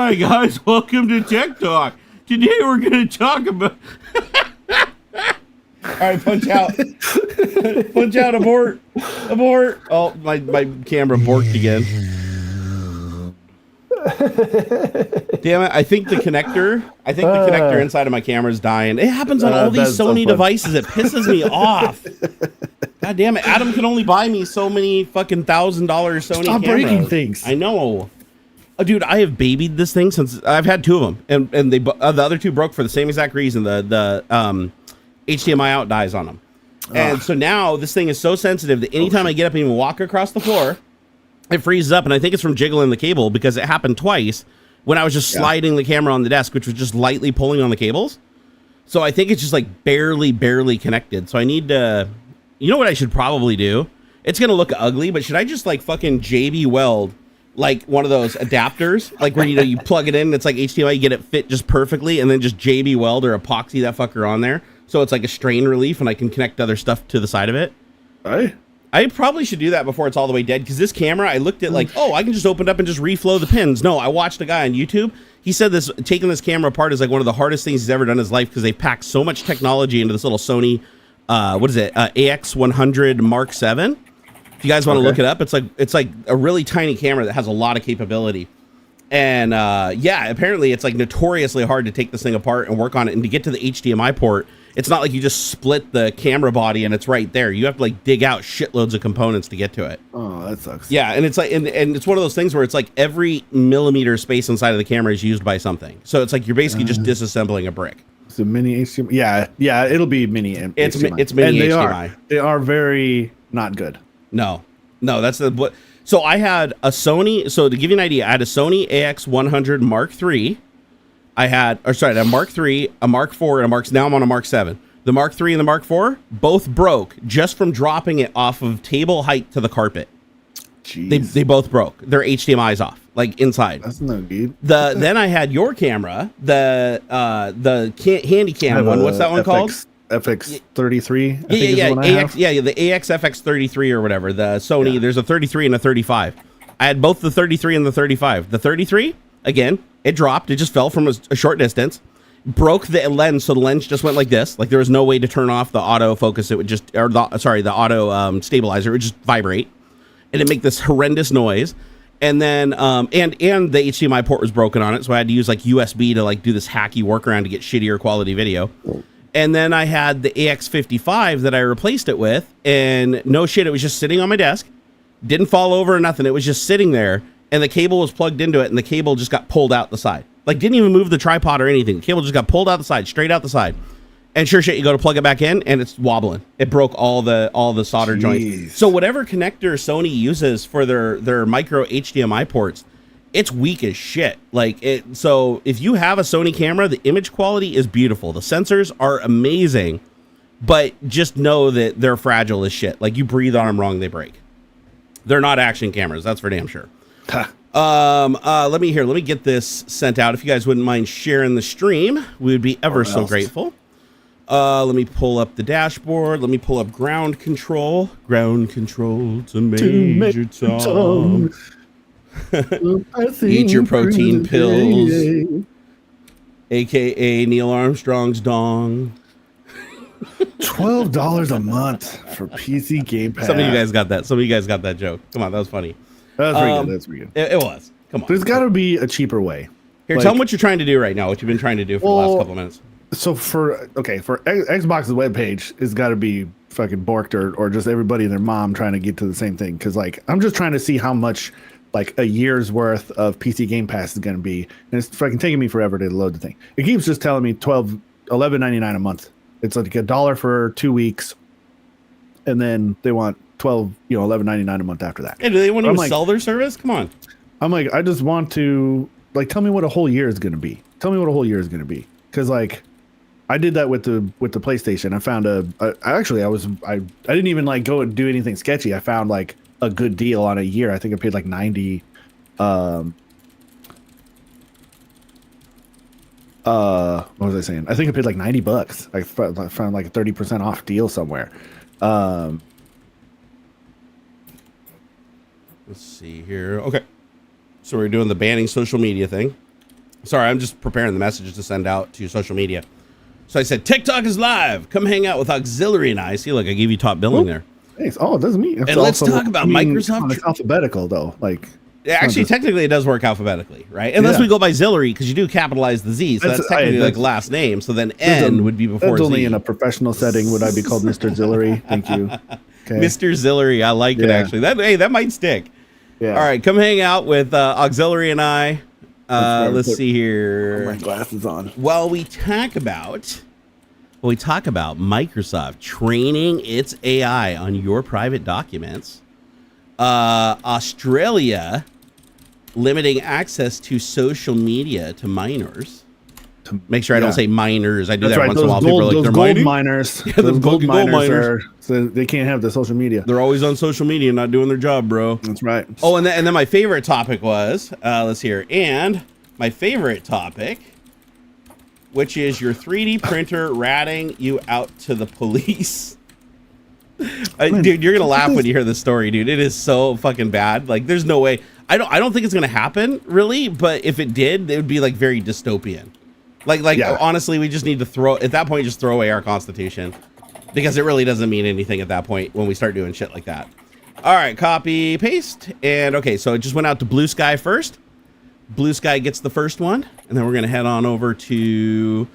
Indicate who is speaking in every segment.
Speaker 1: Hi guys, welcome to Tech Talk. Today we're going to talk about... All right, punch out. Punch out, abort. Abort. Oh, my camera borked again. Damn it, I think the connector inside of my camera is dying. It happens on all these Sony devices. It pisses me off. God damn it, Adam can only buy me so many fucking $1,000 Sony
Speaker 2: Stop
Speaker 1: cameras.
Speaker 2: breaking things.
Speaker 1: I know. Oh, dude, I have babied this thing since I've had two of them, and they the other two broke for the same exact reason. The HDMI out dies on them, and so now this thing is so sensitive that anytime I get up and even walk across the floor, it freezes up, and I think it's from jiggling the cable because it happened twice when I was just sliding the camera on the desk, which was just lightly pulling on the cables. So I think it's just like barely connected. So I need to, you know what I should probably do? It's gonna look ugly, but should I just like fucking JB weld like one of those adapters, like where you plug it in, it's like HDMI, you get it fit just perfectly, and then just JB weld or epoxy that fucker on there, so it's like a strain relief, and I can connect other stuff to the side of it. I probably should do that before it's all the way dead, because this camera, I looked at like, oh, I can just open it up and just reflow the pins. No, I watched a guy on YouTube. He said taking this camera apart is like one of the hardest things he's ever done in his life, because they packed so much technology into this little Sony, AX100 Mark 7. If you guys want to look it up, it's like a really tiny camera that has a lot of capability. And yeah, apparently it's like notoriously hard to take this thing apart and work on it. And to get to the HDMI port, it's not like you just split the camera body and it's right there. You have to like dig out shitloads of components to get to it.
Speaker 2: Oh, that sucks.
Speaker 1: Yeah, and it's like and it's one of those things where it's like every millimeter space inside of the camera is used by something. So it's like you're basically just disassembling a brick.
Speaker 2: It's a mini HDMI. Yeah, it'll be mini HDMI.
Speaker 1: It's mini HDMI.
Speaker 2: They are very not good.
Speaker 1: No, that's the... So I had a Sony... So to give you an idea, I had a Sony AX100 Mark III. I had a Mark III, a Mark IV, and a Mark... Now I'm on a Mark 7. The Mark III and the Mark IV both broke just from dropping it off of table height to the carpet.
Speaker 2: Jeez.
Speaker 1: They both broke. Their HDMI's off, like inside.
Speaker 2: That's no good.
Speaker 1: Then I had your camera, the Handycam one. What's that one called?
Speaker 2: FX33.
Speaker 1: The AXFX33 or whatever. The Sony, there's a 33 and a 35. I had both the 33 and the 35. The 33, again, it dropped. It just fell from a short distance. Broke the lens, so the lens just went like this. Like there was no way to turn off the autofocus. It would just, the auto stabilizer. It would just vibrate, and it'd make this horrendous noise. And then, and the HDMI port was broken on it, so I had to use like USB to like do this hacky workaround to get shittier quality video. And then I had the AX55 that I replaced it with, and no shit, it was just sitting on my desk, didn't fall over or nothing. It was just sitting there, and the cable was plugged into it, and the cable just got pulled out the side. Like, didn't even move the tripod or anything. The cable just got pulled out the side, straight out the side. And sure shit, you go to plug it back in, and it's wobbling. It broke all the solder joints. So whatever connector Sony uses for their micro HDMI ports, it's weak as shit. So if you have a Sony camera, the image quality is beautiful. The sensors are amazing, but just know that they're fragile as shit. Like, you breathe on them wrong, they break. They're not action cameras. That's for damn sure. Let me get this sent out. If you guys wouldn't mind sharing the stream, we would be ever so grateful. Let me pull up the dashboard. Let me pull up ground control. Ground control to Major Tom. Eat your protein pills, aka Neil Armstrong's dong.
Speaker 2: $12 a month for PC Game Pass.
Speaker 1: Some of you guys got that joke. Come on, that was funny.
Speaker 2: That's pretty good.
Speaker 1: It was. Come on.
Speaker 2: There's got to be a cheaper way.
Speaker 1: Here, tell them what you're trying to do right now. What you've been trying to do for the last couple of minutes.
Speaker 2: So for Xbox's webpage, it's got to be fucking borked or just everybody and their mom trying to get to the same thing. Because like I'm just trying to see how much like a year's worth of PC Game Pass is going to be, and it's fucking taking me forever to load the thing. It keeps just telling me $11.99 a month. It's like $1 for 2 weeks, and then they want $11.99 a month after that.
Speaker 1: Hey, do they want to sell their service? Come on. I'm
Speaker 2: like, I just want to like tell me what a whole year is going to be. Tell me what a whole year is going to be, because like I did that with the PlayStation. I found I didn't even like go and do anything sketchy. I found like a good deal on a year. I think I paid like 90 what was I saying? I think I paid like $90. I found like a 30% off deal somewhere.
Speaker 1: Let's see here. Okay. So we're doing the banning social media thing. Sorry, I'm just preparing the messages to send out to social media. So I said, TikTok is live. Come hang out with AuxxZillary and I. See, look, I gave you top billing there.
Speaker 2: Thanks. Oh, it doesn't mean.
Speaker 1: And let's talk about Microsoft.
Speaker 2: It's alphabetical though. Like,
Speaker 1: actually, technically, it does work alphabetically, right? Unless we go by Zillary, because you do capitalize the Z, so that's technically like last name. So then N would be before
Speaker 2: that's
Speaker 1: Z.
Speaker 2: Only in a professional setting would I be called Mr. Zillary. Thank you. Okay.
Speaker 1: Mr. Zillary, I like it actually. That might stick. Yeah. All right, come hang out with AuxxZillary and I. Let's see here.
Speaker 2: Put my glasses on.
Speaker 1: While we talk about Microsoft training its AI on your private documents, Australia limiting access to social media to minors. Make sure I don't say minors. I do that once in a while. People are like, they're
Speaker 2: gold miners.
Speaker 1: Yeah,
Speaker 2: those gold miners so they can't have the social media.
Speaker 1: They're always on social media, not doing their job, bro.
Speaker 2: That's right.
Speaker 1: Oh, and then my favorite topic was, let's hear. And my favorite topic, which is your 3D printer ratting you out to the police. Dude, you're gonna laugh when you hear this story, dude. It is so fucking bad. Like, there's no way. I don't think it's gonna happen, really. But if it did, it would be like very dystopian. Honestly, we just need to at that point, just throw away our Constitution, because it really doesn't mean anything at that point when we start doing shit like that. All right, copy, paste, and okay, so it just went out to Blue Sky first. Blue Sky gets the first one, and then we're gonna head on over to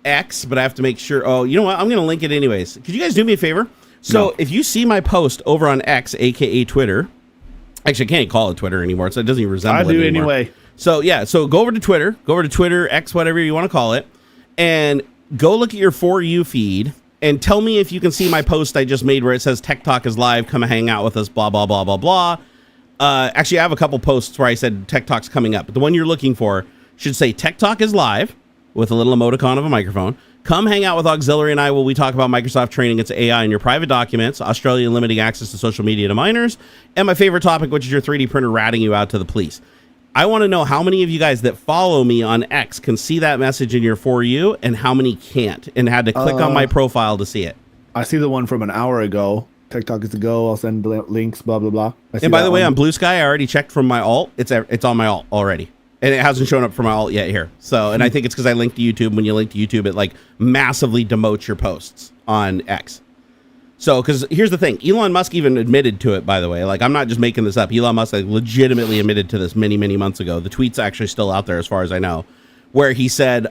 Speaker 1: X, but I have to make sure. Oh, you know what? I'm gonna link it anyways. Could you guys do me a favor? So if you see my post over on X, aka Twitter, actually I can't call it Twitter anymore, so it doesn't even resemble it anymore.
Speaker 2: Anyway.
Speaker 1: So yeah, so go over to Twitter, X, whatever you want to call it, and go look at your For You feed and tell me if you can see my post I just made where it says TikTok is live, come hang out with us, blah, blah, blah, blah, blah. Actually, I have a couple posts where I said TikTok's coming up, but the one you're looking for should say TikTok is live with a little emoticon of a microphone. Come hang out with AuxxZillary and I while we talk about Microsoft training its AI in your private documents, Australia limiting access to social media to minors, and my favorite topic, which is your 3D printer ratting you out to the police. I want to know how many of you guys that follow me on X can see that message in your For You and how many can't and had to click on my profile to see it.
Speaker 2: I see the one from an hour ago. TikTok is to go. I'll send links, blah, blah, blah.
Speaker 1: And by the way, on Blue Sky, I already checked from my alt. It's on my alt already. And it hasn't shown up for my alt yet here. So, and I think it's because I linked to YouTube. When you link to YouTube, it like massively demotes your posts on X. So, because here's the thing, Elon Musk even admitted to it, by the way. Like, I'm not just making this up. Elon Musk like legitimately admitted to this many, many months ago. The tweet's actually still out there as far as I know, where he said,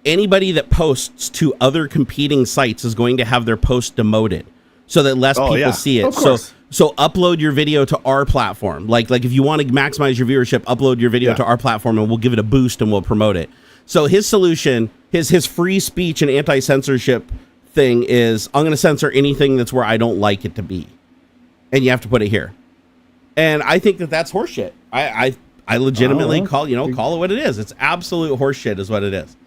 Speaker 1: anybody that posts to other competing sites is going to have their post demoted so that less people see it. So upload your video to our platform. Like if you want to maximize your viewership, upload your video to our platform and we'll give it a boost and we'll promote it. So his solution, his free speech and anti-censorship thing is, I'm going to censor anything that's where I don't like it to be. And you have to put it here. And I think that's horseshit. I legitimately call it what it is. It's absolute horseshit is what it is.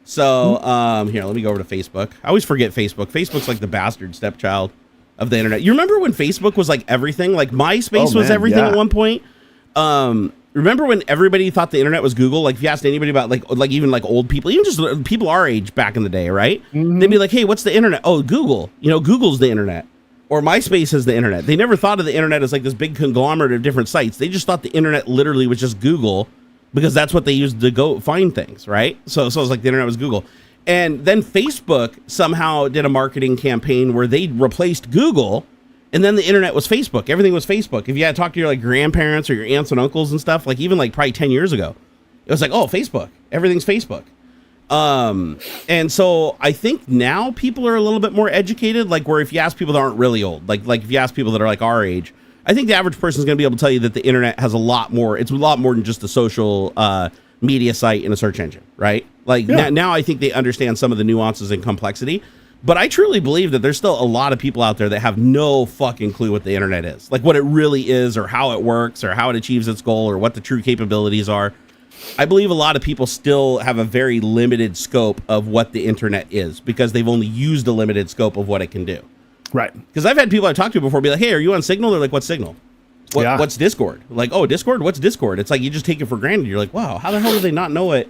Speaker 1: So here, let me go over to Facebook. I always forget Facebook. Facebook's like the bastard stepchild of the internet. You remember when Facebook was like everything? Like MySpace was everything at one point. Remember when everybody thought the internet was Google? Like if you asked anybody about like even like old people, even just people our age back in the day, right? They'd be like, hey, what's the internet? Oh, Google. Google's the internet. Or MySpace is the internet. They never thought of the internet as like this big conglomerate of different sites. They just thought the internet literally was just Google because that's what they used to go find things, right? So it was like the internet was Google. And then Facebook somehow did a marketing campaign where they replaced Google, and then the internet was Facebook. Everything was Facebook. If you had to talk to your like grandparents or your aunts and uncles and stuff, like even like probably 10 years ago, it was like, oh, Facebook. Everything's Facebook. And so I think now people are a little bit more educated, like where if you ask people that aren't really old, like if you ask people that are like our age, I think the average person is going to be able to tell you that the internet has a lot more. It's a lot more than just a social media site and a search engine, right? Like now I think they understand some of the nuances and complexity, but I truly believe that there's still a lot of people out there that have no fucking clue what the internet is, like what it really is or how it works or how it achieves its goal or what the true capabilities are. I believe a lot of people still have a very limited scope of what the internet is because they've only used a limited scope of what it can do.
Speaker 2: Right.
Speaker 1: Because I've had people I talked to before be like, hey, are you on Signal? They're like, what's Signal? What's Discord? Like, oh, Discord? What's Discord? It's like you just take it for granted. You're like, wow, how the hell do they not know what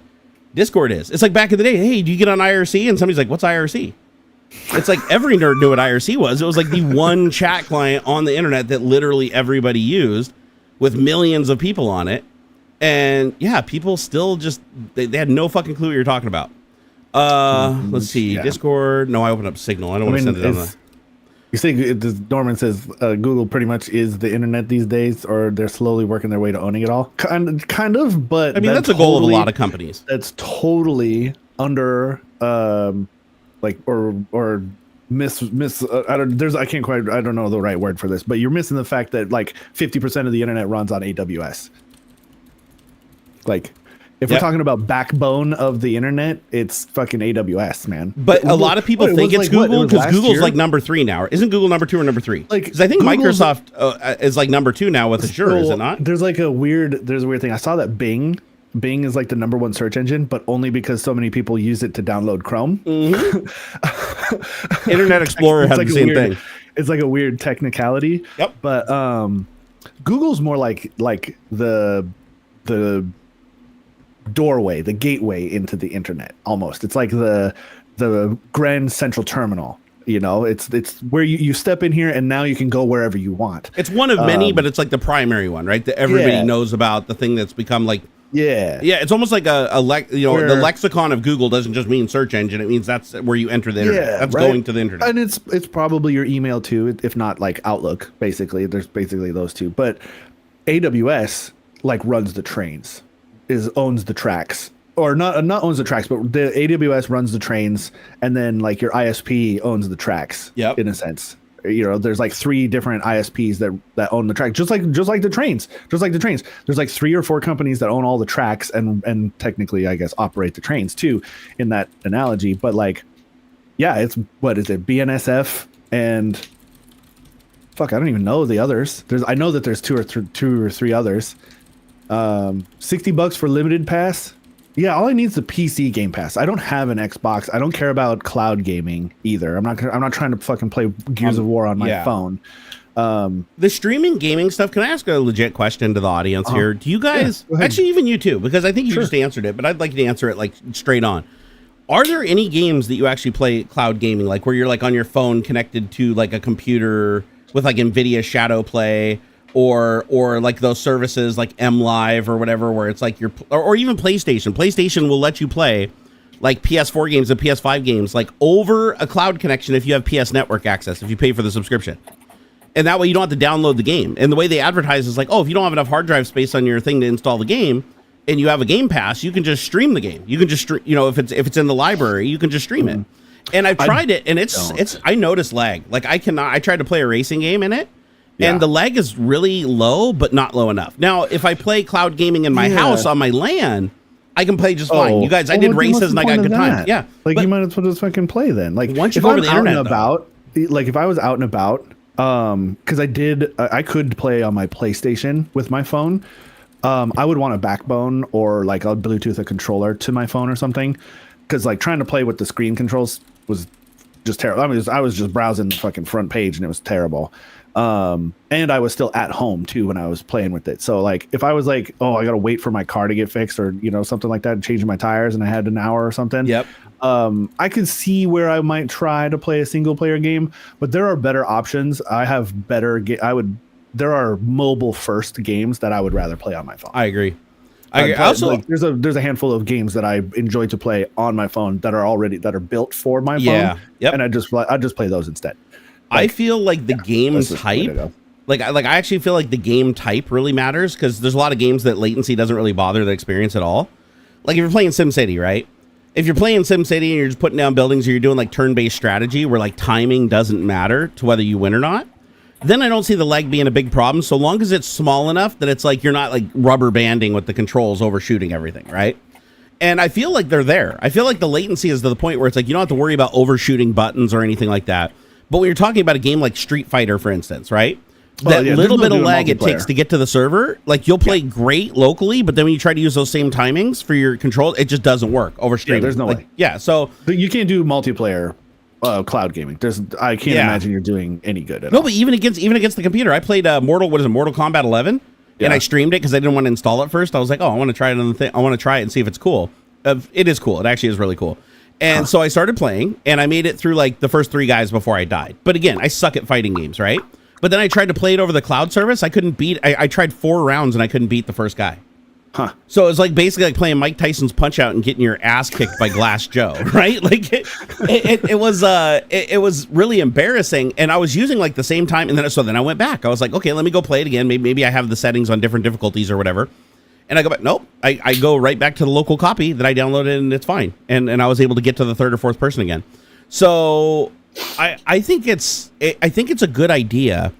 Speaker 1: Discord is? It's like back in the day, hey, do you get on IRC? And somebody's like, what's IRC? It's like every nerd knew what IRC was. It was like the one chat client on the internet that literally everybody used with millions of people on it. And yeah, people still just they had no fucking clue what you're talking about. Let's see, Discord. No, I opened up Signal. I don't want to send it on the.
Speaker 2: You say Norman says Google pretty much is the internet these days, or they're slowly working their way to owning it all. Kind of, but
Speaker 1: I mean that's a goal of a lot of companies.
Speaker 2: That's totally under like or miss I don't know the right word for this, but you're missing the fact that like 50% of the internet runs on AWS. Like if we're talking about backbone of the internet, it's fucking AWS, man.
Speaker 1: But a lot of people think it's Google because Google's like number 3 now. Isn't Google number 2 or number 3? Like, because I think Microsoft is like number 2 now with Azure, is it not?
Speaker 2: There's a weird thing. I saw that Bing is like the number 1 search engine, but only because so many people use it to download Chrome.
Speaker 1: Mm-hmm. Internet Explorer has like the same thing.
Speaker 2: It's like a weird technicality.
Speaker 1: Yep.
Speaker 2: But Google's more like the doorway, the gateway into the internet. Almost, it's like the grand central terminal. You know, it's where you step in here and now you can go wherever you want.
Speaker 1: It's one of many, but it's like the primary one, right? That everybody knows about, the thing that's become like. Yeah. It's almost like the lexicon of Google doesn't just mean search engine. It means that's where you enter the internet. That's going to the internet.
Speaker 2: And it's probably your email too, if not like Outlook. Basically, there's basically those two. But AWS like runs the trains, owns the tracks, or not owns the tracks, but the AWS runs the trains, and then like your ISP owns the tracks. Yep. In a sense. You know, there's like 3 different ISPs that own the track, just like the trains. There's like 3 or 4 companies that own all the tracks and technically, I guess, operate the trains too, in that analogy. But like, yeah, it's what is it? BNSF and fuck, I don't even know the others. I know that there's 2 or 3 others. $60 for limited pass. Yeah, all I need is the PC Game Pass. I don't have an Xbox. I don't care about cloud gaming either. I'm not trying to fucking play Gears of War on my phone.
Speaker 1: The streaming gaming stuff. Can I ask a legit question to the audience here? Do you guys actually, even you too, because I think you just answered it, but I'd like to answer it like straight on. Are there any games that you actually play cloud gaming, like where you're like on your phone connected to like a computer with like Nvidia Shadow Play? Or like those services like MLive or whatever, where it's like or even PlayStation. PlayStation will let you play like PS4 games and PS5 games like over a cloud connection if you have PS Network access, if you pay for the subscription. And that way you don't have to download the game. And the way they advertise is like, oh, if you don't have enough hard drive space on your thing to install the game and you have a Game Pass, you can just stream the game. You can just if it's in the library, you can just stream it. And I've tried it, and I notice lag. Like I tried to play a racing game in it. And the lag is really low, but not low enough. Now, if I play cloud gaming in my house on my LAN, I can play just fine. You guys, I did races and I got good time. Yeah.
Speaker 2: Like, you might as well just fucking play then. Like,
Speaker 1: once you go over the internet,
Speaker 2: like if I was out and about, because I could play on my PlayStation with my phone. I would want a backbone or like I'll Bluetooth a controller to my phone or something. Because like trying to play with the screen controls was just terrible. I mean, I was just browsing the fucking front page and it was terrible. And I was still at home too when I was playing with it. So like if I was like, oh, I gotta wait for my car to get fixed or something like that, changing my tires, and I had an hour or something.
Speaker 1: Yep.
Speaker 2: I could see where I might try to play a single player game, but there are better options. I have better there are mobile first games that I would rather play on my phone.
Speaker 1: I agree.
Speaker 2: Also, like, there's a handful of games that I enjoy to play on my phone that are built for my phone.
Speaker 1: Yep.
Speaker 2: And I just play those instead.
Speaker 1: I feel like the game type, like I actually feel like the game type really matters, because there's a lot of games that latency doesn't really bother the experience at all. Like if you're playing SimCity, right? If you're playing SimCity and you're just putting down buildings, or you're doing like turn-based strategy where like timing doesn't matter to whether you win or not, then I don't see the lag being a big problem, so long as it's small enough that it's like you're not like rubber banding with the controls, overshooting everything, right? And I feel like they're there. I feel like the latency is to the point where it's like you don't have to worry about overshooting buttons or anything like that. But when you're talking about a game like Street Fighter, for instance, right? That little bit of lag it takes to get to the server, like you'll play great locally, but then when you try to use those same timings for your control, it just doesn't work over streaming.
Speaker 2: Yeah, there's no way.
Speaker 1: Yeah, so
Speaker 2: you can't do multiplayer cloud gaming. I can't imagine you're doing any good at all.
Speaker 1: No, but even against the computer, I played Mortal Kombat 11, and I streamed it because I didn't want to install it first. I was like, oh, I want to try it on the thing. I want to try it and see if it's cool. It is cool. It actually is really cool. And so I started playing, and I made it through like the first 3 guys before I died. But again, I suck at fighting games, right? But then I tried to play it over the cloud service. I couldn't beat. I tried 4 rounds and I couldn't beat the first guy.
Speaker 2: Huh.
Speaker 1: So it's like basically like playing Mike Tyson's Punch Out and getting your ass kicked by Glass Joe, right? Like it was really embarrassing, and I was using like the same time, and then I went back. I was like, okay, let me go play it again. Maybe I have the settings on different difficulties or whatever. And I go back. Nope. I go right back to the local copy that I downloaded, and it's fine. And I was able to get to the third or fourth person again. So I think it's a good idea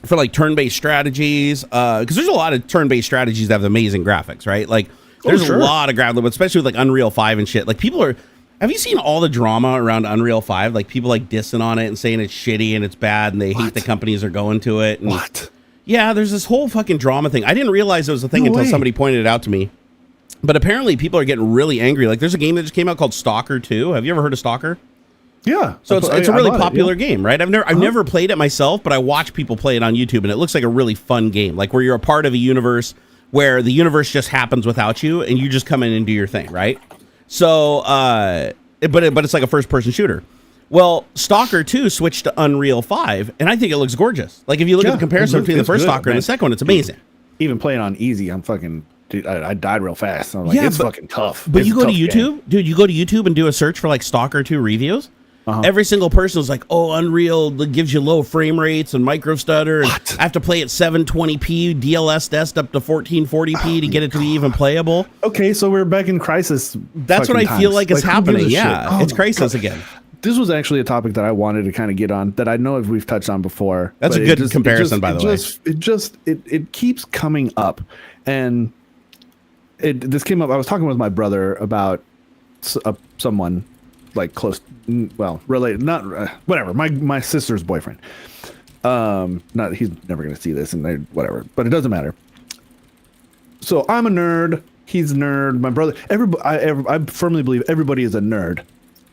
Speaker 1: for like turn-based strategies, because there's a lot of turn-based strategies that have amazing graphics, right? Like there's a lot of graphics, especially with like Unreal 5 and shit. Like have you seen all the drama around Unreal 5? Like people like dissing on it and saying it's shitty and it's bad and they hate the companies that are going to it. And
Speaker 2: What?
Speaker 1: yeah, there's this whole fucking drama thing. I didn't realize it was a thing until somebody pointed it out to me. But apparently people are getting really angry. Like there's a game that just came out called Stalker 2. Have you ever heard of Stalker?
Speaker 2: Yeah.
Speaker 1: So it's a really popular game, right? I've never played it myself, but I watch people play it on YouTube, and it looks like a really fun game, like where you're a part of a universe where the universe just happens without you, and you just come in and do your thing, right? So, but it's like a first-person shooter. Well, Stalker 2 switched to Unreal 5, and I think it looks gorgeous. Like if you look at the comparison between the first Stalker and the second one, it's amazing.
Speaker 2: Even playing on easy, I'm fucking. Dude, I died real fast. I'm like, it's fucking tough.
Speaker 1: But you go to YouTube, dude. You go to YouTube and do a search for like Stalker 2 reviews. Every single person is like, "Oh, Unreal gives you low frame rates and micro stutter. And I have to play at 720p DLS test up to 1440p to get it to be even playable."
Speaker 2: Okay, so we're back in Crisis.
Speaker 1: That's what I feel like is happening. Yeah, it's Crisis again.
Speaker 2: This was actually a topic that I wanted to kind of get on that I know we've touched on before.
Speaker 1: That's a good comparison, by the way.
Speaker 2: It keeps coming up, and this came up. I was talking with my brother about someone like close, well, related, not whatever. My sister's boyfriend. Not he's never gonna see this, and whatever. But it doesn't matter. So I'm a nerd. He's a nerd. My brother. I firmly believe everybody is a nerd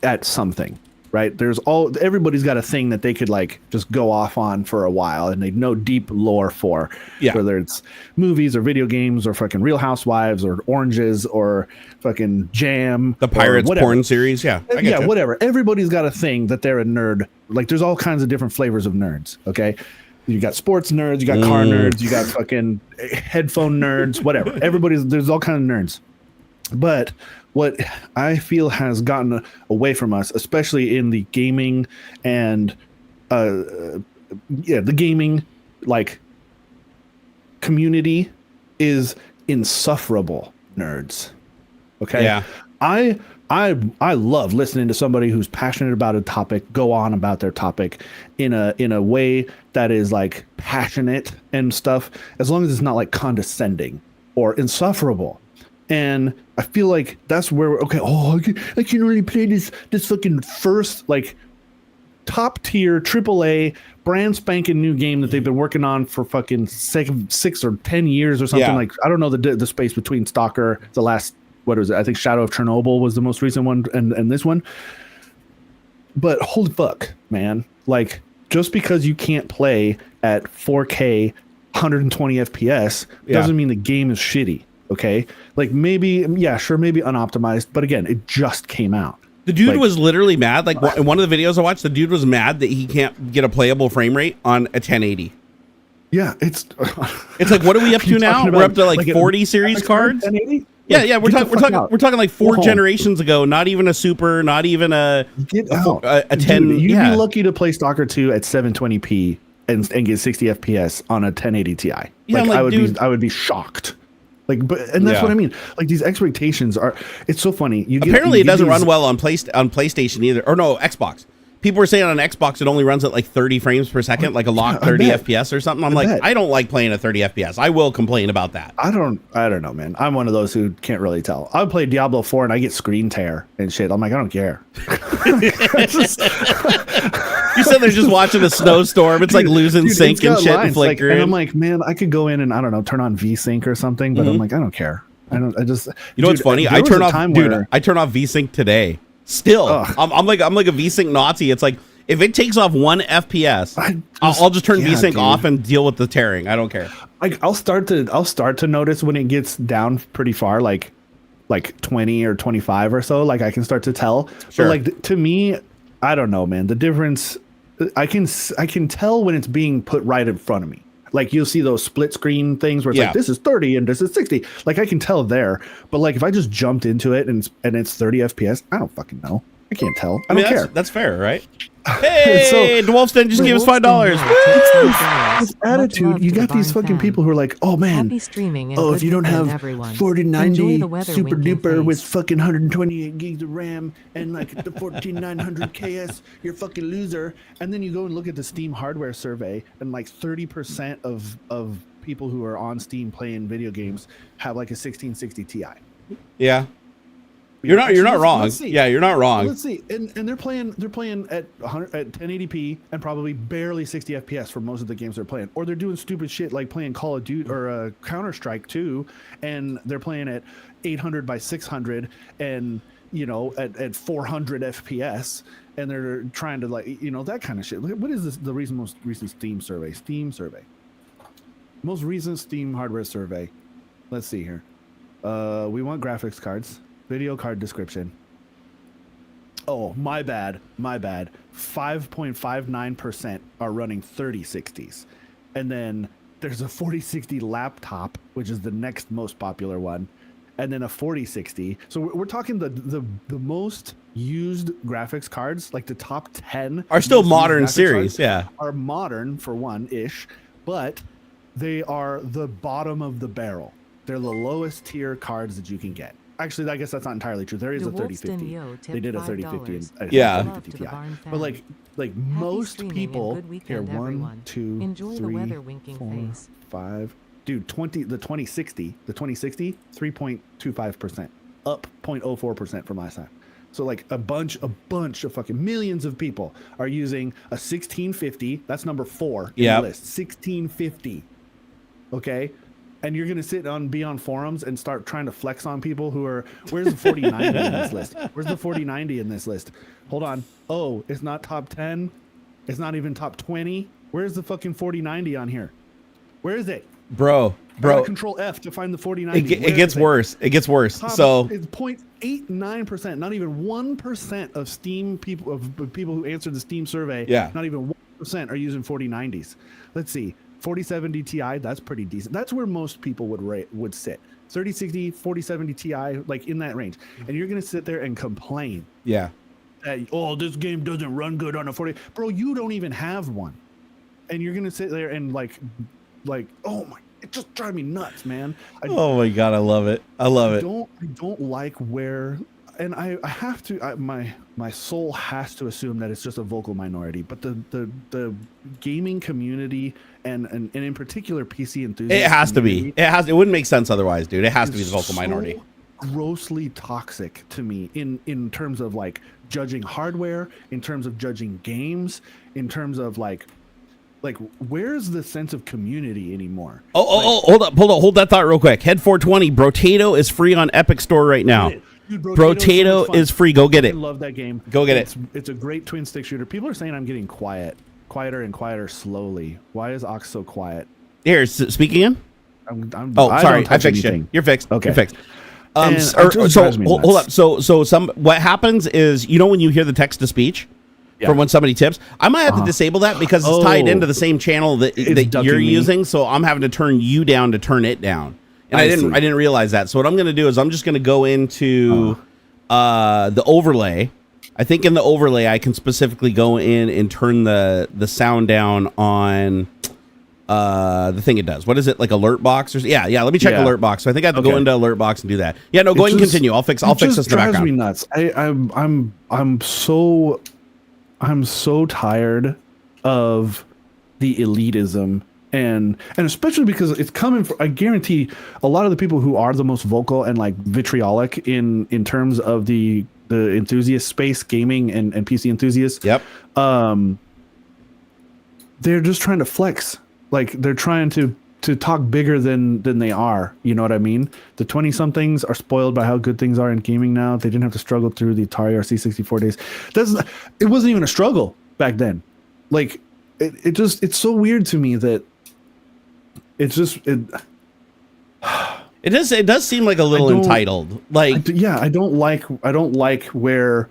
Speaker 2: at something. Right? Everybody's got a thing that they could like just go off on for a while and they know deep lore for. Yeah. Whether it's movies or video games or fucking Real Housewives or Oranges or fucking Jam.
Speaker 1: The Pirates porn series. Yeah.
Speaker 2: Yeah, whatever. Everybody's got a thing that they're a nerd. Like there's all kinds of different flavors of nerds. Okay. You got sports nerds, you got car nerds, you got fucking headphone nerds, whatever. There's all kinds of nerds. But what I feel has gotten away from us, especially in the gaming and the gaming like community, is insufferable nerds. Okay.
Speaker 1: Yeah.
Speaker 2: I love listening to somebody who's passionate about a topic go on about their topic in a way that is like passionate and stuff, as long as it's not like condescending or insufferable. And I feel like that's where I can only play this fucking first like top tier AAA brand spanking new game that they've been working on for fucking 6 or 10 years or something. Like I don't know the space between Stalker, the last, what was it? I think Shadow of Chernobyl was the most recent one, and this one. But holy fuck, man! Like just because you can't play at 4K 120 FPS doesn't mean the game is shitty. Okay, like maybe unoptimized, but again, it just came out.
Speaker 1: The dude was literally mad. Like in one of the videos I watched, the dude was mad that he can't get a playable frame rate on a 1080.
Speaker 2: Yeah, it's
Speaker 1: like, what are we up to now? We're up to like 40 series cards. 1080? Yeah, we're talking like 4 generations ago. Not even a super, not even a 10.
Speaker 2: Dude, you'd be lucky to play Stalker 2 at 720p and get 60 FPS on a 1080 Ti. Yeah, I would be shocked. Like, and that's what I mean. Like these expectations are. It's so funny.
Speaker 1: Apparently, it doesn't run well on PlayStation either, or no, Xbox. People were saying on Xbox it only runs at like 30 frames per second, like a locked 30 FPS or something. I'm like, I don't like playing at 30 FPS. I will complain about that.
Speaker 2: I don't know, man. I'm one of those who can't really tell. I play Diablo 4 and I get screen tear and shit. I'm like, I don't care.
Speaker 1: You said they're just watching a snowstorm. It's like losing sync and shit and flickering.
Speaker 2: And I'm like, man, I could go in and I don't know, turn on VSync or something, but I'm like, I don't care. You know
Speaker 1: what's funny? I turn off VSync today. Still, I'm like a VSync Nazi. It's like if it takes off 1 FPS, I'll just turn VSync off and deal with the tearing. I don't care.
Speaker 2: I'll start to notice when it gets down pretty far, like 20 or 25 or so. Like I can start to tell. Sure. But like to me, I don't know, man. The difference, I can tell when it's being put right in front of me. Like you'll see those split screen things where it's
Speaker 1: Yeah.
Speaker 2: like this is 30 and this is 60. Like I can tell there, but like if I just jumped into it and it's 30 FPS, I don't fucking know. I can't tell. I don't care.
Speaker 1: That's fair, right? Hey, Dwarfston just gave us $5.
Speaker 2: This attitude, you got these fucking people who are like, oh man,
Speaker 3: Happy streaming and
Speaker 2: oh,
Speaker 3: good
Speaker 2: if you don't
Speaker 3: weekend,
Speaker 2: have
Speaker 3: everyone.
Speaker 2: 4090
Speaker 3: Enjoy the weather,
Speaker 2: super
Speaker 3: winking
Speaker 2: duper with
Speaker 3: face.
Speaker 2: fucking 128 gigs of RAM and like the 14900 KS, you're a fucking loser. And then you go and look at the Steam hardware survey, and like 30% of people who are on Steam playing video games have like a 1660 Ti.
Speaker 1: Yeah. You're not wrong.
Speaker 2: Let's see.
Speaker 1: Yeah, you're not wrong.
Speaker 2: Let's see. And they're playing at 100 at 1080p and probably barely 60 FPS for most of the games they're playing. Or they're doing stupid shit like playing Call of Duty or Counter-Strike 2, and they're playing at 800 by 600 and at 400 FPS, and they're trying to that kind of shit. What is this? The most recent Steam survey. Most recent Steam hardware survey. Let's see here. We want graphics cards. Video card description. Oh, my bad. 5.59% are running 3060s. And then there's a 4060 laptop, which is the next most popular one. And then a 4060. So we're talking the most used graphics cards, like the top 10
Speaker 1: Are still
Speaker 2: most
Speaker 1: modern
Speaker 2: used graphics
Speaker 1: series,
Speaker 2: cards
Speaker 1: yeah.
Speaker 2: are modern for one-ish, but they are the bottom of the barrel. They're the lowest tier cards that you can get. Actually, I guess that's not entirely true. There is a 3050. They did a 3050 and
Speaker 1: Yeah.
Speaker 2: 3050 Ti. But like most people here, 1, 2,
Speaker 3: Enjoy the
Speaker 2: 3,
Speaker 3: weather, winking
Speaker 2: 4,
Speaker 3: face.
Speaker 2: 5. Dude, the 2060, 3.25%, up 0.04% from last time. So like a bunch of fucking millions of people are using a 1650. That's number 4 in the list. 1650. Okay. And you're gonna be on forums and start trying to flex on people who are. Where's the 4090 in this list? Where's the 4090 in this list? Hold on. Oh, it's not top 10. It's not even top 20. Where's the fucking 4090 on here? Where is it?
Speaker 1: Bro.
Speaker 2: Control F to find the 4090.
Speaker 1: It gets worse. It gets worse. So
Speaker 2: it's 0.89%. Not even 1% of Steam people who answered the Steam survey.
Speaker 1: Yeah.
Speaker 2: Not even 1% are using 4090s. Let's see. 4070 Ti, that's pretty decent. That's where most people would sit. 3060, 4070 Ti, like in that range. And you're gonna sit there and complain.
Speaker 1: yeah.
Speaker 2: That, oh, this game doesn't run good on a 40. Bro, you don't even have one. And you're gonna sit there and like, oh my, it just drives me nuts, man.
Speaker 1: Oh my god, I love it. I
Speaker 2: don't like where, and I have to. My soul has to assume that it's just a vocal minority, but the gaming community and in particular PC enthusiasts.
Speaker 1: It has to be. It wouldn't make sense otherwise, dude. It has to be the vocal minority.
Speaker 2: Grossly toxic to me in terms of like judging hardware, in terms of judging games, in terms of like where's the sense of community anymore?
Speaker 1: Hold that thought real quick. Head 420 Brotato is free on Epic Store right now.
Speaker 2: Dude,
Speaker 1: Brotato is free. Go get it.
Speaker 2: I love that game.
Speaker 1: Go get it.
Speaker 2: It's a great twin stick shooter. People are saying I'm getting quieter and quieter slowly. Why is Ox so quiet?
Speaker 1: Here, speak again.
Speaker 2: Sorry,
Speaker 1: I fixed you. You're fixed.
Speaker 2: Okay.
Speaker 1: You're fixed.
Speaker 2: So
Speaker 1: hold up. So what happens is, when you hear the text to speech from when somebody tips, I might have to disable that because it's tied into the same channel that you're using. So I'm having to turn you down to turn it down. And I didn't realize that. So what I'm going to do is I'm just going to go into the overlay. I think in the overlay I can specifically go in and turn the sound down on the thing it does. What is it, like alert box or yeah? Let me check alert box. So I think I have to go into alert box and do that. Yeah, no, go ahead and continue. I'll fix this in the background.
Speaker 2: It drives me nuts. I'm so tired of the elitism. And especially because it's coming from, I guarantee a lot of the people who are the most vocal and like vitriolic in terms of the enthusiast space, gaming and PC enthusiasts.
Speaker 1: Yep.
Speaker 2: They're just trying to flex. Like they're trying to talk bigger than they are. You know what I mean? The 20 somethings are spoiled by how good things are in gaming now. They didn't have to struggle through the Atari RC64 days. It wasn't even a struggle back then. Like it's so weird to me that it does
Speaker 1: seem like a little entitled. Like
Speaker 2: I don't like where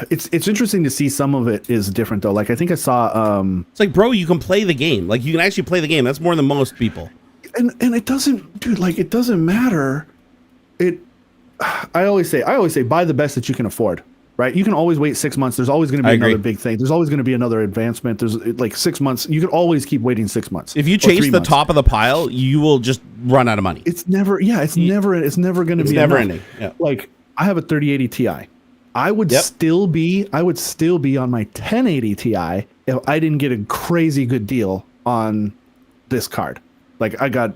Speaker 2: It's interesting to see some of it is different though. Like I think I saw
Speaker 1: It's like, bro, you can play the game. Like you can actually play the game. That's more than most people.
Speaker 2: and it doesn't, dude, like it doesn't matter. I always say buy the best that you can afford. Right? You can always wait 6 months. There's always going to be another big thing. There's always going to be another advancement. There's like 6 months. You can always keep waiting 6 months.
Speaker 1: If you chase the top of the pile, you will just run out of money.
Speaker 2: It's never going to be
Speaker 1: never
Speaker 2: enough.
Speaker 1: ending. Yeah.
Speaker 2: Like I have a 3080 Ti. I would still be on my 1080 Ti if I didn't get a crazy good deal on this card. Like I got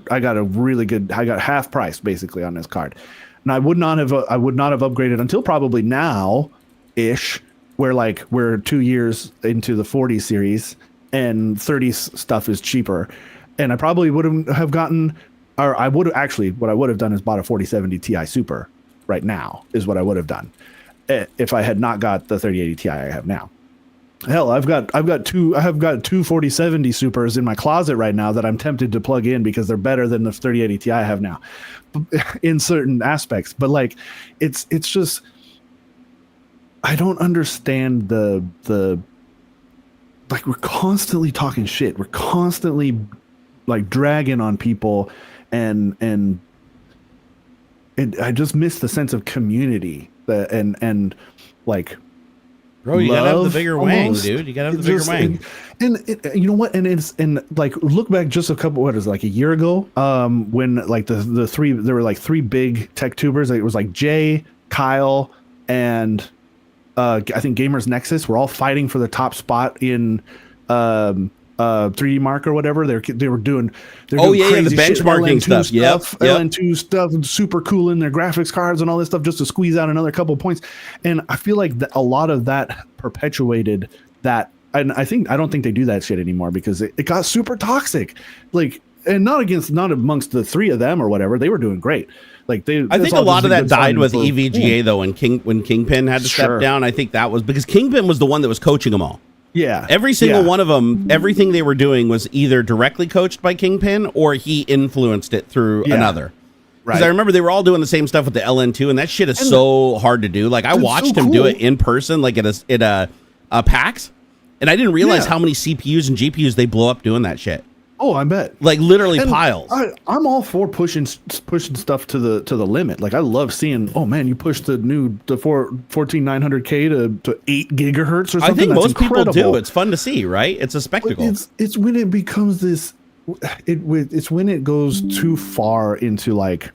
Speaker 2: half price basically on this card. And I would not have upgraded until probably now ish, where like we're 2 years into the 40 series and 30 stuff is cheaper. And I probably wouldn't have gotten, or I would have actually, what I would have done is bought a 4070 Ti Super right now is what I would have done if I had not got the 3080 Ti I have now. Hell, I've got two 4070 Supers in my closet right now that I'm tempted to plug in because they're better than the 3080 Ti I have now in certain aspects. But like, it's just, I don't understand the like we're constantly talking shit. We're constantly like dragging on people and I just miss the sense of community and like,
Speaker 1: bro, you gotta have the bigger wang, dude. You gotta have the bigger wang.
Speaker 2: And you know what? And like look back just a year ago, when like the three, there were like three big tech tubers. It was like Jay, Kyle, and I think Gamers Nexus were all fighting for the top spot in 3D Mark or whatever. They were doing
Speaker 1: the
Speaker 2: crazy
Speaker 1: benchmarking stuff.
Speaker 2: LN2 stuff, super cool in their graphics cards and all this stuff just to squeeze out another couple of points. And I feel like a lot of that perpetuated that. And I don't think they do that shit anymore because it got super toxic. Like, and not amongst the three of them or whatever. They were doing great. Like
Speaker 1: I think a lot of that died with EVGA though, when Kingpin had to step down. I think that was because Kingpin was the one that was coaching them all.
Speaker 2: Yeah,
Speaker 1: every single one of them, everything they were doing was either directly coached by Kingpin or he influenced it through another. Because I remember they were all doing the same stuff with the LN2, and that shit is so hard to do. Like I watched him do it in person, like at a PAX, and I didn't realize how many CPUs and GPUs they blow up doing that shit.
Speaker 2: Oh, I bet.
Speaker 1: Like literally piles.
Speaker 2: I'm all for pushing stuff to the limit. Like I love seeing, oh man, you push the 14900K to 8 gigahertz or something.
Speaker 1: I think most people do. It's fun to see, right? It's a spectacle.
Speaker 2: It's when it becomes this. It's when it goes too far into like.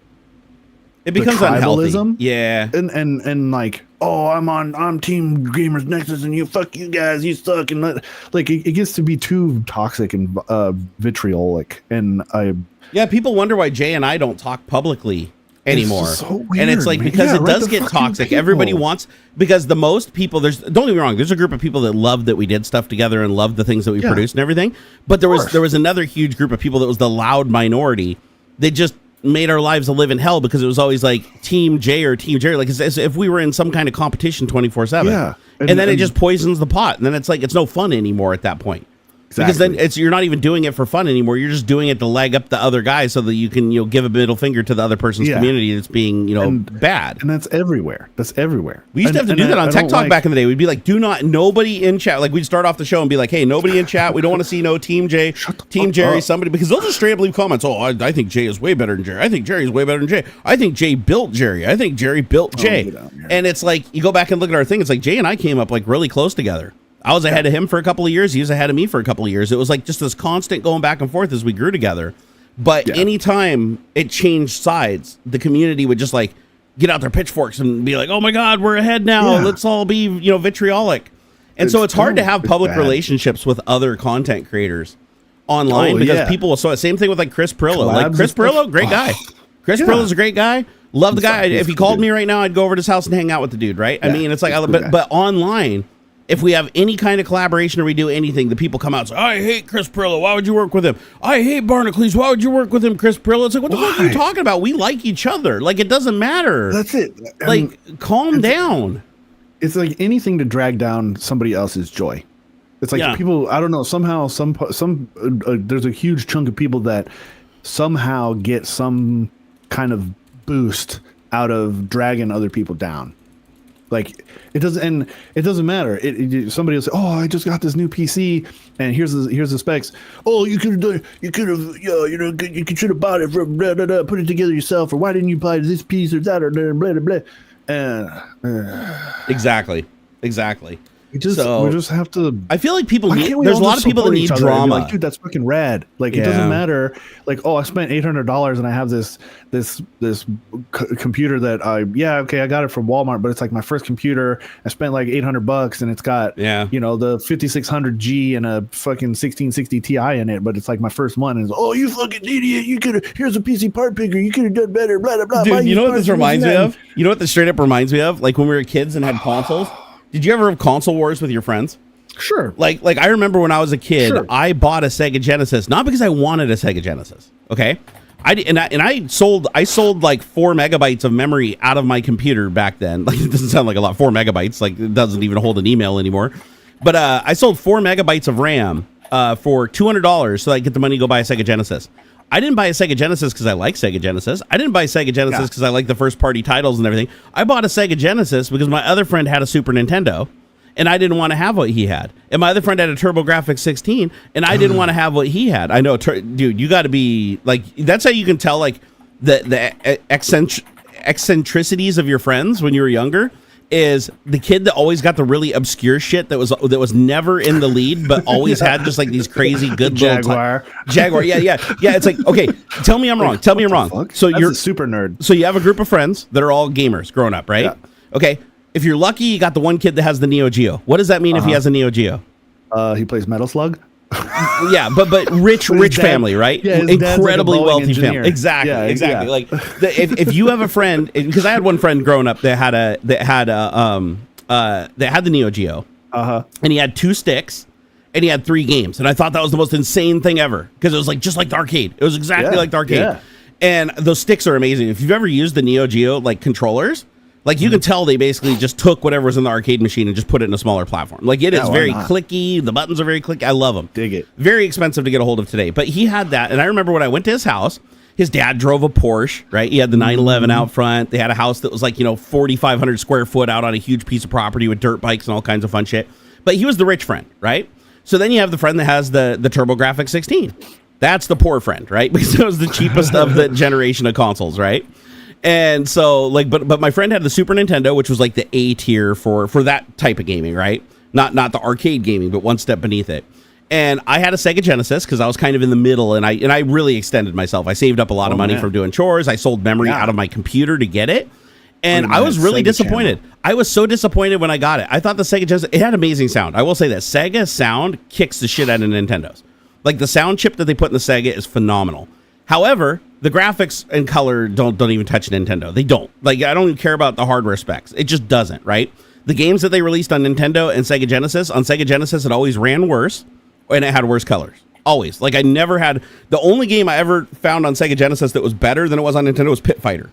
Speaker 1: It becomes tribalism.
Speaker 2: Yeah. And like, oh, I'm Team Gamers Nexus and fuck you guys, you suck, and like it gets to be too toxic and vitriolic, and
Speaker 1: people wonder why Jay and I don't talk publicly anymore.
Speaker 2: It's so weird,
Speaker 1: and it's like because it does get toxic. Everybody wants, because the most people, don't get me wrong, there's a group of people that love that we did stuff together and love the things that we produced and everything. But there was another huge group of people that was the loud minority. They just made our lives a living hell because it was always like Team J or Team Jerry, like as if we were in some kind of competition 24/7.
Speaker 2: Yeah,
Speaker 1: and then it just poisons the pot, and then it's like it's no fun anymore at that point. Exactly. Because then you're not even doing it for fun anymore. You're just doing it to leg up the other guy so that you can give a middle finger to the other person's community that's being bad.
Speaker 2: And that's everywhere.
Speaker 1: We used to have to do that on Tech Talk back in the day. We'd be like, nobody in chat. Like we'd start off the show and be like, hey, nobody in chat. We don't want to see no Team J, Team Jerry, somebody, because they'll just straight up leave comments. Oh, I think Jay is way better than Jerry. I think Jerry is way better than Jay. I think Jay built Jerry. I think Jerry built Jay. And it's like you go back and look at our thing. It's like Jay and I came up like really close together. I was ahead of him for a couple of years. He was ahead of me for a couple of years. It was like just this constant going back and forth as we grew together. But anytime it changed sides, the community would just like get out their pitchforks and be like, oh my God, we're ahead now. Let's all be, vitriolic. And so it's hard to have public relationships with other content creators online because people, so same thing with like Chris Perillo. Like Chris Perillo, great guy. Chris Perillo's a great guy. Love the guy. If he called me right now, I'd go over to his house and hang out with the dude, right? I mean, it's like, but online, if we have any kind of collaboration or we do anything, the people come out and say, I hate Chris Perillo. Why would you work with him? I hate Barnacules. Why would you work with him, Chris Perillo? It's like, what the fuck are you talking about? We like each other. Like, it doesn't matter.
Speaker 2: That's it.
Speaker 1: Like, calm down.
Speaker 2: It's like anything to drag down somebody else's joy. It's like people, I don't know, somehow, there's a huge chunk of people that somehow get some kind of boost out of dragging other people down. Like it doesn't matter. Somebody will say, "Oh, I just got this new PC, and here's the specs." Oh, you could have you should have bought it from blah, blah, blah, put it together yourself, or why didn't you buy this piece or that or blah blah blah.
Speaker 1: Exactly.
Speaker 2: We just have to.
Speaker 1: I feel like people need. There's a lot of people that need drama.
Speaker 2: Like, dude, that's fucking rad. Like, it doesn't matter. Like, oh, I spent $800 and I have this computer that I got it from Walmart, but it's like my first computer. I spent like $800 and it's got the 5600G and a fucking 1660 Ti in it, but it's like my first one. And oh, you fucking idiot! You could here's a PC part picker. You could have done better. Blah blah blah.
Speaker 1: Dude, you know what this reminds me of? You know what this straight up reminds me of? Like when we were kids and had consoles. Did you ever have console wars with your friends?
Speaker 2: Sure.
Speaker 1: Like I remember when I was a kid, I bought a Sega Genesis, not because I wanted a Sega Genesis. Okay. I sold like 4 megabytes of memory out of my computer back then. Like it doesn't sound like a lot, 4 megabytes, like it doesn't even hold an email anymore. But I sold 4 megabytes of RAM for $200 so I get the money to go buy a Sega Genesis. I didn't buy a Sega Genesis because I like Sega Genesis. I didn't buy a Sega Genesis because I like the first party titles and everything. I bought a Sega Genesis because my other friend had a Super Nintendo and I didn't want to have what he had. And my other friend had a TurboGrafx 16 and I didn't want to have what he had. I know, dude, you got to be like, that's how you can tell like the eccentricities of your friends when you were younger. Is the kid that always got the really obscure shit that was never in the lead, but always had just like these crazy good
Speaker 2: Jaguar.
Speaker 1: Jaguar. Yeah. It's like, okay, tell me I'm wrong. Tell me I'm wrong. So
Speaker 2: you're a super nerd.
Speaker 1: So you have a group of friends that are all gamers growing up, right? Yeah. Okay. If you're lucky, you got the one kid that has the Neo Geo. What does that mean if he has a Neo Geo?
Speaker 2: He plays Metal Slug.
Speaker 1: Yeah, but rich family, right?
Speaker 2: Yeah,
Speaker 1: incredibly
Speaker 2: like
Speaker 1: wealthy
Speaker 2: engineer.
Speaker 1: family. Exactly.
Speaker 2: Yeah.
Speaker 1: Like if you have a friend, because I had one friend growing up that had the Neo Geo, and he had 2 sticks, and he had 3 games, and I thought that was the most insane thing ever because it was like just like the arcade. It was exactly like the arcade, and those sticks are amazing. If you've ever used the Neo Geo like controllers. Like you can tell they basically just took whatever was in the arcade machine and just put it in a smaller platform. Like it is very clicky. The buttons are very clicky. I love them.
Speaker 2: Dig it.
Speaker 1: Very expensive to get a hold of today. But he had that. And I remember when I went to his house, his dad drove a Porsche, right? He had the 911 out front. They had a house that was like, 4,500 square foot out on a huge piece of property with dirt bikes and all kinds of fun shit. But he was the rich friend, right? So then you have the friend that has the TurboGrafx 16. That's the poor friend, right? Because it was the cheapest of the generation of consoles, right? And so like, but my friend had the Super Nintendo, which was like the A tier for that type of gaming, right? Not the arcade gaming, but one step beneath it. And I had a Sega Genesis because I was kind of in the middle, and I really extended myself. I saved up a lot of money from doing chores. I sold memory out of my computer to get it. And I was really disappointed. I was so disappointed when I got it. I thought the Sega Genesis, it had amazing sound. I will say that Sega sound kicks the shit out of Nintendo's. Like the sound chip that they put in the Sega is phenomenal. However, the graphics and color don't even touch Nintendo. They don't. Like, I don't even care about the hardware specs. It just doesn't, right? The games that they released on Nintendo and Sega Genesis, it always ran worse, and it had worse colors. Always. Like, I never had... The only game I ever found on Sega Genesis that was better than it was on Nintendo was Pit Fighter.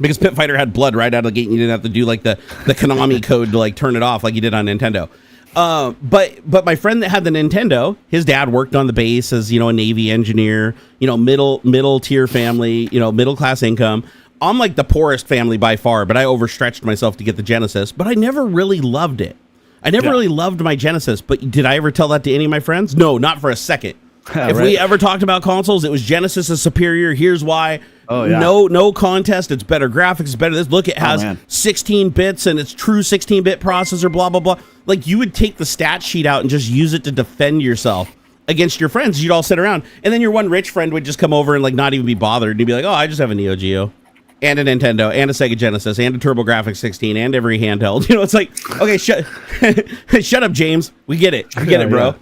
Speaker 1: Because Pit Fighter had blood right out of the gate, and you didn't have to do, like, the Konami code to, like, turn it off like you did on Nintendo. But my friend that had the Nintendo, his dad worked on the base as, a Navy engineer, middle tier family, middle class income. I'm like the poorest family by far, but I overstretched myself to get the Genesis, but I never really loved it. I never really loved my Genesis, but did I ever tell that to any of my friends? No, not for a second. If we ever talked about consoles, it was Genesis is superior. Here's why. Oh, yeah. No contest. It's better graphics. It's better this. Look, it has 16 bits and it's true 16-bit processor, blah, blah, blah. Like, you would take the stat sheet out and just use it to defend yourself against your friends. You'd all sit around. And then your one rich friend would just come over and, like, not even be bothered. And he'd be like, oh, I just have a Neo Geo and a Nintendo and a Sega Genesis and a TurboGrafx 16 and every handheld. It's like, okay, shut up, James. We get it. We get it, bro. Yeah.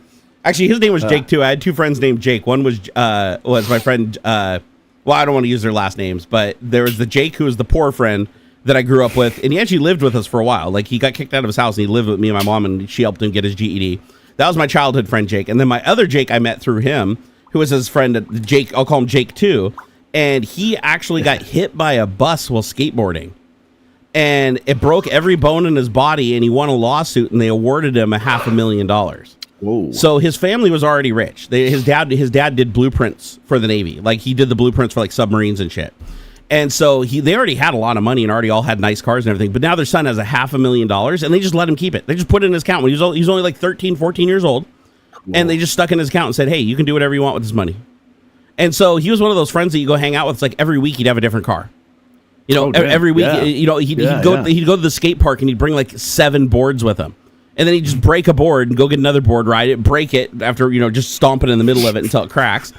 Speaker 1: Actually, his name was Jake, too. I had 2 friends named Jake. One was my friend... well, I don't want to use their last names, but there was the Jake who was the poor friend that I grew up with, and he actually lived with us for a while. Like, he got kicked out of his house, and he lived with me and my mom, and she helped him get his GED. That was my childhood friend, Jake. And then my other Jake I met through him, who was his friend, Jake, I'll call him Jake, too, and he actually got hit by a bus while skateboarding. And it broke every bone in his body, and he won a lawsuit, and they awarded him $500,000.
Speaker 2: Whoa.
Speaker 1: So his family was already rich. His dad did blueprints for the Navy. Like, he did the blueprints for like submarines and shit. And so they already had a lot of money and already all had nice cars and everything. But now their son has $500,000 and they just let him keep it. They just put it in his account when he was only like 13, 14 years old. Cool. And they just stuck in his account and said, hey, you can do whatever you want with this money. And so he was one of those friends that you go hang out with. It's like every week he'd have a different car. You know, every week, you know, he'd go to the skate park and he'd bring like 7 boards with him. And then he'd just break a board and go get another board, ride it, break it after, you know, just stomp it in the middle of it until it cracks.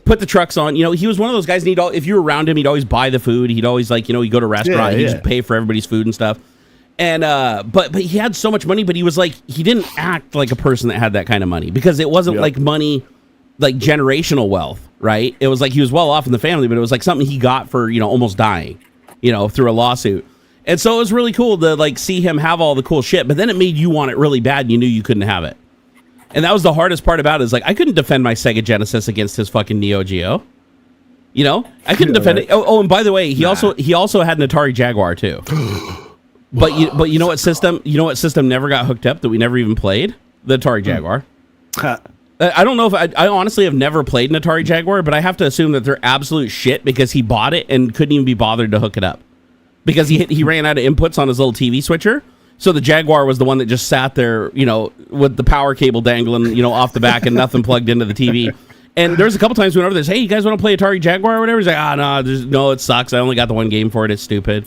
Speaker 1: Put the trucks on. You know, he was one of those guys, and if you were around him, he'd always buy the food. He'd always, like, you know, he'd go to a restaurant, he'd just pay for everybody's food and stuff. And, but he had so much money, but he was like, he didn't act like a person that had that kind of money because it wasn't like money, like generational wealth, right? It was like he was well off in the family, but it was like something he got for, you know, almost dying, you know, through a lawsuit. And so it was really cool to like see him have all the cool shit, but then it made you want it really bad and you knew you couldn't have it. And that was the hardest part about it, is like I couldn't defend my Sega Genesis against his fucking Neo Geo. You know? I couldn't defend it. Oh, and by the way, he also had an Atari Jaguar too. But you know what system never got hooked up that we never even played? The Atari Jaguar. I don't know if I honestly have never played an Atari Jaguar, but I have to assume that they're absolute shit because he bought it and couldn't even be bothered to hook it up. Because he ran out of inputs on his little TV switcher. So the Jaguar was the one that just sat there, you know, with the power cable dangling, you know, off the back and nothing plugged into the TV. And there's a couple times we went over this, hey, you guys want to play Atari Jaguar or whatever? He's like, no, it sucks. I only got the one game for it. It's stupid.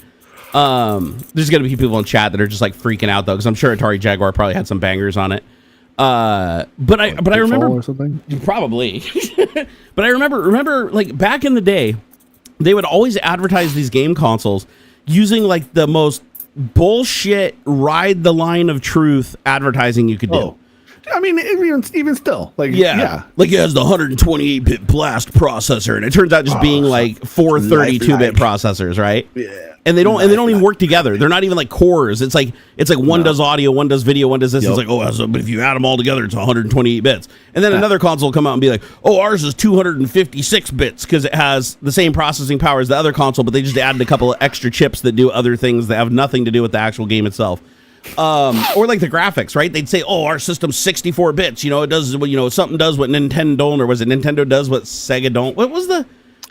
Speaker 1: There's going to be people in chat that are just like freaking out, though, because I'm sure Atari Jaguar probably had some bangers on it. But I remember
Speaker 2: or something?
Speaker 1: Probably. But I remember like back in the day, they would always advertise these game consoles using like the most bullshit ride the line of truth advertising you could do.
Speaker 2: I mean, even still, like,
Speaker 1: like it has the 128-bit blast processor, and it turns out just being like 4 32-bit processors, right? Yeah. And they don't even work together. They're not even like cores. It's like one does audio, one does video, one does this. It's like, but if you add them all together, it's 128 bits. And then another console will come out and be like, ours is 256 bits because it has the same processing power as the other console, but they just added a couple of extra chips that do other things that have nothing to do with the actual game itself. Or like the graphics, right? They'd say, our system's 64 bits. You know, it does, you know, something does what Nintendo don't, or was it Nintendo does what Sega don't? What was the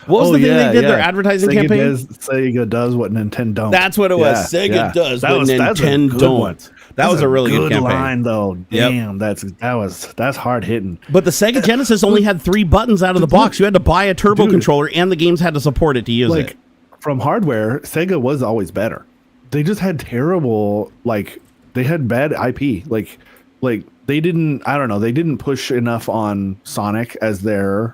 Speaker 1: thing they did their advertising campaign?
Speaker 2: Sega does what Nintendo don't.
Speaker 1: That's what it was. Sega does what Nintendo don't. That was a really good campaign.
Speaker 2: Line, though. Damn, that's hard hitting.
Speaker 1: But the Sega Genesis only had 3 buttons out of the box. You had to buy a turbo controller, and the games had to support it to use it.
Speaker 2: From hardware, Sega was always better. They just had terrible, they had bad IP. Like they didn't push enough on Sonic as their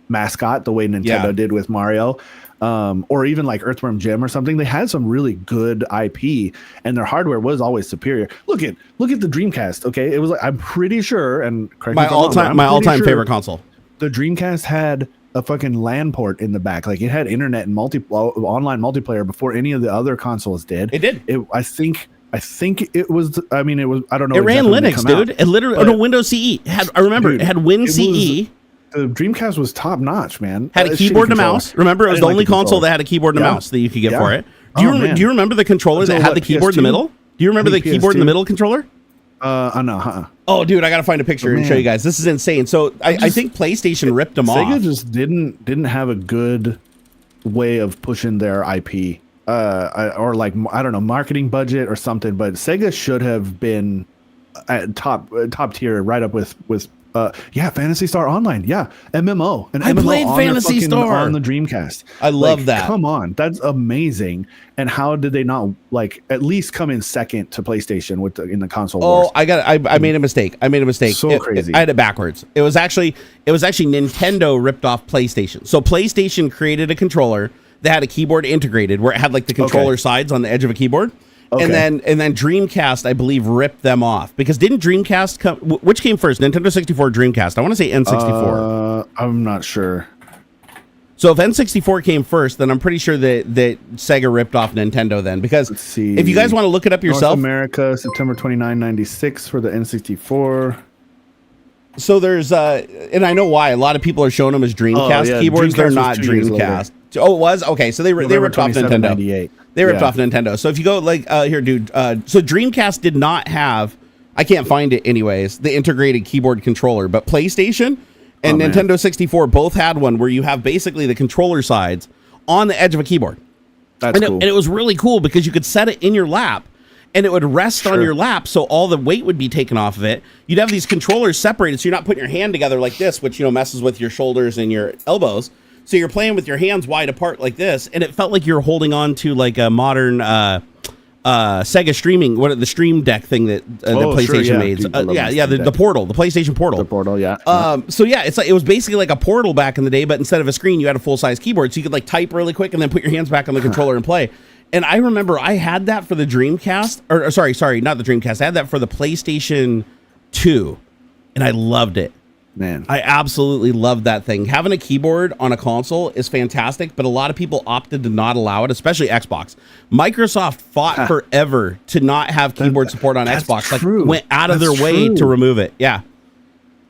Speaker 2: mascot the way Nintendo did with Mario, or even like Earthworm Jim or something. They had some really good IP, and their hardware was always superior. Look at the Dreamcast. Okay, it was I'm pretty sure, and correct
Speaker 1: my all-time favorite console. The
Speaker 2: Dreamcast had a fucking LAN port in the back. Like it had internet and online multiplayer before any of the other consoles did.
Speaker 1: It did.
Speaker 2: I think it was. I mean, it was. I don't know.
Speaker 1: It ran Linux, dude. It literally Windows CE. It had WinCE.
Speaker 2: The Dreamcast was top notch, man.
Speaker 1: Had a keyboard and a mouse. Remember, it was the only console that had a keyboard and a mouse that you could get for it. Do you remember the controller that had the keyboard in the middle? Do you remember the keyboard in the middle controller?
Speaker 2: No.
Speaker 1: Oh, dude, I gotta find a picture and show you guys. This is insane. So I think PlayStation ripped them off.
Speaker 2: Sega just didn't have a good way of pushing their IP, or I don't know, marketing budget or something. But Sega should have been at top tier, right up with Phantasy Star Online, MMO. And
Speaker 1: I played Phantasy Star
Speaker 2: on the Dreamcast.
Speaker 1: I love that.
Speaker 2: Come on, that's amazing. And how did they not at least come in second to PlayStation in the console wars?
Speaker 1: I made a mistake.
Speaker 2: So crazy.
Speaker 1: I had it backwards. It was actually Nintendo ripped off PlayStation. So PlayStation created a controller that had a keyboard integrated, where it had the controller sides on the edge of a keyboard. Okay. And then Dreamcast, I believe, ripped them off, because didn't Dreamcast come? Which came first, Nintendo 64 or Dreamcast? I want to say N64.
Speaker 2: I'm not sure.
Speaker 1: So if N64 came first, then I'm pretty sure that Sega ripped off Nintendo then, because if you guys want to look it up yourself.
Speaker 2: North America, September 29, 96 for the N64.
Speaker 1: So there's, and I know why, a lot of people are showing them as Dreamcast keyboards. Dreamcast, they're not Dreamcast. Oh, it was? Okay, so they ripped off Nintendo. They ripped off Nintendo. So if you go here, dude, so Dreamcast did not have, I can't find it anyways, the integrated keyboard controller, but PlayStation and Nintendo 64 both had one where you have basically the controller sides on the edge of a keyboard.
Speaker 2: That's cool.
Speaker 1: And it was really cool because you could set it in your lap and it would rest on your lap, so all the weight would be taken off of it. You'd have these controllers separated, so you're not putting your hand together like this, which, you know, messes with your shoulders and your elbows. So you're playing with your hands wide apart like this, and it felt like you're holding on to like a modern Sega streaming, the Stream Deck thing that the PlayStation made. The Portal, the PlayStation Portal.
Speaker 2: The Portal, yeah.
Speaker 1: So yeah, it's like it was basically like a Portal back in the day, but instead of a screen, you had a full size keyboard, so you could like type really quick and then put your hands back on the controller and play. And I remember I had that for the Dreamcast, or sorry, not the Dreamcast. I had that for the PlayStation 2, and I loved it.
Speaker 2: Man,
Speaker 1: I absolutely loved that thing. Having a keyboard on a console is fantastic, but a lot of people opted to not allow it, especially Xbox. Microsoft fought forever to not have keyboard support on Xbox.
Speaker 2: True.
Speaker 1: Like, went out of their way to remove it. Yeah.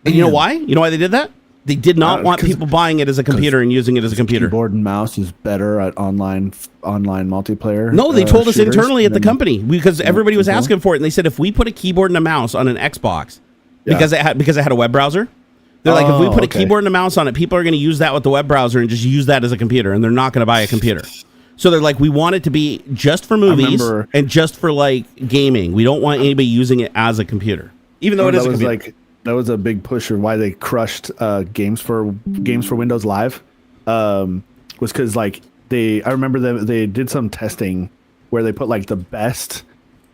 Speaker 1: And you know why? You know why they did that? They did not want people buying it as a computer and using it as a computer.
Speaker 2: Keyboard and mouse is better at online multiplayer.
Speaker 1: No, they told us internally at the company because everybody was asking for it, and they said if we put a keyboard and a mouse on an Xbox because it had a web browser, they're like, if we put a keyboard and a mouse on it, people are going to use that with the web browser and just use that as a computer, and they're not going to buy a computer. So they're like, we want it to be just for movies and just for like gaming. We don't want anybody using it as a computer, even though it is a computer.
Speaker 2: That was a big push of why they crushed games for Windows Live. Was because like I remember they did some testing where they put like the best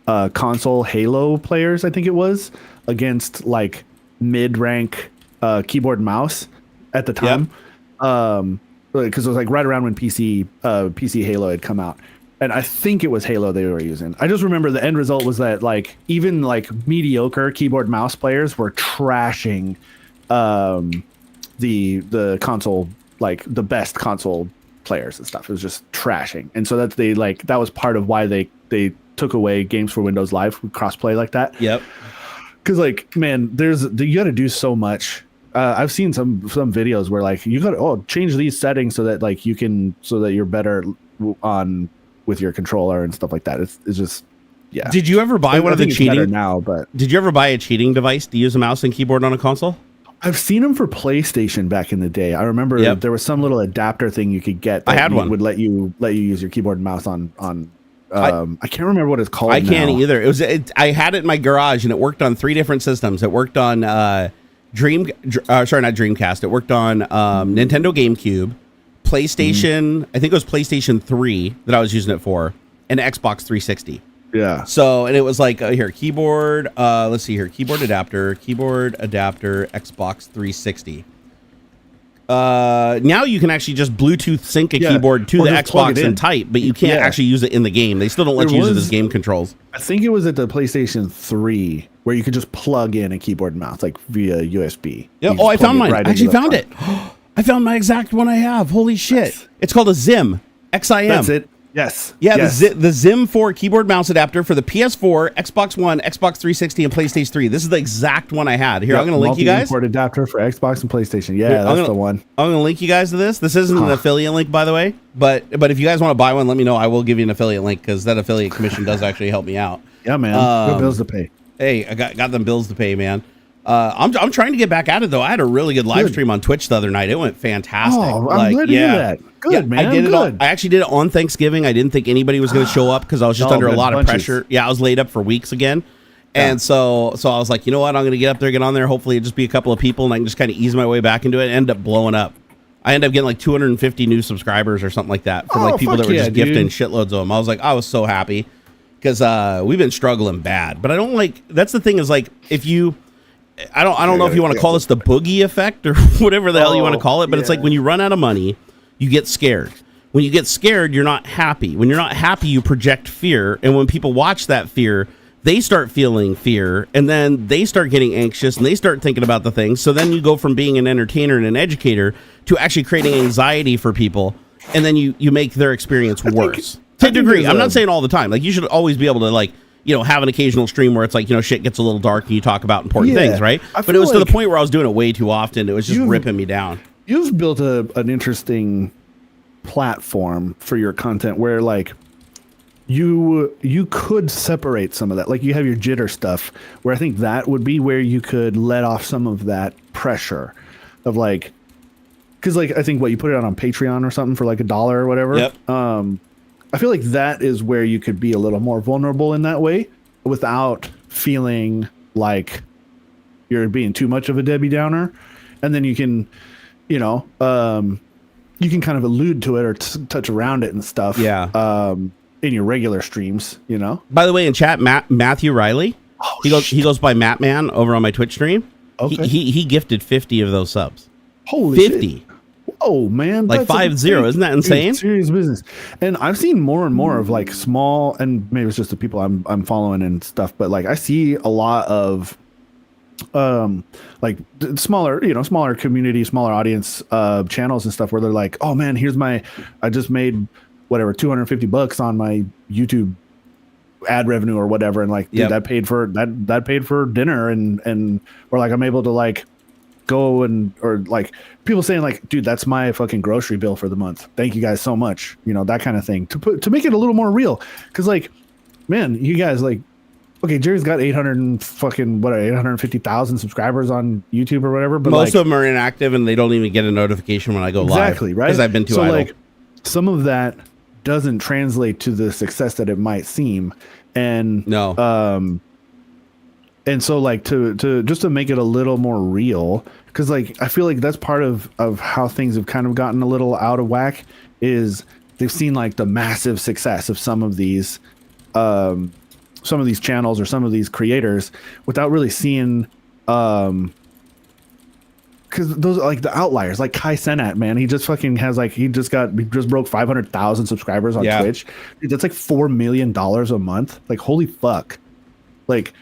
Speaker 2: console Halo players, I think it was, against like mid-rank keyboard and mouse at the time. Because it was like right around when PC Halo had come out. And I think it was Halo they were using. I just remember the end result was that like even like mediocre keyboard mouse players were trashing the console, like the best console players and stuff. It was just trashing. And so that was part of why they took away games for Windows Live with crossplay like that.
Speaker 1: Yep.
Speaker 2: Because like, man, you got to do so much. I've seen some videos where like you got to change these settings so that like so that you're better on with your controller and stuff like that. It's just, yeah.
Speaker 1: Did you ever buy one of the cheating
Speaker 2: now? But
Speaker 1: did you ever buy a cheating device to use a mouse and keyboard on a console?
Speaker 2: I've seen them for PlayStation back in the day. I remember there was some little adapter thing you could get.
Speaker 1: I had one.
Speaker 2: Would let you use your keyboard and mouse on. I can't remember what it's called.
Speaker 1: I can't either. I had it in my garage and it worked on 3 different systems. It worked on not Dreamcast. It worked on Nintendo GameCube, PlayStation. I think it was PlayStation 3 that I was using it for, and Xbox 360.
Speaker 2: Yeah.
Speaker 1: So, and it was like keyboard. Let's see here, keyboard adapter, Xbox 360. Now you can actually just Bluetooth sync a keyboard to the Xbox and type, but you can't actually use it in the game. They still don't let you use it as game controls.
Speaker 2: I think it was at the PlayStation 3 where you could just plug in a keyboard and mouse like via USB.
Speaker 1: Yeah. Oh, I found mine. I actually found it. I found my exact one I have. Holy shit! It's called a Zim. XIM.
Speaker 2: That's it. Yes.
Speaker 1: Yeah, yes. The Zim 4 keyboard mouse adapter for the PS4, Xbox One, Xbox 360, and PlayStation 3. This is the exact one I had. Here, I'm going to link you guys.
Speaker 2: Multi-import adapter for Xbox and PlayStation. Yeah, that's the one.
Speaker 1: I'm going to link you guys to this. This isn't an affiliate link, by the way. But if you guys want to buy one, let me know. I will give you an affiliate link because that affiliate commission does actually help me out.
Speaker 2: Yeah, man. Good bills to pay.
Speaker 1: Hey, I got them bills to pay, man. I'm trying to get back at it though. I had a really good live stream on Twitch the other night. It went fantastic.
Speaker 2: Oh, I'm glad to hear that. Good, man.
Speaker 1: I did it. I actually did it on Thanksgiving. I didn't think anybody was going to show up because I was just under a lot of pressure. Yeah, I was laid up for weeks again, and so I was like, you know what? I'm going to get up there, get on there. Hopefully, it just be a couple of people, and I can just kind of ease my way back into it. And end up blowing up. I ended up getting like 250 new subscribers or something like that from like people that were just gifting shitloads of them. I was so happy because we've been struggling bad. But I don't like. That's the thing is like if you. I don't know if you want to call this the boogie effect or whatever the hell you want to call it, but it's like when you run out of money, you get scared. When you get scared, you're not happy. When you're not happy, you project fear. And when people watch that fear, they start feeling fear, and then they start getting anxious and they start thinking about the things. So then you go from being an entertainer and an educator to actually creating anxiety for people. And then you make their experience worse. To a degree. I'm not saying all the time. Like you should always be able to like, have an occasional stream where it's like, shit gets a little dark and you talk about important things, right? But it was to the point where I was doing it way too often. It was just ripping me down.
Speaker 2: You've built an interesting platform for your content where like you could separate some of that. Like you have your jitter stuff where I think that would be where you could let off some of that pressure of like, because like I think what you put it on Patreon or something for like $1 or whatever.
Speaker 1: Yep.
Speaker 2: I feel like that is where you could be a little more vulnerable in that way without feeling like you're being too much of a Debbie Downer, and then you can, you can kind of allude to it or touch around it and stuff.
Speaker 1: Yeah.
Speaker 2: In your regular streams,
Speaker 1: By the way, in chat, Matthew Riley, he goes by Mattman over on my Twitch stream.
Speaker 2: Okay.
Speaker 1: He gifted 50 of those subs.
Speaker 2: Holy
Speaker 1: 50.
Speaker 2: Shit. Oh man,
Speaker 1: like 50. Isn't that insane?
Speaker 2: Serious business. And I've seen more and more of like small, and maybe it's just the people I'm following and stuff, but like I see a lot of like smaller community, smaller audience channels and stuff where they're like, oh man, I just made whatever $250 on my YouTube ad revenue or whatever, and like dude, that paid for dinner, and or like I'm able to like go or like people saying like, dude, that's my fucking grocery bill for the month, thank you guys so much, that kind of thing, to make it a little more real, because like, man, you guys like, okay, Jerry's got 850,000 subscribers on YouTube or whatever, but
Speaker 1: most of them are inactive and they don't even get a notification when I go live.
Speaker 2: Exactly, right?
Speaker 1: Because I've been too idle.
Speaker 2: Like, some of that doesn't translate to the success that it might seem, and and so like to just to make it a little more real, because like I feel like that's part of how things have kind of gotten a little out of whack, is they've seen like the massive success of some of these channels or some of these creators without really seeing because those are like the outliers, like Kai Cenat, man. He just fucking has like he just broke 500,000 subscribers on Twitch. Dude, that's like $4 million a month. Like holy fuck. Like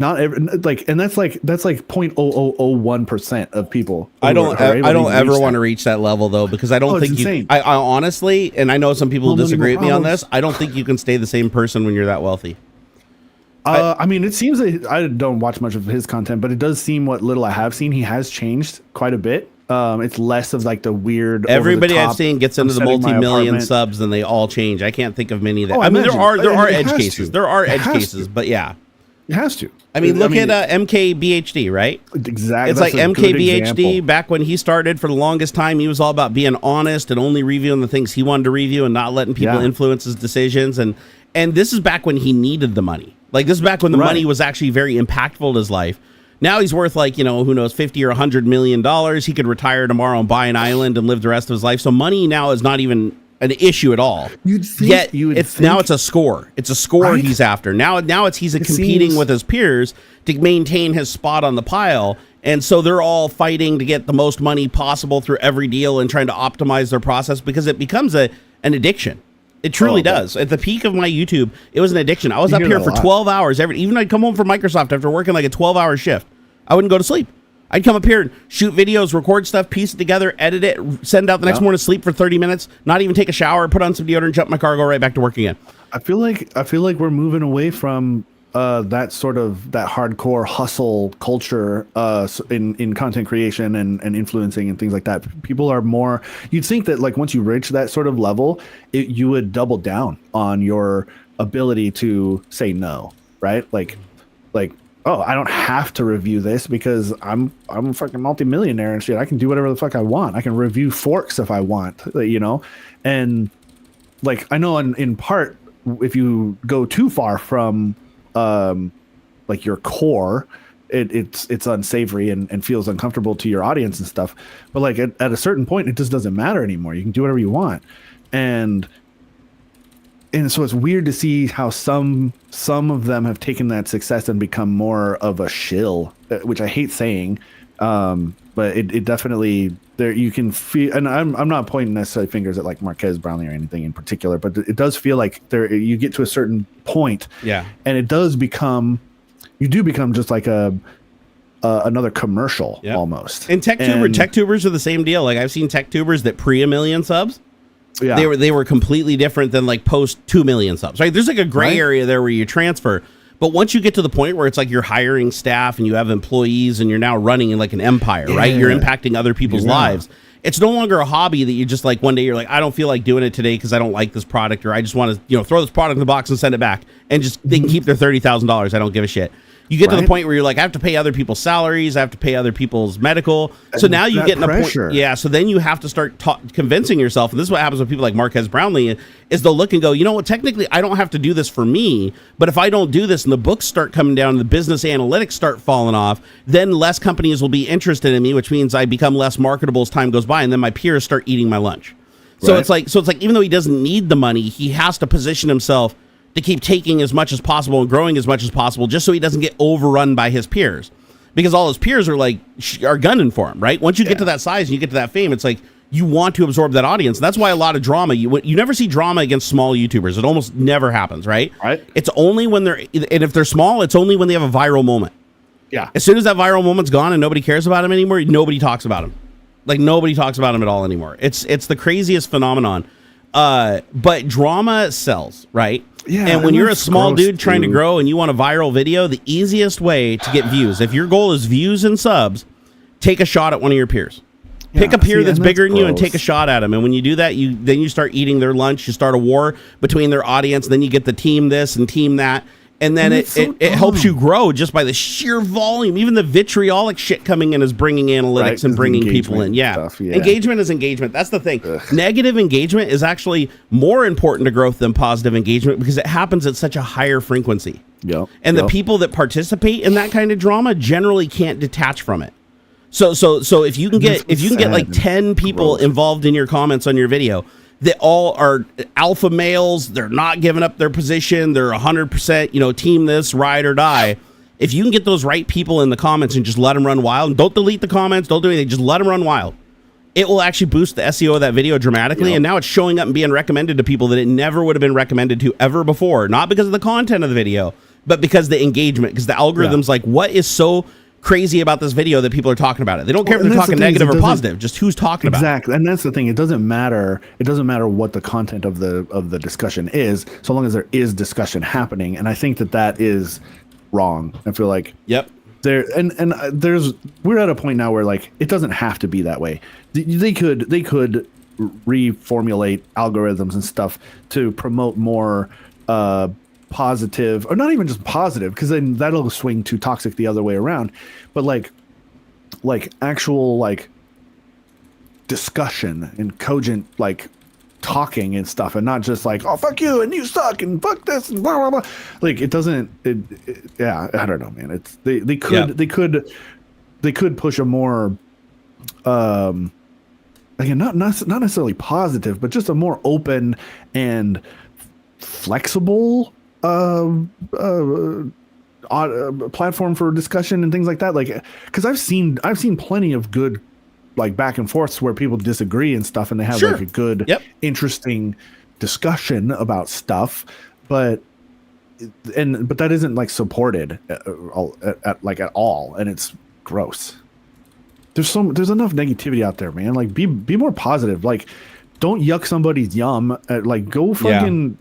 Speaker 2: not every, like, and that's like 0.0001% of people.
Speaker 1: I don't ever want to reach that level though, because I don't think I honestly, and I know some people disagree with me on this, I don't think you can stay the same person when you're that wealthy.
Speaker 2: I mean, it seems that I don't watch much of his content, but it does seem, what little I have seen, he has changed quite a bit. It's less of like the weird.
Speaker 1: Everybody I've seen gets into the multi-million subs, and they all change. I can't think of many that. I mean, there are edge cases. There are edge cases, but yeah,
Speaker 2: it has to.
Speaker 1: I mean, look at MKBHD, right?
Speaker 2: Exactly.
Speaker 1: It's like MKBHD back when he started. For the longest time, he was all about being honest and only reviewing the things he wanted to review and not letting people influence his decisions. And this is back when he needed the money. Like, this is back when the money was actually very impactful to his life. Now he's worth like, who knows, 50 or $100 million. He could retire tomorrow and buy an island and live the rest of his life. So money now is not even an issue at all. Now it's a score. It's a score he's after. Now he's competing with his peers to maintain his spot on the pile. And so they're all fighting to get the most money possible through every deal and trying to optimize their process, because it becomes an addiction. It truly does. At the peak of my YouTube, it was an addiction. I was up here for 12 hours. Even I'd come home from Microsoft after working like a 12-hour shift. I wouldn't go to sleep. I'd come up here and shoot videos, record stuff, piece it together, edit it, send it out the next morning, sleep for 30 minutes, not even take a shower, put on some deodorant, jump in my car, go right back to work again.
Speaker 2: I feel like we're moving away from that sort of that hardcore hustle culture in content creation and influencing and things like that. People are more, you'd think that like once you reach that sort of level, you would double down on your ability to say no, right? Like, oh, I don't have to review this because I'm a fucking multimillionaire and shit. I can do whatever the fuck I want. I can review forks if I want, and like, I know in part, if you go too far from like your core, it's unsavory and feels uncomfortable to your audience and stuff. But like at a certain point, it just doesn't matter anymore. You can do whatever you want. And so it's weird to see how some of them have taken that success and become more of a shill, which I hate saying. But it definitely, there you can feel, and I'm not pointing necessarily fingers at like Marquez Brownlee or anything in particular, but it does feel like there you get to a certain point, and it does become, you do become just like another commercial almost.
Speaker 1: And tech tubers are the same deal. Like I've seen tech tubers that pre 1 million subs. Yeah, they were completely different than like post 2 million subs. Right? There's like a gray area there where you transfer. But once you get to the point where it's like you're hiring staff and you have employees and you're now running in like an empire, right? You're impacting other people's lives. It's no longer a hobby that you just like one day you're like, I don't feel like doing it today because I don't like this product, or I just want to throw this product in the box and send it back, and just they can keep their $30,000. I don't give a shit. You get to the point where you're like, I have to pay other people's salaries, I have to pay other people's medical. So
Speaker 2: And
Speaker 1: now you get in a
Speaker 2: pressure.
Speaker 1: point, yeah. So then you have to start convincing yourself, and this is what happens with people like Marquez Brownlee, is they'll look and go, you know what? Technically, I don't have to do this for me, but if I don't do this, and the books start coming down, and the business analytics start falling off, then less companies will be interested in me, which means I become less marketable as time goes by, and then my peers start eating my lunch. So it's like, even though he doesn't need the money, he has to position himself to keep taking as much as possible and growing as much as possible, just so he doesn't get overrun by his peers, because all his peers are like are gunning for him, right? Once you get to that size and you get to that fame, it's like you want to absorb that audience. And that's why a lot of drama, you never see drama against small YouTubers. It almost never happens, right? It's only when they're, and if they're small, it's only when they have a viral moment.
Speaker 2: Yeah.
Speaker 1: As soon as that viral moment's gone and nobody cares about him anymore, nobody talks about him. Like, nobody talks about him at all anymore. It's the craziest phenomenon. But drama sells, right?
Speaker 2: Yeah,
Speaker 1: and when you're a
Speaker 2: that's
Speaker 1: small
Speaker 2: gross,
Speaker 1: dude trying to grow and you want a viral video, the easiest way to get views, if your goal is views and subs, take a shot at one of your peers. Pick a peer that's bigger than you and take a shot at him. And when you do that, then you start eating their lunch. You start a war between their audience. Then you get the team this and team that. And then it helps you grow just by the sheer volume. Even the vitriolic shit coming in is bringing analytics and bringing people in.
Speaker 2: Stuff, yeah.
Speaker 1: Engagement is engagement. That's the thing. Negative engagement is actually more important to growth than positive engagement because it happens at such a higher frequency. And the people that participate in that kind of drama generally can't detach from it. So if you can get like 10 people involved in your comments on your video, that all are alpha males, they're not giving up their position, they're 100%, team this, ride or die. If you can get those right people in the comments and just let them run wild, and don't delete the comments, don't do anything, just let them run wild, it will actually boost the SEO of that video dramatically. And now it's showing up and being recommended to people that it never would have been recommended to ever before, not because of the content of the video, but because the engagement, because the algorithm's like, what is so crazy about this video that people are talking about it? They don't care if they're talking negative or positive, just who's talking about it.
Speaker 2: Exactly. And that's the thing. It doesn't matter what the content of the discussion is, so long as there is discussion happening. And I think that is wrong. I feel like we're at a point now where like it doesn't have to be that way. They could reformulate algorithms and stuff to promote more positive, or not even just positive, because then that'll swing too toxic the other way around, but like actual like discussion and cogent like talking and stuff, and not just like, oh fuck you and you suck and fuck this and blah blah blah. Like it doesn't yeah, I don't know, man. It's they could push a more again, not necessarily positive, but just a more open and flexible platform for discussion and things like that. Like, because I've seen plenty of good like back and forths where people disagree and stuff, and they have like a good, interesting discussion about stuff, but that isn't like supported at all, and it's gross. There's enough negativity out there, man. Like, be more positive. Like, don't yuck somebody's yum. Like, go fucking.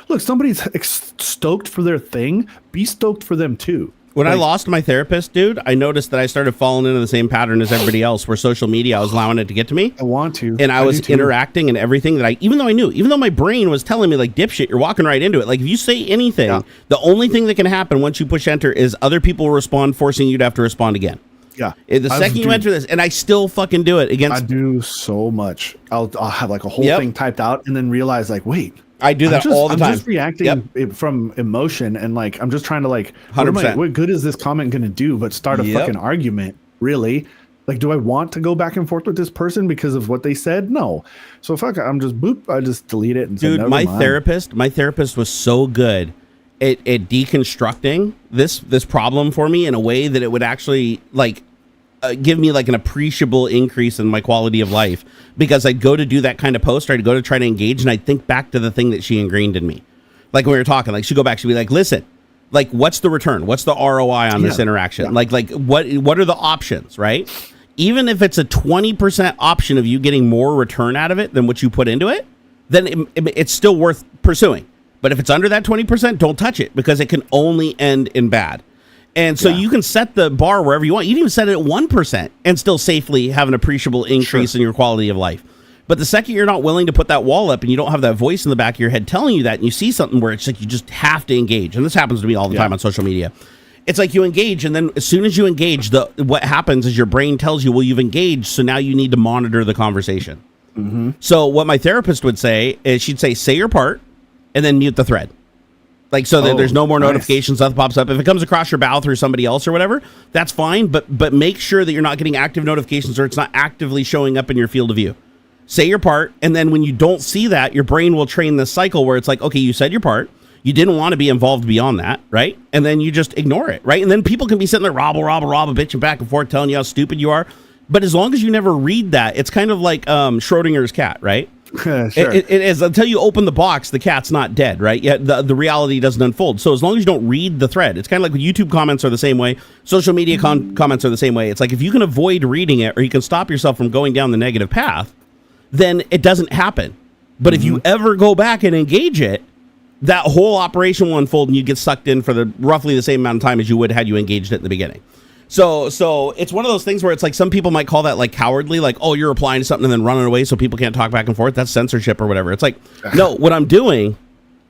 Speaker 2: Look, somebody's stoked for their thing. Be stoked for them too.
Speaker 1: When I lost my therapist, dude, I noticed that I started falling into the same pattern as everybody else, where social media, I was allowing it to get to me.
Speaker 2: I want to.
Speaker 1: And I was interacting and everything that even though my brain was telling me like, dipshit, you're walking right into it. Like, if you say anything, the only thing that can happen once you push enter is other people will respond, forcing you to have to respond again.
Speaker 2: Yeah.
Speaker 1: The second you enter this, and I still fucking do it against.
Speaker 2: I do so much. I'll have like a whole thing typed out and then realize like, wait.
Speaker 1: I do that all the time.
Speaker 2: I'm just reacting from emotion, and like I'm just trying to like,
Speaker 1: 100%.
Speaker 2: What good is this comment going to do but start a fucking argument? Really? Like, do I want to go back and forth with this person because of what they said? No. So fuck, I'm just I just delete it and say,
Speaker 1: dude, my therapist was so good at deconstructing this problem for me in a way that it would actually like give me like an appreciable increase in my quality of life, because I'd go to do that kind of post, or I'd go to try to engage, and I'd think back to the thing that she ingrained in me. Like when we were talking, like she'd go back, she'd be like, listen, like what's the return? What's the ROI on this interaction? Yeah. Like what are the options, right? Even if it's a 20% option of you getting more return out of it than what you put into it, then it's still worth pursuing. But if it's under that 20%, don't touch it, because it can only end in bad. And so you can set the bar wherever you want. You can even set it at 1% and still safely have an appreciable increase in your quality of life. But the second you're not willing to put that wall up and you don't have that voice in the back of your head telling you that, and you see something where it's like you just have to engage, and this happens to me all the time on social media, It's like you engage, and then as soon as you engage, what happens is your brain tells you, well, you've engaged, so now you need to monitor the conversation. So what my therapist would say is she'd say your part, and then mute the thread. Like, so that there's no more notifications, nothing pops up. If it comes across your bow through somebody else or whatever, that's fine, but make sure that you're not getting active notifications or it's not actively showing up in your field of view. Say your part, and then when you don't see that, your brain will train this cycle where it's like, okay, you said your part, you didn't want to be involved beyond that, right? And then you just ignore it, right? And then people can be sitting there robble, bitching back and forth, telling you how stupid you are. But as long as you never read that, it's kind of like Schrodinger's cat, right?
Speaker 2: Sure.
Speaker 1: It is until you open the box, the cat's not dead, right? Yet the reality doesn't unfold. So as long as you don't read the thread, it's kind of like YouTube comments are the same way. Social media comments are the same way. It's like if you can avoid reading it or you can stop yourself from going down the negative path, then it doesn't happen. But if you ever go back and engage it, that whole operation will unfold and you get sucked in for roughly the same amount of time as you would had you engaged it in the beginning. So it's one of those things where it's like some people might call that like cowardly, like, oh, you're replying to something and then running away so people can't talk back and forth. That's censorship or whatever. It's like, no, what I'm doing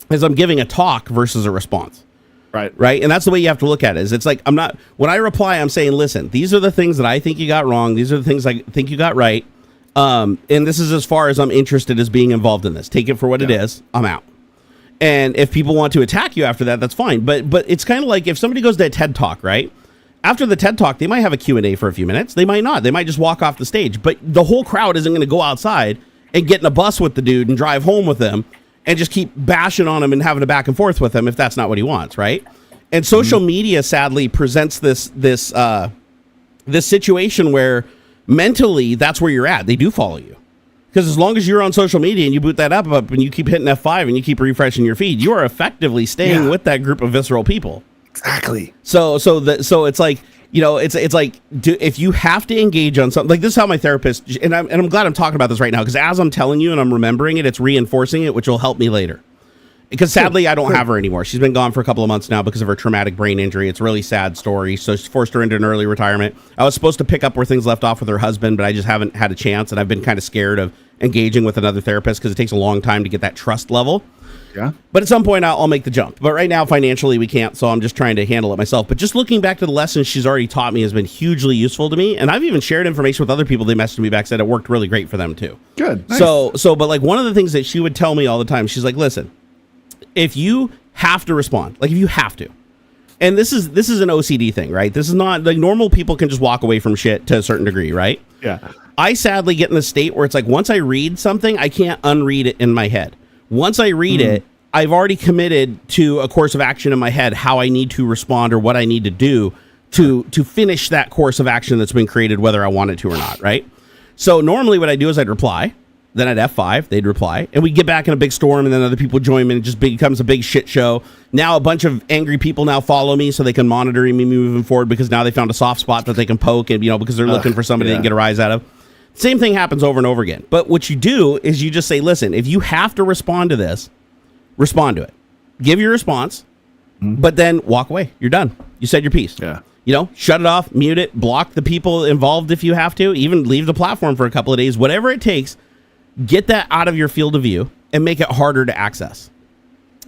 Speaker 1: is I'm giving a talk versus a response. Right. And that's the way you have to look at it. Is it's like when I reply, I'm saying, listen, these are the things that I think you got wrong. These are the things I think you got right. And this is as far as I'm interested as being involved in this. Take it for what it is. I'm out. And if people want to attack you after that, that's fine. But it's kind of like if somebody goes to a TED Talk, right? After the TED Talk, they might have a Q&A for a few minutes. They might not. They might just walk off the stage. But the whole crowd isn't going to go outside and get in a bus with the dude and drive home with him and just keep bashing on him and having a back and forth with him if that's not what he wants, right? And social media, sadly, presents this situation where mentally that's where you're at. They do follow you. Because as long as you're on social media and you boot that up and you keep hitting F5 and you keep refreshing your feed, you are effectively staying with that group of visceral people.
Speaker 2: Exactly.
Speaker 1: So it's like, you know, it's like if you have to engage on something, like this is how my therapist, and I'm glad I'm talking about this right now because as I'm telling you and I'm remembering it, it's reinforcing it, which will help me later. Because sadly, I don't have her anymore. She's been gone for a couple of months now because of her traumatic brain injury. It's a really sad story. So she forced her into an early retirement. I was supposed to pick up where things left off with her husband, but I just haven't had a chance. And I've been kind of scared of engaging with another therapist because it takes a long time to get that trust level.
Speaker 2: Yeah.
Speaker 1: But at some point, I'll make the jump. But right now, financially, we can't. So I'm just trying to handle it myself. But just looking back to the lessons she's already taught me has been hugely useful to me. And I've even shared information with other people. They messaged me back, said it worked really great for them, too.
Speaker 2: Good. Nice.
Speaker 1: So, but like one of the things that she would tell me all the time, she's like, listen, if you have to respond, like if you have to, and this is an OCD thing, right? This is not like normal people can just walk away from shit to a certain degree, right?
Speaker 2: Yeah.
Speaker 1: I sadly get in the state where it's like once I read something, I can't unread it in my head. Once I read it, I've already committed to a course of action in my head, how I need to respond or what I need to do to finish that course of action that's been created, whether I want it to or not, right? So normally what I do is I'd reply. Then at F5, they'd reply, and we get back in a big storm, and then other people join me, and it just becomes a big shit show. Now a bunch of angry people now follow me so they can monitor me moving forward because now they found a soft spot that they can poke, and because they're looking for somebody they can get a rise out of. Same thing happens over and over again. But what you do is you just say, listen, if you have to respond to this, respond to it. Give your response, but then walk away. You're done. You said your piece.
Speaker 2: Yeah.
Speaker 1: Shut it off, mute it, block the people involved if you have to, even leave the platform for a couple of days, whatever it takes. Get that out of your field of view and make it harder to access.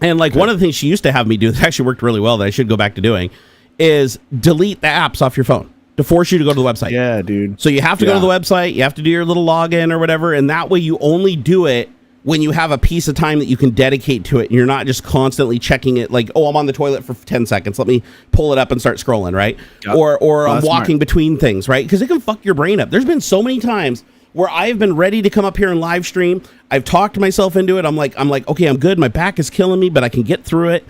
Speaker 1: And like one of the things she used to have me do that actually worked really well that I should go back to doing is delete the apps off your phone to force you to go to the website.
Speaker 2: Yeah, dude.
Speaker 1: So you have to go to the website, you have to do your little login or whatever, and that way you only do it when you have a piece of time that you can dedicate to it and you're not just constantly checking it like, oh, I'm on the toilet for 10 seconds. Let me pull it up and start scrolling, right? Yep. Or I'm walking between things, right? Because it can fuck your brain up. There's been so many times where I've been ready to come up here and live stream. I've talked myself into it. I'm like, okay, I'm good. My back is killing me, but I can get through it.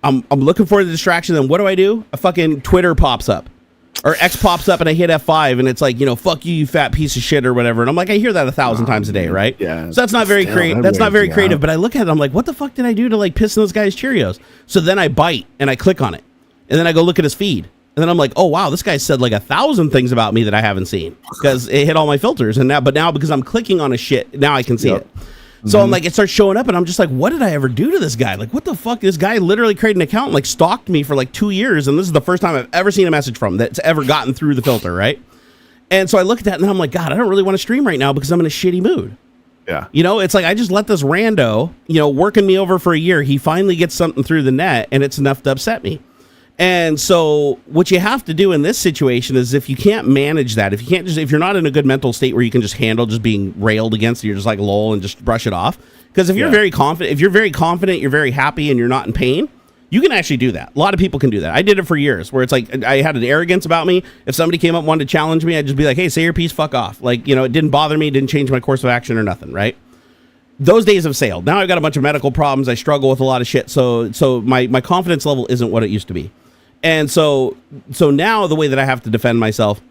Speaker 1: I'm looking for the distraction. Then what do? A fucking Twitter pops up or X pops up and I hit F5 and it's like, fuck you, you fat piece of shit or whatever. And I'm like, I hear that 1,000 times a day, right?
Speaker 2: Yeah.
Speaker 1: So that's not very creative. That's not very creative, but I look at it, I'm like, what the fuck did I do to like piss in this guy's Cheerios? So then I bite and I click on it and then I go look at his feed. And then I'm like, oh, wow, this guy said like 1,000 things about me that I haven't seen because it hit all my filters. And now because I'm clicking on a shit, now I can see it. So I'm like, it starts showing up and I'm just like, what did I ever do to this guy? Like, what the fuck? This guy literally created an account and like stalked me for like 2 years. And this is the first time I've ever seen a message from that's ever gotten through the filter, right? And so I look at that and I'm like, God, I don't really want to stream right now because I'm in a shitty mood.
Speaker 2: Yeah.
Speaker 1: It's like I just let this rando, working me over for a year. He finally gets something through the net and it's enough to upset me. And so what you have to do in this situation is if you can't manage that, if you're not in a good mental state where you can just handle just being railed against, you're just like lol and just brush it off. Because if you're very confident, you're very happy and you're not in pain, you can actually do that. A lot of people can do that. I did it for years where it's like I had an arrogance about me. If somebody came up and wanted to challenge me, I'd just be like, hey, say your piece, fuck off. Like, it didn't bother me, didn't change my course of action or nothing, right? Those days have sailed. Now I've got a bunch of medical problems. I struggle with a lot of shit. So my confidence level isn't what it used to be. And so now the way that I have to defend myself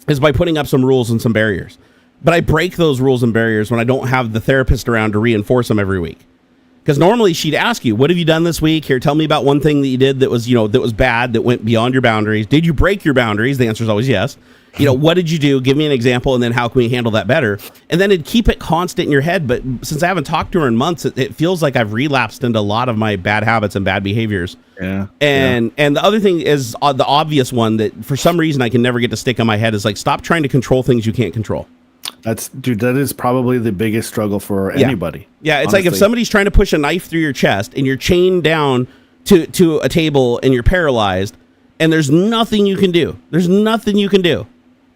Speaker 1: is by putting up some rules and some barriers. But I break those rules and barriers when I don't have the therapist around to reinforce them every week. Because normally she'd ask you, what have you done this week? Here, tell me about one thing that you did that was, that was bad, that went beyond your boundaries. Did you break your boundaries? The answer is always yes. What did you do? Give me an example, and then how can we handle that better? And then it'd keep it constant in your head. But since I haven't talked to her in months, it feels like I've relapsed into a lot of my bad habits and bad behaviors.
Speaker 2: Yeah.
Speaker 1: And the other thing is the obvious one that for some reason I can never get to stick in my head is like, stop trying to control things you can't control.
Speaker 2: That is probably the biggest struggle for anybody.
Speaker 1: Yeah, it's honestly. Like if somebody's trying to push a knife through your chest and you're chained down to a table and you're paralyzed and there's nothing you can do. There's nothing you can do.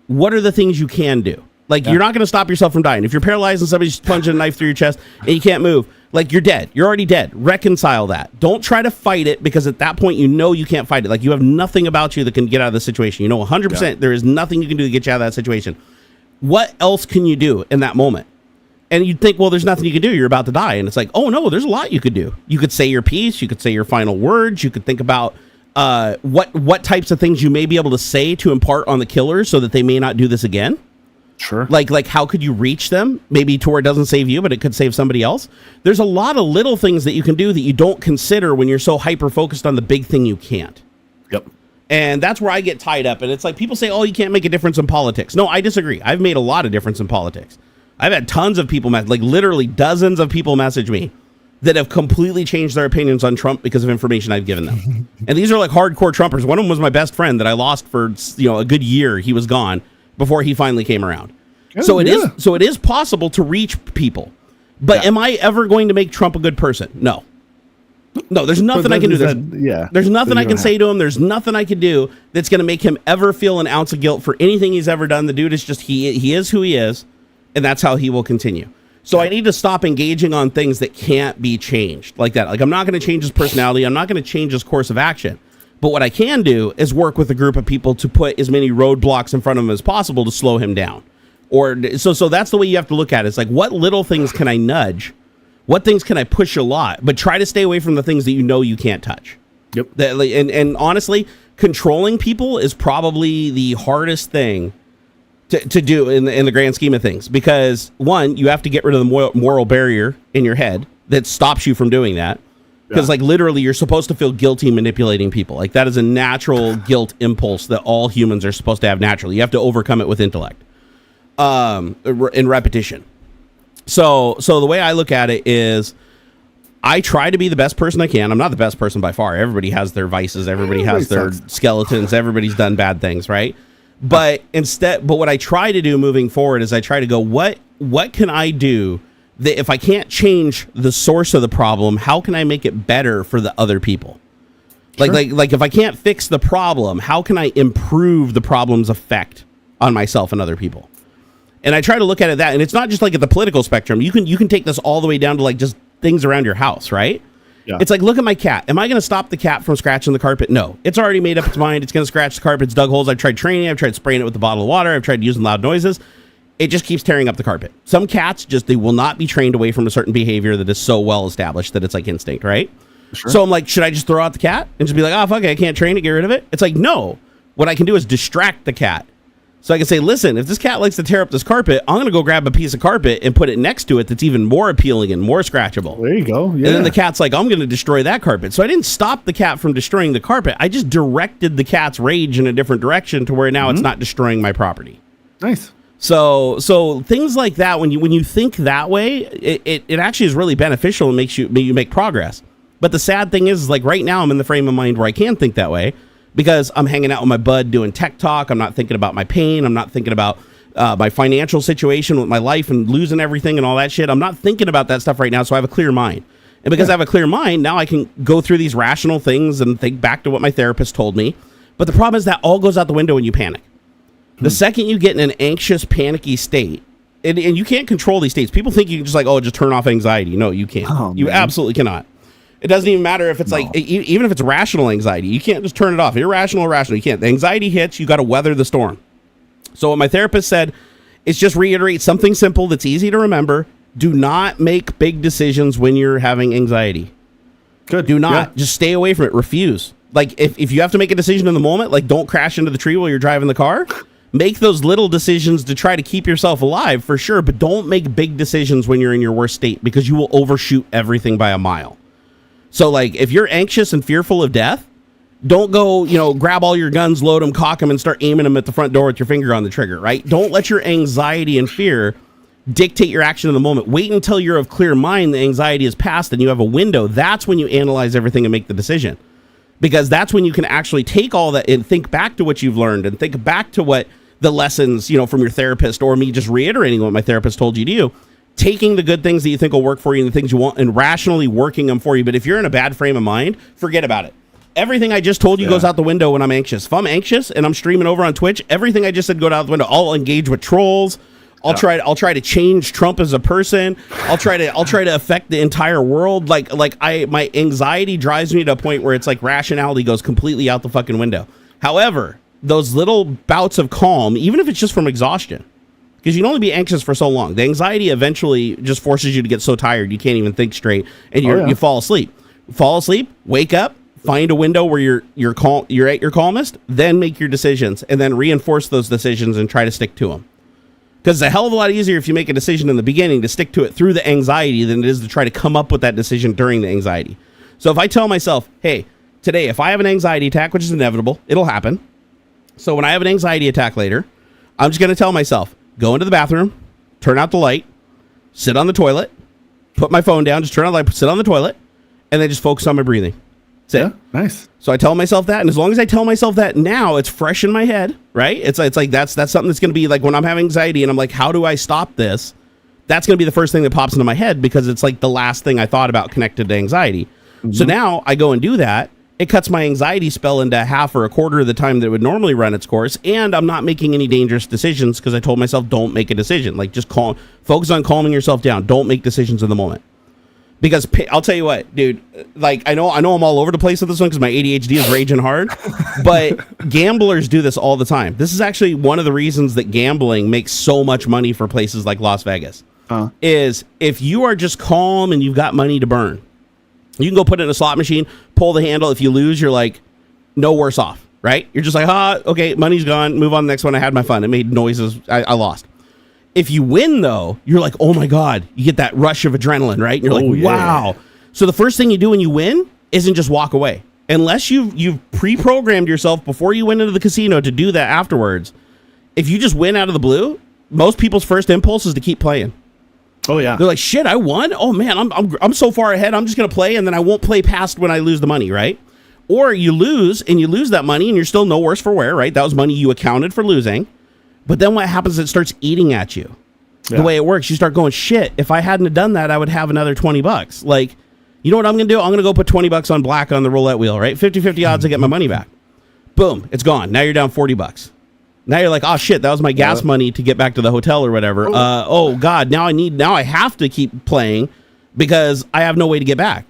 Speaker 1: What are the things you can do? Like, you're not going to stop yourself from dying. If you're paralyzed and somebody's plunging a knife through your chest and you can't move, like, you're dead. You're already dead. Reconcile that. Don't try to fight it, because at that point, you can't fight it. Like, you have nothing about you that can get out of the situation. 100% there is nothing you can do to get you out of that situation. What else can you do in that moment? And you'd think, well, there's nothing you can do. You're about to die. And it's like, oh, no, there's a lot you could do. You could say your piece. You could say your final words. You could think about what types of things you may be able to say to impart on the killers so that they may not do this again.
Speaker 2: Sure.
Speaker 1: Like how could you reach them? Maybe to where it doesn't save you, but it could save somebody else. There's a lot of little things that you can do that you don't consider when you're so hyper-focused on the big thing you can't.
Speaker 2: Yep.
Speaker 1: And that's where I get tied up. And it's like people say, oh, you can't make a difference in politics. No, I disagree. I've made a lot of difference in politics. I've had tons of people, like literally dozens of people message me that have completely changed their opinions on Trump because of information I've given them. And these are like hardcore Trumpers. One of them was my best friend that I lost for, a good year. He was gone before he finally came around. Oh, so it is possible to reach people. But am I ever going to make Trump a good person? No. No, there's nothing I can do. There's nothing I can say to him. There's nothing I can do that's going to make him ever feel an ounce of guilt for anything he's ever done. The dude is just, he is who he is, and that's how he will continue. So I need to stop engaging on things that can't be changed like that. Like, I'm not going to change his personality. I'm not going to change his course of action. But what I can do is work with a group of people to put as many roadblocks in front of him as possible to slow him down. So that's the way you have to look at it. It's like, what little things can I nudge? What things can I push a lot? But try to stay away from the things that you can't touch.
Speaker 2: Yep.
Speaker 1: And honestly, controlling people is probably the hardest thing to do in the grand scheme of things, because one, you have to get rid of the moral barrier in your head that stops you from doing that, because like literally you're supposed to feel guilty manipulating people. Like, that is a natural guilt impulse that all humans are supposed to have naturally. You have to overcome it with intellect in repetition. So the way I look at it is I try to be the best person I can. I'm not the best person by far. Everybody has their vices, everybody has their skeletons, everybody's done bad things, right? But what I try to do moving forward is I try to go, what can I do that if I can't change the source of the problem, how can I make it better for the other people? Sure. Like if I can't fix the problem, how can I improve the problem's effect on myself and other people? And I try to look at it and it's not just like at the political spectrum. You can take this all the way down to like just things around your house, right? Yeah. It's like, look at my cat. Am I going to stop the cat from scratching the carpet? No. It's already made up its mind. It's going to scratch the carpet. It's dug holes. I've tried training. I've tried spraying it with a bottle of water. I've tried using loud noises. It just keeps tearing up the carpet. Some cats they will not be trained away from a certain behavior that is so well established that it's like instinct, right? Sure. So I'm like, should I just throw out the cat and just be like, oh, fuck it, I can't train it, get rid of it? It's like, no. What I can do is distract the cat. So I can say, listen, if this cat likes to tear up this carpet, I'm going to go grab a piece of carpet and put it next to it that's even more appealing and more scratchable.
Speaker 2: There you go. Yeah.
Speaker 1: And then the cat's like, I'm going to destroy that carpet. So I didn't stop the cat from destroying the carpet. I just directed the cat's rage in a different direction to where now it's not destroying my property.
Speaker 2: Nice.
Speaker 1: So things like that, when you think that way, it actually is really beneficial and makes you make progress. But the sad thing is like right now I'm in the frame of mind where I can think that way, because I'm hanging out with my bud doing tech talk. I'm not thinking about my pain. I'm not thinking about my financial situation with my life and losing everything and all that shit. I'm not thinking about that stuff right now, so I have a clear mind. And because I have a clear mind, now I can go through these rational things and think back to what my therapist told me. But the problem is that all goes out the window when you panic. The second you get in an anxious, panicky state, and you can't control these states. People think you can just like, just turn off anxiety. No, you can't.
Speaker 2: Oh,
Speaker 1: you absolutely cannot. It doesn't even matter if it's even if it's rational anxiety, you can't just turn it off. Irrational, you can't. The anxiety hits, you got to weather the storm. So what my therapist said is just reiterate something simple that's easy to remember. Do not make big decisions when you're having anxiety.
Speaker 2: Good.
Speaker 1: Do not. Just stay away from it. Refuse. Like, if you have to make a decision in the moment, like, don't crash into the tree while you're driving the car. Make those little decisions to try to keep yourself alive, for sure, but don't make big decisions when you're in your worst state, because you will overshoot everything by a mile. So, like, if you're anxious and fearful of death, don't go, grab all your guns, load them, cock them, and start aiming them at the front door with your finger on the trigger, right? Don't let your anxiety and fear dictate your action in the moment. Wait until you're of clear mind, the anxiety is past, and you have a window. That's when you analyze everything and make the decision. Because that's when you can actually take all that and think back to what you've learned and think back to what the lessons, from your therapist, or me just reiterating what my therapist told you to do, taking the good things that you think will work for you and the things you want and rationally working them for you. But if you're in a bad frame of mind, forget about it. Everything I just told you goes out the window when I'm anxious. If I'm anxious and I'm streaming over on Twitch, everything I just said goes out the window. I'll engage with trolls. I'll try to change Trump as a person. I'll try to affect the entire world. My anxiety drives me to a point where it's like rationality goes completely out the fucking window. However, those little bouts of calm, even if it's just from exhaustion, because you can only be anxious for so long. The anxiety eventually just forces you to get so tired you can't even think straight, and you fall asleep. Fall asleep, wake up, find a window where you're at your calmest, then make your decisions, and then reinforce those decisions and try to stick to them. Because it's a hell of a lot easier if you make a decision in the beginning to stick to it through the anxiety than it is to try to come up with that decision during the anxiety. So if I tell myself, hey, today, if I have an anxiety attack, which is inevitable, it'll happen. So when I have an anxiety attack later, I'm just going to tell myself, go into the bathroom, turn out the light, sit on the toilet, put my phone down, just turn on the light, sit on the toilet, and then just focus on my breathing. That's it.
Speaker 2: Nice.
Speaker 1: So I tell myself that, and as long as I tell myself that now, it's fresh in my head, right? It's like that's something that's going to be like when I'm having anxiety and I'm like, how do I stop this? That's going to be the first thing that pops into my head, because it's like the last thing I thought about connected to anxiety. Mm-hmm. So now I go and do that. It cuts my anxiety spell into half or a quarter of the time that it would normally run its course, and I'm not making any dangerous decisions because I told myself, don't make a decision. Like, just focus on calming yourself down. Don't make decisions in the moment. Because I'll tell you what, dude, like, I know I'm all over the place with this one because my ADHD is raging hard, but gamblers do this all the time. This is actually one of the reasons that gambling makes so much money for places like Las Vegas, is if you are just calm and you've got money to burn, you can go put it in a slot machine, pull the handle. If you lose, you're like no worse off, right? You're just like, okay, money's gone. Move on to the next one. I had my fun. It made noises. I lost. If you win, though, you're like, oh my God, you get that rush of adrenaline, right? And you're like, wow. So the first thing you do when you win isn't just walk away. Unless you've pre-programmed yourself before you went into the casino to do that afterwards. If you just win out of the blue, most people's first impulse is to keep playing.
Speaker 2: Oh yeah.
Speaker 1: They're like, shit, I won. Oh man, I'm so far ahead. I'm just going to play, and then I won't play past when I lose the money, right? Or you lose that money and you're still no worse for wear, right? That was money you accounted for losing. But then what happens is it starts eating at you. Yeah. The way it works, you start going, shit, if I hadn't have done that, I would have another $20. Like, you know what I'm going to do? I'm going to go put $20 on black on the roulette wheel, right? 50-50 odds to get my money back. Boom, it's gone. Now you're down $40. Now you're like, oh shit, that was my gas money to get back to the hotel or whatever. Oh God, now I have to keep playing because I have no way to get back.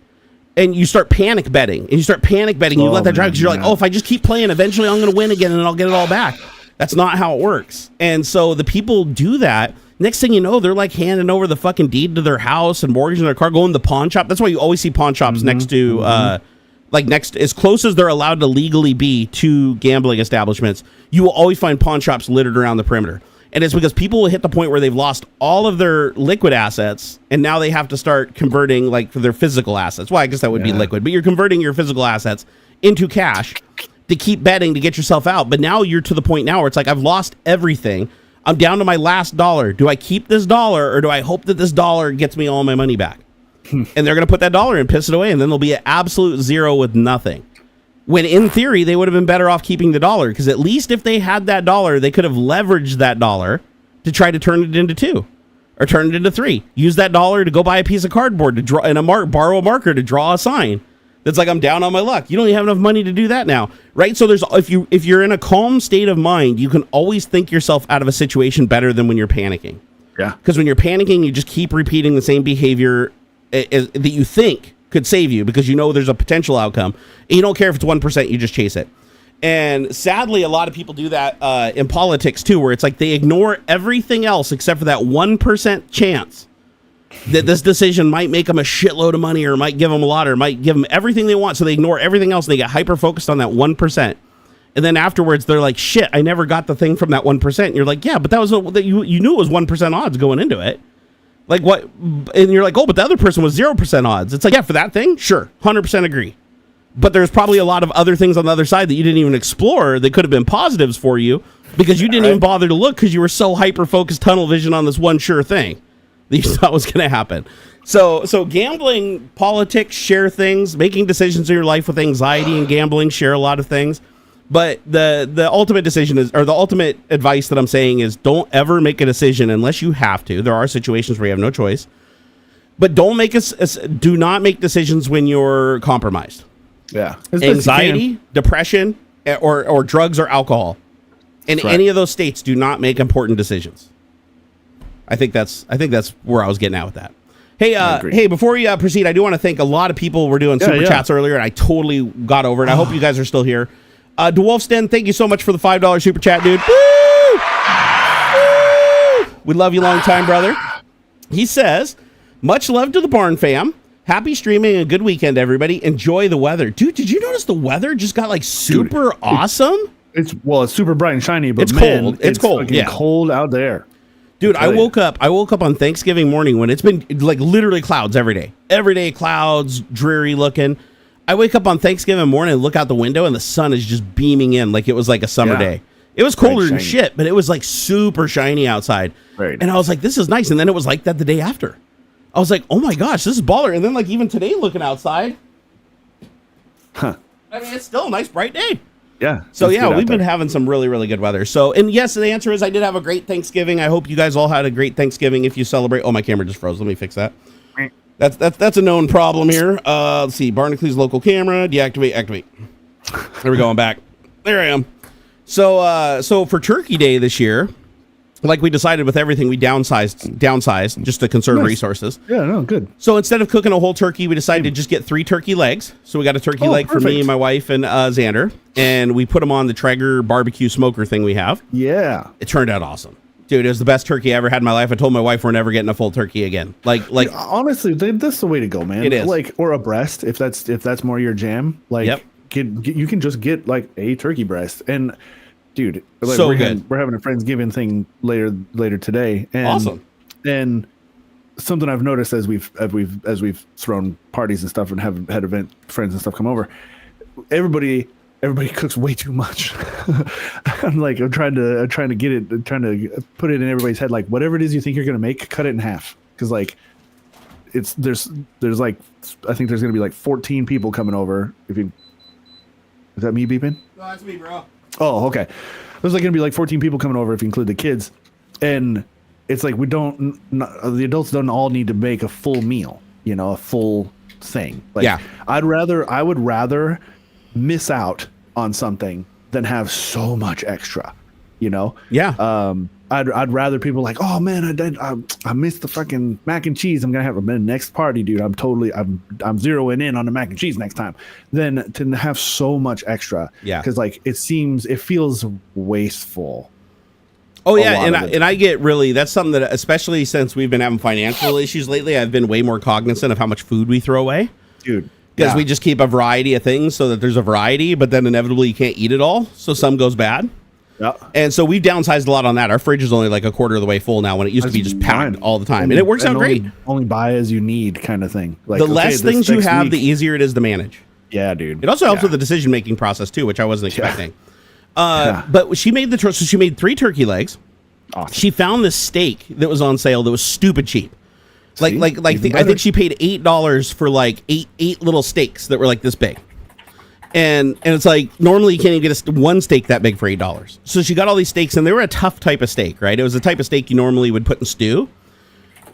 Speaker 1: And you start panic betting. You let that drive because you're like, if I just keep playing, eventually I'm going to win again and I'll get it all back. That's not how it works. And so the people do that. Next thing you know, they're like handing over the fucking deed to their house and mortgaging their car, going to the pawn shop. That's why you always see pawn shops next to, as close as they're allowed to legally be to gambling establishments. You will always find pawn shops littered around the perimeter. And it's because people will hit the point where they've lost all of their liquid assets, and now they have to start converting like their physical assets. Well, I guess that would be liquid, but you're converting your physical assets into cash to keep betting to get yourself out. But now you're to the point now where it's like, I've lost everything. I'm down to my last dollar. Do I keep this dollar, or do I hope that this dollar gets me all my money back? And they're going to put that dollar in, piss it away, and then there'll be an absolute zero with nothing. When in theory, they would have been better off keeping the dollar, because at least if they had that dollar, they could have leveraged that dollar to try to turn it into two. or turn it into 3. Use that dollar to go buy a piece of cardboard to draw and borrow a marker to draw a sign. That's like, I'm down on my luck. You don't even have enough money to do that now, right? So if you're in a calm state of mind, you can always think yourself out of a situation better than when you're panicking.
Speaker 2: Yeah.
Speaker 1: Because when you're panicking, you just keep repeating the same behavior that you think could save you because you know there's a potential outcome. And you don't care if it's 1%, you just chase it. And sadly, a lot of people do that in politics too, where it's like they ignore everything else except for that 1% chance that this decision might make them a shitload of money or might give them a lot or might give them everything they want. So they ignore everything else and they get hyper focused on that 1%. And then afterwards, they're like, shit, I never got the thing from that 1%. And you're like, yeah, but that was you knew it was 1% odds going into it. Like what? And you're like, oh, but the other person was 0% odds. It's like, yeah, for that thing, sure, 100% agree. But there's probably a lot of other things on the other side that you didn't even explore that could have been positives for you because you didn't even bother to look because you were so hyper-focused tunnel vision on this one sure thing that you thought was going to happen. So gambling, politics, share things, making decisions in your life with anxiety and gambling, share a lot of things. But the ultimate decision is, or the ultimate advice that I'm saying is don't ever make a decision unless you have to. There are situations where you have no choice. But do not make decisions when you're compromised.
Speaker 2: Yeah.
Speaker 1: Anxiety, depression, or drugs or alcohol. In any of those states, do not make important decisions. I think that's where I was getting at with that. Hey, before we proceed, I do want to thank a lot of people were doing super chats earlier, and I totally got over it. I hope you guys are still here. DeWolfston, thank you so much for the $5 super chat, dude. Woo! Woo! We love you long time, brother. He says, much love to the Barn fam. Happy streaming and a good weekend, everybody. Enjoy the weather. Dude, did you notice the weather just got like super awesome?
Speaker 2: It's super bright and shiny, but
Speaker 1: it's cold. It's cold.
Speaker 2: Yeah, cold out there.
Speaker 1: Dude, I woke up on Thanksgiving morning when it's been like literally clouds every day. Every day clouds, dreary looking. I wake up on Thanksgiving morning and look out the window and the sun is just beaming in like it was like a summer day. It was colder than shit, but it was like super shiny outside. Right. And I was like, this is nice. And then it was like that the day after. I was like, oh my gosh, this is baller. And then like even today looking outside, I mean, it's still a nice bright day.
Speaker 2: Yeah.
Speaker 1: So yeah, we've been having some really, really good weather. So, and yes, the answer is I did have a great Thanksgiving. I hope you guys all had a great Thanksgiving if you celebrate. Oh, my camera just froze. Let me fix that. That's a known problem here. Let's see. Barnacules local camera. Deactivate. Activate. There we go. I'm back. There I am. So for Turkey Day this year, like we decided with everything, we downsized just to conserve resources.
Speaker 2: Yeah, no, good.
Speaker 1: So instead of cooking a whole turkey, we decided to just get 3 turkey legs. So we got a turkey leg for me and my wife and Xander, and we put them on the Traeger barbecue smoker thing we have.
Speaker 2: Yeah.
Speaker 1: It turned out awesome. Dude, it was the best turkey I ever had in my life. I told my wife we're never getting a full turkey again. Like
Speaker 2: honestly, that's the way to go, man.
Speaker 1: It is.
Speaker 2: Like, or a breast if that's more your jam. Like, you can just get like a turkey breast. And dude, like,
Speaker 1: so
Speaker 2: we're having a Friendsgiving thing later today. And
Speaker 1: awesome.
Speaker 2: And something I've noticed as we've thrown parties and stuff and have had event friends and stuff come over, everybody cooks way too much. I'm trying to get it, trying to put it in everybody's head. Like, whatever it is you think you're gonna make, cut it in half. Because like, there's like, I think there's gonna be like 14 people coming over. Is that me beeping?
Speaker 1: No, that's me, bro.
Speaker 2: Oh, okay. There's like gonna be like 14 people coming over if you include the kids, and it's like the adults don't all need to make a full meal, a full thing. Like,
Speaker 1: yeah.
Speaker 2: I would rather miss out on something than have so much extra,
Speaker 1: Yeah.
Speaker 2: I'd rather people like, oh man, I missed the fucking mac and cheese. I'm gonna have a next party, dude. I'm zeroing in on the mac and cheese next time, than to have so much extra.
Speaker 1: Yeah.
Speaker 2: Because like it feels wasteful.
Speaker 1: Oh yeah, and I get really, that's something that, especially since we've been having financial issues lately, I've been way more cognizant of how much food we throw away.
Speaker 2: Dude.
Speaker 1: Because we just keep a variety of things so that there's a variety, but then inevitably you can't eat it all, so some goes bad.
Speaker 2: Yeah.
Speaker 1: And so we've downsized a lot on that. Our fridge is only like a quarter of the way full now when it used to be just packed all the time. And it works out great.
Speaker 2: Only buy as you need kind of thing. Like,
Speaker 1: the less things you have, the easier it is to manage.
Speaker 2: Yeah, dude.
Speaker 1: It also helps with the decision-making process too, which I wasn't expecting. But she made so she made 3 turkey legs.
Speaker 2: Awesome.
Speaker 1: She found this steak that was on sale that was stupid cheap. I think she paid $8 for like eight little steaks that were like this big. And it's like, normally you can't even get one steak that big for $8. So she got all these steaks, and they were a tough type of steak, right? It was the type of steak you normally would put in stew.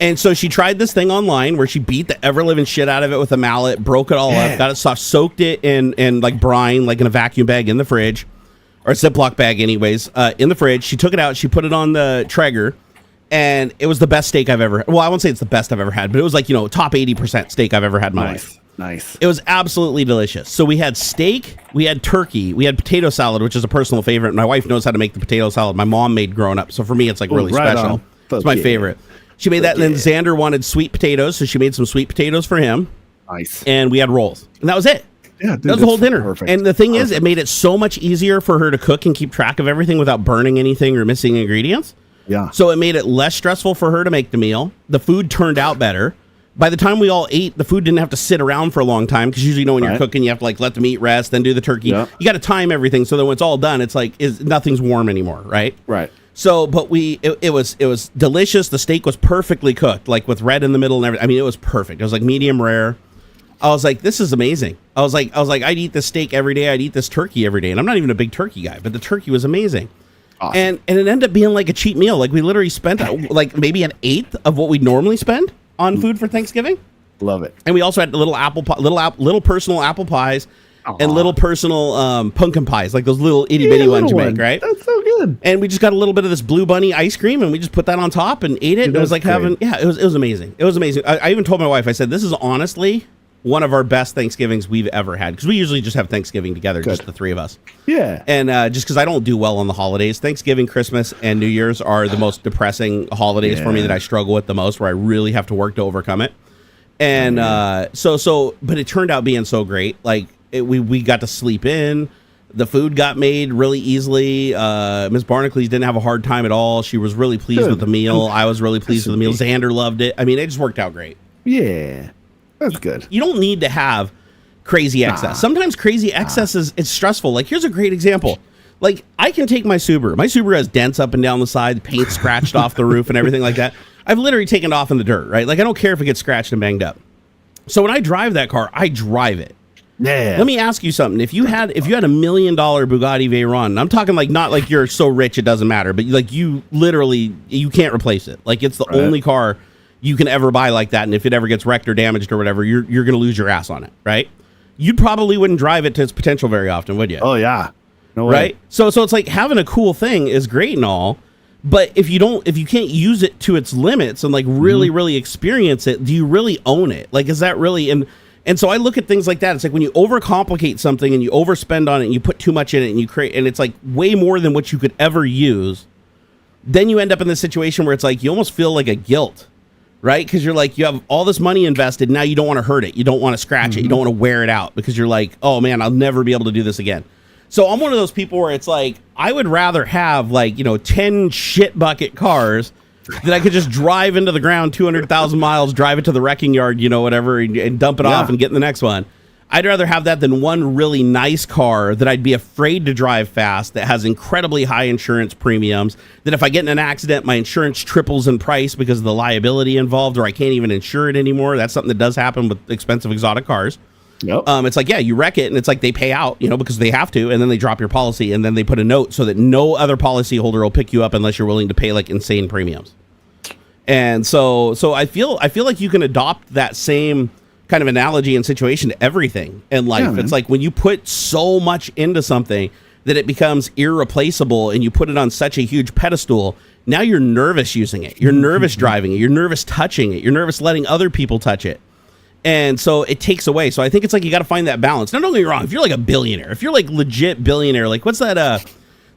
Speaker 1: And so she tried this thing online where she beat the ever living shit out of it with a mallet, broke it all up, got it soft, soaked it in like brine, like in a vacuum bag in the fridge, or a Ziploc bag, anyways, in the fridge. She took it out, she put it on the Traeger, and it was the best steak I've ever. Well, I won't say it's the best I've ever had, but it was like, top 80% steak I've ever had in my life.
Speaker 2: Nice.
Speaker 1: It was absolutely delicious. So we had steak, we had turkey, we had potato salad, which is a personal favorite. My wife knows how to make the potato salad. My mom made growing up, so for me, it's like really special. It's my favorite. She made that, and then Xander wanted sweet potatoes, so she made some sweet potatoes for him.
Speaker 2: Nice.
Speaker 1: And we had rolls, and that was it.
Speaker 2: Yeah, dude,
Speaker 1: that was the whole dinner.
Speaker 2: Perfect.
Speaker 1: And the thing is, it made it so much easier for her to cook and keep track of everything without burning anything or missing ingredients.
Speaker 2: Yeah.
Speaker 1: So it made it less stressful for her to make the meal. The food turned out better. By the time we all ate, the food didn't have to sit around for a long time, because usually, when you're cooking, you have to like let the meat rest, then do the turkey. Yep. You got to time everything so that when it's all done, it's like nothing's warm anymore, right?
Speaker 2: Right.
Speaker 1: So, but it was delicious. The steak was perfectly cooked, like with red in the middle and everything. I mean, it was perfect. It was like medium rare. I was like, this is amazing. I was like, I'd eat this steak every day. I'd eat this turkey every day. And I'm not even a big turkey guy, but the turkey was amazing. Awesome. And it ended up being like a cheap meal. Like we literally spent like maybe an eighth of what we normally spend on food for Thanksgiving.
Speaker 2: Love it.
Speaker 1: And we also had little little personal apple pies. And little personal pumpkin pies, like those little itty bitty ones you make, right?
Speaker 2: That's so good.
Speaker 1: And we just got a little bit of this Blue Bunny ice cream, and we just put that on top and ate it. And it was like it was amazing. It was amazing. I even told my wife, I said, this is honestly one of our best Thanksgivings we've ever had, because we usually just have Thanksgiving together, just the three of us.
Speaker 2: Yeah.
Speaker 1: And just because I don't do well on the holidays, Thanksgiving, Christmas, and New Year's are the most depressing holidays for me that I struggle with the most, where I really have to work to overcome it. And but it turned out being so great. Like, we got to sleep in. The food got made really easily. Miss Barnacules didn't have a hard time at all. She was really pleased with the meal. I was really pleased with the meal. Xander loved it. I mean, it just worked out great.
Speaker 2: Yeah, that's good.
Speaker 1: You don't need to have crazy excess. Sometimes crazy excess is stressful. Like, here's a great example. Like, I can take my Subaru. My Subaru has dents up and down the side, the paint scratched off the roof and everything like that. I've literally taken it off in the dirt, right? Like, I don't care if it gets scratched and banged up. So when I drive that car, I drive it.
Speaker 2: Yeah.
Speaker 1: Let me ask you something. If you had $1 million Bugatti Veyron, I'm talking like not like you're so rich it doesn't matter, but like you can't replace it. Like, it's the only car you can ever buy like that, and if it ever gets wrecked or damaged or whatever, you're going to lose your ass on it, right? You probably wouldn't drive it to its potential very often, would you?
Speaker 2: Oh yeah. No way.
Speaker 1: Right? So it's like having a cool thing is great and all, but if you can't use it to its limits and like really experience it, do you really own it? Like, is that really And so I look at things like that. It's like when you overcomplicate something and you overspend on it and you put too much in it and you create, and it's like way more than what you could ever use, then you end up in this situation where it's like you almost feel like a guilt, right? Because you're like, you have all this money invested. Now you don't want to hurt it. You don't want to scratch it. You don't want to wear it out, because you're like, oh man, I'll never be able to do this again. So I'm one of those people where it's like, I would rather have 10 shit bucket cars that I could just drive into the ground 200,000 miles, drive it to the wrecking yard, whatever, and dump it off and get in the next one. I'd rather have that than one really nice car that I'd be afraid to drive fast, that has incredibly high insurance premiums, that if I get in an accident, my insurance triples in price because of the liability involved, or I can't even insure it anymore. That's something that does happen with expensive exotic cars.
Speaker 2: Yep.
Speaker 1: It's like, you wreck it, and it's like they pay out, because they have to, and then they drop your policy, and then they put a note so that no other policyholder will pick you up unless you're willing to pay like insane premiums. And so I feel like you can adopt that same kind of analogy and situation to everything in life. It's like when you put so much into something that it becomes irreplaceable, and you put it on such a huge pedestal, now you're nervous using it. You're nervous driving it. You're nervous touching it. You're nervous letting other people touch it. And so it takes away. So I think it's like you got to find that balance. Now, don't get me wrong. If you're like a billionaire, if you're like legit billionaire, like what's that?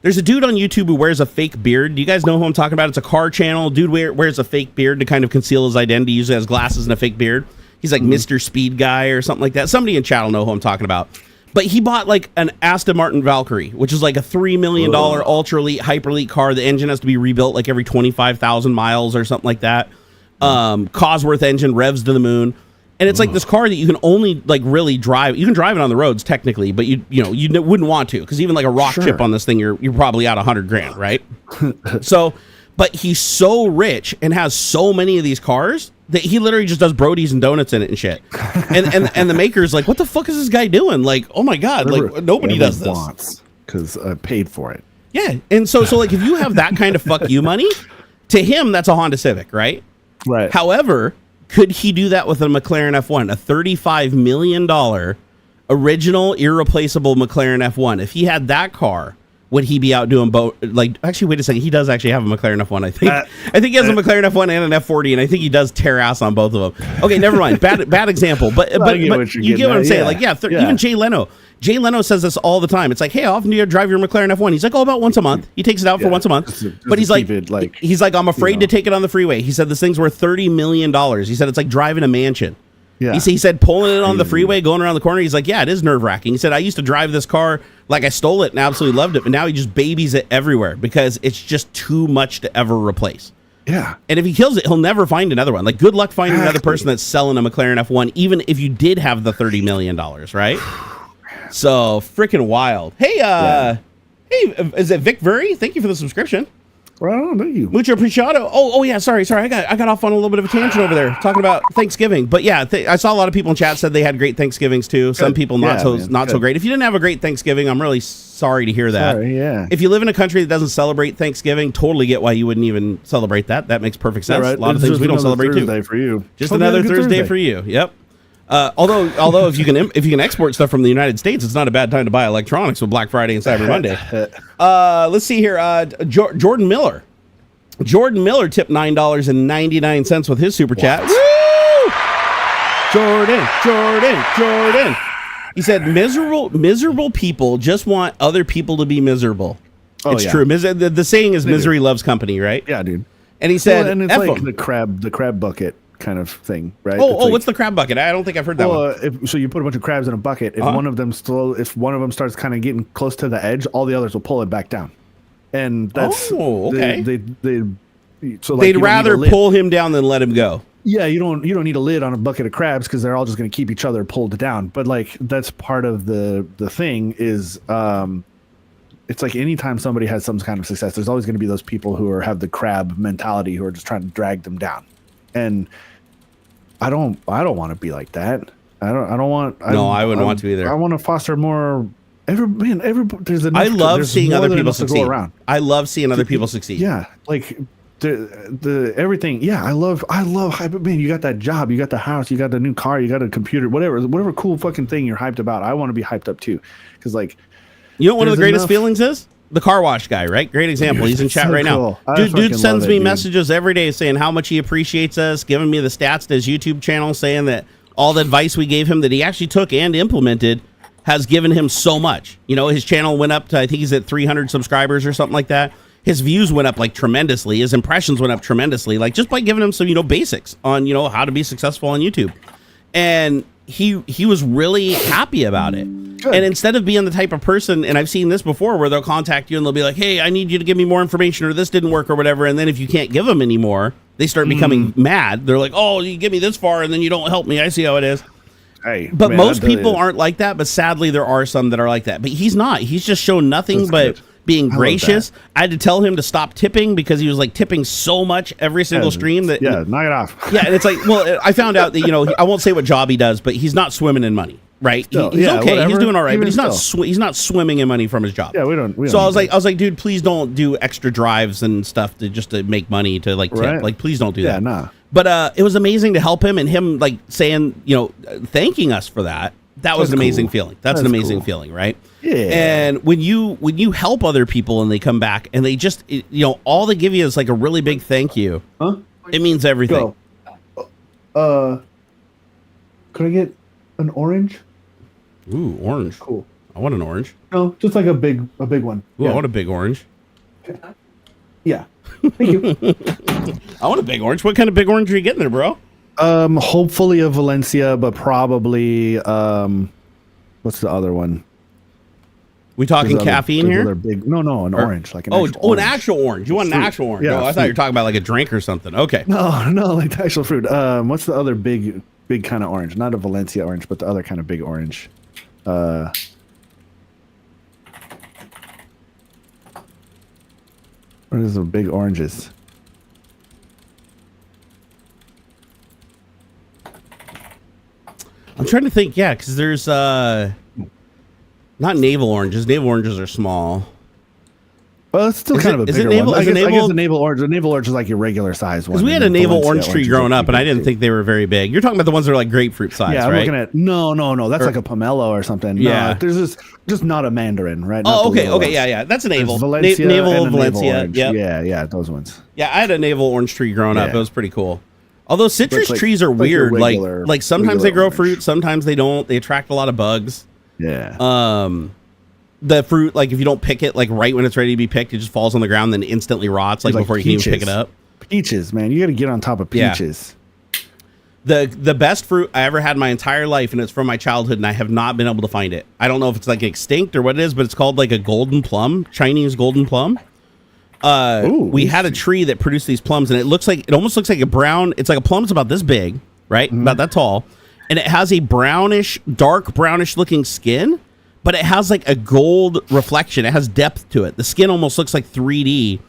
Speaker 1: There's a dude on YouTube who wears a fake beard. Do you guys know who I'm talking about? It's a car channel. Dude wears a fake beard to kind of conceal his identity. He usually has glasses and a fake beard. He's like Mr. Speed Guy or something like that. Somebody in chat will know who I'm talking about. But he bought like an Aston Martin Valkyrie, which is like a $3 million ultra elite, hyper elite car. The engine has to be rebuilt like every 25,000 miles or something like that. Cosworth engine, revs to the moon. And it's like this car that you can only like really drive. You can drive it on the roads technically, but you wouldn't want to, because even like a rock chip on this thing, you're probably out $100,000, right? So, but he's so rich and has so many of these cars that he literally just does Brody's and donuts in it and shit. And the maker's like, what the fuck is this guy doing? Like, oh my god, like nobody does this
Speaker 2: because I paid for it.
Speaker 1: Yeah, and so like if you have that kind of fuck you money, to him that's a Honda Civic, right?
Speaker 2: Right.
Speaker 1: However, could he do that with a McLaren F1, a $35 million original, irreplaceable McLaren F1? If he had that car, would he be out doing both? Like, actually, wait a second. He does actually have a McLaren F1, I think. I think he has a McLaren F1 and an F40, and I think he does tear ass on both of them. Okay, never mind. Bad example. But you get what I'm saying. Like, even Jay Leno. Jay Leno says this all the time. It's like, hey, how often do you drive your McLaren F1? He's like, oh, about once a month. He takes it out for once a month. But he's like, I'm afraid to take it on the freeway. He said this thing's worth $30 million. He said it's like driving a mansion. Yeah. He said pulling it on the freeway, going around the corner. He's like, yeah, it is nerve wracking. He said, I used to drive this car like I stole it and absolutely loved it. But now he just babies it everywhere because it's just too much to ever replace.
Speaker 2: Yeah.
Speaker 1: And if he kills it, he'll never find another one. Like, good luck finding another person that's selling a McLaren F1, even if you did have the $30 million, right? So freaking wild. Hey, hey, is it Vic Vuri? Thank you for the subscription.
Speaker 2: Well, I don't know you.
Speaker 1: Mucho appreciado. Oh yeah, sorry. I got off on a little bit of a tangent over there talking about Thanksgiving. But yeah, I saw a lot of people in chat said they had great Thanksgivings too. Some people not so great. If you didn't have a great Thanksgiving, I'm really sorry to hear that.
Speaker 2: Yeah.
Speaker 1: If you live in a country that doesn't celebrate Thanksgiving, totally get why you wouldn't even celebrate that. That makes perfect sense.
Speaker 2: Right.
Speaker 1: A lot of things we don't celebrate
Speaker 2: Thursday
Speaker 1: too.
Speaker 2: For you.
Speaker 1: Just another Thursday for you. Yep. Although if you can export stuff from the United States, it's not a bad time to buy electronics with Black Friday and Cyber Monday. Let's see here. Jordan Miller. Jordan Miller tipped $9.99 with his super chat. Woo! Jordan. He said, miserable people just want other people to be miserable. It's true. The saying is misery loves company, right?
Speaker 2: Yeah, dude.
Speaker 1: And he said,
Speaker 2: and it's like the crab bucket kind of thing, right?
Speaker 1: What's the crab bucket? I don't think I've heard that one.
Speaker 2: So you put a bunch of crabs in a bucket. If one of them starts kind of getting close to the edge, all the others will pull it back down. And that's
Speaker 1: okay.
Speaker 2: They'd
Speaker 1: rather pull him down than let him go.
Speaker 2: Yeah, you don't need a lid on a bucket of crabs because they're all just going to keep each other pulled down. But like that's part of the thing is it's like anytime somebody has some kind of success, there's always going to be those people who have the crab mentality who are just trying to drag them down. And I don't want to be like that. I wouldn't
Speaker 1: want to either.
Speaker 2: I want to foster more. There's enough.
Speaker 1: I love seeing other people succeed. I love seeing other people succeed.
Speaker 2: Yeah, like the everything. Yeah, I love hype. Man, you got that job, you got the house, you got the new car, you got a computer, whatever cool fucking thing you're hyped about. I want to be hyped up too, because like,
Speaker 1: you know, one of the greatest feelings is the car wash guy, right? Great example. He's in chat right now. Dude sends me messages every day saying how much he appreciates us, giving me the stats to his YouTube channel, saying that all the advice we gave him that he actually took and implemented has given him so much. You know, his channel went up to, I think he's at 300 subscribers or something like that. His views went up like tremendously. His impressions went up tremendously, like just by giving him some, basics on, how to be successful on YouTube. And he was really happy about it. Good. And instead of being the type of person, and I've seen this before where they'll contact you and they'll be like, hey, I need you to give me more information or this didn't work or whatever. And then if you can't give them anymore, they start becoming mad. They're like, oh, you give me this far and then you don't help me. I see how it is. But most people aren't like that, but sadly there are some that are like that. But he's not. He's just shown nothing but being gracious. I had to tell him to stop tipping because he was like tipping so much every single stream that
Speaker 2: knock it off.
Speaker 1: Yeah, and it's like, well, I found out that I won't say what job he does, but he's not swimming in money, right? He's okay, whatever. He's doing all right,
Speaker 2: Even
Speaker 1: but he's not swimming in money from his job.
Speaker 2: Yeah, we don't.
Speaker 1: So I was like, dude, please don't do extra drives and stuff to make money to like tip.
Speaker 2: Right.
Speaker 1: Like, please don't do that.
Speaker 2: Yeah, nah.
Speaker 1: But it was amazing to help him and him like saying, thanking us for that. That was an amazing feeling. That's an amazing feeling, right?
Speaker 2: Yeah.
Speaker 1: And when you help other people and they come back and they just, all they give you is like a really big thank you.
Speaker 2: Huh?
Speaker 1: It means everything.
Speaker 2: Could I get an orange?
Speaker 1: Ooh, orange.
Speaker 2: Cool.
Speaker 1: I want an orange.
Speaker 2: No, just like a big one.
Speaker 1: Ooh, I want a big orange.
Speaker 2: Yeah. Thank you.
Speaker 1: I want a big orange. What kind of big orange are you getting there, bro?
Speaker 2: Hopefully a Valencia, but probably what's the other one?
Speaker 1: We talking caffeine here?
Speaker 2: An orange, like an actual
Speaker 1: orange. An actual orange. You want an actual orange?
Speaker 2: Yeah,
Speaker 1: I thought you were talking about like a drink or something. Okay.
Speaker 2: No, like the actual fruit. What's the other big kind of orange? Not a Valencia orange, but the other kind of big orange. What is the big oranges?
Speaker 1: I'm trying to think, because there's not navel oranges. Navel oranges are small.
Speaker 2: Well, it's still kind of a bigger one. I guess the navel orange is like your regular size one.
Speaker 1: Because we had a navel orange tree growing up, and I didn't think they were very big. You're talking about the ones that are like grapefruit size,
Speaker 2: yeah, I'm
Speaker 1: right?
Speaker 2: looking at no. That's like a pomelo or something.
Speaker 1: Yeah,
Speaker 2: no, there's just not a mandarin, right?
Speaker 1: Oh, okay, yeah. That's a navel.
Speaker 2: Navel
Speaker 1: Valencia.
Speaker 2: Yeah, those ones.
Speaker 1: Yeah, I had a navel orange tree growing up. It was pretty cool. Although citrus trees are weird. Like sometimes they grow fruit, sometimes they don't. They attract a lot of bugs.
Speaker 2: Yeah.
Speaker 1: The fruit, like if you don't pick it like right when it's ready to be picked, it just falls on the ground, then instantly rots, like before you can even pick it up.
Speaker 2: Peaches, man, you got to get on top of peaches.
Speaker 1: Yeah. The best fruit I ever had in my entire life, and it's from my childhood, and I have not been able to find it. I don't know if it's like extinct or what it is, but it's called like a golden plum, Chinese golden plum. We had a tree that produced these plums, and it almost looks like a brown. It's like a plum's about this big, right? Mm-hmm. About that tall, and it has a dark brownish looking skin. But it has like a gold reflection. It has depth to it. The skin almost looks like 3D,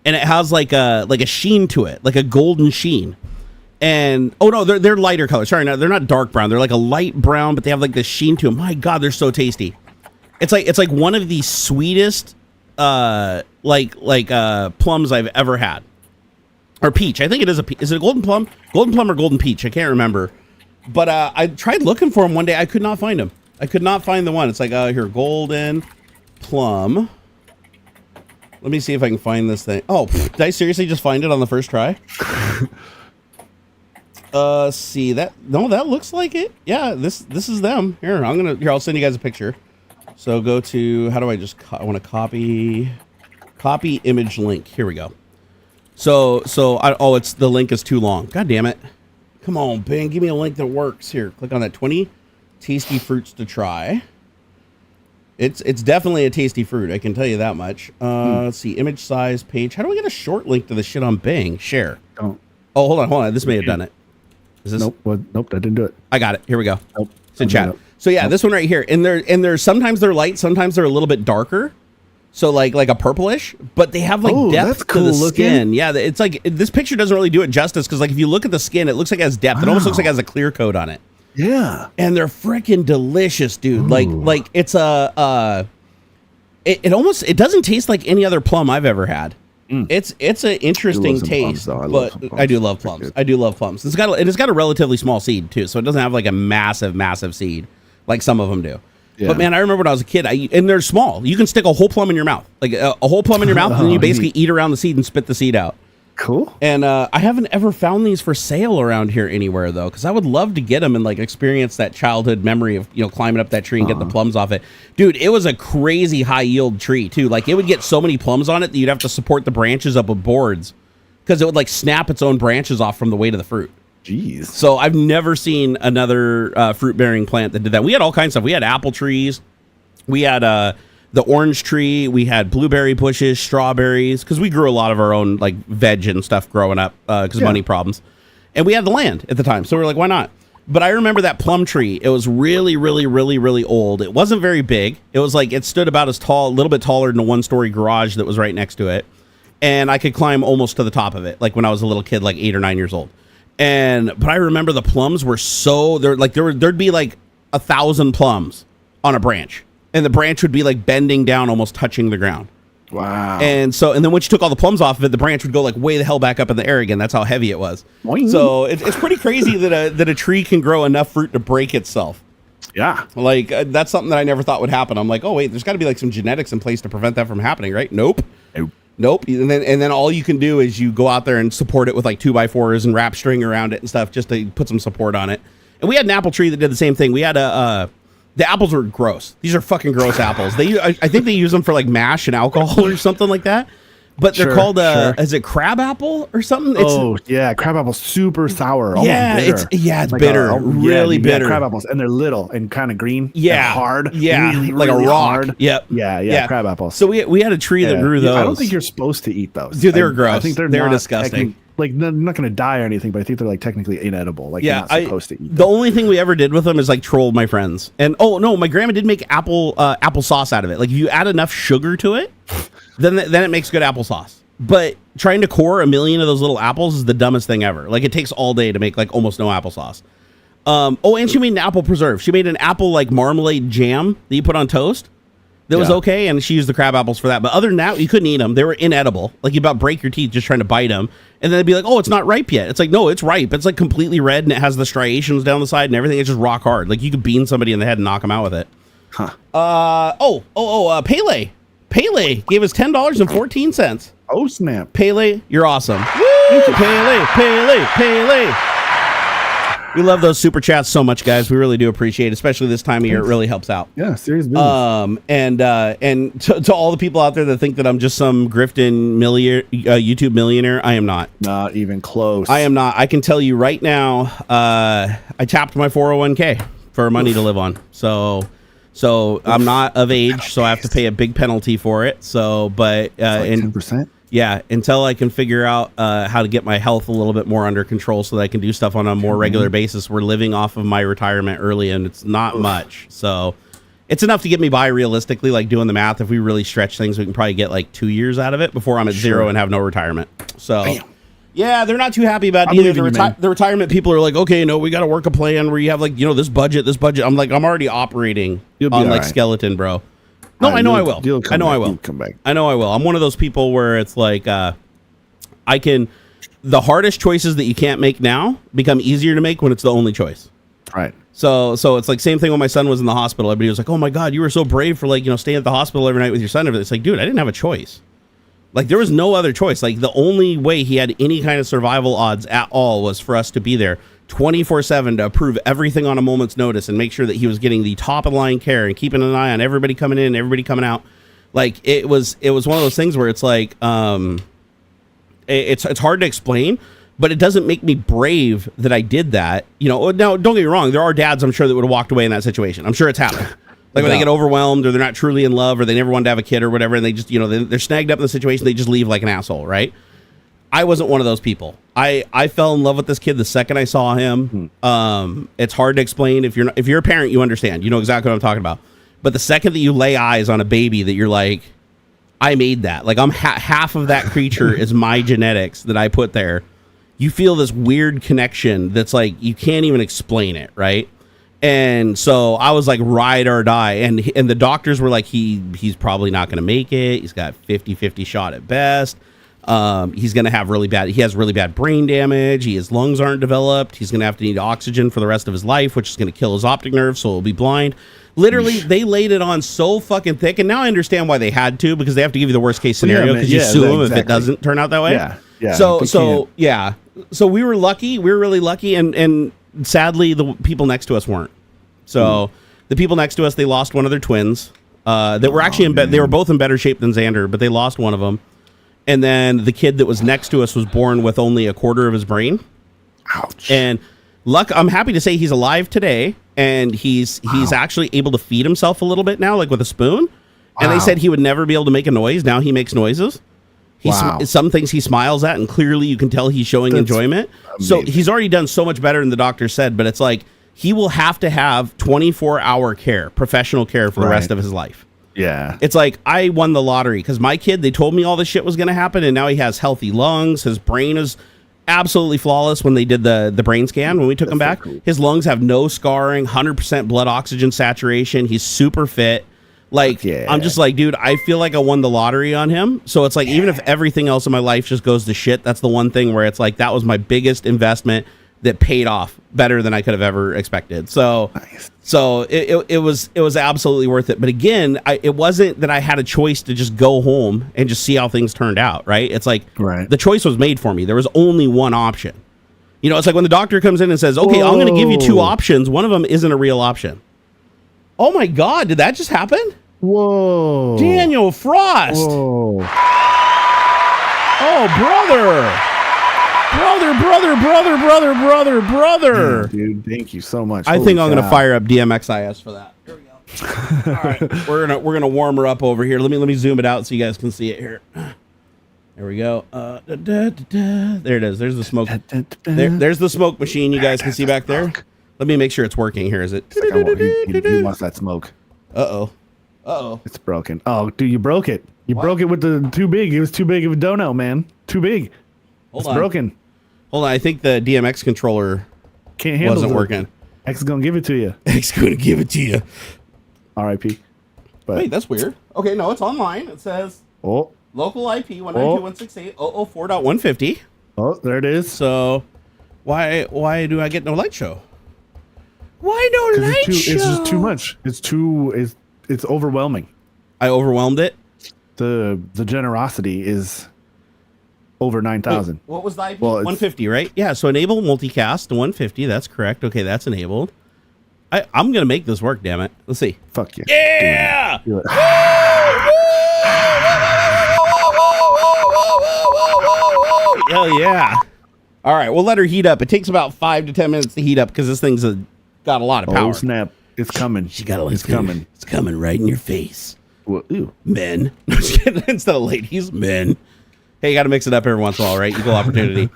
Speaker 1: and it has like a sheen to it, like a golden sheen. And they're lighter color. Sorry, no, they're not dark brown. They're like a light brown, but they have like this sheen to them. My God, they're so tasty. It's like one of the sweetest plums I've ever had. Or peach. I think it is is it a golden plum? Golden plum or golden peach? I can't remember. But I tried looking for them one day. I could not find them. I could not find the one. It's like, here, golden plum. Let me see if I can find this thing. Oh, did I seriously just find it on the first try? See that? No, that looks like it. Yeah, this is them. Here, I'll send you guys a picture. So go to, how do I just, I want to copy image link. Here we go. The link is too long. God damn it. Come on, Bing, give me a link that works. Here, click on that 20 tasty fruits to try. It's definitely a tasty fruit, I can tell you that much. Let's see, image size page. How do we get a short link to the shit on Bing? Share.
Speaker 2: Don't.
Speaker 1: Oh, hold on. This may have done it. Is this?
Speaker 2: Nope, that didn't do it.
Speaker 1: I got it. Here we go.
Speaker 2: Nope.
Speaker 1: It's in chat. So yeah, this one right here. And they're sometimes they're light, sometimes they're a little bit darker. So like a purplish, but they have like depth to the skin. Yeah, it's like this picture doesn't really do it justice because like if you look at the skin, it looks like it has depth. Wow. It almost looks like it has a clear coat on it.
Speaker 2: Yeah, and
Speaker 1: they're freaking delicious, dude. Ooh. Like it's it doesn't taste like any other plum I've ever had. It's an interesting taste, but I do love plums. I do love plums. It's got a relatively small seed too, so it doesn't have like a massive seed like some of them do. Yeah. But man, I remember when I was a kid, and they're small. You can stick a whole plum in your mouth, like a whole plum in your mouth, and then you basically eat around the seed and spit the seed out.
Speaker 2: Cool.
Speaker 1: And I haven't ever found these for sale around here anywhere though, because I would love to get them and like experience that childhood memory of climbing up that tree and get the plums off it. Dude, it was a crazy high yield tree too. Like it would get so many plums on it that you'd have to support the branches up with boards because it would like snap its own branches off from the weight of the fruit.
Speaker 2: Jeez.
Speaker 1: So I've never seen another fruit-bearing plant that did that. We had all kinds of stuff. We had apple trees. We had the orange tree. We had blueberry bushes, strawberries, because we grew a lot of our own like veg and stuff growing up because of money problems. And we had the land at the time. So we were like, why not? But I remember that plum tree. It was really, really, really, really old. It wasn't very big. It was like it stood about as tall, a little bit taller than a one-story garage that was right next to it. And I could climb almost to the top of it, like when I was a little kid, like 8 or 9 years old. But I remember the plums were there'd be like 1,000 plums on a branch, and the branch would be like bending down, almost touching the ground.
Speaker 2: Wow.
Speaker 1: And then once you took all the plums off of it, the branch would go like way the hell back up in the air again. That's how heavy it was. Boing. So it's pretty crazy that a tree can grow enough fruit to break itself.
Speaker 2: Yeah.
Speaker 1: Like that's something that I never thought would happen. I'm like, oh wait, there's got to be like some genetics in place to prevent that from happening, right? Nope. And then all you can do is you go out there and support it with like 2x4s and wrap string around it and stuff just to put some support on it. And we had an apple tree that did the same thing. We had the apples were gross. These are fucking gross apples. I think they use them for like mash and alcohol or something like that. But they're called is it crab apple or something?
Speaker 2: Crab apple, super sour.
Speaker 1: It's like bitter, really bitter.
Speaker 2: Crab apples, and they're little and kind of green.
Speaker 1: Yeah,
Speaker 2: and hard.
Speaker 1: Yeah,
Speaker 2: really,
Speaker 1: like
Speaker 2: really
Speaker 1: a rock.
Speaker 2: Hard.
Speaker 1: Yep.
Speaker 2: Yeah. Crab apples.
Speaker 1: So we had a tree that grew those.
Speaker 2: I don't think you're supposed to eat those.
Speaker 1: Dude, they were gross.
Speaker 2: I think they're
Speaker 1: disgusting.
Speaker 2: Like they're not going to die or anything, but I think they're like technically inedible. Like you're not supposed to eat them.
Speaker 1: The only thing we ever did with them is like troll my friends. And my grandma did make apple sauce out of it. Like if you add enough sugar to it, then it makes good applesauce. But trying to core 1 million of those little apples is the dumbest thing ever. Like it takes all day to make like almost no applesauce. And she made an apple preserve. She made an apple like marmalade jam that you put on toast. that was okay, and she used the crab apples for that. But other than that, you couldn't eat them. They were inedible. Like, you about break your teeth just trying to bite them. And then they'd be like, oh, it's not ripe yet. It's like, no, it's ripe. It's like completely red, and it has the striations down the side and everything. It's just rock hard. Like, you could bean somebody in the head and knock them out with it.
Speaker 2: Huh.
Speaker 1: Pele. Pele gave us $10.14.
Speaker 2: Oh, snap.
Speaker 1: Pele, you're awesome. Woo! Pele. We love those super chats so much, guys. We really do appreciate it, especially this time of year. It really helps out.
Speaker 2: Yeah, serious business.
Speaker 1: And to all the people out there that think that I'm just some grifting YouTube millionaire, I am not.
Speaker 2: Not even close.
Speaker 1: I am not. I can tell you right now, I tapped my 401k for money to live on. So I'm not of age, so I have to pay a big penalty for it. So, but
Speaker 2: like 10%.
Speaker 1: Yeah, until I can figure out how to get my health a little bit more under control so that I can do stuff on a more regular basis. We're living off of my retirement early, and it's not much. So it's enough to get me by realistically, like doing the math. If we really stretch things, we can probably get like 2 years out of it before I'm at zero and have no retirement. So, yeah, they're not too happy about it either. The retirement people are like, okay, no, we got to work a plan where you have like, this budget. I'm like, I'm already operating on like skeleton, bro. No, I know I will. I know I will.
Speaker 2: Come back.
Speaker 1: I know I will. I'm one of those people where it's like, the hardest choices that you can't make now become easier to make when it's the only choice.
Speaker 2: Right.
Speaker 1: So it's like same thing when my son was in the hospital. Everybody was like, oh my God, you were so brave for like, staying at the hospital every night with your son. It's like, dude, I didn't have a choice. Like, there was no other choice. Like, the only way he had any kind of survival odds at all was for us to be there 24/7 to approve everything on a moment's notice and make sure that he was getting the top of the line care and keeping an eye on everybody coming in, everybody coming out. Like, it was one of those things where it's like, it's hard to explain, but it doesn't make me brave that I did that. Now, don't get me wrong. There are dads, I'm sure, that would have walked away in that situation. I'm sure it's happened. Like, when they get overwhelmed or they're not truly in love or they never wanted to have a kid or whatever, and they just, they're snagged up in the situation, they just leave like an asshole, right? I wasn't one of those people. I fell in love with this kid the second I saw him. It's hard to explain. If you're a parent, you understand. You know exactly what I'm talking about. But the second that you lay eyes on a baby that you're like, I made that. Like, I'm half of that creature is my genetics that I put there. You feel this weird connection that's like, you can't even explain it, right? And so I was like, ride or die. And the doctors were like, he's probably not going to make it. He's got 50-50 shot at best. He's going to have he has really bad brain damage. His lungs aren't developed. He's going to have to need oxygen for the rest of his life, which is going to kill his optic nerve. So he'll be blind. Literally, they laid it on so fucking thick. And now I understand why they had to, because they have to give you the worst case scenario because you sue them if it doesn't turn out that way.
Speaker 2: Yeah.
Speaker 1: So we were lucky. We were really lucky. And sadly, the people next to us weren't. So the people next to us, they lost one of their twins that were actually they were both in better shape than Xander, but they lost one of them. And then the kid that was next to us was born with only a quarter of his brain.
Speaker 2: Ouch.
Speaker 1: And I'm happy to say he's alive today, and he's actually able to feed himself a little bit now, like with a spoon. And they said he would never be able to make a noise. Now he makes noises. Some things he smiles at, and clearly you can tell he's showing enjoyment. Amazing. So he's already done so much better than the doctor said, but it's like he will have to have 24-hour care, professional care for the rest of his life.
Speaker 2: Yeah.
Speaker 1: It's like I won the lottery because my kid, they told me all this shit was going to happen, and now he has healthy lungs. His brain is absolutely flawless when they did the brain scan, when we took him back. So cool. His lungs have no scarring, 100% blood oxygen saturation. He's super fit. Like, I'm just like, dude, I feel like I won the lottery on him. So it's like, even if everything else in my life just goes to shit, that's the one thing where it's like, that was my biggest investment that paid off better than I could have ever expected. So, it was absolutely worth it. But again, it wasn't that I had a choice to just go home and just see how things turned out, right? It's like, the choice was made for me. There was only one option. It's like when the doctor comes in and says, okay, I'm going to give you two options. One of them isn't a real option. Oh my God, did that just happen?
Speaker 2: Whoa.
Speaker 1: Daniel Frost.
Speaker 2: Whoa.
Speaker 1: Oh, brother. Brother.
Speaker 2: Dude, thank you so much.
Speaker 1: I think I'm going to fire up DMXIS for that. Here we go. All right, we're gonna warm her up over here. Let me zoom it out so you guys can see it here. There we go. There it is. There's the smoke. There's the smoke machine. You guys can see back there. Let me make sure it's working. Here, is it?
Speaker 2: He wants that smoke.
Speaker 1: Uh-oh.
Speaker 2: It's broken. Oh, dude, you broke it. You broke it with the too big. It was too big of a dono, man. Too big. It's broken.
Speaker 1: Hold on. I think the DMX controller
Speaker 2: can't handle
Speaker 1: wasn't working.
Speaker 2: X is going to give it to you.
Speaker 1: X is going to give it to you.
Speaker 2: R.I.P. But
Speaker 1: wait, that's weird. Okay, no, it's online. It says local IP 192.168.004.150.
Speaker 2: Oh, there it is.
Speaker 1: So why do I get no light show? Why no light show?
Speaker 2: It's just too much. It's overwhelming.
Speaker 1: I overwhelmed it.
Speaker 2: The generosity is over 9,000.
Speaker 1: What was the IP? Well, 150, right? Yeah, so enable multicast to 150. That's correct. Okay, that's enabled. I'm going to make this work, damn it. Let's see.
Speaker 2: Fuck you.
Speaker 1: Yeah!
Speaker 2: Do it.
Speaker 1: Hell yeah. All right, we'll let her heat up. It takes about 5 to 10 minutes to heat up because this thing's got a lot of power.
Speaker 2: Oh, snap. It's coming.
Speaker 1: She got
Speaker 2: It's coming.
Speaker 1: It's coming right in your face.
Speaker 2: Well, ew.
Speaker 1: Men. Instead of ladies, men. Hey, you got to mix it up every once in a while, right? Equal opportunity.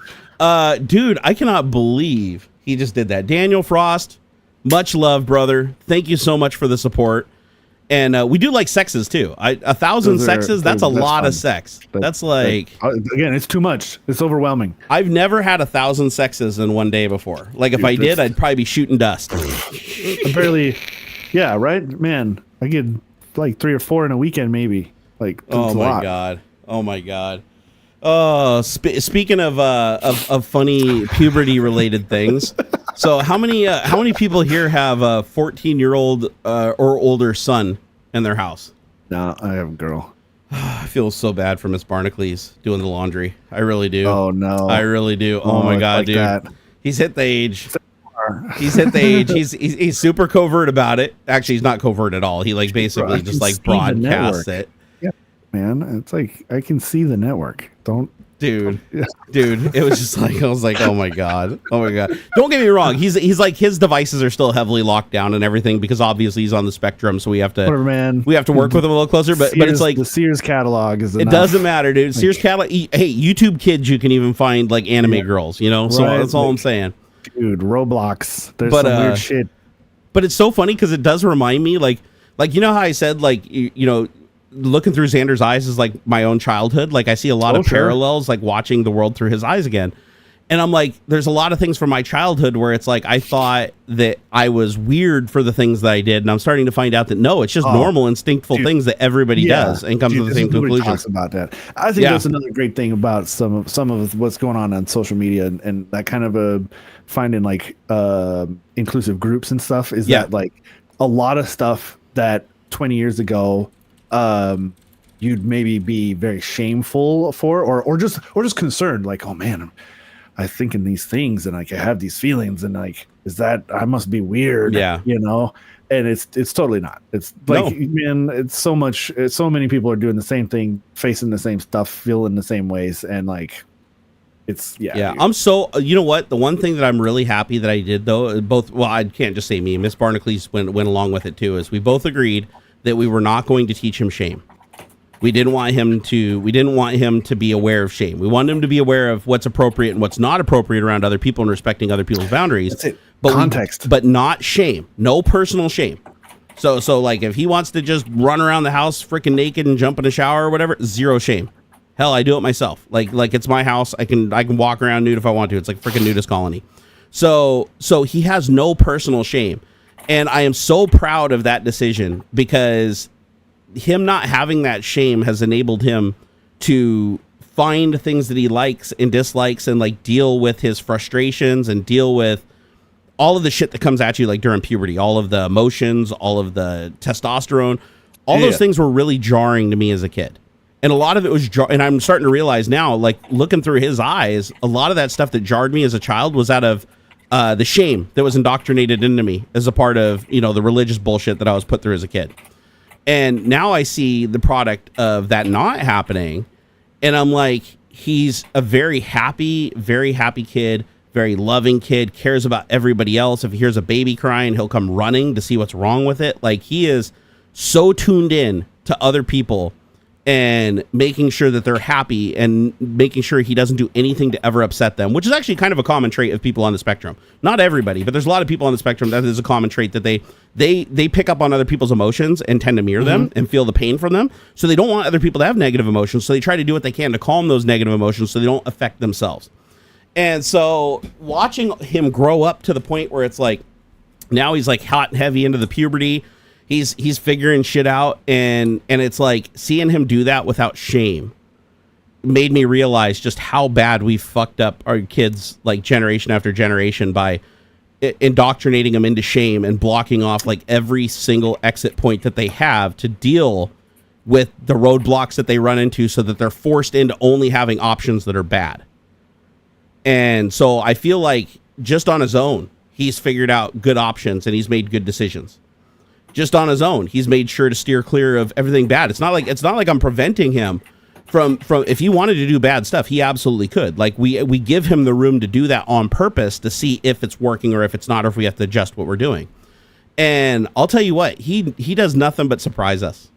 Speaker 1: Dude, I cannot believe he just did that. Daniel Frost, much love, brother. Thank you so much for the support. And we do like sexes, too. 1,000 sexes, that's a lot of sex. That's like...
Speaker 2: Again, it's too much. It's overwhelming.
Speaker 1: I've never had 1,000 sexes in one day before. Like, if I did, I'd probably be shooting dust.
Speaker 2: I barely... Yeah, right? Man, I get like 3 or 4 in a weekend, maybe. Like,
Speaker 1: oh, my God. Oh, my God. Oh, speaking of funny puberty-related things... So how many people here have a 14-year-old or older son in their house?
Speaker 2: No, I have a girl.
Speaker 1: I feel so bad for Miss Barnacules doing the laundry. I really do.
Speaker 2: Oh no,
Speaker 1: I really do. Oh my God, like dude, that. He's hit the age. He's hit the age. He's super covert about it. Actually, he's not covert at all. He like basically just like broadcasts it.
Speaker 2: Yeah, man, it's like I can see the network.
Speaker 1: Dude, it was just like, I was like, oh my God. Don't get me wrong. He's like, his devices are still heavily locked down and everything because obviously he's on the spectrum. So we have to, we have to work with him a little closer, but it's like
Speaker 2: the Sears catalog is enough.
Speaker 1: It doesn't matter, dude. Sears catalog. Hey, YouTube Kids, you can even find like anime girls, you know? So that's all I'm saying.
Speaker 2: Dude, Roblox. There's some weird shit.
Speaker 1: But it's so funny because it does remind me like, you know how I said, like, you know, looking through Xander's eyes is like my own childhood. Like I see a lot of parallels, like watching the world through his eyes again. And I'm like, there's a lot of things from my childhood where it's like, I thought that I was weird for the things that I did. And I'm starting to find out that no, it's just normal, instinctful things that everybody does and comes to the same conclusion.
Speaker 2: Talks about that. I think that's another great thing about some of what's going on social media and that kind of finding like inclusive groups and stuff is that like a lot of stuff that 20 years ago, you'd maybe be very shameful for, or just concerned, like, oh man, I'm thinking these things and like I have these feelings and like, is that I must be weird?
Speaker 1: Yeah,
Speaker 2: you know. And it's totally not. It's like, man, it's so many people are doing the same thing, facing the same stuff, feeling the same ways, and like, it's I'm so, you know what? The one thing that I'm really happy that I did though, I can't just say me, Miss Barnacules went along with it too, is we both agreed that we were not going to teach him shame. We didn't want him to be aware of shame. We wanted him to be aware of what's appropriate and what's not appropriate around other people and respecting other people's boundaries. That's it.
Speaker 1: But
Speaker 2: context.
Speaker 1: But not shame. No personal shame. So like if he wants to just run around the house freaking naked and jump in a shower or whatever, zero shame. Hell, I do it myself. Like it's my house. I can walk around nude if I want to. It's like freaking nudist colony. So he has no personal shame. And I am so proud of that decision because him not having that shame has enabled him to find things that he likes and dislikes and like deal with his frustrations and deal with all of the shit that comes at you like during puberty, all of the emotions, all of the testosterone, all those things were really jarring to me as a kid. And a lot of it was, and I'm starting to realize now, like looking through his eyes, a lot of that stuff that jarred me as a child was out of the shame that was indoctrinated into me as a part of, you know, the religious bullshit that I was put through as a kid. And now I see the product of that not happening. And I'm like, he's a very happy kid, very loving kid, cares about everybody else. If he hears a baby crying, he'll come running to see what's wrong with it. Like he is so tuned in to other people and making sure that they're happy and making sure he doesn't do anything to ever upset them, which is actually kind of a common trait of people on the spectrum. Not everybody, but there's a lot of people on the spectrum that is a common trait that they pick up on other people's emotions and tend to mirror them and feel the pain from them. So they don't want other people to have negative emotions. So they try to do what they can to calm those negative emotions so they don't affect themselves. And so watching him grow up to the point where it's like, now he's like hot and heavy into the puberty. He's figuring shit out, and it's like seeing him do that without shame made me realize just how bad we fucked up our kids, like generation after generation, by indoctrinating them into shame and blocking off like every single exit point that they have to deal with the roadblocks that they run into, so that they're forced into only having options that are bad. And so I feel like just on his own, he's figured out good options and he's made good decisions. Just on his own, he's made sure to steer clear of everything bad. It's not like I'm preventing him from if he wanted to do bad stuff, he absolutely could. Like we give him the room to do that on purpose to see if it's working or if it's not, or if we have to adjust what we're doing. And I'll tell you what, he does nothing but surprise us.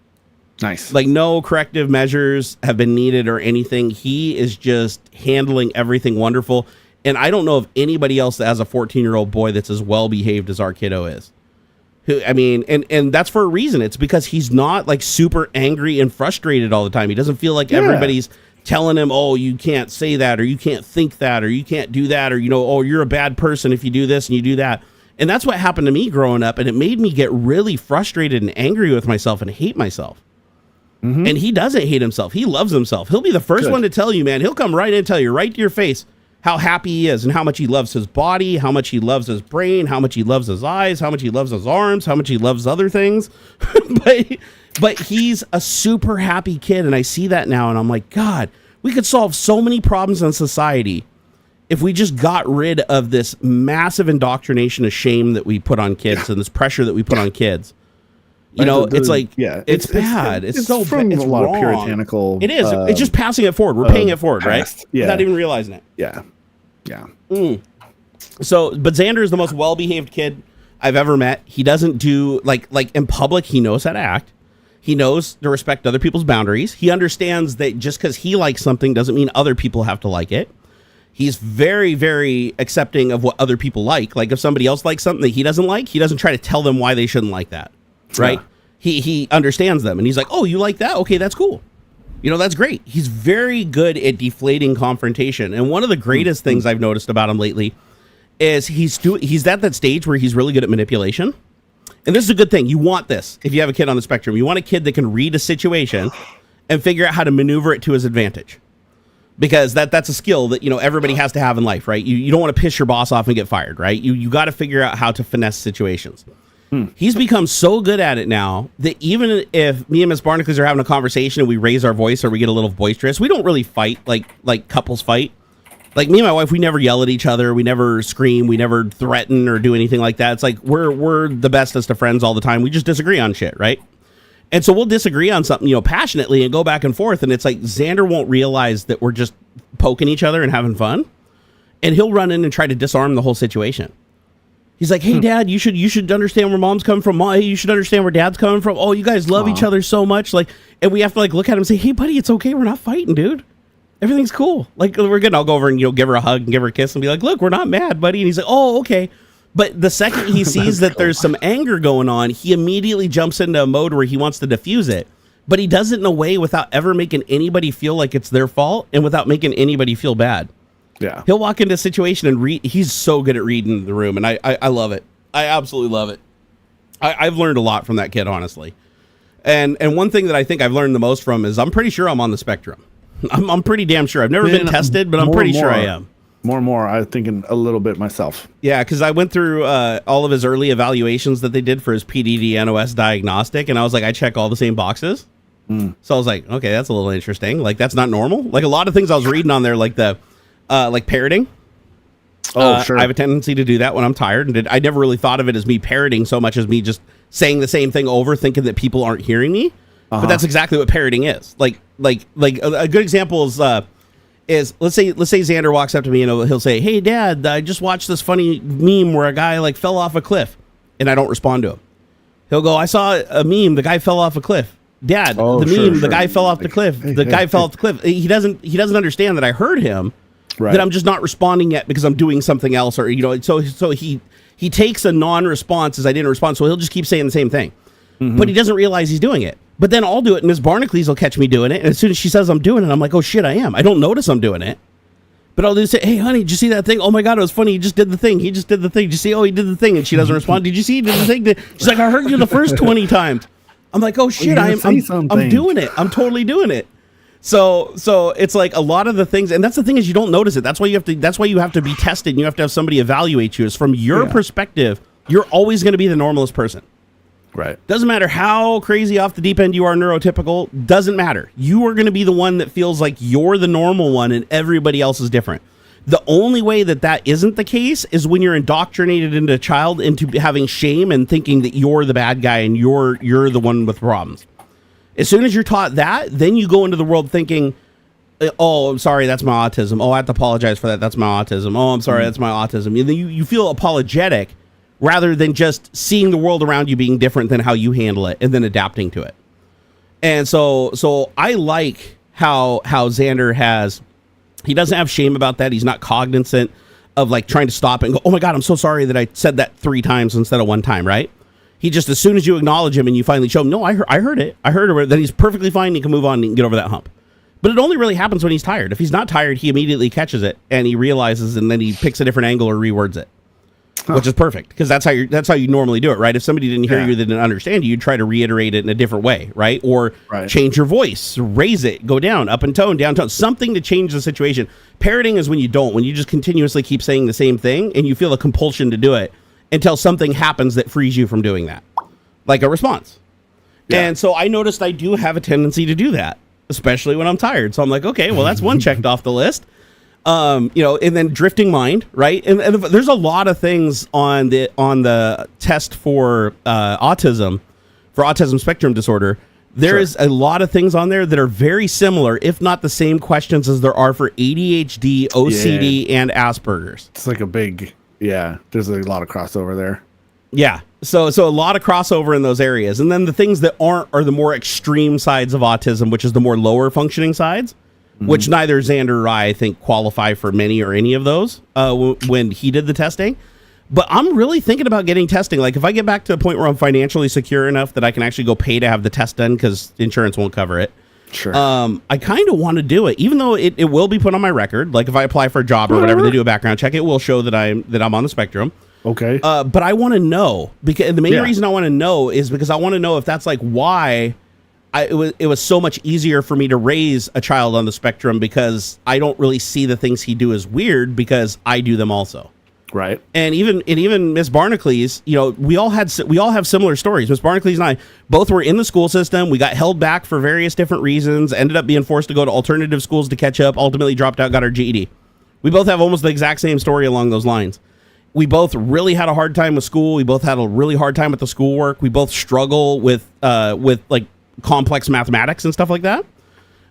Speaker 2: Nice.
Speaker 1: Like no corrective measures have been needed or anything. He is just handling everything wonderful. And I don't know of anybody else that has a 14-year-old boy that's as well behaved as our kiddo is. I mean, and that's for a reason. It's because he's not like super angry and frustrated all the time. He doesn't feel like everybody's telling him, oh, you can't say that, or you can't think that, or you can't do that, or, you know, oh, you're a bad person if you do this and you do that. And that's what happened to me growing up. And it made me get really frustrated and angry with myself and hate myself. Mm-hmm. And he doesn't hate himself. He loves himself. He'll be the first one to tell you, man. He'll come right in and tell you right to your face how happy he is and how much he loves his body, how much he loves his brain, how much he loves his eyes, how much he loves his arms, how much he loves other things. but he's a super happy kid. And I see that now. And I'm like, God, we could solve so many problems in society if we just got rid of this massive indoctrination of shame that we put on kids and this pressure that we put on kids. You know, it's like, it's bad. It's so
Speaker 2: from
Speaker 1: it's
Speaker 2: a lot
Speaker 1: wrong.
Speaker 2: of puritanical.
Speaker 1: It is. It's just passing it forward. We're paying it forward,
Speaker 2: past.
Speaker 1: right?
Speaker 2: Yeah.
Speaker 1: Without even realizing it.
Speaker 2: Yeah. Yeah.
Speaker 1: So, but Xander is the most well-behaved kid I've ever met. He doesn't do like in public. He knows how to act. He knows to respect other people's boundaries. He understands that just because he likes something doesn't mean other people have to like it. He's very, very accepting of what other people like. Like if somebody else likes something that he doesn't like, he doesn't try to tell them why they shouldn't like that. Right. Yeah. He understands them and he's like, oh, you like that? Okay, that's cool. You know, that's great. He's very good at deflating confrontation. And one of the greatest things I've noticed about him lately is he's at that stage where he's really good at manipulation. And this is a good thing. You want this if you have a kid on the spectrum. You want a kid that can read a situation and figure out how to maneuver it to his advantage. Because that's a skill that, you know, everybody has to have in life, right? You don't want to piss your boss off and get fired, right? You got to figure out how to finesse situations. He's become so good at it now that even if me and Miss Barnacules are having a conversation and we raise our voice or we get a little boisterous, we don't really fight like couples fight. Like me and my wife, we never yell at each other. We never scream. We never threaten or do anything like that. It's like we're the bestest of friends all the time. We just disagree on shit, right? And so we'll disagree on something, you know, passionately and go back and forth. And it's like Xander won't realize that we're just poking each other and having fun. And he'll run in and try to disarm the whole situation. He's like, hey, Dad, you should understand where Mom's coming from. Hey, you should understand where Dad's coming from. Oh, you guys love each other so much. Like, and we have to like look at him and say, hey, buddy, it's okay. We're not fighting, dude. Everything's cool. Like, we're good. I'll go over and, you know, give her a hug and give her a kiss and be like, look, we're not mad, buddy. And he's like, oh, okay. But the second he sees that there's some anger going on, he immediately jumps into a mode where he wants to diffuse it. But he does it in a way without ever making anybody feel like it's their fault and without making anybody feel bad. Yeah. He'll walk into a situation and he's so good at reading the room. And I love it. I absolutely love it. I've learned a lot from that kid, honestly. And one thing that I think I've learned the most from is I'm pretty sure I'm on the spectrum. I'm pretty damn sure. I've never been tested, but I'm pretty sure I am.
Speaker 2: More and more, I'm thinking a little bit myself.
Speaker 1: Yeah, because I went through all of his early evaluations that they did for his PDD-NOS diagnostic, and I was like, I check all the same boxes. So I was like, okay, that's a little interesting. Like, that's not normal. Like, a lot of things I was reading on there, like the like parroting. Oh, sure. I have a tendency to do that when I'm tired, and I never really thought of it as me parroting so much as me just saying the same thing over, thinking that people aren't hearing me. But that's exactly what parroting is. Like a good example is let's say Xander walks up to me and he'll say, "Hey, Dad, I just watched this funny meme where a guy like fell off a cliff," and I don't respond to him. He'll go, "I saw a meme. The guy fell off a cliff." Dad, the guy fell off the cliff. The guy fell off the cliff. He doesn't understand that I heard him. Right. That I'm just not responding yet because I'm doing something else, or so he takes a non-response as I didn't respond, so he'll just keep saying the same thing, but he doesn't realize he's doing it. But then I'll do it, and Ms. Barnacules will catch me doing it, and as soon as she says I'm doing it, I'm like, oh shit, I am. I don't notice I'm doing it, But I'll just say, hey, honey, did you see that thing? Oh, my God, it was funny. He just did the thing. He just did the thing. Did you see? Oh, he did the thing. And she doesn't respond. Did you see? He did the thing. She's like, I heard you the first 20 times. I'm like, oh, shit, I'm doing it. I'm totally doing it. So it's like a lot of the things. And that's the thing is you don't notice it. That's why you have to be tested. And you have to have somebody evaluate you. Is from your perspective, you're always going to be the normalest person.
Speaker 2: Right.
Speaker 1: Doesn't matter how crazy off the deep end you are neurotypical. Doesn't matter. You are going to be the one that feels like you're the normal one and everybody else is different. The only way that isn't the case is when you're indoctrinated into a child into having shame and thinking that you're the bad guy and you're the one with problems. As soon as you're taught that, then you go into the world thinking, oh, I'm sorry, that's my autism. Oh, I have to apologize for that. That's my autism. Oh, I'm sorry, that's my autism. And then you feel apologetic rather than just seeing the world around you being different than how you handle it and then adapting to it. And so I like how Xander he doesn't have shame about that. He's not cognizant of like trying to stop and go, oh my God, I'm so sorry that I said that 3 times instead of 1 time, right? He just, as soon as you acknowledge him and you finally show him, no, I heard it. Then he's perfectly fine. He can move on and he can get over that hump. But it only really happens when he's tired. If he's not tired, he immediately catches it and he realizes and then he picks a different angle or rewords it. Which is perfect because that's how you normally do it, right? If somebody didn't hear you, they didn't understand you, you'd try to reiterate it in a different way, right? Or change your voice, raise it, go down, up in tone, down tone, something to change the situation. Parroting is when you just continuously keep saying the same thing and you feel a compulsion to do it until something happens that frees you from doing that, like a response. Yeah. And so I noticed I do have a tendency to do that, especially when I'm tired. So I'm like, okay, well, that's one checked off the list. And then drifting mind, right? And there's a lot of things on the test for autism spectrum disorder. There is a lot of things on there that are very similar, if not the same questions as there are for ADHD, OCD, and Asperger's.
Speaker 2: It's like there's a lot of crossover there.
Speaker 1: Yeah. So a lot of crossover in those areas. And then the things that aren't are the more extreme sides of autism, which is the more lower functioning sides. Which neither Xander or I think qualify for many or any of those when he did the testing. But I'm really thinking about getting testing. Like if I get back to a point where I'm financially secure enough that I can actually go pay to have the test done because insurance won't cover it.
Speaker 2: Sure.
Speaker 1: I kind of want to do it, even though it will be put on my record. Like if I apply for a job or whatever, they do a background check, it will show that I'm on the spectrum.
Speaker 2: Okay.
Speaker 1: But I want to know because the main reason I want to know is because I want to know if that's like why it was so much easier for me to raise a child on the spectrum because I don't really see the things he do as weird because I do them also.
Speaker 2: Right.
Speaker 1: And even Miss Barnacules, we all have similar stories. Miss Barnacules and I both were in the school system. We got held back for various different reasons, ended up being forced to go to alternative schools to catch up, ultimately dropped out, got our GED. We both have almost the exact same story along those lines. We both really had a hard time with school. We both had a really hard time with the schoolwork. We both struggle with like complex mathematics and stuff like that.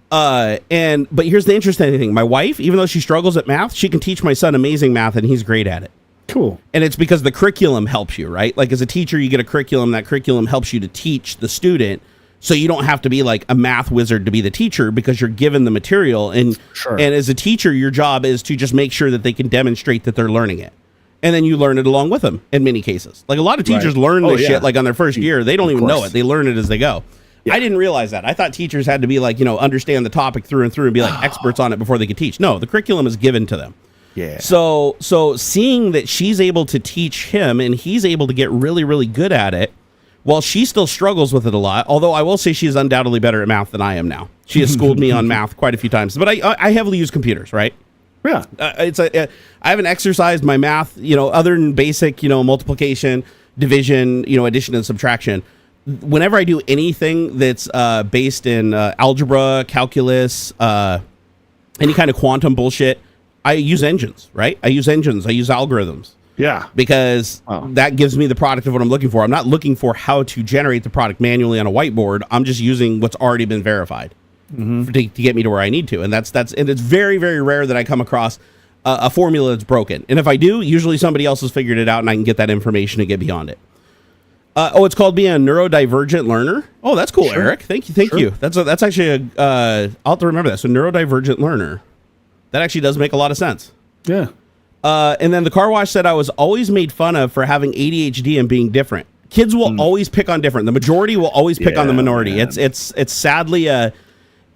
Speaker 1: But here's the interesting thing. My wife, even though she struggles at math, she can teach my son amazing math and he's great at it.
Speaker 2: Cool.
Speaker 1: And it's because the curriculum helps you, right? Like as a teacher, you get a curriculum. That curriculum helps you to teach the student. So you don't have to be like a math wizard to be the teacher because you're given the material. And as a teacher, your job is to just make sure that they can demonstrate that they're learning it. And then you learn it along with them in many cases. Like a lot of teachers learn this shit like on their first year. They don't even know it. They learn it as they go. Yeah. I didn't realize that. I thought teachers had to be like, understand the topic through and through and be like experts on it before they could teach. No, the curriculum is given to them.
Speaker 2: Yeah.
Speaker 1: So seeing that she's able to teach him and he's able to get really, really good at it, while she still struggles with it a lot, although I will say she's undoubtedly better at math than I am now. She has schooled me on math quite a few times, but I heavily use computers, right?
Speaker 2: Yeah.
Speaker 1: I haven't exercised my math, other than basic, multiplication, division, addition and subtraction. Whenever I do anything that's based in algebra, calculus, any kind of quantum bullshit, I use engines, right? I use algorithms.
Speaker 2: Yeah.
Speaker 1: Because that gives me the product of what I'm looking for. I'm not looking for how to generate the product manually on a whiteboard. I'm just using what's already been verified to get me to where I need to. And and it's very, very rare that I come across a formula that's broken. And if I do, usually somebody else has figured it out and I can get that information and get beyond it. It's called being a neurodivergent learner. Oh, that's cool, sure. Eric. Thank you. That's actually I'll have to remember that. So neurodivergent learner. That actually does make a lot of sense.
Speaker 2: Yeah.
Speaker 1: And then the car wash said I was always made fun of for having ADHD and being different. Kids will always pick on different. The majority will always pick on the minority. Man. It's sadly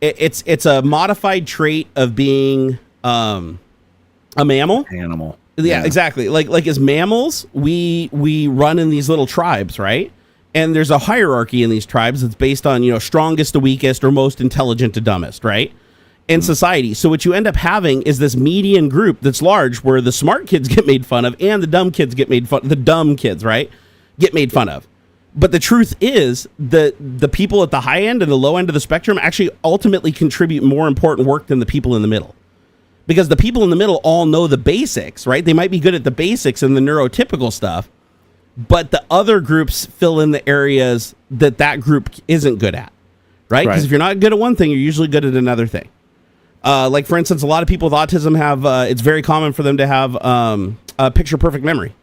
Speaker 1: it's a modified trait of being A mammal?
Speaker 2: Animal.
Speaker 1: Yeah, exactly. Like as mammals, we run in these little tribes, right? And there's a hierarchy in these tribes that's based on, strongest to weakest or most intelligent to dumbest, right? In society. So what you end up having is this median group that's large where the smart kids get made fun of and the dumb kids get made fun, the dumb kids, right? Get made fun of. But the truth is that the people at the high end and the low end of the spectrum actually ultimately contribute more important work than the people in the middle. Because the people in the middle all know the basics, right? They might be good at the basics and the neurotypical stuff, but the other groups fill in the areas that group isn't good at, right? Because if you're not good at one thing, you're usually good at another thing. Like, for instance, a lot of people with autism have, it's very common for them to have a picture-perfect memory.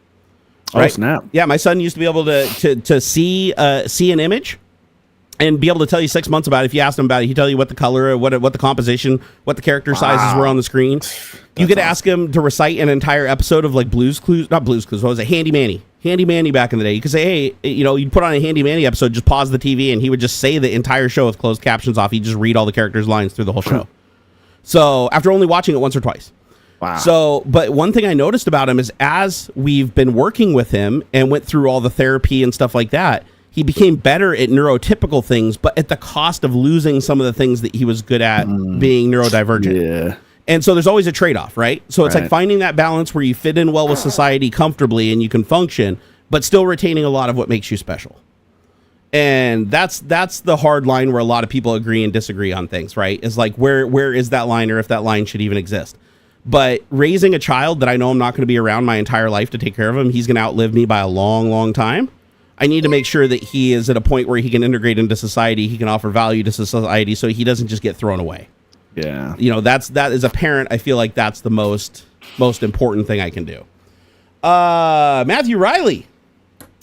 Speaker 1: Right?
Speaker 2: Oh, snap.
Speaker 1: Yeah, my son used to be able to see an image and be able to tell you 6 months about it. If you asked him about it, he'd tell you what the color, what the composition, what the character sizes were on the screen. You could ask him to recite an entire episode of like Blue's Clues, not Blue's Clues, what was it? Handy Manny back in the day. You could say, hey, you'd put on a Handy Manny episode, just pause the TV, and he would just say the entire show with closed captions off. He'd just read all the characters' lines through the whole show. So after only watching it once or twice.
Speaker 2: Wow.
Speaker 1: So, but one thing I noticed about him is as we've been working with him and went through all the therapy and stuff like that, he became better at neurotypical things, but at the cost of losing some of the things that he was good at being neurodivergent.
Speaker 2: Yeah.
Speaker 1: And so there's always a trade-off, right? So it's like finding that balance where you fit in well with society comfortably and you can function, but still retaining a lot of what makes you special. And that's the hard line where a lot of people agree and disagree on things, right? Is like, where is that line, or if that line should even exist? But raising a child that I know I'm not going to be around my entire life to take care of him, he's going to outlive me by a long, long time. I need to make sure that he is at a point where he can integrate into society, he can offer value to society, so he doesn't just get thrown away.
Speaker 2: Yeah.
Speaker 1: That as a parent, I feel like that's the most important thing I can do. Matthew Riley,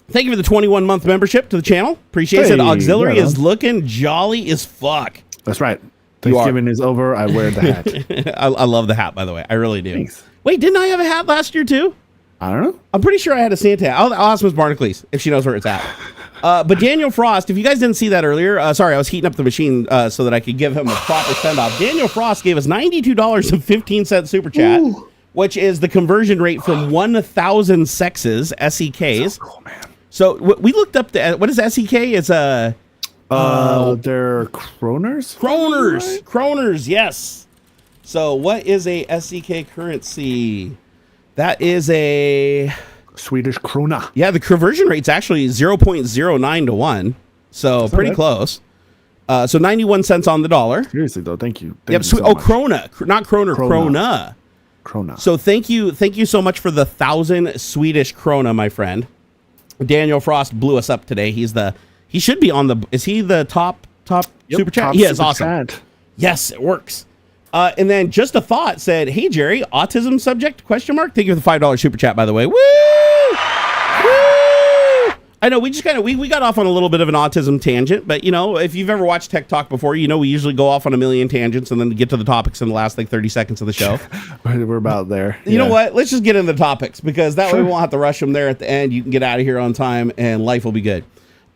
Speaker 1: thank you for the 21-month membership to the channel. Appreciate it. AuxxZillary is looking jolly as fuck.
Speaker 2: That's right. Thanksgiving is over. I wear the hat.
Speaker 1: I love the hat, by the way. I really do.
Speaker 2: Thanks.
Speaker 1: Wait, didn't I have a hat last year too?
Speaker 2: I don't know.
Speaker 1: I'm pretty sure I had a Santa hat. I'll ask Ms. Barnacules if she knows where it's at. But Daniel Frost, if you guys didn't see that earlier, sorry, I was heating up the machine so that I could give him a proper send-off. Daniel Frost gave us $92.15 super chat, which is the conversion rate from 1,000 sexes, SEKs.
Speaker 2: So cool, man.
Speaker 1: So we looked up what is SEK? It's a...
Speaker 2: they're kroners?
Speaker 1: Kroners. Kroners, yes. So what is a SEK currency? That is a...
Speaker 2: Swedish krona.
Speaker 1: Yeah, the conversion rate's actually 0.09 to 1. So pretty close. So 91 cents on the dollar.
Speaker 2: Seriously, though, thank you.
Speaker 1: Yep,
Speaker 2: so
Speaker 1: much. Krona. Not kroner, krona.
Speaker 2: Krona.
Speaker 1: So thank you so much for the 1,000 Swedish krona, my friend. Daniel Frost blew us up today. He should be on the... Is he the top super chat? He is awesome.
Speaker 2: Chat.
Speaker 1: Yes, it works. And then Just a Thought said, hey, Jerry, autism subject, ? Thank you for the $5 super chat, by the way. Woo! Woo! I know we just we got off on a little bit of an autism tangent, but if you've ever watched Tech Talk before, we usually go off on a million tangents and then get to the topics in the last 30 seconds of the show.
Speaker 2: We're about there.
Speaker 1: You know what? Let's just get into the topics because that way we won't have to rush them there at the end. You can get out of here on time and life will be good.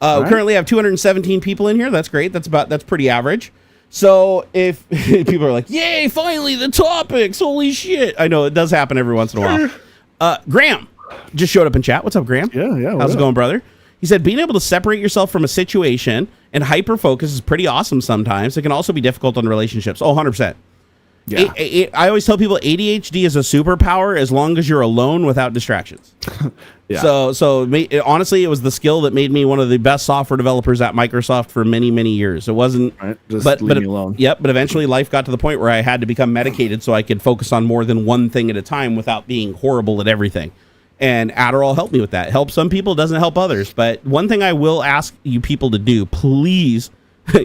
Speaker 1: We currently have 217 people in here. That's great. That's pretty average. So if people are like, yay, finally the topics, holy shit. I know it does happen every once in a while. Graham just showed up in chat. What's up, Graham?
Speaker 2: Yeah.
Speaker 1: How's it going, brother? He said, being able to separate yourself from a situation and hyper-focus is pretty awesome sometimes. It can also be difficult in relationships. Oh, 100%. Yeah. I always tell people ADHD is a superpower as long as you're alone without distractions. Yeah. So honestly, it was the skill that made me one of the best software developers at Microsoft for many, many years. It wasn't,
Speaker 2: just leave me alone.
Speaker 1: Yep. But eventually life got to the point where I had to become medicated so I could focus on more than one thing at a time without being horrible at everything. And Adderall helped me with that. It helps some people, doesn't help others. But one thing I will ask you people to do, please,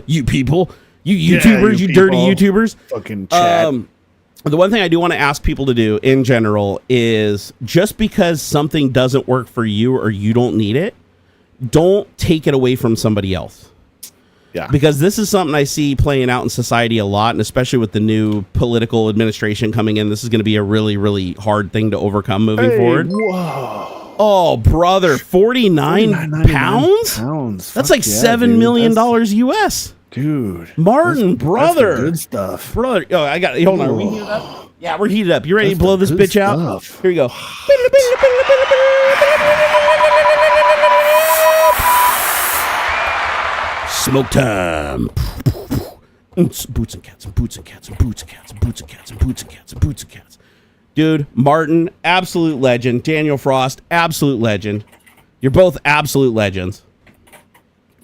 Speaker 1: you people, you YouTubers, you dirty YouTubers.
Speaker 2: Fucking chat.
Speaker 1: The one thing I do want to ask people to do in general is just because something doesn't work for you or you don't need it, don't take it away from somebody else.
Speaker 2: Yeah.
Speaker 1: Because this is something I see playing out in society a lot, and especially with the new political administration coming in, this is going to be a really, really hard thing to overcome moving forward.
Speaker 2: Whoa.
Speaker 1: Oh, brother, 49 pounds? That's like $7 million US.
Speaker 2: Dude.
Speaker 1: Martin, brother.
Speaker 2: That's good stuff.
Speaker 1: Brother. Oh, hold on. Are we hear that? Yeah, we're heated up. You ready to blow this bitch out? Here we go. Smoke time. Boots and cats and boots and cats and boots and cats and boots and cats and boots and cats and boots and cats. Dude, Martin, absolute legend. Daniel Frost, absolute legend. You're both absolute legends.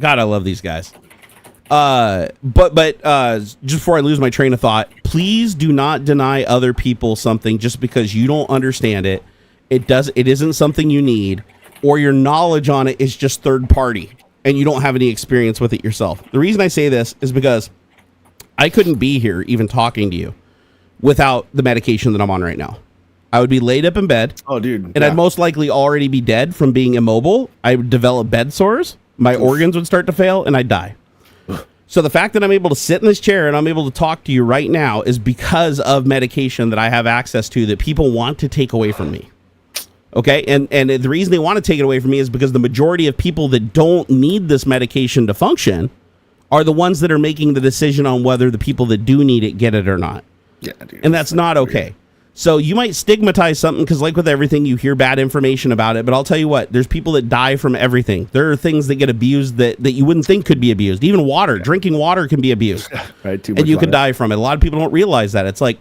Speaker 1: God, I love these guys. But just before I lose my train of thought, please do not deny other people something just because you don't understand it. It isn't something you need, or your knowledge on it is just third party and you don't have any experience with it yourself. The reason I say this is because I couldn't be here even talking to you without the medication that I'm on right now. I would be laid up in bed.
Speaker 2: Oh, dude.
Speaker 1: And I'd most likely already be dead from being immobile. I would develop bed sores. My organs would start to fail and I'd die. So the fact that I'm able to sit in this chair and I'm able to talk to you right now is because of medication that I have access to that people want to take away from me. Okay. And the reason they want to take it away from me is because the majority of people that don't need this medication to function are the ones that are making the decision on whether the people that do need it get it or not.
Speaker 2: Yeah, dude.
Speaker 1: And that's not okay. So you might stigmatize something because, like with everything, you hear bad information about it. But I'll tell you what, there's people that die from everything. There are things that get abused that you wouldn't think could be abused. Even water, drinking water can be abused.
Speaker 2: Right, too much
Speaker 1: and you
Speaker 2: water.
Speaker 1: can die from it. A lot of people don't realize that. It's like,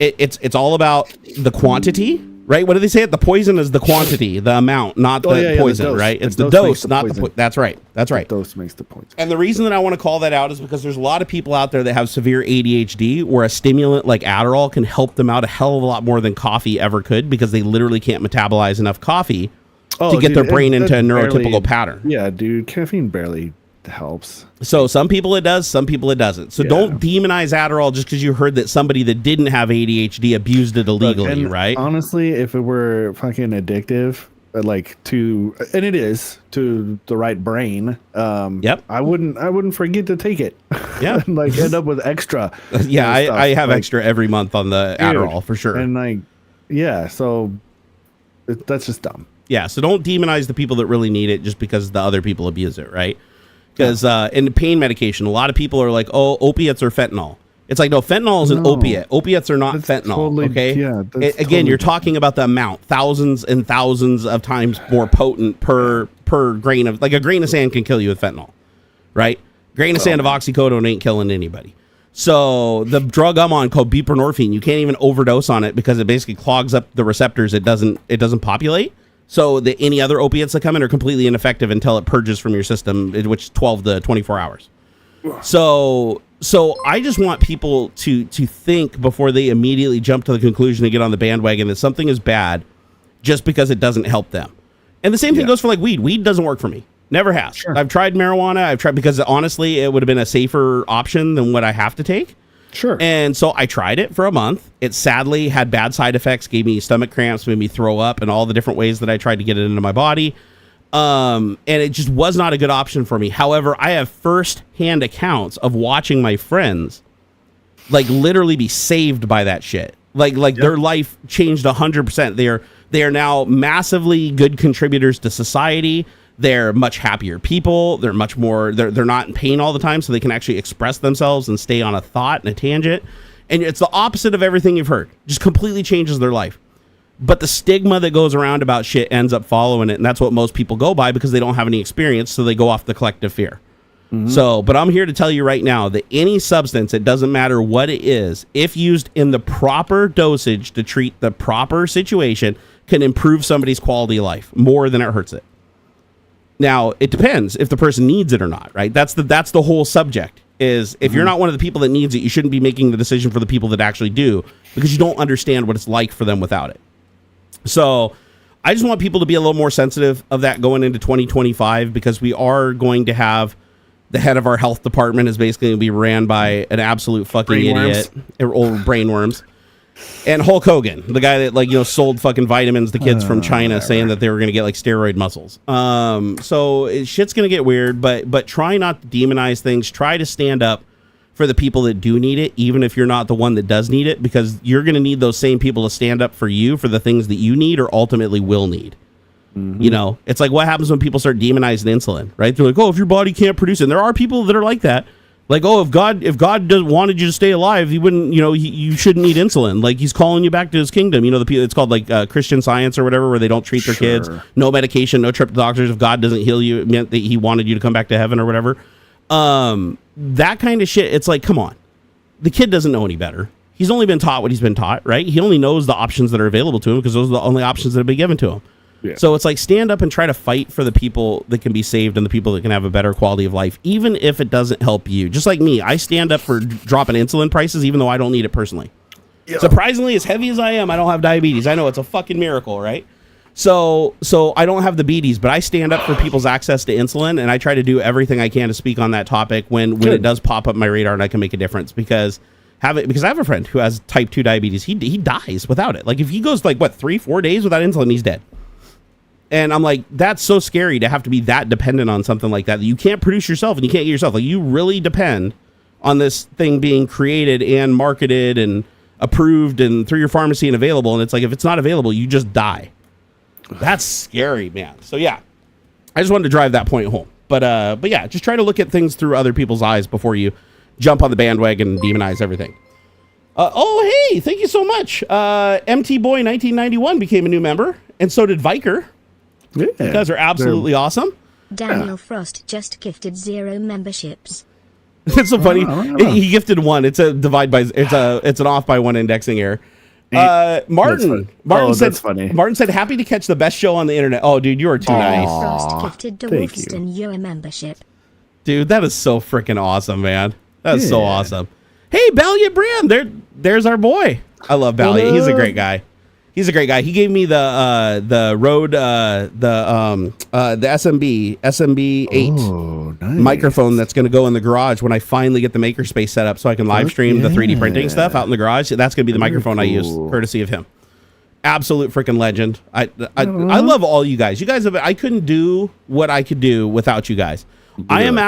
Speaker 1: it's all about the quantity, right? What do they say? The poison is the quantity, the amount, not the poison,
Speaker 2: the
Speaker 1: right? It's
Speaker 2: the
Speaker 1: the
Speaker 2: dose
Speaker 1: dose, not the poison. That's right. That's right.
Speaker 2: The dose makes the poison.
Speaker 1: And the reason that I want to call that out is because there's a lot of people out there that have severe ADHD where a stimulant like Adderall can help them out a hell of a lot more than coffee ever could because they literally can't metabolize enough coffee to get their brain into a neurotypical pattern.
Speaker 2: Yeah, dude, caffeine barely helps.
Speaker 1: So some people it does, some people it doesn't. So don't demonize Adderall just because you heard that somebody that didn't have ADHD abused it illegally, right?
Speaker 2: Honestly, if it were fucking addictive, like and it is to the right brain, I wouldn't forget to take it.
Speaker 1: Yeah.
Speaker 2: Like end up with extra.
Speaker 1: Yeah, I have extra every month on the Adderall for sure.
Speaker 2: And like, yeah, so that's just dumb.
Speaker 1: Yeah, so don't demonize the people that really need it just because the other people abuse it, right? Because in pain medication, a lot of people are like, oh, opiates or fentanyl. It's like, no, fentanyl is an opiate. Opiates are not fentanyl,
Speaker 2: totally,
Speaker 1: okay?
Speaker 2: Yeah,
Speaker 1: again, you're talking about the amount. Thousands and thousands of times more potent per grain of... Like, a grain of sand can kill you with fentanyl, right? Grain of sand of oxycodone ain't killing anybody. So the drug I'm on called buprenorphine, you can't even overdose on it because it basically clogs up the receptors. It doesn't populate. So any other opiates that come in are completely ineffective until it purges from your system, which is 12 to 24 hours. So I just want people to think before they immediately jump to the conclusion and get on the bandwagon that something is bad just because it doesn't help them. And the same thing goes for like weed. Weed doesn't work for me. Never has. Sure. I've tried marijuana. Because honestly, it would have been a safer option than what I have to take.
Speaker 2: Sure.
Speaker 1: And so I tried it for a month. It sadly had bad side effects, gave me stomach cramps, made me throw up, and all the different ways that I tried to get it into my body. And it just was not a good option for me. However, I have first-hand accounts of watching my friends like literally be saved by that shit. Like their life changed 100%. They are now massively good contributors to society. They're much happier people. They're much more, they're not in pain all the time, so they can actually express themselves and stay on a thought and a tangent. And it's the opposite of everything you've heard. Just completely changes their life. But the stigma that goes around about shit ends up following it, and that's what most people go by because they don't have any experience, so they go off the collective fear. So, but I'm here to tell you right now that any substance, it doesn't matter what it is, if used in the proper dosage to treat the proper situation, can improve somebody's quality of life more than it hurts it. Now, it depends if the person needs it or not, right? That's the whole subject, is if you're not one of the people that needs it, you shouldn't be making the decision for the people that actually do, because you don't understand what it's like for them without it. So I just want people to be a little more sensitive of that going into 2025, because we are going to have the head of our health department is basically going to be ran by an absolute fucking idiot, old brainworms. And Hulk Hogan, the guy that sold fucking vitamins to kids from China, saying that they were going to get like steroid muscles. So shit's going to get weird, but try not to demonize things. Try to stand up for the people that do need it, even if you're not the one that does need it, because you're going to need those same people to stand up for you for the things that you need or ultimately will need. You know, it's like what happens when people start demonizing insulin, right? They're like, oh, if your body can't produce it. And there are people that are like that. Like, oh, if God wanted you to stay alive, he wouldn't, you shouldn't need insulin. Like, he's calling you back to his kingdom. It's called like Christian Science or whatever, where they don't treat their kids, no medication, no trip to doctors. If God doesn't heal you, it meant that he wanted you to come back to heaven or whatever. That kind of shit. It's like, come on, the kid doesn't know any better. He's only been taught what he's been taught, right? He only knows the options that are available to him because those are the only options that have been given to him. Yeah. So it's like, stand up and try to fight for the people that can be saved and the people that can have a better quality of life, even if it doesn't help you. Just like me, I stand up for dropping insulin prices, even though I don't need it personally. Yeah. Surprisingly, as heavy as I am, I don't have diabetes. I know it's a fucking miracle, right? So I don't have the beaties, but I stand up for people's access to insulin, and I try to do everything I can to speak on that topic when it does pop up my radar and I can make a difference because I have a friend who has type 2 diabetes. He dies without it. Like, if he goes like 3-4 days without insulin, he's dead. And I'm like, that's so scary to have to be that dependent on something like that you can't produce yourself and you can't get yourself. Like, you really depend on this thing being created and marketed and approved and through your pharmacy and available. And it's like, if it's not available, you just die. That's scary, man. So yeah, I just wanted to drive that point home. But yeah, just try to look at things through other people's eyes before you jump on the bandwagon and demonize everything. Oh, hey, thank you so much. MT Boy 1991 became a new member, and so did Viker. Yeah, you guys are absolutely awesome.
Speaker 3: Daniel Frost just gifted 0 memberships.
Speaker 1: It's so funny. He gifted 1. It's an off by 1 indexing error. Martin said, funny. Martin said, happy to catch the best show on the internet. Oh, dude, you are too nice.
Speaker 3: Frost gifted Dwarfston you a membership.
Speaker 1: Dude, that is so freaking awesome, man. That's so awesome. Hey, Balliot Brand, there's our boy. I love Balliot. He's a great guy. He gave me the Rode the SMB 8 microphone that's going to go in the garage when I finally get the makerspace set up so I can live stream the 3D printing stuff out in the garage. That's going to be the microphone I use, courtesy of him. Absolute freaking legend. I love all you guys. You guys I couldn't do what I could do without you guys. I am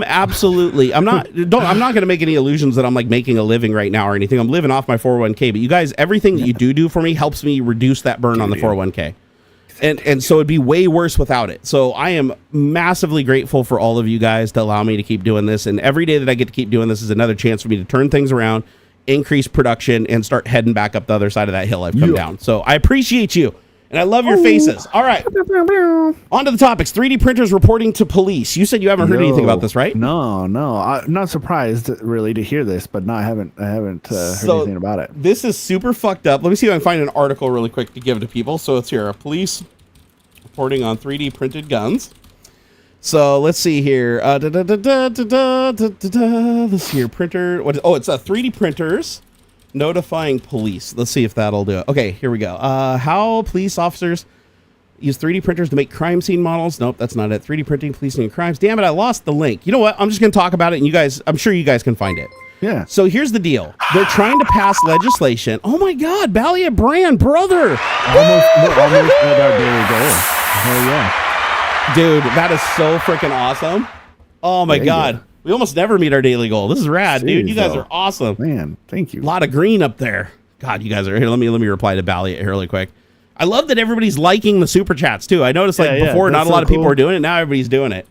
Speaker 1: absolutely. I'm not going to make any illusions that I'm like making a living right now or anything. I'm living off my 401k. But you guys, everything that you do for me helps me reduce that burn on the 401k, and so it'd be way worse without it. So I am massively grateful for all of you guys to allow me to keep doing this. And every day that I get to keep doing this is another chance for me to turn things around, increase production, and start heading back up the other side of that hill I've come down. So I appreciate you. And I love your faces. All right. On to the topics. 3D printers reporting to police. You said you haven't heard anything about this, right?
Speaker 2: No. I'm not surprised really to hear this, but no, I haven't heard anything about it.
Speaker 1: This is super fucked up. Let me see if I can find an article really quick to give to people. So it's here. Police reporting on 3D printed guns. So let's see here. Let's see here. Printer. It's 3D printers notifying police. Let's see if that'll do it. Okay, here we go. How police officers use 3D printers to make crime scene models. Nope, that's not it. 3D printing, policing, and crimes. Damn it, I lost the link. You know what? I'm just going to talk about it, and you guys, I'm sure you guys can find it.
Speaker 2: Yeah.
Speaker 1: So here's the deal. They're trying to pass legislation. Oh my God, Balliot Brand, brother.
Speaker 2: Almost at our daily goal. Hell yeah.
Speaker 1: Dude, that is so freaking awesome. Oh my God. We almost never meet our daily goal. This is rad, dude. You guys are awesome.
Speaker 2: Man, thank you.
Speaker 1: A lot of green up there. God, you guys are here. Let me reply to Balliot here really quick. I love that everybody's liking the super chats too. I noticed before not a lot of people were doing it. Now everybody's doing it.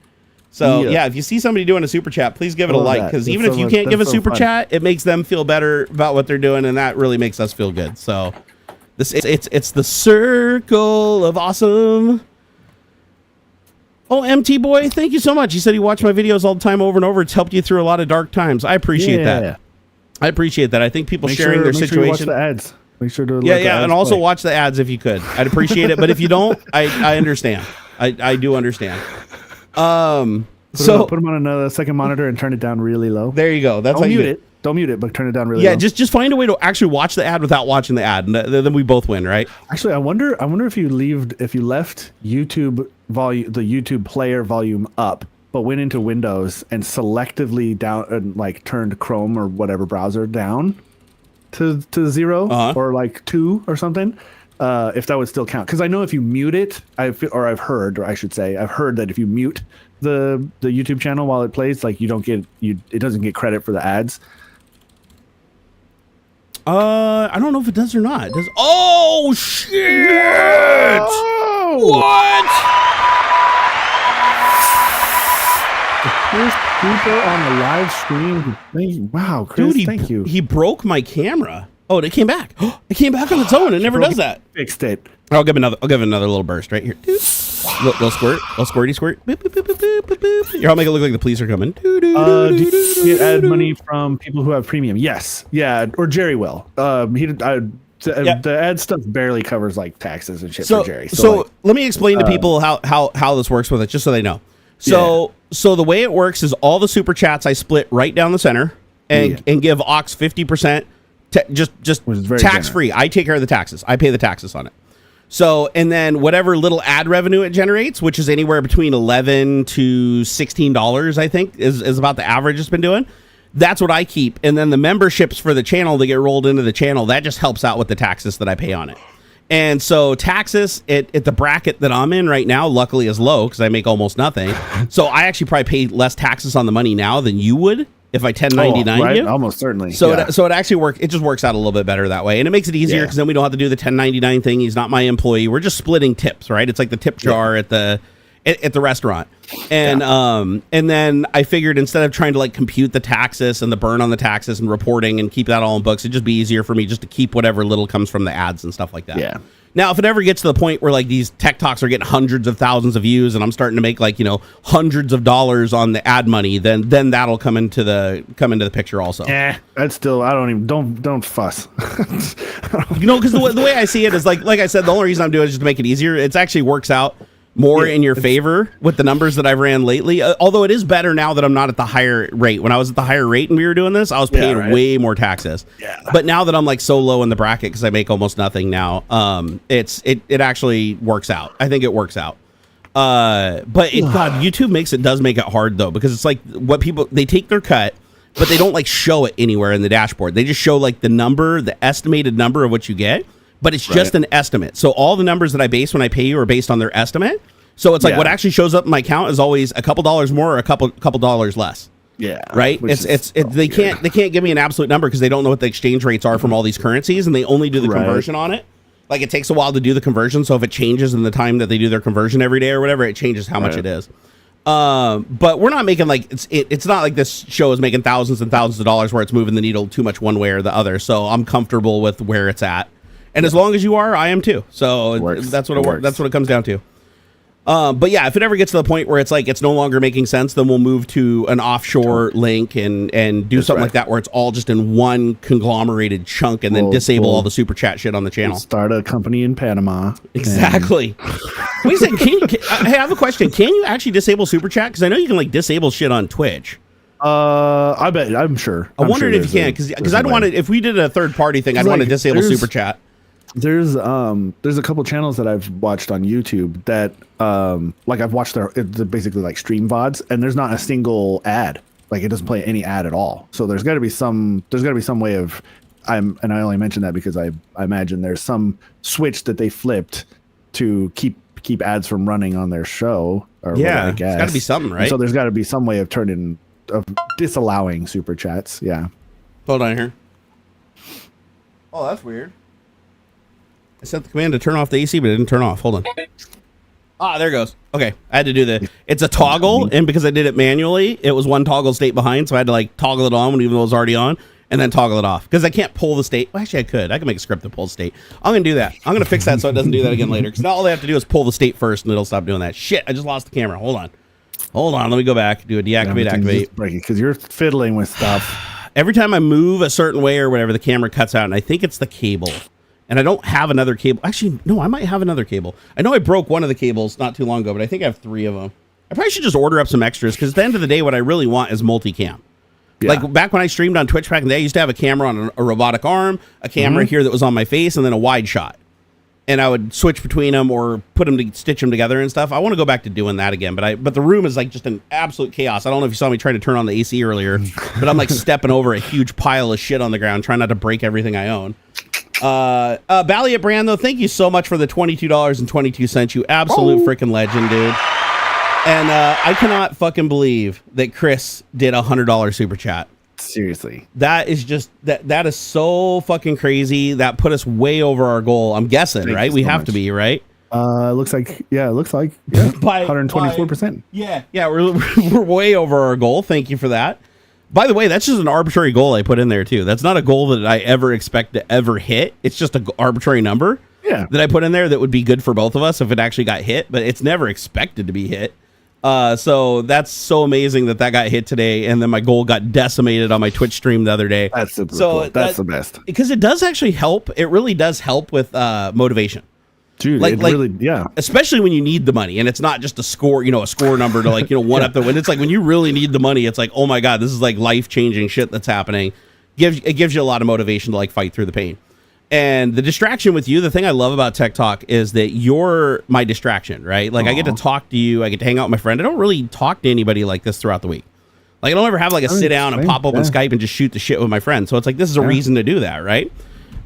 Speaker 1: So yeah, if you see somebody doing a super chat, please give it a like, because even if you can't give a super chat, it makes them feel better about what they're doing, and that really makes us feel good. So it's the circle of awesome. Oh, MT Boy, thank you so much. He said he watched my videos all the time over and over. It's helped you through a lot of dark times. I appreciate that. I appreciate that. I think people sharing their situation.
Speaker 2: Make sure you watch the ads. Make sure to
Speaker 1: and also watch the ads if you could. I'd appreciate it. But if you don't, I understand. I do understand.
Speaker 2: Put them on another second monitor and turn it down really low.
Speaker 1: There you go. That's how you mute it.
Speaker 2: Don't mute it, but turn it down really low.
Speaker 1: Yeah, just find a way to actually watch the ad without watching the ad, and then we both win, right?
Speaker 2: Actually, I wonder if you left YouTube volume, the YouTube player volume up, but went into Windows and selectively down and like turned Chrome or whatever browser down to 0 or like 2 or something. If that would still count, because I know if you mute it, I've heard that if you mute the YouTube channel while it plays, like it doesn't get credit for the ads.
Speaker 1: I don't know if it does or not. It does. Oh shit! What?
Speaker 2: Super on the live stream. Wow, Chris,
Speaker 1: Dude,
Speaker 2: thank you.
Speaker 1: He broke my camera. Oh, it came back. It came back on its own. It never does that.
Speaker 2: Fixed it.
Speaker 1: I'll give another little burst right here. Little squirt. Little squirty squirt. Boop, boop, boop, boop, boop, boop, boop. Here, I'll make it look like the police are coming.
Speaker 2: Do you get ad money from people who have premium? Yes. Yeah. Or Jerry will. The ad stuff barely covers like taxes and shit for Jerry.
Speaker 1: So like, let me explain to people how this works with it, just so they know. So the way it works is all the super chats I split right down the center and give Aux 50%. Just tax free. I take care of the taxes. I pay the taxes on it. So, and then whatever little ad revenue it generates, which is anywhere between $11 to $16, I think is about the average it's been doing. That's what I keep. And then the memberships for the channel that get rolled into the channel, that just helps out with the taxes that I pay on it. And so taxes at the bracket that I'm in right now, luckily is low because I make almost nothing. So I actually probably pay less taxes on the money now than you would if I 1099
Speaker 2: right?
Speaker 1: you.
Speaker 2: Almost certainly.
Speaker 1: So it actually works. It just works out a little bit better that way, and it makes it easier because then we don't have to do the 1099 thing. He's not my employee. We're just splitting tips, right? It's like the tip jar at the restaurant, and and then I figured instead of trying to like compute the taxes and the burn on the taxes and reporting and keep that all in books, it'd just be easier for me just to keep whatever little comes from the ads and stuff like that.
Speaker 2: Yeah.
Speaker 1: Now, if it ever gets to the point where like these tech talks are getting hundreds of thousands of views and I'm starting to make like, hundreds of dollars on the ad money, then that'll come into the picture also.
Speaker 2: That's still, don't fuss.
Speaker 1: Because the way I see it is like I said, the only reason I'm doing it is just to make it easier. It actually works out more in your favor with the numbers that I've ran lately. Although it is better now that I'm not at the higher rate. When I was at the higher rate and we were doing this, I was paying way more taxes. Yeah. But now that I'm like so low in the bracket because I make almost nothing now, it actually works out. I think it works out. But YouTube does make it hard though, because it's like what they take their cut, but they don't like show it anywhere in the dashboard. They just show like the estimated number of what you get. But it's just an estimate. So all the numbers that I base when I pay you are based on their estimate. So it's like what actually shows up in my account is always a couple dollars more or a couple dollars less. Yeah. Right? They can't give me an absolute number because they don't know what the exchange rates are from all these currencies, and they only do the conversion on it. Like it takes a while to do the conversion, so if it changes in the time that they do their conversion every day or whatever, it changes how much it is. But we're not making like it's not like this show is making thousands and thousands of dollars where it's moving the needle too much one way or the other. So I'm comfortable with where it's at. And as long as you are, I am too. So that's what it comes down to. But yeah, if it ever gets to the point where it's like it's no longer making sense, then we'll move to an offshore link and do something like that where it's all just in one conglomerated chunk, and then disable all the super chat shit on the channel.
Speaker 2: Start a company in Panama.
Speaker 1: Exactly. Wait a second. Hey, I have a question. Can you actually disable super chat? Because I know you can like disable shit on Twitch.
Speaker 2: I'm sure.
Speaker 1: I wondered if you can, because I'd want to. If we did a third party thing, I'd want to disable super chat.
Speaker 2: There's a couple channels that I've watched on YouTube that like I've watched they're basically like stream VODs, and there's not a single ad. Like it doesn't play any ad at all. So there's got to be some way of and I only mention that because I imagine there's some switch that they flipped to keep ads from running on their show or whatever, I guess.
Speaker 1: It's got to be something, right?
Speaker 2: And so there's got to be some way of disallowing super chats. Yeah.
Speaker 1: Hold on here. Oh, that's weird. I sent the command to turn off the AC, but it didn't turn off. Hold on. There it goes. Okay, I had to do it's a toggle, and because I did it manually, it was one toggle state behind, so I had to like toggle it on even though it was already on, and then toggle it off. Because I can't pull the state. Well, actually, I could. I can make a script that pulls state. I'm going to do that. I'm going to fix that so it doesn't do that again later. Because now all they have to do is pull the state first, and it'll stop doing that. Shit, I just lost the camera. Hold on. Let me go back. Do a deactivate, activate.
Speaker 2: Because you're fiddling with stuff.
Speaker 1: Every time I move a certain way or whatever, the camera cuts out, and I think it's the cable. And I don't have another cable. Actually, no, I might have another cable. I know I broke one of the cables not too long ago, but I think I have 3 of them. I probably should just order up some extras, because at the end of the day, what I really want is multicam. Yeah. Like back when I streamed on Twitch back in the day, I used to have a camera on a robotic arm, a camera here that was on my face, and then a wide shot. And I would switch between them or stitch them together and stuff. I want to go back to doing that again, but the room is like just an absolute chaos. I don't know if you saw me trying to turn on the AC earlier, but I'm like stepping over a huge pile of shit on the ground, trying not to break everything I own. Balliet Brand, though, thank you so much for the $22.22. You absolute freaking legend, dude. And I cannot fucking believe that Chris did $100 super chat.
Speaker 2: Seriously,
Speaker 1: that is just that is so fucking crazy. That put us way over our goal. I'm guessing, right? We have to be, right?
Speaker 2: Looks like yeah, 124%.
Speaker 1: Yeah, we're way over our goal. Thank you for that. By the way, that's just an arbitrary goal I put in there too. That's not a goal that I ever expect to ever hit. It's just an arbitrary number that I put in there that would be good for both of us if it actually got hit, but it's never expected to be hit. So that's so amazing that got hit today, and then my goal got decimated on my Twitch stream the other day.
Speaker 2: That's super cool. That's the best.
Speaker 1: Because it does actually help. It really does help with motivation.
Speaker 2: Dude, really,
Speaker 1: especially when you need the money and it's not just a score, a score number to one up the win. It's like when you really need the money, it's like, oh my God, this is like life-changing shit that's happening. It gives you a lot of motivation to fight through the pain. And the distraction with you, the thing I love about Tech Talk is that you're my distraction, right? I get to talk to you, I get to hang out with my friend. I don't really talk to anybody like this throughout the week. I don't ever have a sit down and pop open Skype and just shoot the shit with my friend. So it's like, this is a reason to do that, right?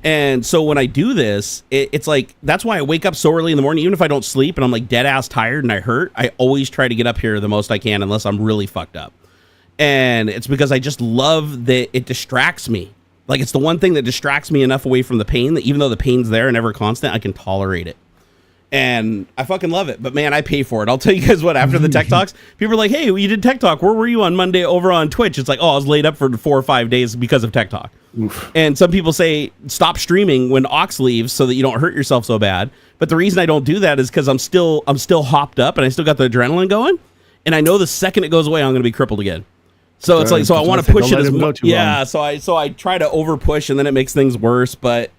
Speaker 1: And so when I do this, it's like, that's why I wake up so early in the morning, even if I don't sleep and I'm dead ass tired and I hurt, I always try to get up here the most I can unless I'm really fucked up. And it's because I just love that it distracts me. It's the one thing that distracts me enough away from the pain that even though the pain's there and ever constant, I can tolerate it. And I fucking love it. But man, I pay for it. I'll tell you guys what, after the Tech Talks, people are like, hey, you did Tech Talk. Where were you on Monday over on Twitch? It's like, oh, I was laid up for 4 or 5 days because of Tech Talk. Oof. And some people say, stop streaming when Aux leaves so that you don't hurt yourself so bad. But the reason I don't do that is because I'm still hopped up and I still got the adrenaline going. And I know the second it goes away, I'm going to be crippled again. So it's so I want to push it as much. Yeah. So I try to over push and then it makes things worse. But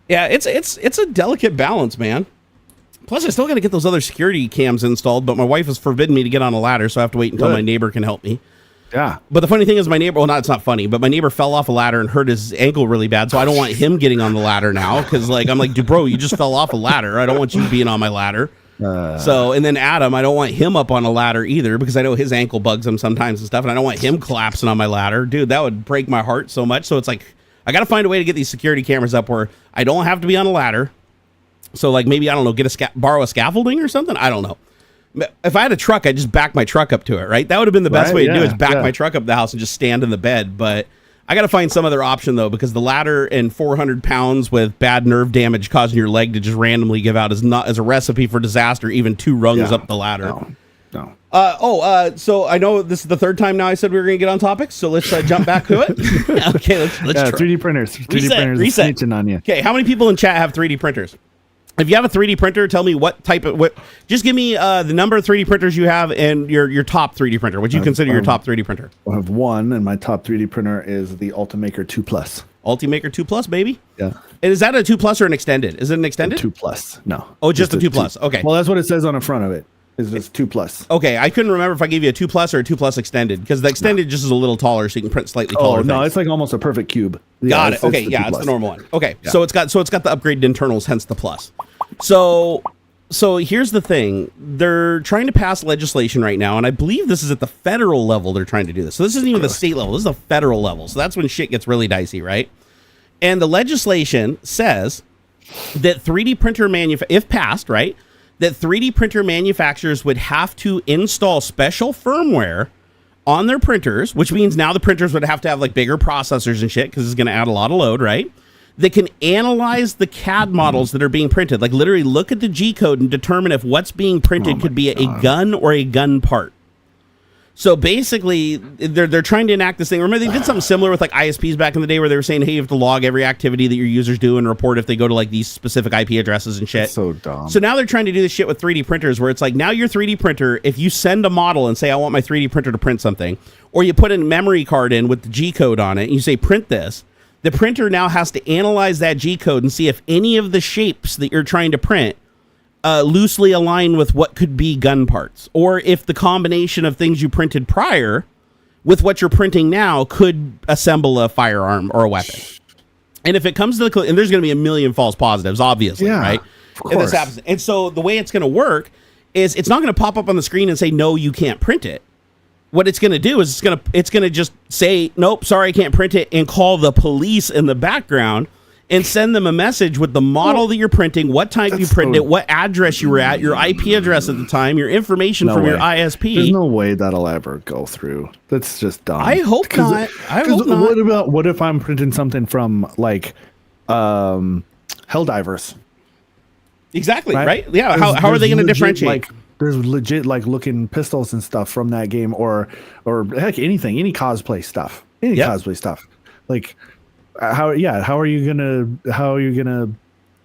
Speaker 1: yeah, it's a delicate balance, man. Plus, I still got to get those other security cams installed, but my wife has forbidden me to get on a ladder, so I have to wait until my neighbor can help me.
Speaker 2: Yeah.
Speaker 1: But the funny thing is my neighbor, it's not funny, but my neighbor fell off a ladder and hurt his ankle really bad, so I don't want him getting on the ladder now, because I'm like, dude, bro, you just fell off a ladder. I don't want you being on my ladder. And then Adam, I don't want him up on a ladder either, because I know his ankle bugs him sometimes and stuff, and I don't want him collapsing on my ladder. Dude, that would break my heart so much. So it's like, I got to find a way to get these security cameras up where I don't have to be on a ladder. So maybe, I don't know, borrow a scaffolding or something. I don't know. If I had a truck, I'd just back my truck up to it, right? That would have been the best way to do it, is back my truck up the house and just stand in the bed. But I got to find some other option, though, because the ladder and 400 pounds with bad nerve damage causing your leg to just randomly give out is not as a recipe for disaster, even 2 rungs up the ladder.
Speaker 2: No.
Speaker 1: So I know this is the 3rd time now I said we were going to get on topic, so let's jump back to it. Okay, let's try.
Speaker 2: 3D printers. 3D printers
Speaker 1: reset.
Speaker 2: Snitching on you.
Speaker 1: Okay, how many people in chat have 3D printers? If you have a 3D printer, tell me just give me the number of 3D printers you have and your top 3D printer. What you consider your top 3D printer?
Speaker 2: I have one, and my top 3D printer is the Ultimaker 2 Plus.
Speaker 1: Ultimaker 2 Plus, baby?
Speaker 2: Yeah.
Speaker 1: And is that a 2 Plus or an extended? Is it an extended?
Speaker 2: 2 Plus. No.
Speaker 1: Oh, just a 2 Plus. Okay.
Speaker 2: Well, that's what it says on the front of it. Is this 2 Plus?
Speaker 1: Okay, I couldn't remember if I gave you a 2 Plus or a 2 Plus extended, because the extended just is a little taller, so you can print slightly taller.
Speaker 2: Oh no, it's almost a perfect cube.
Speaker 1: Got it. Okay, it's the normal one. Okay, so it's got the upgraded internals, hence the Plus. So here's the thing: they're trying to pass legislation right now, and I believe this is at the federal level. They're trying to do this. So this isn't even the state level. This is the federal level. So that's when shit gets really dicey, right? And the legislation says that 3D printer if passed, right, that 3D printer manufacturers would have to install special firmware on their printers, which means now the printers would have to have bigger processors and shit, because it's going to add a lot of load, right? That can analyze the CAD models that are being printed, literally look at the G code and determine if what's being printed could be a gun or a gun part. So basically, they're trying to enact this thing. Remember, they did something similar with ISPs back in the day, where they were saying, hey, you have to log every activity that your users do and report if they go to these specific IP addresses and shit.
Speaker 2: That's so dumb.
Speaker 1: So now they're trying to do this shit with 3D printers, where it's now your 3D printer, if you send a model and say, I want my 3D printer to print something, or you put a memory card in with the G code on it and you say, print this, the printer now has to analyze that G code and see if any of the shapes that you're trying to print loosely align with what could be gun parts, or if the combination of things you printed prior with what you're printing now could assemble a firearm or a weapon. And if it comes to and there's going to be a million false positives, obviously, right? If this happens. And so the way it's going to work is it's not going to pop up on the screen and say, no, you can't print it. What it's going to do is it's going to just say, nope, sorry, I can't print it, and call the police in the background and send them a message with the model that you're printing, what time you printed it, what address you were at, your IP address at the time, your information from your ISP.
Speaker 2: There's no way that'll ever go through. That's just dumb.
Speaker 1: I hope not. I hope not.
Speaker 2: What if I'm printing something from Helldivers?
Speaker 1: Exactly. Right. Yeah. How are they going to differentiate?
Speaker 2: Like, there's legit like looking pistols and stuff from that game, or heck, anything, any cosplay stuff, Like, how are you gonna?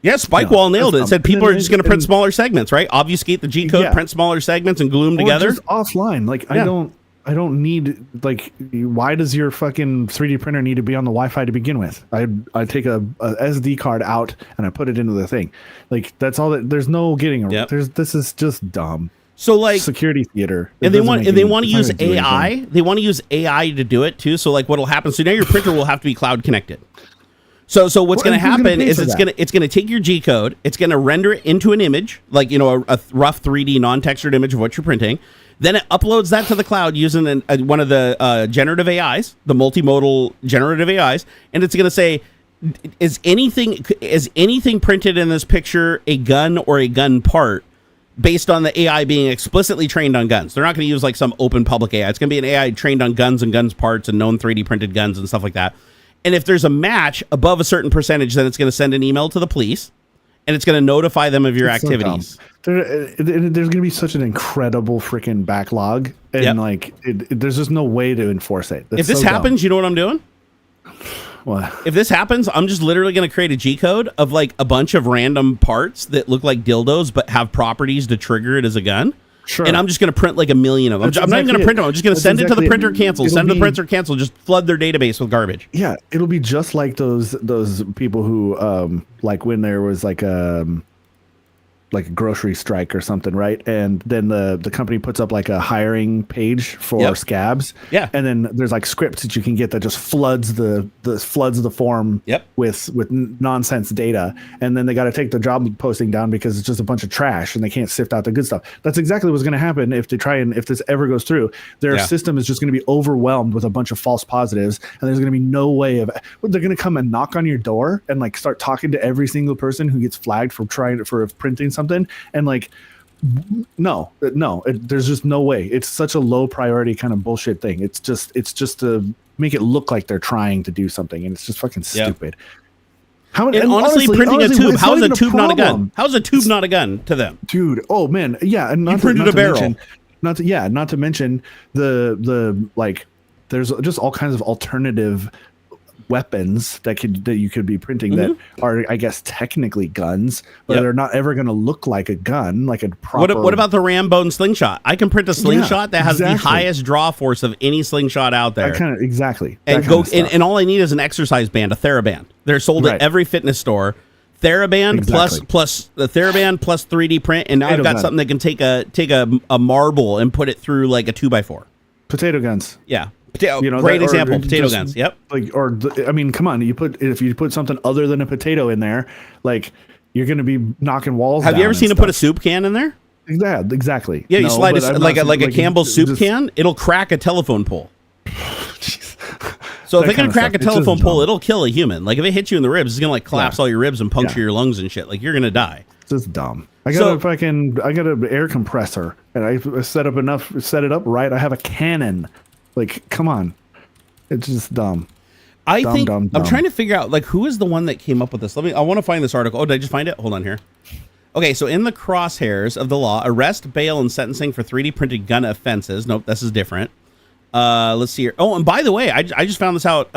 Speaker 1: Yeah, Spikewall nailed it. It said people are just going to print smaller segments, right? Obfuscate the G code, print smaller segments, and glue them together.
Speaker 2: Just offline. Like, I don't need, like, why does your fucking 3D printer need to be on the Wi-Fi to begin with? I take a SD card out and I put it into the thing. Like, that's all that. There's no getting around. This is just dumb.
Speaker 1: So, like,
Speaker 2: security theater.
Speaker 1: And they want to use AI. They want to use AI to do it too. So, like, what'll happen? So now your printer will have to be cloud connected. So what's going to happen is it's going to take your G code, it's going to render it into an image, like, you know, a rough 3D non-textured image of what you're printing. Then it uploads that to the cloud using one of the generative AIs, the multimodal generative AIs, and it's going to say, is anything printed in this picture a gun or a gun part, based on the AI being explicitly trained on guns. They're not going to use like some open public AI. It's going to be an AI trained on guns and guns parts and known 3D printed guns and stuff like that. And if there's a match above a certain percentage, then it's going to send an email to the police, and it's going to notify them of your activities.
Speaker 2: So there's going to be such an incredible freaking backlog, and like there's just no way to enforce it.
Speaker 1: If this happens, you know what I'm doing?
Speaker 2: What?
Speaker 1: If this happens, I'm just literally going to create a G code of like a bunch of random parts that look like dildos but have properties to trigger it as a gun. Sure. And I'm just going to print like a million of them. I'm not even going to print them. I'm just going to send it to the printer, cancel. Send the printer, cancel. Just flood their database with garbage.
Speaker 2: Yeah, it'll be just like those people who like when there was like a grocery strike or something, right? And then the company puts up like a hiring page for scabs. Yeah. And then there's like scripts that you can get that just floods the form with nonsense data. And then they got to take the job posting down because it's just a bunch of trash and they can't sift out the good stuff. That's exactly what's going to happen if this ever goes through. Their system is just going to be overwhelmed with a bunch of false positives, and there's going to be no way of. They're going to come and knock on your door and like start talking to every single person who gets flagged for printing something, and like there's just no way. It's such a low priority kind of bullshit thing. It's just to make it look like they're trying to do something, and it's just fucking stupid.
Speaker 1: Honestly, printing a tube, how is a tube not a gun? How is a tube not a gun to them?
Speaker 2: Dude, oh man, yeah, and
Speaker 1: you printed a barrel.
Speaker 2: Not to mention the like there's just all kinds of alternative weapons that you could be printing that are, I guess, technically guns, but they're not ever going to look like a gun, like a proper.
Speaker 1: What about the Rambo slingshot? I can print a slingshot that has the highest draw force of any slingshot out there.
Speaker 2: Exactly.
Speaker 1: And all I need is an exercise band, a TheraBand. They're sold at every fitness store. TheraBand plus the TheraBand plus 3D print, and now I've got something that can take a marble and put it through like a 2x4.
Speaker 2: Potato guns.
Speaker 1: Yeah. Great example. Potato guns. Yep.
Speaker 2: I mean, come on. If you put something other than a potato in there, like you're going to be knocking walls.
Speaker 1: Have you ever seen them put a soup can in there?
Speaker 2: Yeah, exactly.
Speaker 1: Yeah, you slide like a Campbell's soup can. It'll crack a telephone pole. So if it can crack a telephone pole, it'll kill a human. Like if it hits you in the ribs, it's gonna like collapse all your ribs and puncture your lungs and shit. Like you're gonna die.
Speaker 2: It's just dumb. I got an air compressor, and I set it up right. I have a cannon. Like, come on. It's just dumb.
Speaker 1: I'm trying to figure out, like, who is the one that came up with this? I want to find this article. Oh, did I just find it? Hold on here. Okay, so in the crosshairs of the law, arrest, bail, and sentencing for 3D printed gun offenses. Nope, this is different. Let's see here. Oh, and by the way, I just found this out.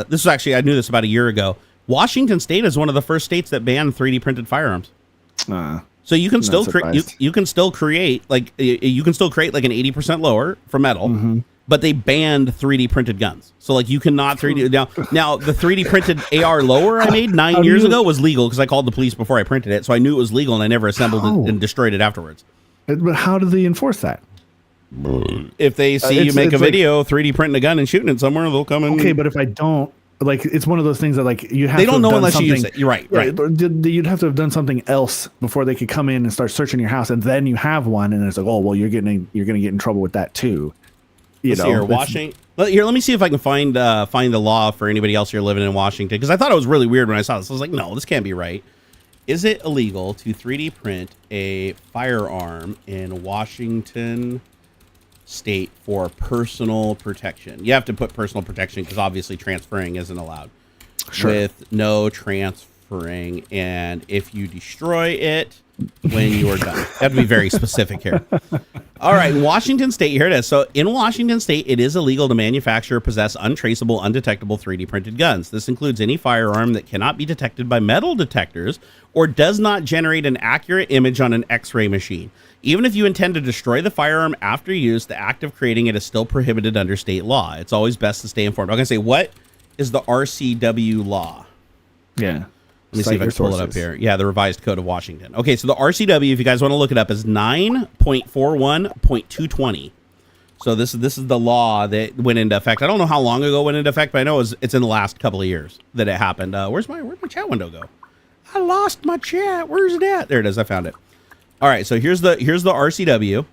Speaker 1: This was actually, I knew this about a year ago. Washington State is one of the first states that banned 3D printed firearms. So you can still you can still create like an 80% lower for metal, but they banned 3D printed guns. So like you cannot 3D now the 3D printed AR lower I made 9 years ago was legal because I called the police before I printed it, so I knew it was legal and I never assembled it and destroyed it afterwards.
Speaker 2: But how do they enforce that?
Speaker 1: If they see you make a video 3D printing a gun and shooting it somewhere, they'll come in.
Speaker 2: Okay, but if I don't. Like it's one of those things that like you have.
Speaker 1: They don't know unless you use it. You're right.
Speaker 2: You'd have to have done something else before they could come in and start searching your house, and then you have one, and it's like, oh well, you're going to get in trouble with that too.
Speaker 1: Here, Washington. Here, let me see if I can find the law for anybody else here living in Washington, because I thought it was really weird when I saw this. I was like, no, this can't be right. Is it illegal to 3D print a firearm in Washington State for personal protection? You have to put personal protection because obviously transferring isn't allowed. Sure. With no transfer offering, and if you destroy it when you're done. Have to be very specific here. All right, in Washington State, here it is. So in Washington State, it is illegal to manufacture or possess untraceable, undetectable 3D printed guns. This includes any firearm that cannot be detected by metal detectors or does not generate an accurate image on an X-ray machine. Even if you intend to destroy the firearm after use, the act of creating it is still prohibited under state law. It's always best to stay informed. I'm going to say, what is the RCW law?
Speaker 2: Yeah.
Speaker 1: Let me see if I can pull it up here. Yeah, the revised code of Washington. Okay, so the RCW, if you guys want to look it up, is 9.41.220. So this is the law that went into effect. I don't know how long ago it went into effect, but I know it's in the last couple of years that it happened. Where'd my chat window go? I lost my chat. Where's it at? There it is. I found it. All right, so here's the RCW.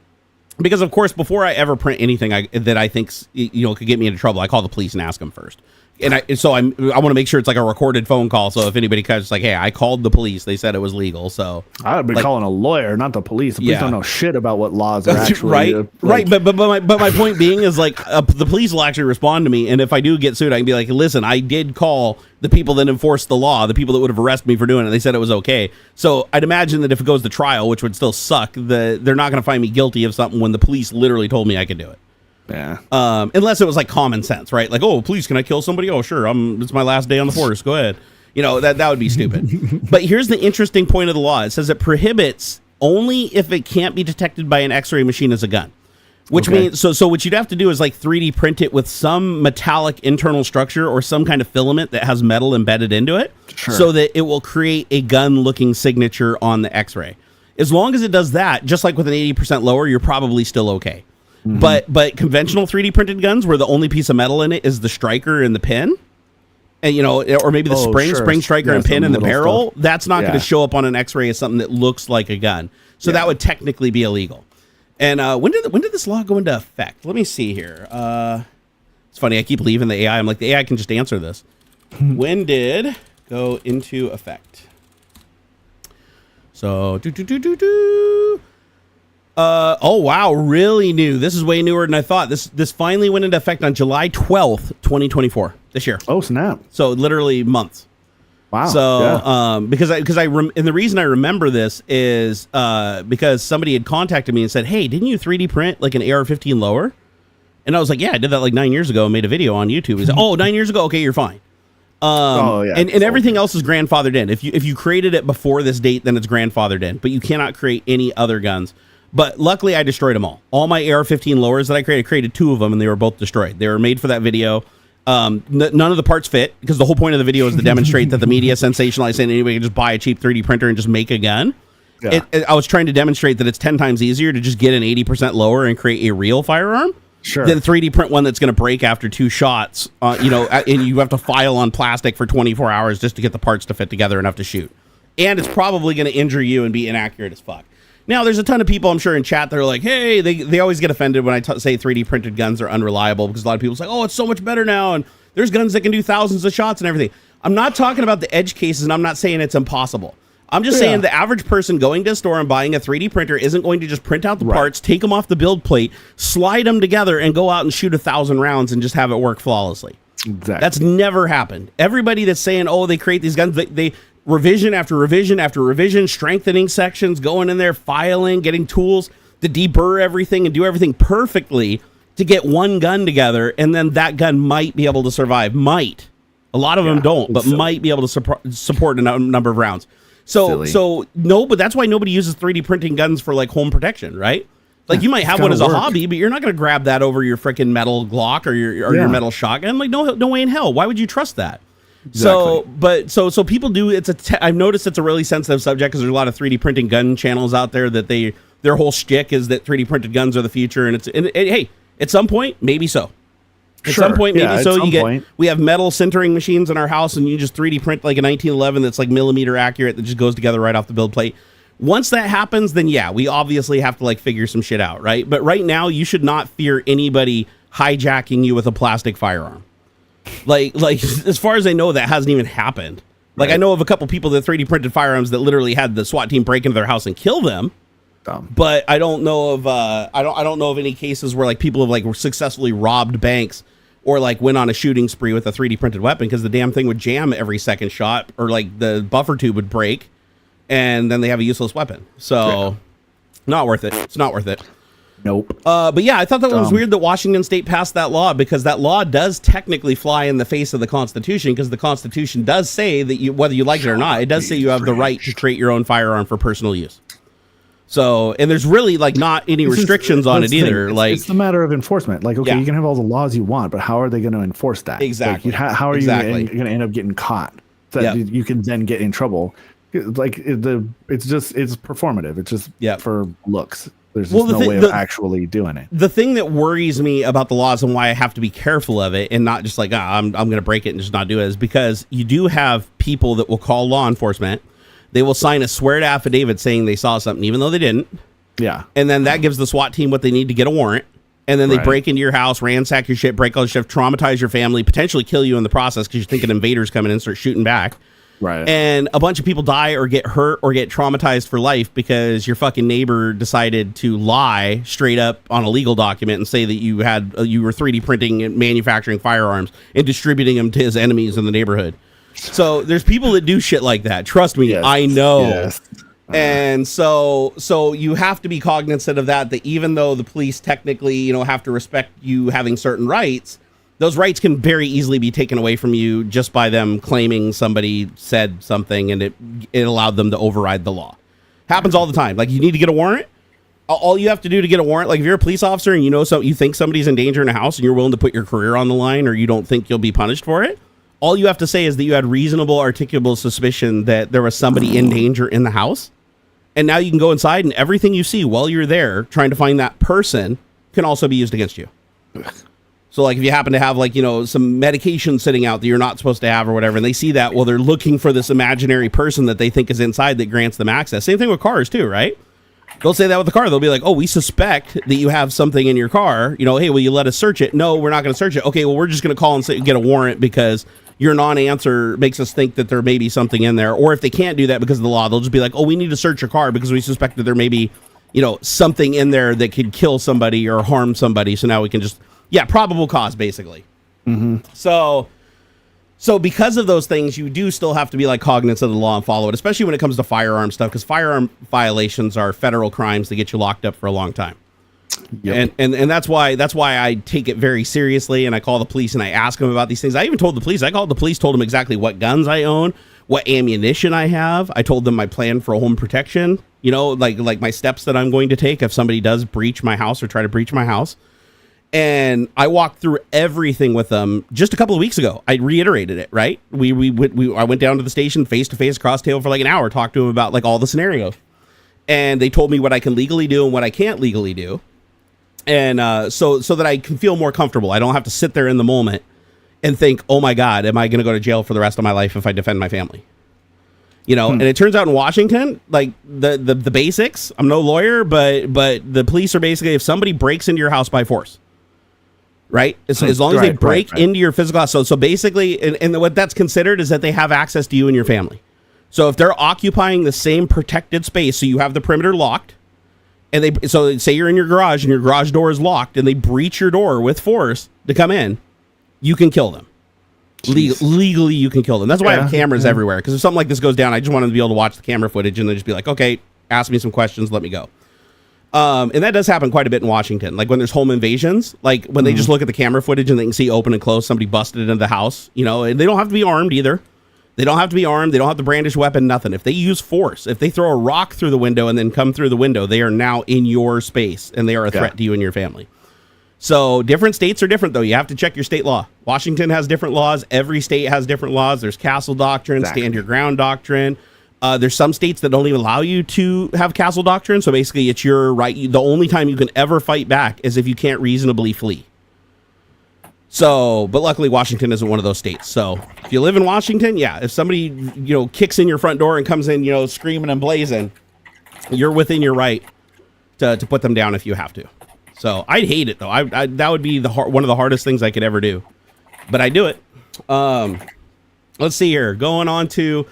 Speaker 1: Because of course, before I ever print anything that I think could get me into trouble, I call the police and ask them first. And I want to make sure it's like a recorded phone call. So if anybody comes, like, hey, I called the police, they said it was legal. So
Speaker 2: I'd be calling a lawyer, not the police. The police don't know shit about what laws are actually
Speaker 1: right. But my point being is, like, the police will actually respond to me, and if I do get sued, I can be like, listen, I did call the people that enforced the law, the people that would have arrested me for doing it. They said it was okay. So I'd imagine that if it goes to trial, which would still suck, they're not going to find me guilty of something when the police literally told me I could do it.
Speaker 2: Yeah.
Speaker 1: Unless it was like common sense, right? Like, oh, please, can I kill somebody? Oh, sure. It's my last day on the force. Go ahead. That would be stupid. But here's the interesting point of the law. It says it prohibits only if it can't be detected by an X-ray machine as a gun. Which means, so what you'd have to do is like 3D print it with some metallic internal structure or some kind of filament that has metal embedded into it, so that it will create a gun-looking signature on the X-ray. As long as it does that, just like with an 80% lower, you're probably still okay. Mm-hmm. But conventional 3D printed guns, where the only piece of metal in it is the striker and the pin, and or maybe the spring striker and pin and the barrel, that's not going to show up on an X-ray as something that looks like a gun. So that would technically be illegal. And when did this law go into effect? Let me see here. It's funny, I keep leaving the AI. I'm like, the AI can just answer this. When did go into effect? So oh wow, really new. This is way newer than I thought. This finally went into effect on July 12th, 2024, this year.
Speaker 2: Oh snap.
Speaker 1: So literally months.
Speaker 2: Wow.
Speaker 1: So because and the reason I remember this is because somebody had contacted me and said, "Hey, didn't you 3D print like an AR-15 lower?" And I was like, "Yeah, I did that like 9 years ago and made a video on YouTube." He said, "Oh, 9 years ago? Okay, you're fine." And everything else is grandfathered in. If you created it before this date, then it's grandfathered in. But you cannot create any other guns. But luckily, I destroyed them all. All my AR-15 lowers that I created 2 of them, and they were both destroyed. They were made for that video. None of the parts fit, because the whole point of the video is to demonstrate that the media sensationalized saying anybody can just buy a cheap 3D printer and just make a gun. Yeah. I was trying to demonstrate that it's 10 times easier to just get an 80% lower and create a real firearm than 3D print one that's going to break after 2 shots. And you have to file on plastic for 24 hours just to get the parts to fit together enough to shoot. And it's probably going to injure you and be inaccurate as fuck. Now, there's a ton of people, I'm sure, in chat that are like, hey, they always get offended when I say 3D printed guns are unreliable, because a lot of people say, oh, it's so much better now, and there's guns that can do thousands of shots and everything. I'm not talking about the edge cases, and I'm not saying it's impossible. I'm just saying the average person going to a store and buying a 3D printer isn't going to just print out the parts, take them off the build plate, slide them together, and go out and shoot 1,000 rounds and just have it work flawlessly. Exactly. That's never happened. Everybody that's saying, oh, they create these guns, they revision after revision after revision, strengthening sections, going in there, filing, getting tools to deburr everything and do everything perfectly to get one gun together, and then that gun might be able to survive. Might. A lot of them don't, but might be able to support a number of rounds. So no, but that's why nobody uses 3D printing guns for like home protection, right? Like you might have one as a hobby, but you're not going to grab that over your freaking metal Glock or your metal shotgun. Like no way in hell. Why would you trust that? Exactly. So people do. I've noticed it's a really sensitive subject because there's a lot of 3D printing gun channels out there that their whole shtick is that 3D printed guns are the future, and hey, at some point maybe so. At some point maybe so. We have metal sintering machines in our house, and you just 3D print like a 1911 that's like millimeter accurate that just goes together right off the build plate. Once that happens, then we obviously have to like figure some shit out, right? But right now, you should not fear anybody hijacking you with a plastic firearm. Like as far as I know, that hasn't even happened. Like I know of a couple people that 3D printed firearms that literally had the SWAT team break into their house and kill them. But I don't know of I don't know of any cases where like people have like successfully robbed banks or like went on a shooting spree with a 3D printed weapon, because the damn thing would jam every second shot, or like the buffer tube would break, and then they have a useless weapon. So not worth it. It's not worth it.
Speaker 2: Nope.
Speaker 1: But yeah, I thought that was weird that Washington State passed that law, because that law does technically fly in the face of the Constitution, because the Constitution does say that you, whether you like it or not, it does say you have the right to create your own firearm for personal use. So, and there's really like not any restrictions on it either. Like,
Speaker 2: it's a matter of enforcement. Like, okay, you can have all the laws you want, but how are they going to enforce that?
Speaker 1: Exactly.
Speaker 2: Like, how are you going to end up getting caught? That you can then get in trouble. Like it's performative. It's just for looks. There's just no way of actually doing it. The
Speaker 1: thing that worries me about the laws and why I have to be careful of it, and not just like I'm going to break it and just not do it, is because you do have people that will call law enforcement. They will sign a sweared affidavit saying they saw something, even though they didn't.
Speaker 2: Yeah.
Speaker 1: And then that gives the SWAT team what they need to get a warrant. And then they break into your house, ransack your shit, break all your stuff, traumatize your family, potentially kill you in the process because you think an invader's coming in and start shooting back.
Speaker 2: Right.
Speaker 1: And a bunch of people die or get hurt or get traumatized for life because your fucking neighbor decided to lie straight up on a legal document and say that you were 3D printing and manufacturing firearms and distributing them to his enemies in the neighborhood. So there's people that do shit like that. Trust me, I know.
Speaker 2: Yes.
Speaker 1: And so you have to be cognizant of that even though the police technically, have to respect you having certain rights, those rights can very easily be taken away from you just by them claiming somebody said something and it allowed them to override the law. Happens all the time. Like, you need to get a warrant. All you have to do to get a warrant, like if you're a police officer and you think somebody's in danger in a house and you're willing to put your career on the line, or you don't think you'll be punished for it, all you have to say is that you had reasonable, articulable suspicion that there was somebody in danger in the house. And now you can go inside, and everything you see while you're there trying to find that person can also be used against you. So like if you happen to have some medication sitting out that you're not supposed to have or whatever, and they see that, well, they're looking for this imaginary person that they think is inside that grants them access. Same thing with cars too, right? They'll say that with the car. They'll be like, oh, we suspect that you have something in your car. Hey, will you let us search it? No, we're not going to search it. Okay, well, we're just going to call and get a warrant because your non-answer makes us think that there may be something in there. Or if they can't do that because of the law, they'll just be like, oh, we need to search your car because we suspect that there may be, something in there that could kill somebody or harm somebody. So now we can just, probable cause, basically.
Speaker 2: Mm-hmm.
Speaker 1: So because of those things, you do still have to be cognizant of the law and follow it, especially when it comes to firearm stuff, because firearm violations are federal crimes that get you locked up for a long time. Yep. And that's why I take it very seriously, and I call the police and I ask them about these things. I even told the police, told them exactly what guns I own, what ammunition I have. I told them my plan for home protection, like my steps that I'm going to take if somebody does breach my house or try to breach my house. And I walked through everything with them just a couple of weeks ago. I reiterated it, right? I went down to the station face to face across table for an hour, talked to them about all the scenarios. And they told me what I can legally do and what I can't legally do. And so that I can feel more comfortable. I don't have to sit there in the moment and think, oh my God, am I going to go to jail for the rest of my life if I defend my family? And it turns out in Washington, the basics, I'm no lawyer, but the police are basically, if somebody breaks into your house by force, right? As long as they break into your physical house. So basically, and what that's considered is that they have access to you and your family. So if they're occupying the same protected space, so you have the perimeter locked, and so say you're in your garage and your garage door is locked, and they breach your door with force to come in, you can kill them. Legally, you can kill them. That's why I have cameras everywhere, because if something like this goes down, I just want them to be able to watch the camera footage and then just be like, okay, ask me some questions, let me go. And that does happen quite a bit in Washington. Like when there's home invasions, like when they just look at the camera footage and they can see open and close, somebody busted into the house, and they don't have to be armed either. They don't have to be armed. They don't have to brandish weapon, nothing. If they use force, if they throw a rock through the window and then come through the window, they are now in your space and they are a threat to you and your family. So different states are different, though. You have to check your state law. Washington has different laws. Every state has different laws. There's castle doctrine, stand your ground doctrine. There's some states that don't even allow you to have castle doctrine. So basically, it's your right. The only time you can ever fight back is if you can't reasonably flee. So, but luckily, Washington isn't one of those states. So if you live in Washington, if somebody, kicks in your front door and comes in, screaming and blazing, you're within your right to put them down if you have to. So I'd hate it, though. That would be one of the hardest things I could ever do. But I do it. Let's see here. Going on to...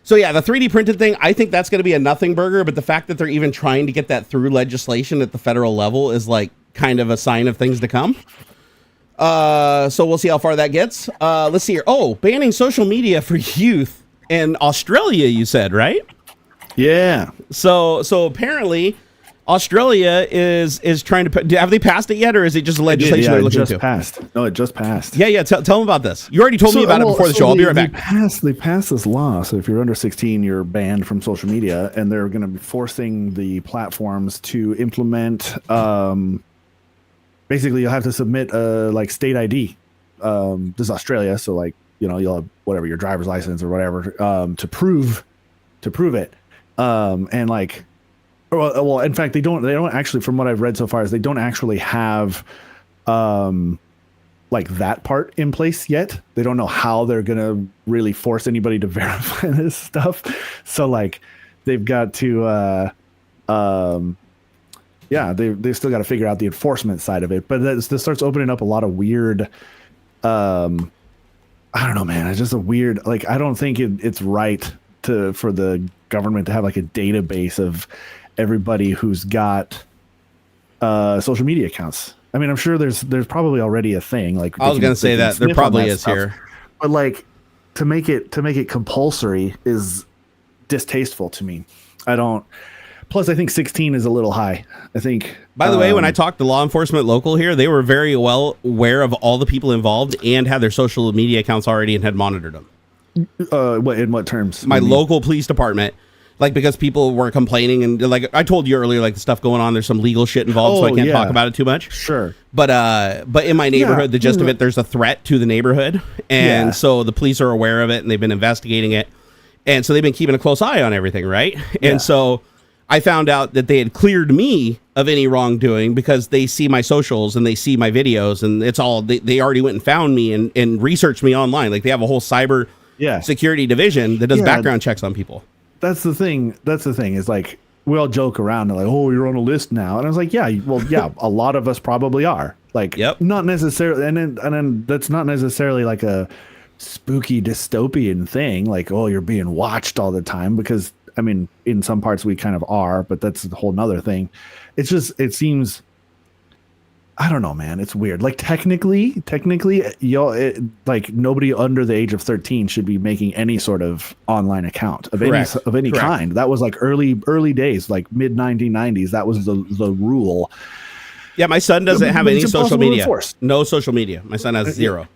Speaker 1: So yeah, the 3D printed thing, I think that's going to be a nothing burger, but the fact that they're even trying to get that through legislation at the federal level is kind of a sign of things to come. So we'll see how far that gets. Let's see here. Oh, banning social media for youth in Australia, you said, right?
Speaker 2: Yeah.
Speaker 1: So apparently Australia is trying to have they passed it yet, or is it just legislation they're looking into?
Speaker 2: Passed. No, it just passed.
Speaker 1: Yeah. Tell them about this. You already told me about it before the show. I'll be right back.
Speaker 2: They passed this law. So if you're under 16, you're banned from social media, and they're going to be forcing the platforms to implement. Basically, you'll have to submit a state ID. This is Australia, so you'll have whatever your driver's license or whatever to prove it. Well, in fact, they don't actually, from what I've read so far, is they don't actually have that part in place yet. They don't know how they're gonna really force anybody to verify this stuff. So they've got to they've still got to figure out the enforcement side of it. But this starts opening up a lot of weird I don't know, man. It's just a weird, I don't think it's right for the government to have a database of everybody who's got social media accounts. I mean, I'm sure there's probably already a thing. I
Speaker 1: was going to say that there probably is here,
Speaker 2: but to make it compulsory is distasteful to me. Plus, I think 16 is a little high. I think.
Speaker 1: By the way, when I talked to law enforcement local here, they were very well aware of all the people involved and had their social media accounts already and had monitored them.
Speaker 2: In what terms?
Speaker 1: My local police department. Because people were complaining and I told you earlier, the stuff going on, there's some legal shit involved, so I can't talk about it too much.
Speaker 2: Sure.
Speaker 1: But in my neighborhood, the gist of it, there's a threat to the neighborhood. And so the police are aware of it and they've been investigating it. And so they've been keeping a close eye on everything, right? Yeah. And so I found out that they had cleared me of any wrongdoing because they see my socials and they see my videos and it's all, they already went and found me and researched me online. They have a whole cyber security division that does background checks on people.
Speaker 2: That's the thing is we all joke around and oh, you're on a list now. And I was like, yeah, a lot of us probably are not necessarily. And then that's not necessarily a spooky dystopian thing. Oh, you're being watched all the time, because I mean, in some parts we kind of are, but that's a whole nother thing. It's just, it seems, I don't know, man. It's weird. Technically, nobody under the age of 13 should be making any sort of online account of any kind. That was early days, mid 1990s. That was the rule.
Speaker 1: Yeah, my son doesn't have any social media. No social media. My son has zero.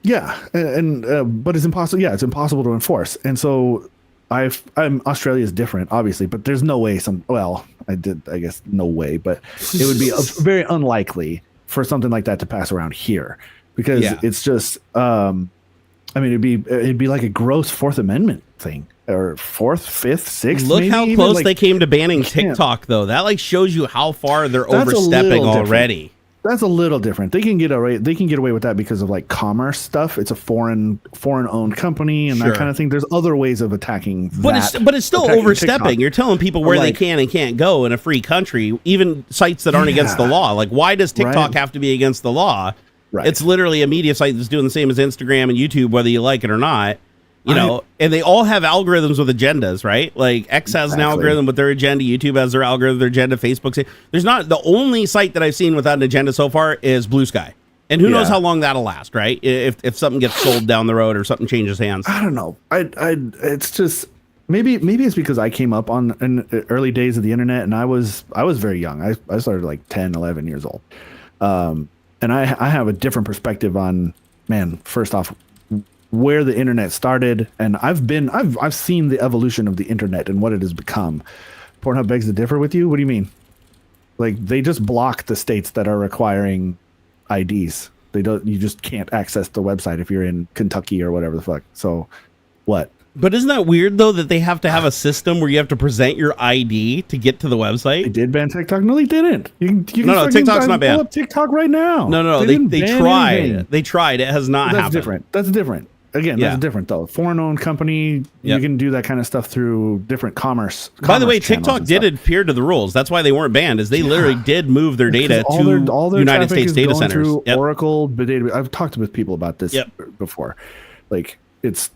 Speaker 2: Yeah, and but it's impossible. Yeah, it's impossible to enforce. And so Australia is different, obviously, but there's no way I guess no way, but it would be very unlikely for something like that to pass around here, because it's just, I mean, it'd be like a gross Fourth Amendment thing, or fourth, fifth, sixth.
Speaker 1: Look how close they came to banning TikTok, though. That shows you how far they're overstepping already.
Speaker 2: That's a little different. They can get away with that because of commerce stuff. It's a foreign owned company and that kind of thing. There's other ways of attacking that.
Speaker 1: But it's still overstepping.
Speaker 2: TikTok.
Speaker 1: You're telling people where they can and can't go in a free country, even sites that aren't against the law. Why does TikTok have to be against the law? Right. It's literally a media site that's doing the same as Instagram and YouTube, whether you like it or not. You know, and they all have algorithms with agendas, right? X has an algorithm with their agenda, YouTube has their algorithm, their agenda, Facebook. There's not, the only site that I've seen without an agenda so far is Blue Sky. And who knows how long that'll last, right? If something gets sold down the road or something changes hands.
Speaker 2: I don't know. It's just, maybe it's because I came up in the early days of the internet and I was very young. I started 10, 11 years old. And I have a different perspective on, first off, where the internet started, and I've seen the evolution of the internet and what it has become. Pornhub begs to differ with you. What do you mean? They just block the states that are requiring IDs. You just can't access the website if you're in Kentucky or whatever the fuck. So what?
Speaker 1: But isn't that weird though, that they have to have a system where you have to present your ID to get to the website?
Speaker 2: They did ban TikTok. No, they didn't. You can
Speaker 1: no, TikTok's not banned.
Speaker 2: Pull up TikTok right now.
Speaker 1: No, they tried. Anything. They tried. It has not happened.
Speaker 2: That's different. Again, that's different though. Foreign-owned company, you can do that kind of stuff through different commerce.
Speaker 1: By the way, TikTok did adhere to the rules. That's why they weren't banned. Is they literally did move their data to all their United States data centers.
Speaker 2: Through Oracle, the database. I've talked with people about this before. It's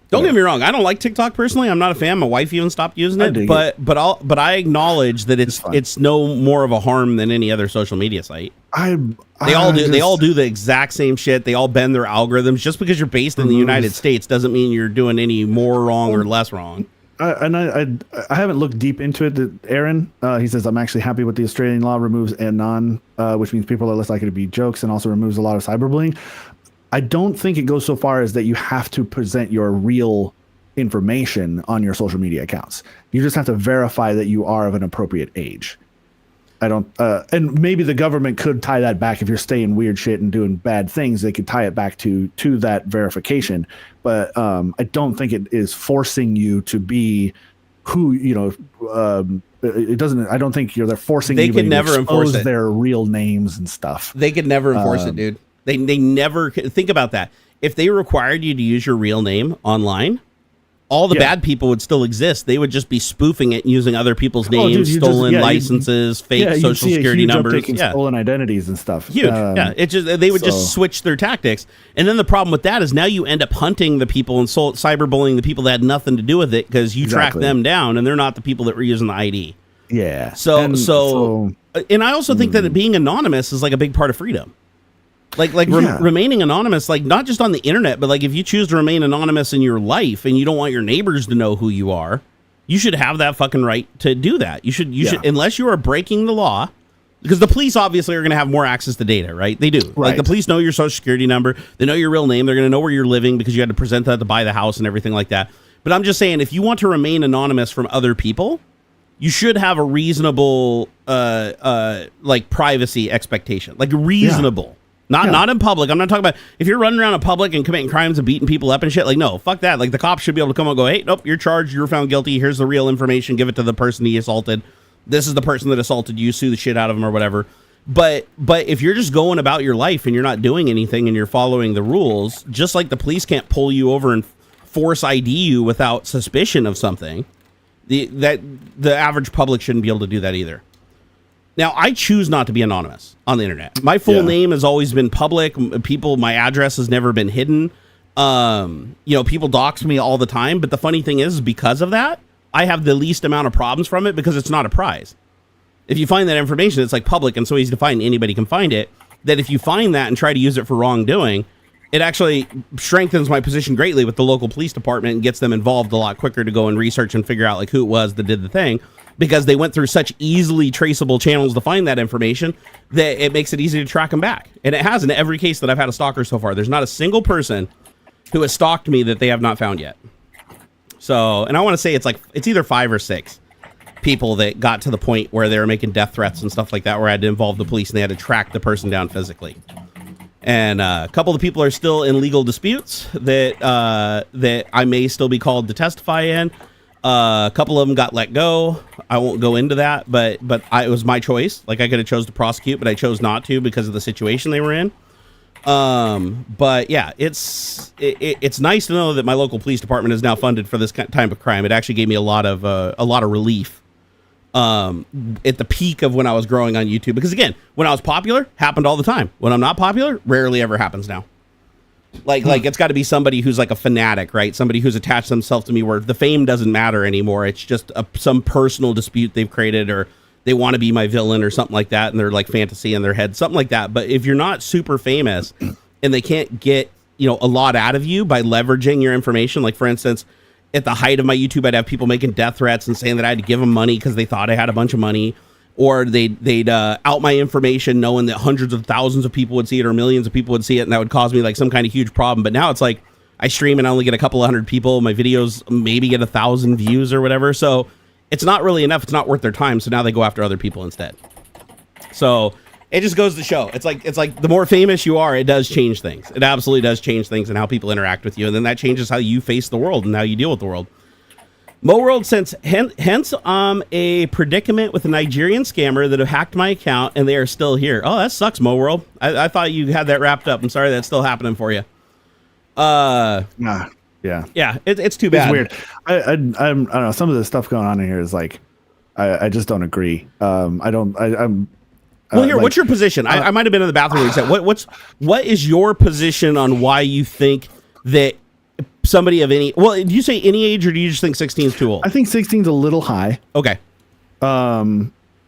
Speaker 1: Don't get me wrong. I don't like TikTok personally. I'm not a fan. My wife even stopped using
Speaker 2: I
Speaker 1: it.
Speaker 2: dig
Speaker 1: But I acknowledge that it's no more of a harm than any other social media site. They all do the exact same shit. They all bend their algorithms. Just because you're based in the United States doesn't mean you're doing any more wrong or less wrong.
Speaker 2: I haven't looked deep into it. Aaron, he says, I'm actually happy with the Australian law removes anon, which means people are less likely to be jokes, and also removes a lot of cyberbullying. I don't think it goes so far as that you have to present your real information on your social media accounts. You just have to verify that you are of an appropriate age. I don't, and maybe the government could tie that back if you're saying weird shit and doing bad things. They could tie it back to that verification. But I don't think it is forcing you to be who it doesn't. I don't think they're forcing.
Speaker 1: They could never enforce it.
Speaker 2: Their real names and stuff.
Speaker 1: They could never enforce it, dude. They never think about that. If they required you to use your real name online, all the bad people would still exist. They would just be spoofing it using other people's names, stolen licenses, fake social security numbers,
Speaker 2: stolen identities and stuff.
Speaker 1: Huge. It just they would just switch their tactics. And then the problem with that is now you end up hunting the people and cyberbullying the people that had nothing to do with it because you track them down and they're not the people that were using the ID.
Speaker 2: Yeah.
Speaker 1: So I also think that being anonymous is like a big part of freedom. Remaining anonymous, like not just on the internet, but like if you choose to remain anonymous in your life and you don't want your neighbors to know who you are, you should have that fucking right to do that. You should, unless you are breaking the law, because the police obviously are going to have more access to data, right? They do. Right. Like the police know your social security number. They know your real name. They're going to know where you're living because you had to present that to buy the house and everything like that. But I'm just saying, if you want to remain anonymous from other people, you should have a reasonable, privacy expectation, like reasonable. Yeah. Not in public. I'm not talking about if you're running around in public and committing crimes and beating people up and shit. Like, no, fuck that. Like, the cops should be able to come and go, hey, nope, you're charged. You're found guilty. Here's the real information. Give it to the person he assaulted. This is the person that assaulted you. Sue the shit out of him or whatever. But if you're just going about your life and you're not doing anything and you're following the rules, just like the police can't pull you over and force ID you without suspicion of something, the average public shouldn't be able to do that either. Now, I choose not to be anonymous on the internet. My full name has always been public. My address has never been hidden. People dox me all the time. But the funny thing is because of that, I have the least amount of problems from it because it's not a prize. If you find that information, it's like public and so easy to find. Anybody can find it. That if you find that and try to use it for wrongdoing, it actually strengthens my position greatly with the local police department and gets them involved a lot quicker to go and research and figure out like who it was that did the thing. Because they went through such easily traceable channels to find that information that it makes it easy to track them back. And it has in every case that I've had a stalker so far. There's not a single person who has stalked me that they have not found yet. So, and I want to say it's either 5 or 6 people that got to the point where they were making death threats and stuff like that, where I had to involve the police and they had to track the person down physically. And a couple of people are still in legal disputes that I may still be called to testify in. A couple of them got let go. I won't go into that, but it was my choice. Like I could have chose to prosecute, but I chose not to because of the situation they were in. But yeah, it's nice to know that my local police department is now funded for this type of crime. It actually gave me a lot of relief. At the peak of when I was growing on YouTube, because again, when I was popular, happened all the time. When I'm not popular, rarely ever happens now. Like it's got to be somebody who's like a fanatic, right? Somebody who's attached themselves to me where the fame doesn't matter anymore. It's just some personal dispute they've created, or they want to be my villain or something like that. And they're like fantasy in their head, something like that. But if you're not super famous and they can't get, a lot out of you by leveraging your information, like for instance, at the height of my YouTube, I'd have people making death threats and saying that I had to give them money because they thought I had a bunch of money. Or they'd out my information knowing that hundreds of thousands of people would see it or millions of people would see it, and that would cause me like some kind of huge problem. But now it's like I stream and I only get a couple of hundred people. My videos maybe get 1,000 views or whatever. So it's not really enough. It's not worth their time. So now they go after other people instead. So it just goes to show. It's like the more famous you are, it does change things. It absolutely does change things and how people interact with you. And then that changes how you face the world and how you deal with the world. MoWorld sends hence a predicament with a Nigerian scammer that have hacked my account and they are still here. Oh, that sucks, MoWorld. I thought you had that wrapped up. I'm sorry that's still happening for you.
Speaker 2: Yeah,
Speaker 1: it's too bad.
Speaker 2: It's weird. I don't know. Some of the stuff going on in here is like, I just don't agree. I'm.
Speaker 1: Well, here, what's your position? I might have been in the bathroom when you said what is your position on why you think that somebody of any, well, do you say any age, or do you just think 16 is too old?
Speaker 2: I think 16 is a little high.
Speaker 1: Okay.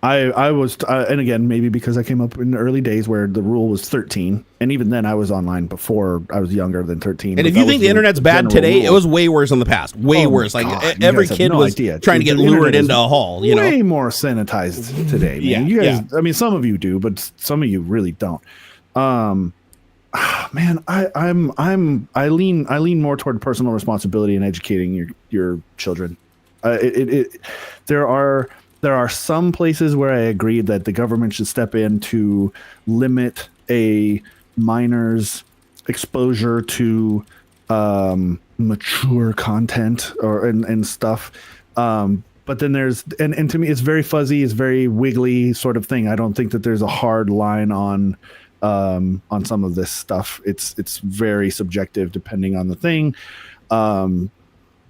Speaker 2: I was, and again, maybe because I came up in the early days where the rule was 13, and even then I was online before I was younger than 13.
Speaker 1: And if you think the internet's bad today, it was way worse in the past. Way worse. Like
Speaker 2: God,
Speaker 1: every kid was trying to get lured into a hall. You know,
Speaker 2: way more sanitized today. Man.
Speaker 1: Yeah,
Speaker 2: you guys. I mean, some of you do, but some of you really don't. Man, I lean more toward personal responsibility in educating your children. There are some places where I agree that the government should step in to limit a minor's exposure to mature content and stuff. But then there's and to me it's very fuzzy, it's very wiggly sort of thing. I don't think that there's a hard line on some of this stuff. It's very subjective depending on the thing.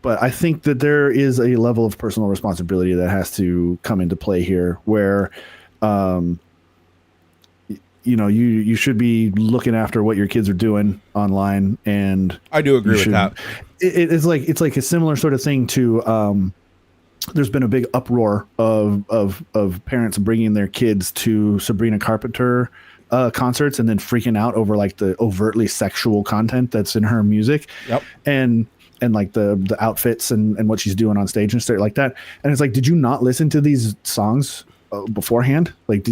Speaker 2: But I think that there is a level of personal responsibility that has to come into play here where, you should be looking after what your kids are doing online. And
Speaker 1: I do agree with that.
Speaker 2: It's like a similar sort of thing to, there's been a big uproar of parents bringing their kids to Sabrina Carpenter concerts and then freaking out over like the overtly sexual content that's in her music. Yep. And like the outfits and what she's doing on stage and stuff like that. And it's like, did you not listen to these songs beforehand? Like,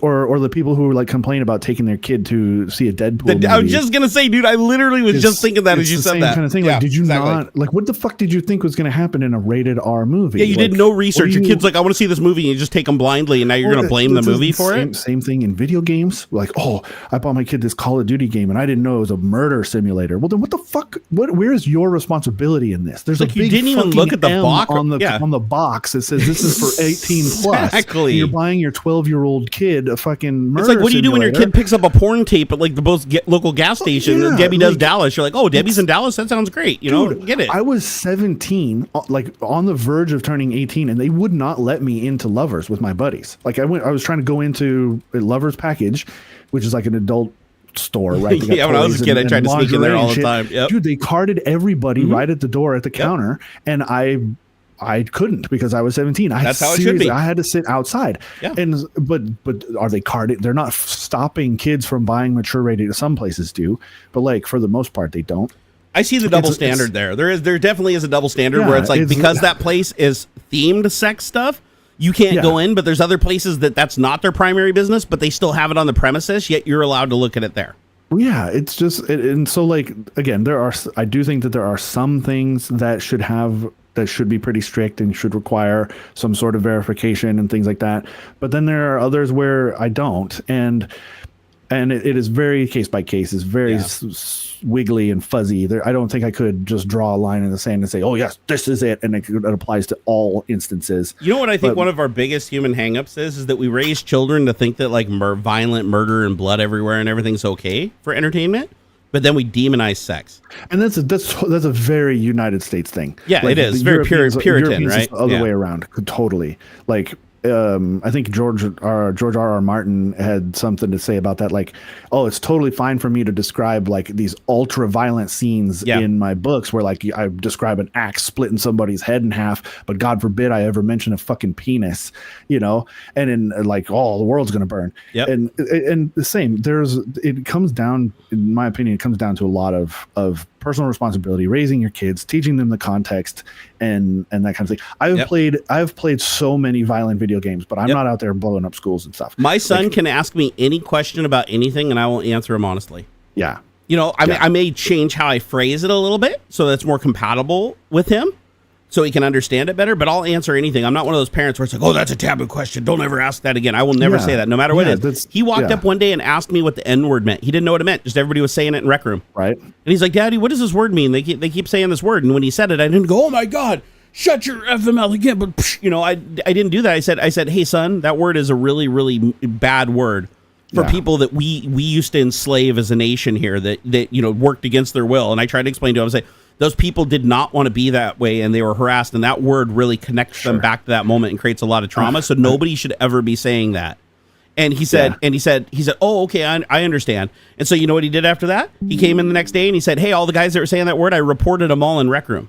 Speaker 2: or the people who like complain about taking their kid to see a Deadpool movie.
Speaker 1: I was just gonna say, dude, I literally was just thinking that as you said that
Speaker 2: kind of thing. Like, did you not like what the fuck did you think was going to happen in a rated R movie?
Speaker 1: Yeah, you did no research. Your kid's like, I want to see this movie, and you just take them blindly, and now you're gonna blame the movie for it.
Speaker 2: Same thing in video games. Like, oh, I bought my kid this Call of Duty game, and I didn't know it was a murder simulator. Well, then what the fuck? Where's your responsibility in this? There's
Speaker 1: like, you didn't even look at the box
Speaker 2: on the box that says this is for 18 plus.
Speaker 1: Exactly.
Speaker 2: You're buying your 12-year-old kid a fucking murder
Speaker 1: It's like, what do you do when your
Speaker 2: simulator?
Speaker 1: kid picks up a porn tape at like the most local gas station?
Speaker 2: Yeah,
Speaker 1: and Debbie does
Speaker 2: like,
Speaker 1: Dallas. You're like, oh, Debbie's in Dallas. That sounds great. You know, get it.
Speaker 2: I was 17, like on the verge of turning 18, and they would not let me into Lovers with my buddies. Like I was trying to go into a Lovers package, which is like an adult store, right?
Speaker 1: Yeah, when I was a kid, I tried to sneak in there all the time. Yep.
Speaker 2: Dude, they carded everybody right at the door at the counter, and I couldn't because I was 17.
Speaker 1: That's how it should be.
Speaker 2: I had to sit outside. Yeah. But are they carded? They're not stopping kids from buying mature rated. Some places do, but like for the most part, they don't.
Speaker 1: I see the double standard there. There definitely is a double standard where it's like, because that place is themed sex stuff, you can't go in, but there's other places that's not their primary business, but they still have it on the premises, yet you're allowed to look at it there.
Speaker 2: Yeah, it's just, and so like, again, I do think that there are some things that should be pretty strict and should require some sort of verification and things like that. But then there are others where I don't. And it is very case by case. It's very wiggly and fuzzy. I don't think I could just draw a line in the sand and say, oh, yes, this is it. And it applies to all instances.
Speaker 1: You know what I think one of our biggest human hangups is that we raise children to think that like violent murder and blood everywhere and everything's okay for entertainment. But then we demonize sex, and that's
Speaker 2: a very United States thing.
Speaker 1: Yeah, like, it is very Puritan, right?
Speaker 2: The other way around, totally. Like, I think George R.R. Martin had something to say about that. Like, oh, it's totally fine for me to describe like these ultra violent scenes in my books where like I describe an axe splitting somebody's head in half, but God forbid I ever mention a fucking penis, you know, and in like, oh, the world's gonna burn. Yep. And the same. It comes down, in my opinion, to a lot of personal responsibility, raising your kids, teaching them the context and that kind of thing. I've played so many violent video games, but I'm not out there blowing up schools and stuff.
Speaker 1: My son can ask me any question about anything and I will answer him honestly.
Speaker 2: Yeah.
Speaker 1: You know, I may change how I phrase it a little bit so that's more compatible with him, so he can understand it better, but I'll answer anything. I'm not one of those parents where it's like, oh, that's a taboo question. Don't ever ask that again. I will never say that, no matter what it is. He walked up one day and asked me what the N-word meant. He didn't know what it meant. Just everybody was saying it in rec room.
Speaker 2: Right.
Speaker 1: And he's like, Daddy, what does this word mean? They keep saying this word. And when he said it, I didn't go, oh my God, shut your FML again. But, you know, I didn't do that. I said, hey, son, that word is a really, really bad word for people that we used to enslave as a nation here that, you know, worked against their will. And I tried to explain to him, I was like, those people did not want to be that way and they were harassed, and that word really connects them back to that moment and creates a lot of trauma. So nobody should ever be saying that. And he said, oh, okay, I understand. And so you know what he did after that? He came in the next day and he said, hey, all the guys that were saying that word, I reported them all in Rec Room.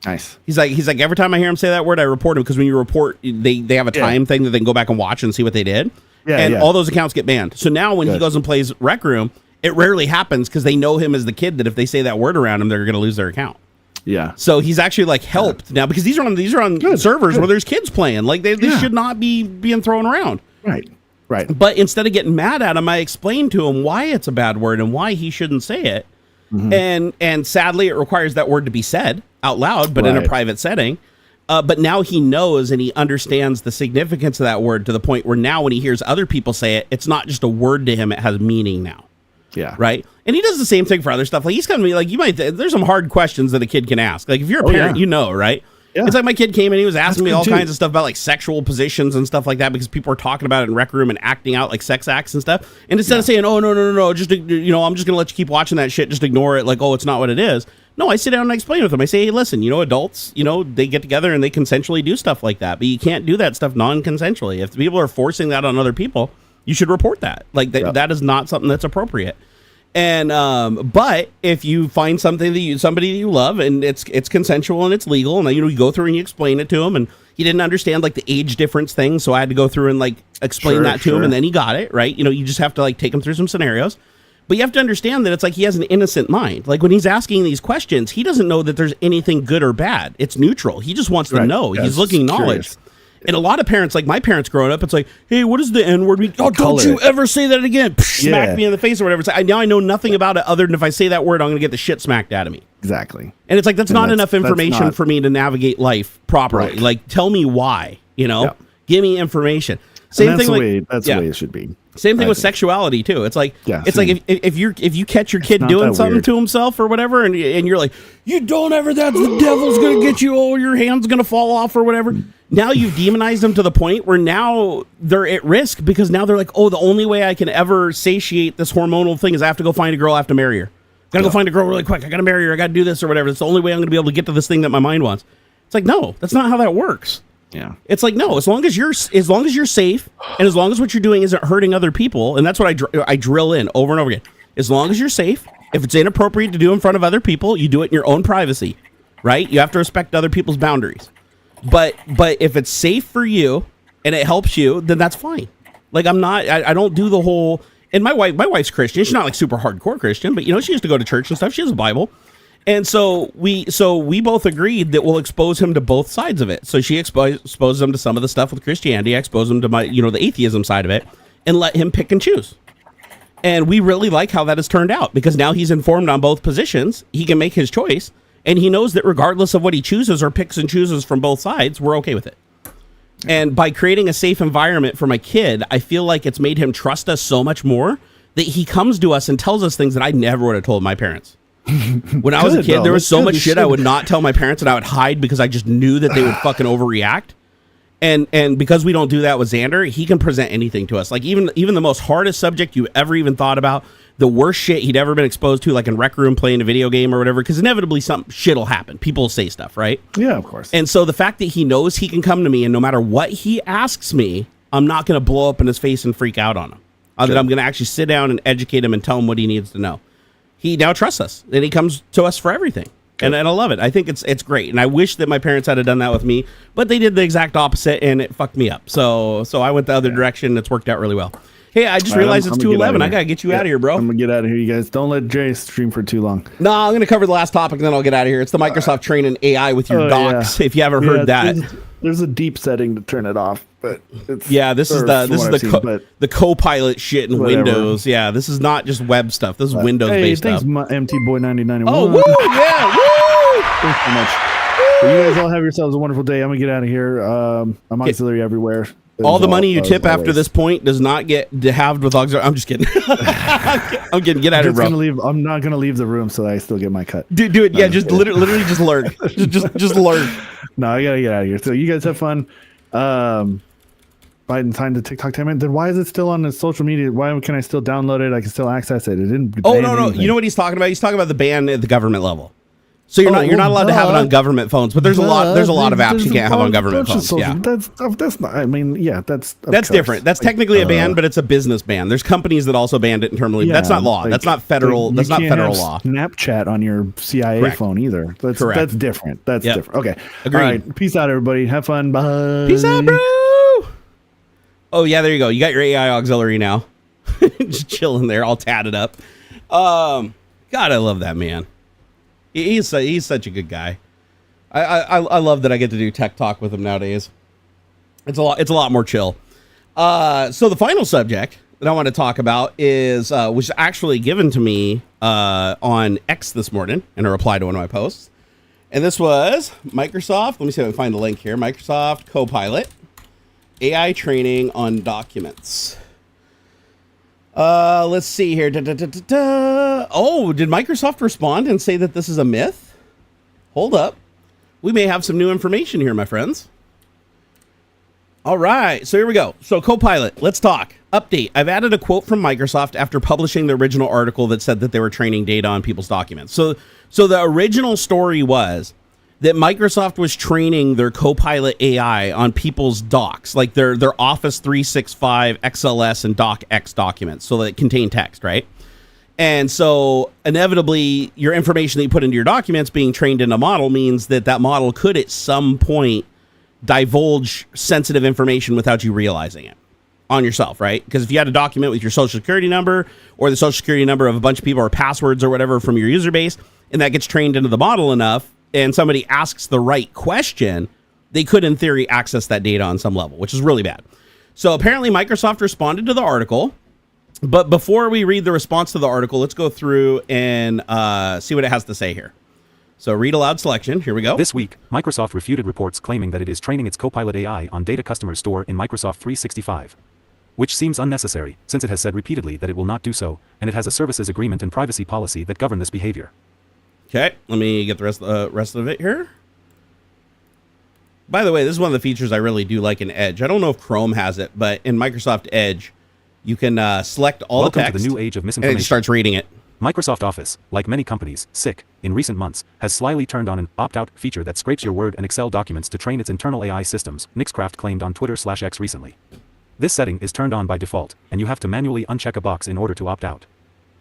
Speaker 2: Nice.
Speaker 1: He's like, every time I hear him say that word, I report him, because when you report, they have a time thing that they can go back and watch and see what they did. Yeah, and all those accounts get banned. So now when he goes and plays Rec Room, it rarely happens, because they know him as the kid that if they say that word around him, they're going to lose their account. Yeah. So he's actually like helped now, because these are on servers where there's kids playing. Like they should not be being thrown around. Right. But instead of getting mad at him, I explained to him why it's a bad word and why he shouldn't say it. And sadly, it requires that word to be said out loud, but in a private setting. But now he knows and he understands the significance of that word, to the point where now when he hears other people say it, it's not just a word to him, it has meaning now. Yeah. Right. And he does the same thing for other stuff. Like he's going to be like, there's some hard questions that a kid can ask. Like if you're a parent, you know, right? Yeah. It's like my kid came in, he was asking me all kinds of stuff about like sexual positions and stuff like that, because people were talking about it in Rec Room and acting out like sex acts and stuff. And instead of saying, oh, no, just, I'm just going to let you keep watching that shit, just ignore it. Like, oh, it's not what it is. No, I sit down and I explain with them. I say, hey, listen, adults, they get together and they consensually do stuff like that, but you can't do that stuff non-consensually. If people are forcing that on other people, you should report that. Like that is not something that's appropriate. And but if you find something somebody that you love and it's consensual and it's legal, and you go through and you explain it to him, and he didn't understand like the age difference thing, so I had to go through and like explain that to him, and then he got it right. You just have to like take him through some scenarios, but you have to understand that it's like he has an innocent mind. Like when he's asking these questions, he doesn't know that there's anything good or bad. It's neutral. He just wants to know. He's looking knowledge. And a lot of parents, like my parents growing up, it's like, hey, what is the N-word mean? Oh, don't you ever say that again. Smack me in the face or whatever. It's like, now I know nothing about it, other than if I say that word, I'm going to get the shit smacked out of me.
Speaker 2: Exactly.
Speaker 1: And it's like, that's not enough information for me to navigate life properly. Right. Like, tell me why, give me information. Same thing. That's the way it should be. Same thing with sexuality too. It's like if you catch your kid doing something to himself or whatever, and you're like, you don't ever, that's the devil's gonna get you, oh, your hand's gonna fall off or whatever. Now you've demonized them to the point where now they're at risk, because now they're like, oh, the only way I can ever satiate this hormonal thing is I have to go find a girl, I have to marry her. Gotta go find a girl really quick. I gotta marry her. I gotta do this or whatever. It's the only way I'm gonna be able to get to this thing that my mind wants. It's like, no, that's not how that works. Yeah. It's like, no, as long as you're safe, and as long as what you're doing isn't hurting other people, and that's what I drill in over and over again. As long as you're safe, if it's inappropriate to do in front of other people, you do it in your own privacy, right? You have to respect other people's boundaries. But if it's safe for you and it helps you, then that's fine. Like I don't do the whole, and my wife's Christian. She's not like super hardcore Christian, but she used to go to church and stuff. She has a Bible. And so we both agreed that we'll expose him to both sides of it. So she exposes him to some of the stuff with Christianity. I expose him to my, the atheism side of it, and let him pick and choose. And we really like how that has turned out, because now he's informed on both positions. He can make his choice, and he knows that regardless of what he chooses or picks and chooses from both sides, we're okay with it. And by creating a safe environment for my kid, I feel like it's made him trust us so much more that he comes to us and tells us things that I never would have told my parents. When I was a kid, there was so much shit I would not tell my parents, and I would hide because I just knew that they would fucking overreact. And because we don't do that with Xander, he can present anything to us. Like even the most hardest subject you ever even thought about, the worst shit he'd ever been exposed to, like in Rec Room playing a video game or whatever, because inevitably some shit will happen. People will say stuff, right? Yeah, of course. And so the fact that he knows he can come to me, and no matter what he asks me, I'm not going to blow up in his face and freak out on him. That I'm going to actually sit down and educate him and tell him what he needs to know. He now trusts us, and he comes to us for everything. And I love it. I think it's great. And I wish that my parents had done that with me, but they did the exact opposite, and it fucked me up. So I went the other direction. It's worked out really well. Hey, I just realized it's 2:11. I got to get you out of here, bro.
Speaker 2: I'm going to get out of here, you guys. Don't let Jay stream for too long.
Speaker 1: No, I'm going to cover the last topic, and then I'll get out of here. It's the Microsoft training AI with your docs, if you haven't heard that.
Speaker 2: There's a deep setting to turn it off, but it's...
Speaker 1: this is the Copilot shit in Windows. Yeah, this is not just web stuff. This is Windows-based stuff.
Speaker 2: Hey, thanks, MT Boy 9091.
Speaker 1: Oh, woo, yeah, woo!
Speaker 2: Thanks so much. Well, you guys all have yourselves a wonderful day. I'm going to get out of here. I'm AuxxZillary everywhere.
Speaker 1: All the money you tip after this point does not get halved with AuxxZillary. I'm just kidding. I'm kidding. Get out of here, bro.
Speaker 2: I'm not going to leave the room so that I still get my cut.
Speaker 1: Do it. Yeah, just literally just learn. just learn.
Speaker 2: No, I got to get out of here. So you guys have fun. Biden signed the TikTok time. Then why is it still on the social media? Why can I still download it? I can still access it. It didn't.
Speaker 1: Oh, no. You know what he's talking about? He's talking about the ban at the government level. So you're not allowed to have it on government phones, but there's a lot of apps you can't have on government phones. Yeah,
Speaker 2: that's not. I mean, yeah, that's
Speaker 1: different. That's technically a ban, but it's a business ban. There's companies that also banned it internally. Yeah, that's not law. Like, that's not federal. That's not federal law.
Speaker 2: Snapchat on your CIA
Speaker 1: Correct.
Speaker 2: phone either. That's different. That's different. Okay.
Speaker 1: Agreed.
Speaker 2: All right. Peace out, everybody. Have fun. Bye.
Speaker 1: Peace out, bro. Oh yeah, there you go. You got your AI auxiliary now. Just chilling there, all tatted up. God, I love that man. He's such a good guy. I love that I get to do tech talk with him nowadays. It's a lot more chill. So the final subject that I want to talk about is was actually given to me on X this morning in a reply to one of my posts, and this was Microsoft. Let me see if I can find the link here. Microsoft Copilot AI training on documents. Let's see here. Oh, did Microsoft respond and say that this is a myth? Hold up. We may have some new information here, my friends. All right, so here we go. So Copilot, let's talk. Update. I've added a quote from Microsoft after publishing the original article that said that they were training data on people's documents. So the original story was that Microsoft was training their Copilot AI on people's docs, like their Office 365, XLS, and DocX documents, so that it contain text, right? And so inevitably, your information that you put into your documents being trained in a model means that model could at some point divulge sensitive information without you realizing it on yourself, right? Because if you had a document with your social security number or the social security number of a bunch of people or passwords or whatever from your user base, and that gets trained into the model enough, and somebody asks the right question, they could, in theory, access that data on some level, which is really bad. So apparently Microsoft responded to the article, but before we read the response to the article, let's go through and see what it has to say here. So read aloud selection. Here we go.
Speaker 4: This week, Microsoft refuted reports claiming that it is training its Copilot AI on data customers store in Microsoft 365, which seems unnecessary, since it has said repeatedly that it will not do so, and it has a services agreement and privacy policy that govern this behavior.
Speaker 1: Okay, let me get the rest of it here. By the way, this is one of the features I really do like in Edge. I don't know if Chrome has it, but in Microsoft Edge, you can select all the text,
Speaker 4: to the new age of misinformation.
Speaker 1: And it starts reading it.
Speaker 4: Microsoft Office, like many companies, in recent months, has slyly turned on an opt-out feature that scrapes your Word and Excel documents to train its internal AI systems, Nixcraft claimed on Twitter/X recently. This setting is turned on by default, and you have to manually uncheck a box in order to opt out.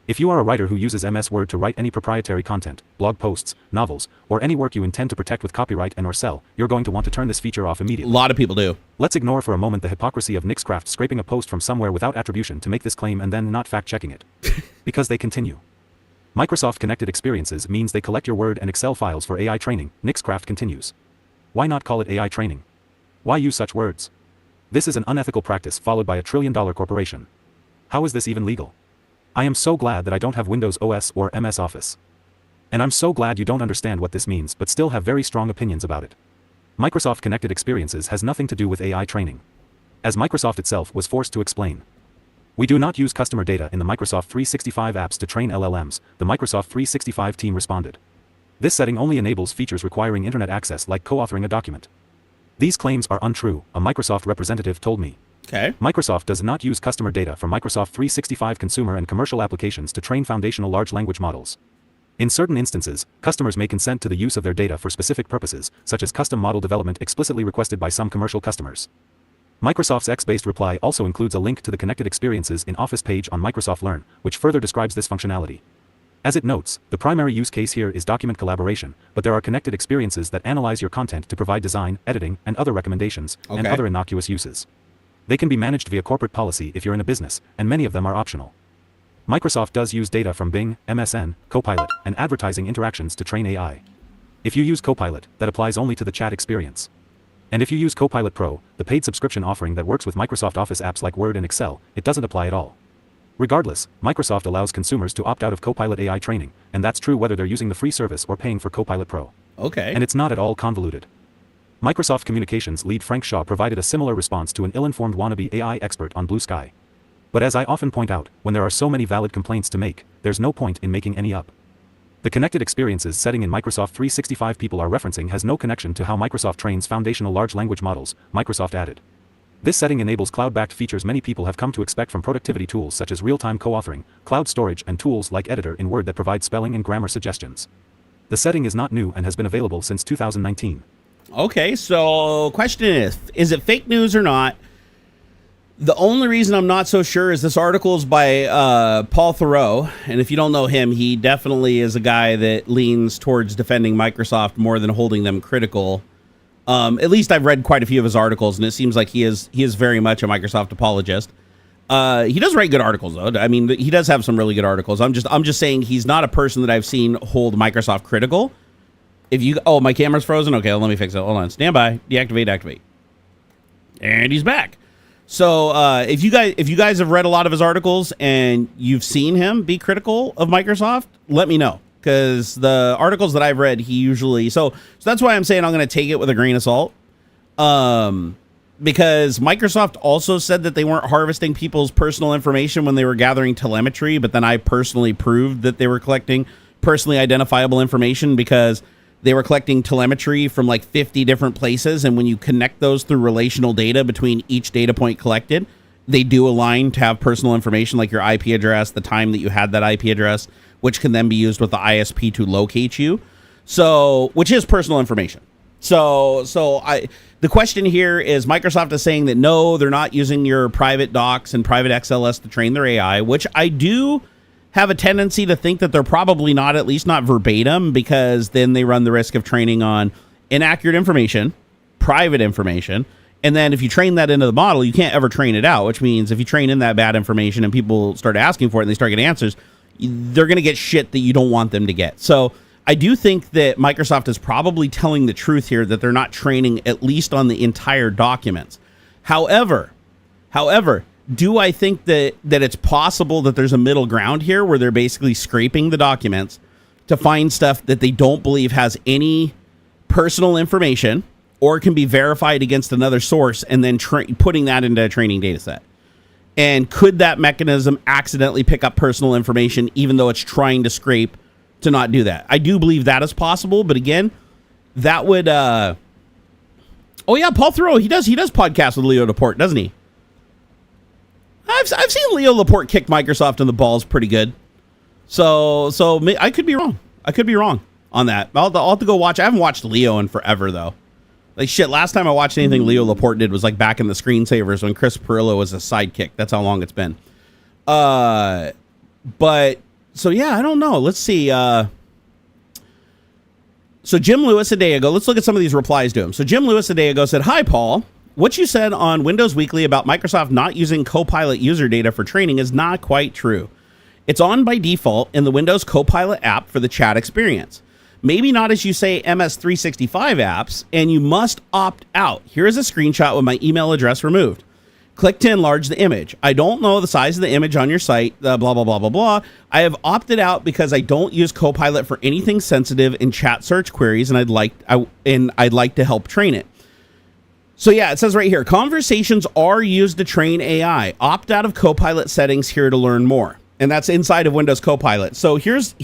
Speaker 4: If you are a writer who uses MS Word to write any proprietary content, blog posts, novels, or any work you intend to protect with copyright and/or sell, you're going to want to turn this feature off immediately.
Speaker 1: A lot of people do.
Speaker 4: Let's ignore for a moment the hypocrisy of Nixcraft scraping a post from somewhere without attribution to make this claim and then not fact-checking it. Because they continue. Microsoft Connected Experiences means they collect your Word and Excel files for AI training, Nixcraft continues. Why not call it AI training? Why use such words? This is an unethical practice followed by a trillion-dollar corporation. How is this even legal? I am so glad that I don't have Windows OS or MS Office. And I'm so glad you don't understand what this means but still have very strong opinions about it. Microsoft Connected Experiences has nothing to do with AI training. As Microsoft itself was forced to explain. We do not use customer data in the Microsoft 365 apps to train LLMs, the Microsoft 365 team responded. This setting only enables features requiring internet access like co-authoring a document. These claims are untrue, a Microsoft representative told me.
Speaker 1: Okay.
Speaker 4: Microsoft does not use customer data from Microsoft 365 consumer and commercial applications to train foundational large language models. In certain instances, customers may consent to the use of their data for specific purposes, such as custom model development explicitly requested by some commercial customers. Microsoft's X-based reply also includes a link to the Connected Experiences in Office page on Microsoft Learn, which further describes this functionality. As it notes, the primary use case here is document collaboration, but there are connected experiences that analyze your content to provide design, editing, and other recommendations, and other innocuous uses. They can be managed via corporate policy if you're in a business, and many of them are optional. Microsoft does use data from Bing, MSN, Copilot, and advertising interactions to train AI. If you use Copilot, that applies only to the chat experience. And if you use Copilot Pro, the paid subscription offering that works with Microsoft Office apps like Word and Excel, it doesn't apply at all. Regardless, Microsoft allows consumers to opt out of Copilot AI training, and that's true whether they're using the free service or paying for Copilot Pro.
Speaker 1: Okay.
Speaker 4: And it's not at all convoluted. Microsoft Communications lead Frank Shaw provided a similar response to an ill-informed wannabe AI expert on Blue Sky. But as I often point out, when there are so many valid complaints to make, there's no point in making any up. The Connected Experiences setting in Microsoft 365 people are referencing has no connection to how Microsoft trains foundational large language models, Microsoft added. This setting enables cloud-backed features many people have come to expect from productivity tools such as real-time co-authoring, cloud storage, and tools like Editor in Word that provide spelling and grammar suggestions. The setting is not new and has been available since 2019.
Speaker 1: Okay, so question is it fake news or not? The only reason I'm not so sure is this article is by Paul Thoreau, and if you don't know him, he definitely is a guy that leans towards defending Microsoft more than holding them critical. At least I've read quite a few of his articles, and it seems like he is very much a Microsoft apologist. He does write good articles, though. I mean, he does have some really good articles. I'm just saying he's not a person that I've seen hold Microsoft critical. My camera's frozen. Okay, let me fix it. Hold on, stand by. Deactivate, activate, and he's back. So if you guys have read a lot of his articles and you've seen him be critical of Microsoft, let me know, because the articles that I've read, he usually so that's why I'm saying I'm going to take it with a grain of salt. Because Microsoft also said that they weren't harvesting people's personal information when they were gathering telemetry, but then I personally proved that they were collecting personally identifiable information because they were collecting telemetry from like 50 different places, and when you connect those through relational data between each data point collected, they do align to have personal information like your IP address, the time that you had that IP address, which can then be used with the ISP to locate you. So, which is personal information. The question here is Microsoft is saying that no, they're not using your private docs and private XLS to train their AI, which I do have a tendency to think that they're probably not, at least not verbatim, because then they run the risk of training on inaccurate information, private information. And then if you train that into the model, you can't ever train it out, which means if you train in that bad information and people start asking for it and they start getting answers, they're going to get shit that you don't want them to get. So I do think that Microsoft is probably telling the truth here, that they're not training at least on the entire documents. However, do I think that it's possible that there's a middle ground here where they're basically scraping the documents to find stuff that they don't believe has any personal information or can be verified against another source, and then putting that into a training data set? And could that mechanism accidentally pick up personal information even though it's trying to scrape to not do that? I do believe that is possible, but again, that would Paul Thoreau, he does podcasts with Leo Laporte, doesn't he? I've seen Leo Laporte kick Microsoft in the balls pretty good. So I could be wrong. I could be wrong on that. I'll have to go watch. I haven't watched Leo in forever, though. Like, shit, last time I watched anything Leo Laporte did was like back in the Screensavers when Chris Pirillo was a sidekick. That's how long it's been. But so yeah, I don't know. Let's see. So Jim Lewis a day ago, let's look at some of these replies to him. So Jim Lewis a day ago said, "Hi, Paul. What you said on Windows Weekly about Microsoft not using Copilot user data for training is not quite true. It's on by default in the Windows Copilot app for the chat experience. Maybe not, as you say, MS365 apps, and you must opt out. Here is a screenshot with my email address removed. Click to enlarge the image. I don't know the size of the image on your site, blah, blah, blah, blah, blah. I have opted out because I don't use Copilot for anything sensitive in chat search queries, and I'd like to help train it." So yeah, it says right here, conversations are used to train AI. Opt out of Copilot settings here to learn more. And that's inside of Windows Copilot. So here's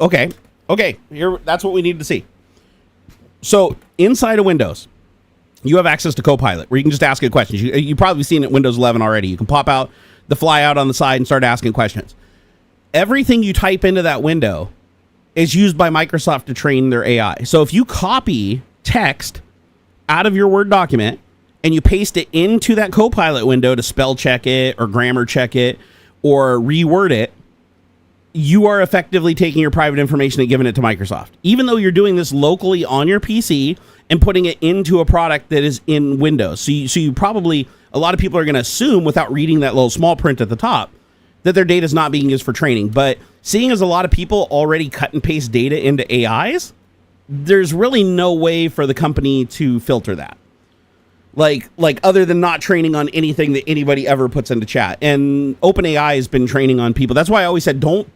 Speaker 1: okay, here, that's what we need to see. So inside of Windows, you have access to Copilot where you can just ask it questions. You've probably seen it in Windows 11 already. You can pop out the fly out on the side and start asking questions. Everything you type into that window is used by Microsoft to train their AI. So if you copy text out of your Word document and you paste it into that Copilot window to spell check it or grammar check it or reword it, you are effectively taking your private information and giving it to Microsoft, even though you're doing this locally on your PC and putting it into a product that is in Windows. So you probably, a lot of people are going to assume without reading that little small print at the top that their data is not being used for training. But seeing as a lot of people already cut and paste data into AIs, there's really no way for the company to filter that. Like other than not training on anything that anybody ever puts into chat. And OpenAI has been training on people. That's why I always said don't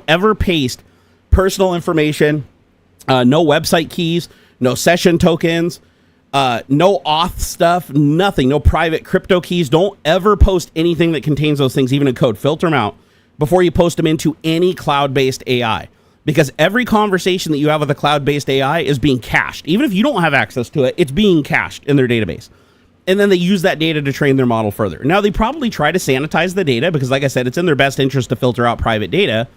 Speaker 1: ever paste personal information, no website keys, no session tokens, no auth stuff, nothing, no private crypto keys. Don't ever post anything that contains those things, even in code. Filter them out before you post them into any cloud-based AI. Because every conversation that you have with a cloud-based AI is being cached. Even if you don't have access to it, it's being cached in their database. And then they use that data to train their model further. Now, they probably try to sanitize the data because, like I said, it's in their best interest to filter out private data.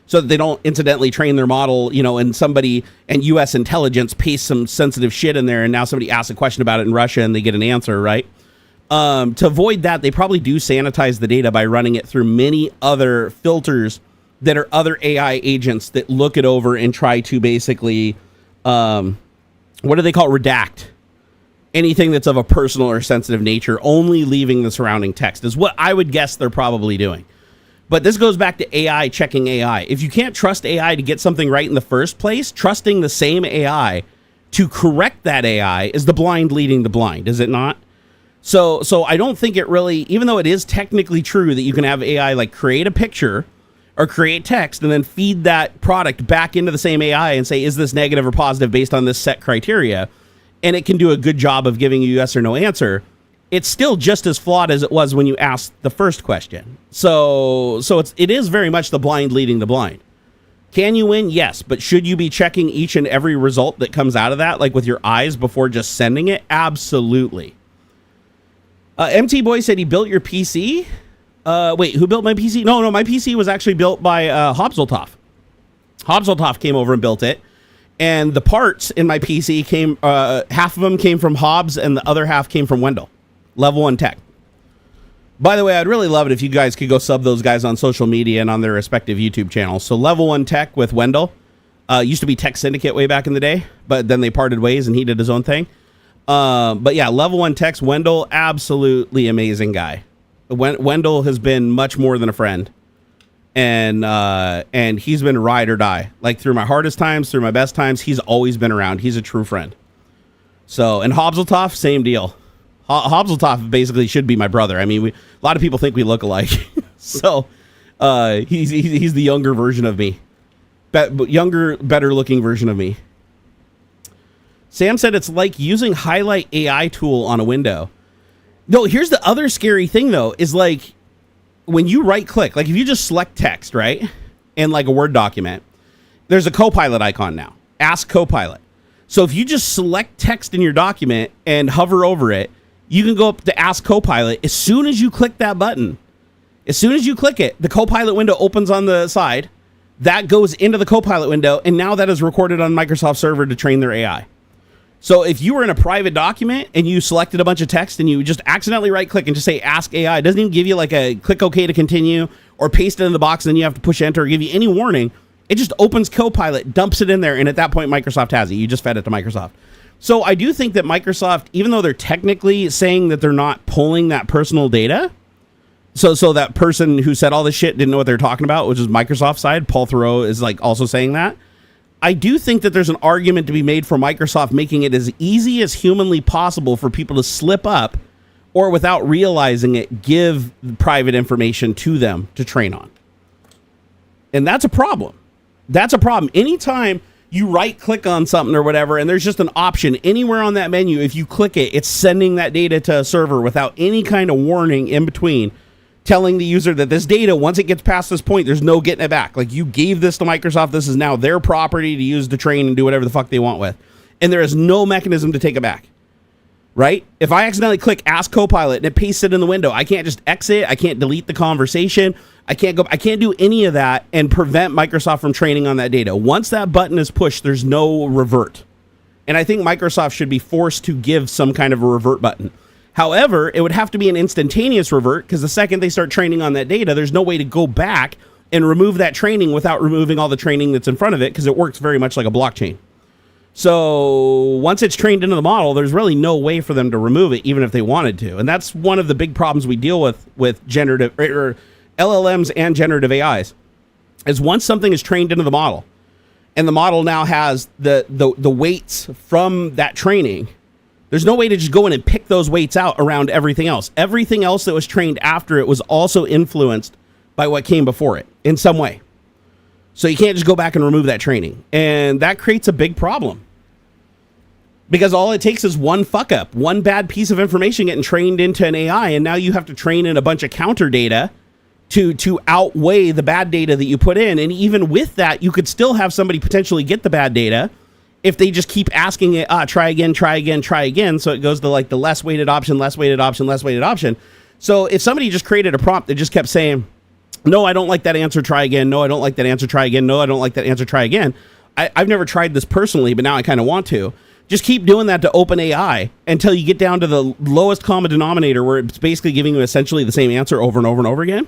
Speaker 1: so that they don't incidentally train their model, and somebody and U.S. intelligence pastes some sensitive shit in there, and now somebody asks a question about it in Russia and they get an answer, right? To avoid that, they probably do sanitize the data by running it through many other filters that are other AI agents that look it over and try to basically, what do they call it? Redact anything that's of a personal or sensitive nature, only leaving the surrounding text is what I would guess they're probably doing. But this goes back to AI checking AI. If you can't trust AI to get something right in the first place, trusting the same AI to correct that AI is the blind leading the blind, is it not? So I don't think it really, even though it is technically true that you can have AI like create a picture or create text and then feed that product back into the same AI and say, is this negative or positive based on this set criteria? And it can do a good job of giving you a yes or no answer. It's still just as flawed as it was when you asked the first question. So it is very much the blind leading the blind. Can you win? Yes. But should you be checking each and every result that comes out of that, like with your eyes before just sending it? Absolutely. MT Boy said he built your PC. Wait, who built my PC? No, my PC was actually built by AuxxZillary. AuxxZillary came over and built it. And the parts in my PC came, half of them came from Hobbs and the other half came from Wendell. Level 1 Tech. By the way, I'd really love it if you guys could go sub those guys on social media and on their respective YouTube channels. So Level 1 Tech with Wendell. Used to be Tech Syndicate way back in the day, but then they parted ways and he did his own thing. But yeah, Level 1 Tech's Wendell, absolutely amazing guy. Wendell has been much more than a friend. And he's been ride or die. Like through my hardest times, through my best times, he's always been around. He's a true friend. So, and AuxxZillary, same deal. AuxxZillary basically should be my brother. I mean, a lot of people think we look alike. So, he's the younger version of me. Younger, better looking version of me. Sam said it's like using highlight AI tool on a window. No, here's the other scary thing though, is like when you right click, like if you just select text, right? In like a Word document, there's a Copilot icon now. Ask Copilot. So if you just select text in your document and hover over it, you can go up to Ask Copilot. As soon as you click that button, as soon as you click it, the Copilot window opens on the side. That goes into the Copilot window, and now that is recorded on Microsoft server to train their AI. So if you were in a private document and you selected a bunch of text and you just accidentally right click and just say Ask AI, it doesn't even give you like a click OK to continue or paste it in the box and then you have to push enter or give you any warning. It just opens Copilot, dumps it in there, and at that point Microsoft has it. You just fed it to Microsoft. So I do think that Microsoft, even though they're technically saying that they're not pulling that personal data, so that person who said all this shit didn't know what they're talking about, which is Microsoft's side, Paul Thoreau is like also saying that. I do think that there's an argument to be made for Microsoft making it as easy as humanly possible for people to slip up or without realizing it, give private information to them to train on. And that's a problem. That's a problem. Anytime you right click on something or whatever, and there's just an option anywhere on that menu, if you click it, it's sending that data to a server without any kind of warning in between, telling the user that this data, once it gets past this point, there's no getting it back. Like you gave this to Microsoft, this is now their property to use to train and do whatever the fuck they want with. And there is no mechanism to take it back. Right? If I accidentally click Ask Copilot and it pastes it in the window, I can't just exit, I can't delete the conversation, I can't do any of that and prevent Microsoft from training on that data. Once that button is pushed, there's no revert. And I think Microsoft should be forced to give some kind of a revert button. However, it would have to be an instantaneous revert because the second they start training on that data, there's no way to go back and remove that training without removing all the training that's in front of it because it works very much like a blockchain. So once it's trained into the model, there's really no way for them to remove it, even if they wanted to. And that's one of the big problems we deal with generative or LLMs and generative AIs, is once something is trained into the model and the model now has the weights from that training, there's no way to just go in and pick those weights out around everything else. Everything else that was trained after it was also influenced by what came before it in some way. So you can't just go back and remove that training. And that creates a big problem. Because all it takes is one fuck up, one bad piece of information getting trained into an AI, and now you have to train in a bunch of counter data to outweigh the bad data that you put in. And even with that, you could still have somebody potentially get the bad data if they just keep asking it, try again. So it goes to like the less weighted option. So if somebody just created a prompt that just kept saying, No, I don't like that answer, try again. No, I don't like that answer, try again. No, I don't like that answer, try again. I've never tried this personally, but now I kind of want to. Just keep doing that to OpenAI until you get down to the lowest common denominator where it's basically giving you essentially the same answer over and over and over again.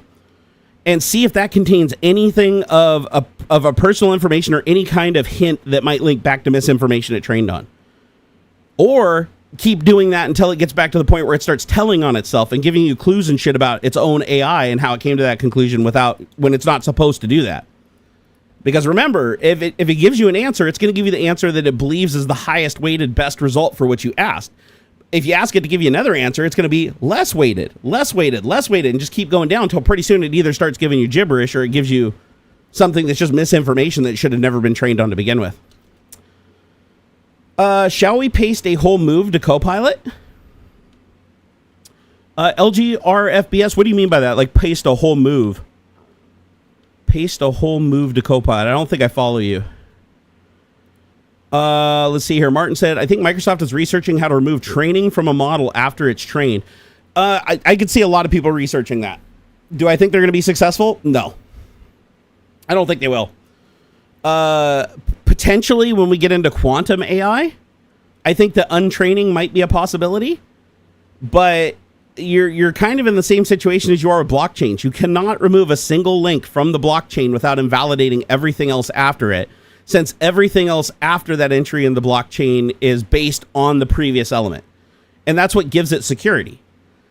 Speaker 1: And see if that contains anything of a personal information or any kind of hint that might link back to misinformation it trained on. Or keep doing that until it gets back to the point where it starts telling on itself and giving you clues and shit about its own AI and how it came to that conclusion when it's not supposed to do that. Because remember, if it gives you an answer, it's going to give you the answer that it believes is the highest weighted best result for what you asked. If you ask it to give you another answer, it's going to be less weighted, and just keep going down until pretty soon it either starts giving you gibberish or it gives you something that's just misinformation that should have never been trained on to begin with. Shall we paste a whole move to Copilot? LGRFBS, what do you mean by that? Like paste a whole move? Paste a whole move to Copilot. I don't think I follow you. Let's see here. Martin said, I think Microsoft is researching how to remove training from a model after it's trained. I could see a lot of people researching that. Do I think they're going to be successful? No. I don't think they will. Potentially when we get into quantum AI, I think the untraining might be a possibility, but you're kind of in the same situation as you are with blockchains. You cannot remove a single link from the blockchain without invalidating everything else after it, since everything else after that entry in the blockchain is based on the previous element. And that's what gives it security.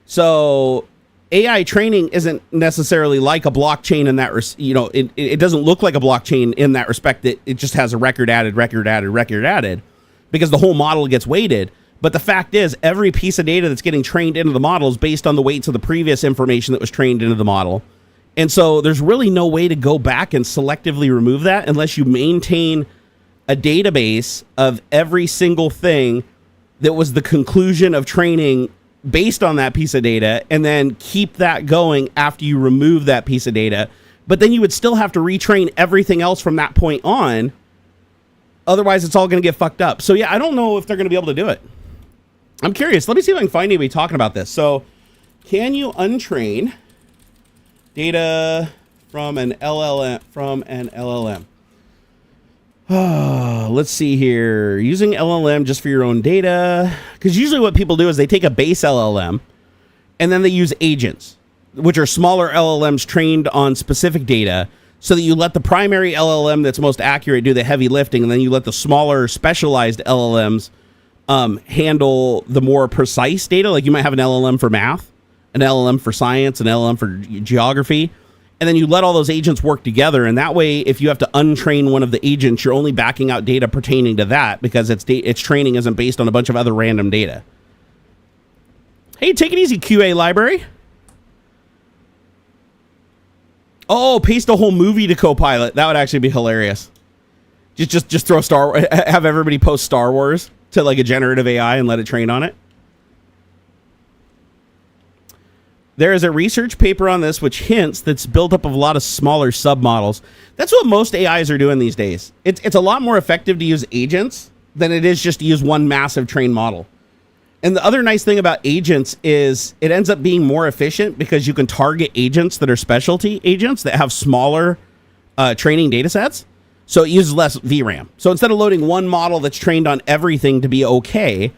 Speaker 1: So AI training isn't necessarily like a blockchain in that, it doesn't look like a blockchain in that respect that it just has a record added, because the whole model gets weighted. But the fact is, every piece of data that's getting trained into the model is based on the weights of the previous information that was trained into the model. And so there's really no way to go back and selectively remove that unless you maintain a database of every single thing that was the conclusion of training based on that piece of data, and then keep that going after you remove that piece of data. But then you would still have to retrain everything else from that point on. Otherwise, it's all going to get fucked up. So yeah, I don't know if they're going to be able to do it. I'm curious. Let me see if I can find anybody talking about this. So can you untrain data from an LLM? Let's see here. Using LLM just for your own data. Because usually what people do is they take a base LLM and then they use agents, which are smaller LLMs trained on specific data, so that you let the primary LLM that's most accurate do the heavy lifting, and then you let the smaller specialized LLMs handle the more precise data. Like you might have an LLM for math, an LLM for science, an LLM for geography. And then you let all those agents work together. And that way, if you have to untrain one of the agents, you're only backing out data pertaining to that because its training isn't based on a bunch of other random data. Hey, take it easy, QA library. Oh, paste a whole movie to Copilot. That would actually be hilarious. Just throw have everybody post Star Wars to like a generative AI and let it train on it. There is a research paper on this which hints that's built up of a lot of smaller submodels. That's what most AIs are doing these days. It's a lot more effective to use agents than it is just to use one massive trained model. And the other nice thing about agents is it ends up being more efficient because you can target agents that are specialty agents that have smaller training data sets. So it uses less VRAM. So instead of loading one model that's trained on everything to be okay,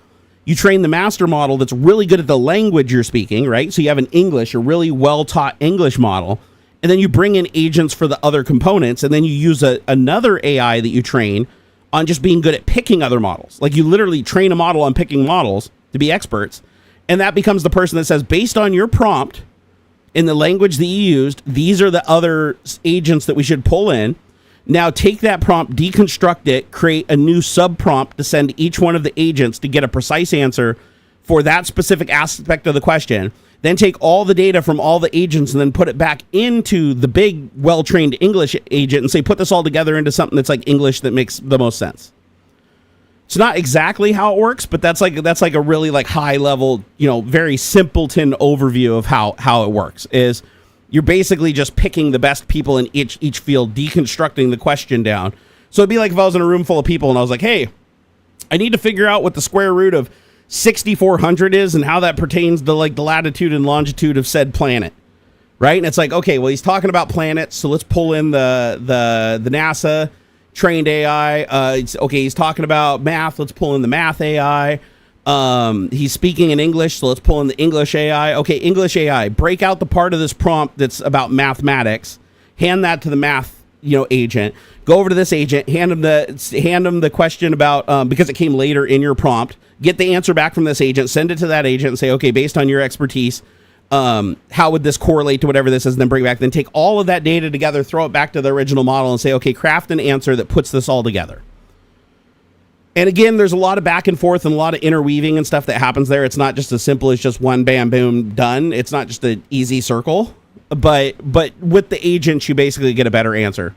Speaker 1: you train the master model that's really good at the language you're speaking, right? So you have an English, a really well-taught English model, and then you bring in agents for the other components, and then you use another AI that you train on just being good at picking other models. Like you literally train a model on picking models to be experts, and that becomes the person that says, based on your prompt in the language that you used, these are the other agents that we should pull in. Now take that prompt, deconstruct it, create a new sub-prompt to send each one of the agents to get a precise answer for that specific aspect of the question. Then take all the data from all the agents and then put it back into the big, well-trained English agent and say, put this all together into something that's like English that makes the most sense. It's not exactly how it works, but that's like a really like high level, very simpleton overview of how it works. Is you're basically just picking the best people in each field, deconstructing the question down. So it'd be like if I was in a room full of people and I was like, hey, I need to figure out what the square root of 6,400 is and how that pertains to like the latitude and longitude of said planet, right? And it's like, okay, well, he's talking about planets, so let's pull in the NASA trained AI. He's talking about math, let's pull in the math AI. He's speaking in English, so let's pull in the English AI. Okay, English AI, break out the part of this prompt that's about mathematics, hand that to the math, agent. Go over to this agent, hand him the question about because it came later in your prompt. Get the answer back from this agent, send it to that agent, and say, okay, based on your expertise, how would this correlate to whatever this is? And then bring it back. Then take all of that data together, throw it back to the original model, and say, okay, craft an answer that puts this all together. And again, there's a lot of back and forth and a lot of interweaving and stuff that happens there. It's not just as simple as just one bam, boom, done. It's not just an easy circle. But with the agents, you basically get a better answer.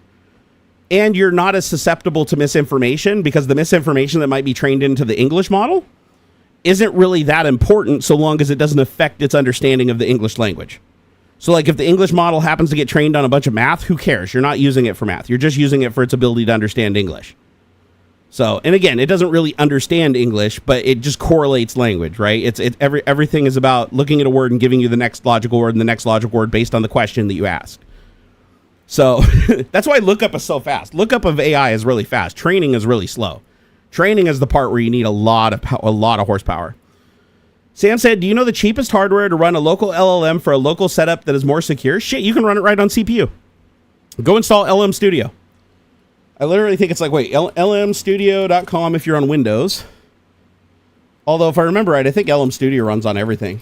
Speaker 1: And you're not as susceptible to misinformation, because the misinformation that might be trained into the English model isn't really that important so long as it doesn't affect its understanding of the English language. So like if the English model happens to get trained on a bunch of math, who cares? You're not using it for math. You're just using it for its ability to understand English. So, and again, it doesn't really understand English, but it just correlates language, right? Everything is about looking at a word and giving you the next logical word and the next logical word based on the question that you ask. So that's why lookup is so fast. Lookup of AI is really fast. Training is really slow. Training is the part where you need a lot of horsepower. Sam said, do you know the cheapest hardware to run a local LLM for a local setup that is more secure? Shit, you can run it right on CPU. Go install LM Studio. I literally think it's like, lmstudio.com if you're on Windows. Although, if I remember right, I think LM Studio runs on everything.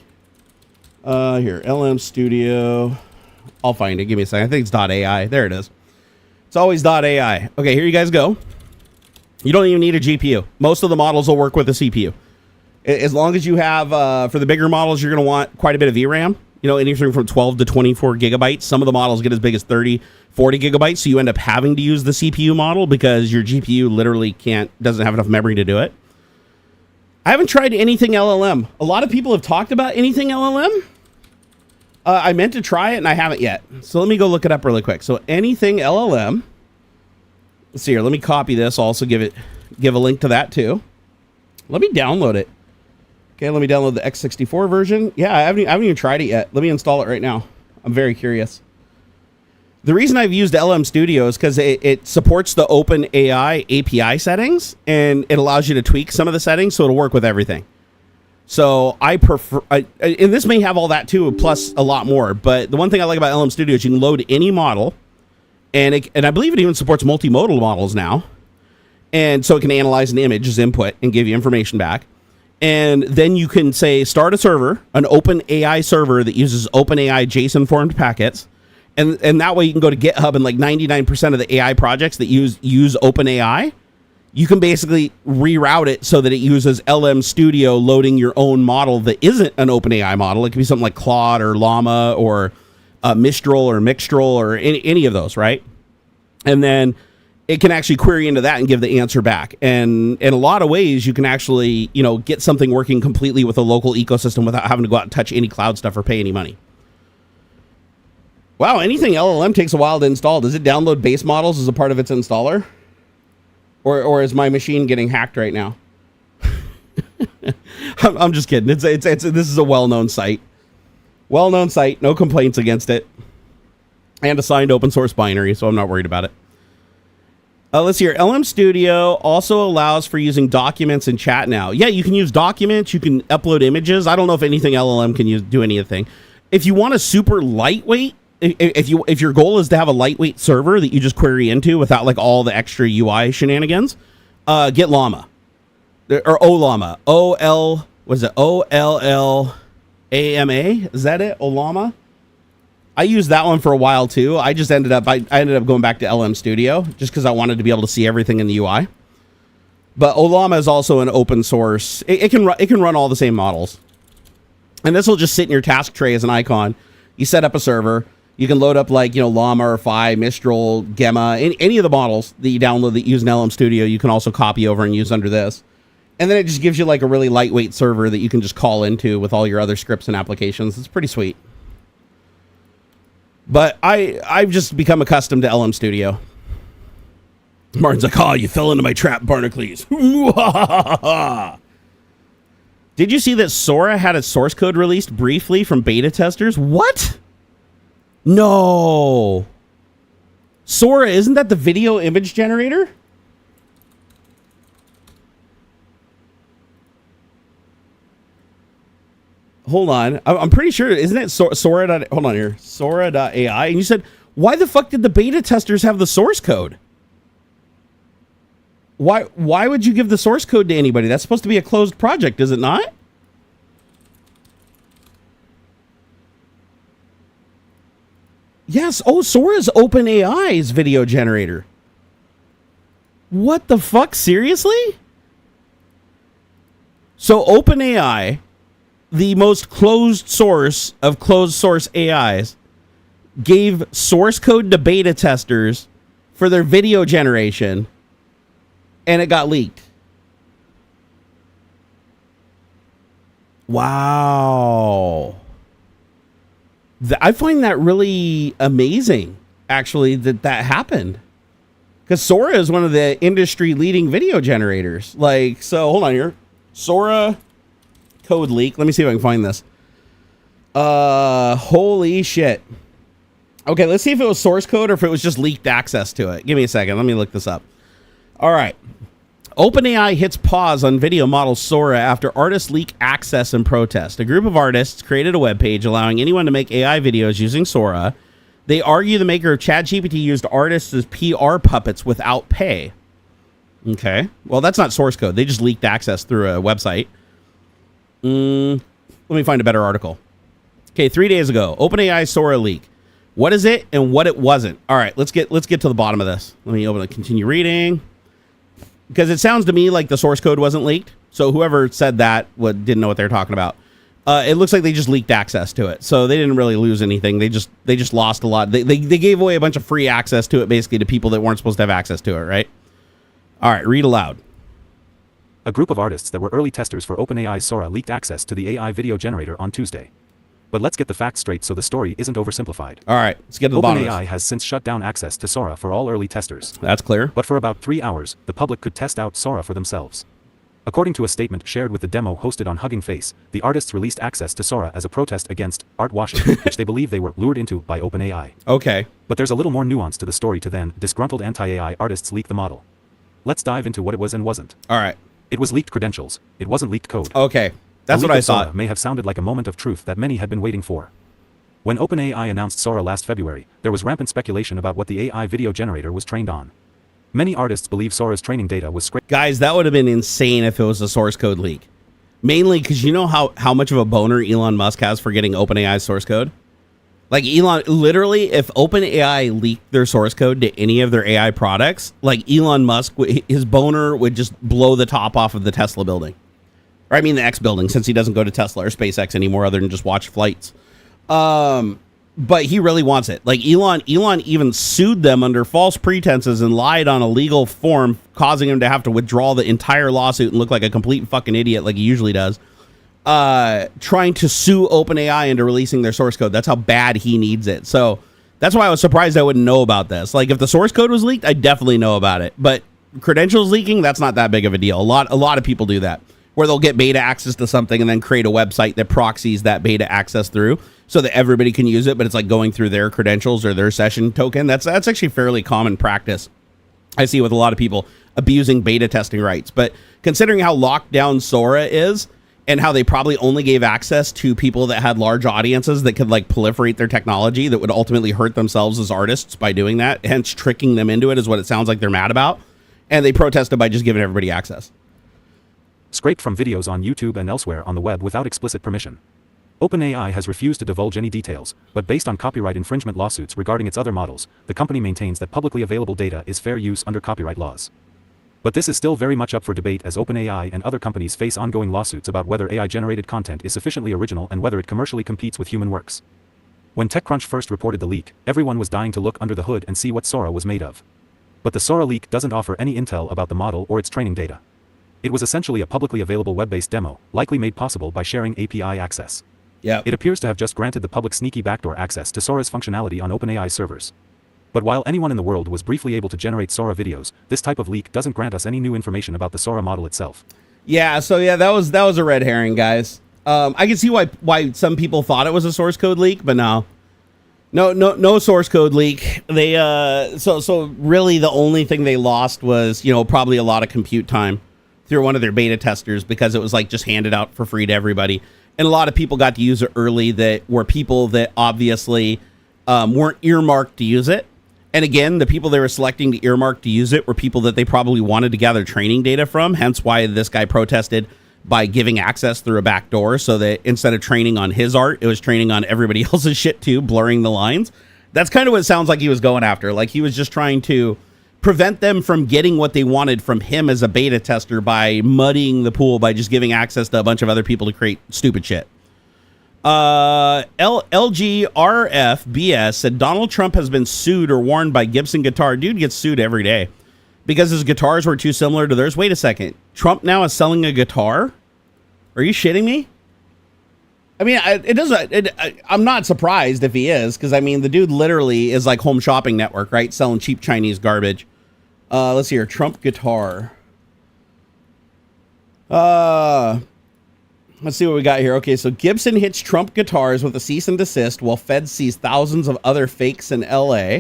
Speaker 1: Here, LM Studio. I'll find it. Give me a second. I think it's .ai. There it is. It's always .ai. Okay, here you guys go. You don't even need a GPU. Most of the models will work with a CPU. As long as you have, for the bigger models, you're going to want quite a bit of VRAM. Anything from 12 to 24 gigabytes. Some of the models get as big as 30, 40 gigabytes. So you end up having to use the CPU model because your GPU literally doesn't have enough memory to do it. I haven't tried anything LLM. A lot of people have talked about anything LLM. I meant to try it and I haven't yet. So let me go look it up really quick. So anything LLM. Let's see here. Let me copy this. Also give a link to that too. Let me download it. Okay, let me download the x64 version. Yeah, I haven't even tried it yet. Let me install it right now. I'm very curious. The reason I've used LM Studio is because it supports the OpenAI API settings, and it allows you to tweak some of the settings so it'll work with everything. So I prefer, and this may have all that too, plus a lot more. But the one thing I like about LM Studio is you can load any model, and I believe it even supports multimodal models now. And so it can analyze an image as input and give you information back. And then you can say, start a server, an OpenAI server that uses OpenAI JSON formed packets. And that way you can go to GitHub, and like 99% of the AI projects that use OpenAI, you can basically reroute it so that it uses LM Studio loading your own model that isn't an OpenAI model. It could be something like Claude or Llama or Mistral or Mixtral or any of those, right? And then it can actually query into that and give the answer back. And in a lot of ways, you can actually, get something working completely with a local ecosystem without having to go out and touch any cloud stuff or pay any money. Wow, anything LLM takes a while to install. Does it download base models as a part of its installer? Or is my machine getting hacked right now? I'm just kidding. This is a well-known site. Well-known site, no complaints against it. And a signed open source binary, so I'm not worried about it. Let's see here. LM Studio also allows for using documents in chat now. Yeah, you can use documents. You can upload images. I don't know if anything LLM can do anything. If you want a super lightweight, if your goal is to have a lightweight server that you just query into without like all the extra UI shenanigans, get Llama or Ollama. OLLAMA? Is that it? Ollama? I used that one for a while too. I ended up going back to LM Studio just because I wanted to be able to see everything in the UI. But Ollama is also an open source. It can run all the same models. And this will just sit in your task tray as an icon. You set up a server. You can load up like, Llama or Phi, Mistral, Gemma, any of the models that you download that use an LM Studio, you can also copy over and use under this. And then it just gives you like a really lightweight server that you can just call into with all your other scripts and applications. It's pretty sweet. But I've just become accustomed to LM Studio. Martin's like, oh, you fell into my trap, Barnacules. Did you see that Sora had its source code released briefly from beta testers? What? No. Sora, isn't that the video image generator? Hold on. I'm pretty sure, isn't it Sora? Hold on here. Sora.ai. And you said, why the fuck did the beta testers have the source code? Why would you give the source code to anybody? That's supposed to be a closed project, is it not? Yes. Oh, Sora's OpenAI's video generator. What the fuck? Seriously? So OpenAI, the most closed source of closed source AIs, gave source code to beta testers for their video generation, and it got leaked. Wow. I find that really amazing, actually, that happened. Because Sora is one of the industry-leading video generators. Like, so, hold on here. Sora code leak. Let me see if I can find this. Holy shit. Okay, let's see if it was source code or if it was just leaked access to it. Give me a second. Let me look this up. All right. OpenAI hits pause on video model Sora after artists leak access in protest. A group of artists created a webpage allowing anyone to make AI videos using Sora. They argue the maker of ChatGPT used artists as PR puppets without pay. Okay. Well, that's not source code. They just leaked access through a website. Let me find a better article. Okay, 3 days ago, OpenAI Sora leak. What is it and what it wasn't? All right, let's get to the bottom of this. Let me open it, continue reading. Because it sounds to me like the source code wasn't leaked. So whoever said that didn't know what they were talking about. It looks like they just leaked access to it. So they didn't really lose anything. They just lost a lot. They gave away a bunch of free access to it, basically, to people that weren't supposed to have access to it, right? All right, read aloud.
Speaker 4: A group of artists that were early testers for OpenAI's Sora leaked access to the AI video generator on Tuesday. But let's get the facts straight so the story isn't oversimplified.
Speaker 1: All right, let's get to the bottom of this.
Speaker 4: OpenAI has since shut down access to Sora for all early testers.
Speaker 1: That's clear.
Speaker 4: But for about 3 hours, the public could test out Sora for themselves. According to a statement shared with the demo hosted on Hugging Face, the artists released access to Sora as a protest against art washing, which they believe they were lured into by OpenAI.
Speaker 1: Okay.
Speaker 4: But there's a little more nuance to the story to then disgruntled anti-AI artists leak the model. Let's dive into what it was and wasn't.
Speaker 1: All right.
Speaker 4: It was leaked credentials. It wasn't leaked code.
Speaker 1: Okay. That's what I thought.
Speaker 4: May have sounded like a moment of truth that many had been waiting for. When OpenAI announced Sora last February, there was rampant speculation about what the AI video generator was trained on. Many artists believe Sora's training data was scraped.
Speaker 1: Guys, that would have been insane if it was a source code leak. Mainly because you know how much of a boner Elon Musk has for getting OpenAI's source code? Like Elon, literally, if OpenAI leaked their source code to any of their AI products, like Elon Musk, his boner would just blow the top off of the Tesla building. Or I mean the X building, since he doesn't go to Tesla or SpaceX anymore other than just watch flights. But he really wants it. Like Elon even sued them under false pretenses and lied on a legal form, causing him to have to withdraw the entire lawsuit and look like a complete fucking idiot like he usually does. Trying to sue OpenAI into releasing their source code. That's how bad he needs it. So that's why I was surprised I wouldn't know about this. Like if the source code was leaked, I definitely know about it. But credentials leaking, that's not that big of a deal. A lot of people do that, where they'll get beta access to something and then create a website that proxies that beta access through so that everybody can use it, but it's like going through their credentials or their session token. That's actually fairly common practice. I see with a lot of people abusing beta testing rights. But considering how locked down Sora is and how they probably only gave access to people that had large audiences that could like proliferate their technology that would ultimately hurt themselves as artists by doing that, hence tricking them into it is what it sounds like they're mad about. And they protested by just giving everybody access.
Speaker 4: Scraped from videos on YouTube and elsewhere on the web without explicit permission. OpenAI has refused to divulge any details, but based on copyright infringement lawsuits regarding its other models, the company maintains that publicly available data is fair use under copyright laws. But this is still very much up for debate as OpenAI and other companies face ongoing lawsuits about whether AI-generated content is sufficiently original and whether it commercially competes with human works. When TechCrunch first reported the leak, everyone was dying to look under the hood and see what Sora was made of. But the Sora leak doesn't offer any intel about the model or its training data. It was essentially a publicly available web-based demo, likely made possible by sharing API access.
Speaker 1: Yeah.
Speaker 4: It appears to have just granted the public sneaky backdoor access to Sora's functionality on OpenAI servers. But while anyone in the world was briefly able to generate Sora videos, this type of leak doesn't grant us any new information about the Sora model itself.
Speaker 1: Yeah, so yeah, that was a red herring, guys. I can see why some people thought it was a source code leak, but no. No source code leak. They so really the only thing they lost was, probably a lot of compute time through one of their beta testers, because it was like just handed out for free to everybody. And a lot of people got to use it early that were people that obviously weren't earmarked to use it. And again, the people they were selecting to earmark to use it were people that they probably wanted to gather training data from. Hence why this guy protested by giving access through a back door, so that instead of training on his art, it was training on everybody else's shit too, blurring the lines. That's kind of what it sounds like he was going after. Like he was just trying to prevent them from getting what they wanted from him as a beta tester by muddying the pool by just giving access to a bunch of other people to create stupid shit. LGRFBS said Donald Trump has been sued or warned by Gibson Guitar. Dude gets sued every day because his guitars were too similar to theirs. Wait a second. Trump now is selling a guitar? Are you shitting me? I mean, I'm not surprised if he is, because I mean, the dude literally is like Home Shopping Network, right? Selling cheap Chinese garbage. Let's see here. Trump guitar. Let's see what we got here. Okay, so Gibson hits Trump guitars with a cease and desist while Fed sees thousands of other fakes in LA.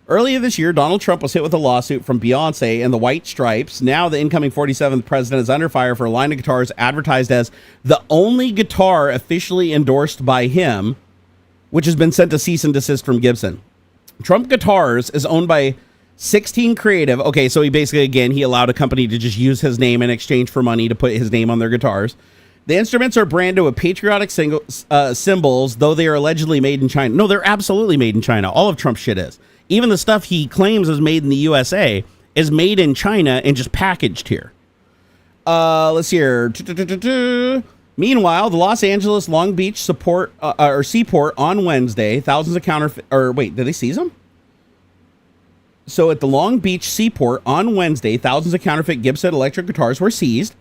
Speaker 1: Earlier this year, Donald Trump was hit with a lawsuit from Beyonce and the White Stripes. Now the incoming 47th president is under fire for a line of guitars advertised as the only guitar officially endorsed by him, which has been sent to cease and desist from Gibson. Trump Guitars is owned by 16 Creative. Okay, so he basically, again, he allowed a company to just use his name in exchange for money to put his name on their guitars. The instruments are branded with patriotic symbols, though they are allegedly made in China. No, they're absolutely made in China. All of Trump's shit is. Even the stuff he claims is made in the USA is made in China and just packaged here. Let's see here. Meanwhile, the Los Angeles Long Beach Seaport on Wednesday, thousands of counterfeit... Or wait, did they seize them? So at the Long Beach Seaport on Wednesday, thousands of counterfeit Gibson electric guitars were seized,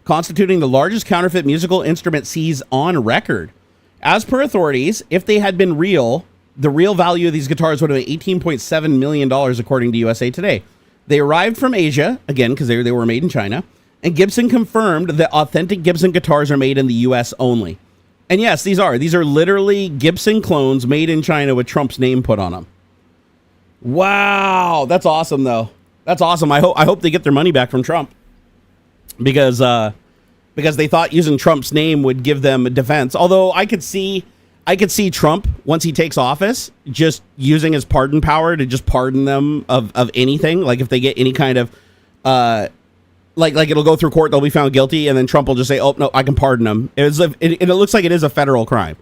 Speaker 1: constituting the largest counterfeit musical instrument seize on record. As per authorities, if they had been real, the real value of these guitars would have been $18.7 million, according to USA Today. They arrived from Asia, again, because they were made in China, and Gibson confirmed that authentic Gibson guitars are made in the US only. And yes, these are literally Gibson clones made in China with Trump's name put on them. Wow, that's awesome, though. That's awesome. I hope they get their money back from Trump. Because they thought using Trump's name would give them a defense. Although I could see Trump, once he takes office, just using his pardon power to just pardon them of anything. Like if they get any kind of like it'll go through court, they'll be found guilty, and then Trump will just say, "Oh no, I can pardon them." It looks like it is a federal crime,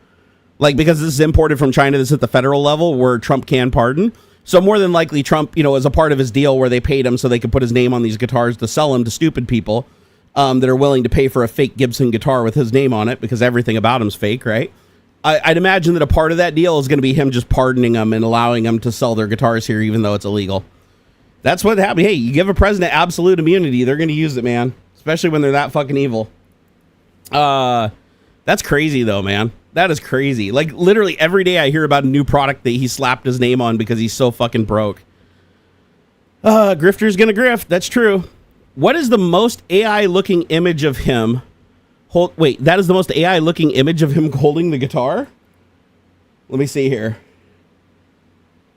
Speaker 1: like because this is imported from China. This is at the federal level where Trump can pardon. So more than likely, Trump, is a part of his deal where they paid him so they could put his name on these guitars to sell them to stupid people that are willing to pay for a fake Gibson guitar with his name on it because everything about him's fake, right? I'd imagine that a part of that deal is going to be him just pardoning them and allowing them to sell their guitars here, even though it's illegal. That's what happened. Hey, you give a president absolute immunity, they're going to use it, man. Especially when they're that fucking evil. That's crazy, though, man. That is crazy. Like, literally every day I hear about a new product that he slapped his name on because he's so fucking broke. Grifter's going to grift. That's true. What is the most AI-looking image of him? Wait, that is the most AI-looking image of him holding the guitar? Let me see here.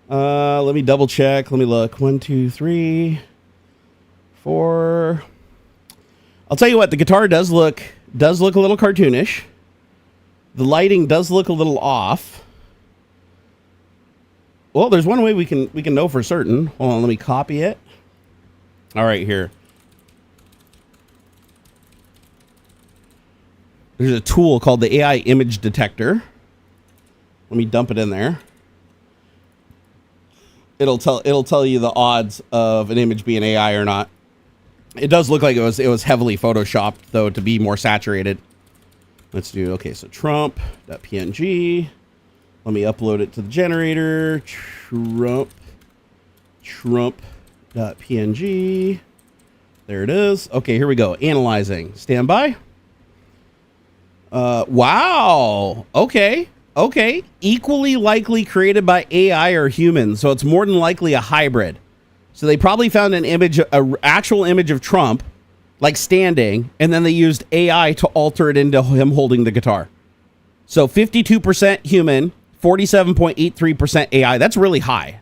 Speaker 1: Let me double check. Let me look. 1, 2, 3, 4. I'll tell you what, the guitar does look a little cartoonish. The lighting does look a little off. Well, there's one way we can know for certain. Hold on, let me copy it. All right, here. There's a tool called the AI image detector. Let me dump it in there. It'll tell you the odds of an image being AI or not. It does look like it was heavily photoshopped though to be more saturated. Let's do okay. So Trump.png. Let me upload it to the generator. Trump.png. There it is. Okay, here we go. Analyzing. Stand by. Wow. Okay. Equally likely created by AI or humans. So it's more than likely a hybrid. So they probably found an actual image of Trump, like standing, and then they used AI to alter it into him holding the guitar. So 52% human, 47.83% AI. That's really high.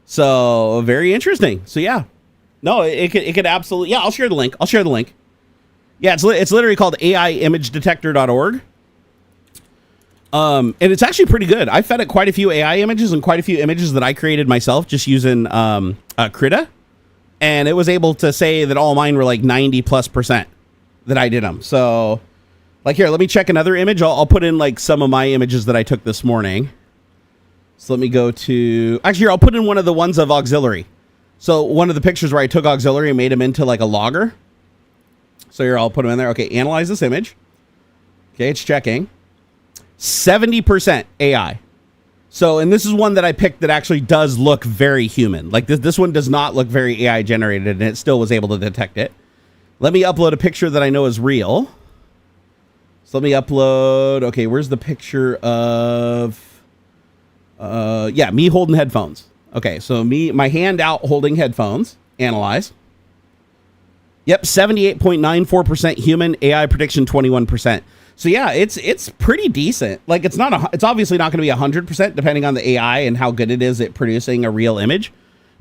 Speaker 1: So very interesting. So yeah, no, it could absolutely. Yeah, I'll share the link. Yeah, it's literally called AIimagedetector.org. And it's actually pretty good. I fed it quite a few AI images and quite a few images that I created myself just using Krita. And it was able to say that all mine were like 90+% that I did them. So like here, let me check another image. I'll put in like some of my images that I took this morning. So let me go to, actually here, I'll put in one of the ones of AuxxZillary. So one of the pictures where I took AuxxZillary and made him into like a logger. So here, I'll put him in there. Okay, analyze this image. Okay, it's checking. 70% AI. So, and this is one that I picked that actually does look very human. Like this one does not look very AI generated, and it still was able to detect it. Let me upload a picture that I know is real. So let me upload, okay, where's the picture of, yeah, me holding headphones. Okay, so my hand out holding headphones. Analyze. Yep, 78.94% human, AI prediction 21%. So yeah, it's pretty decent. Like it's obviously not going to be 100% depending on the AI and how good it is at producing a real image,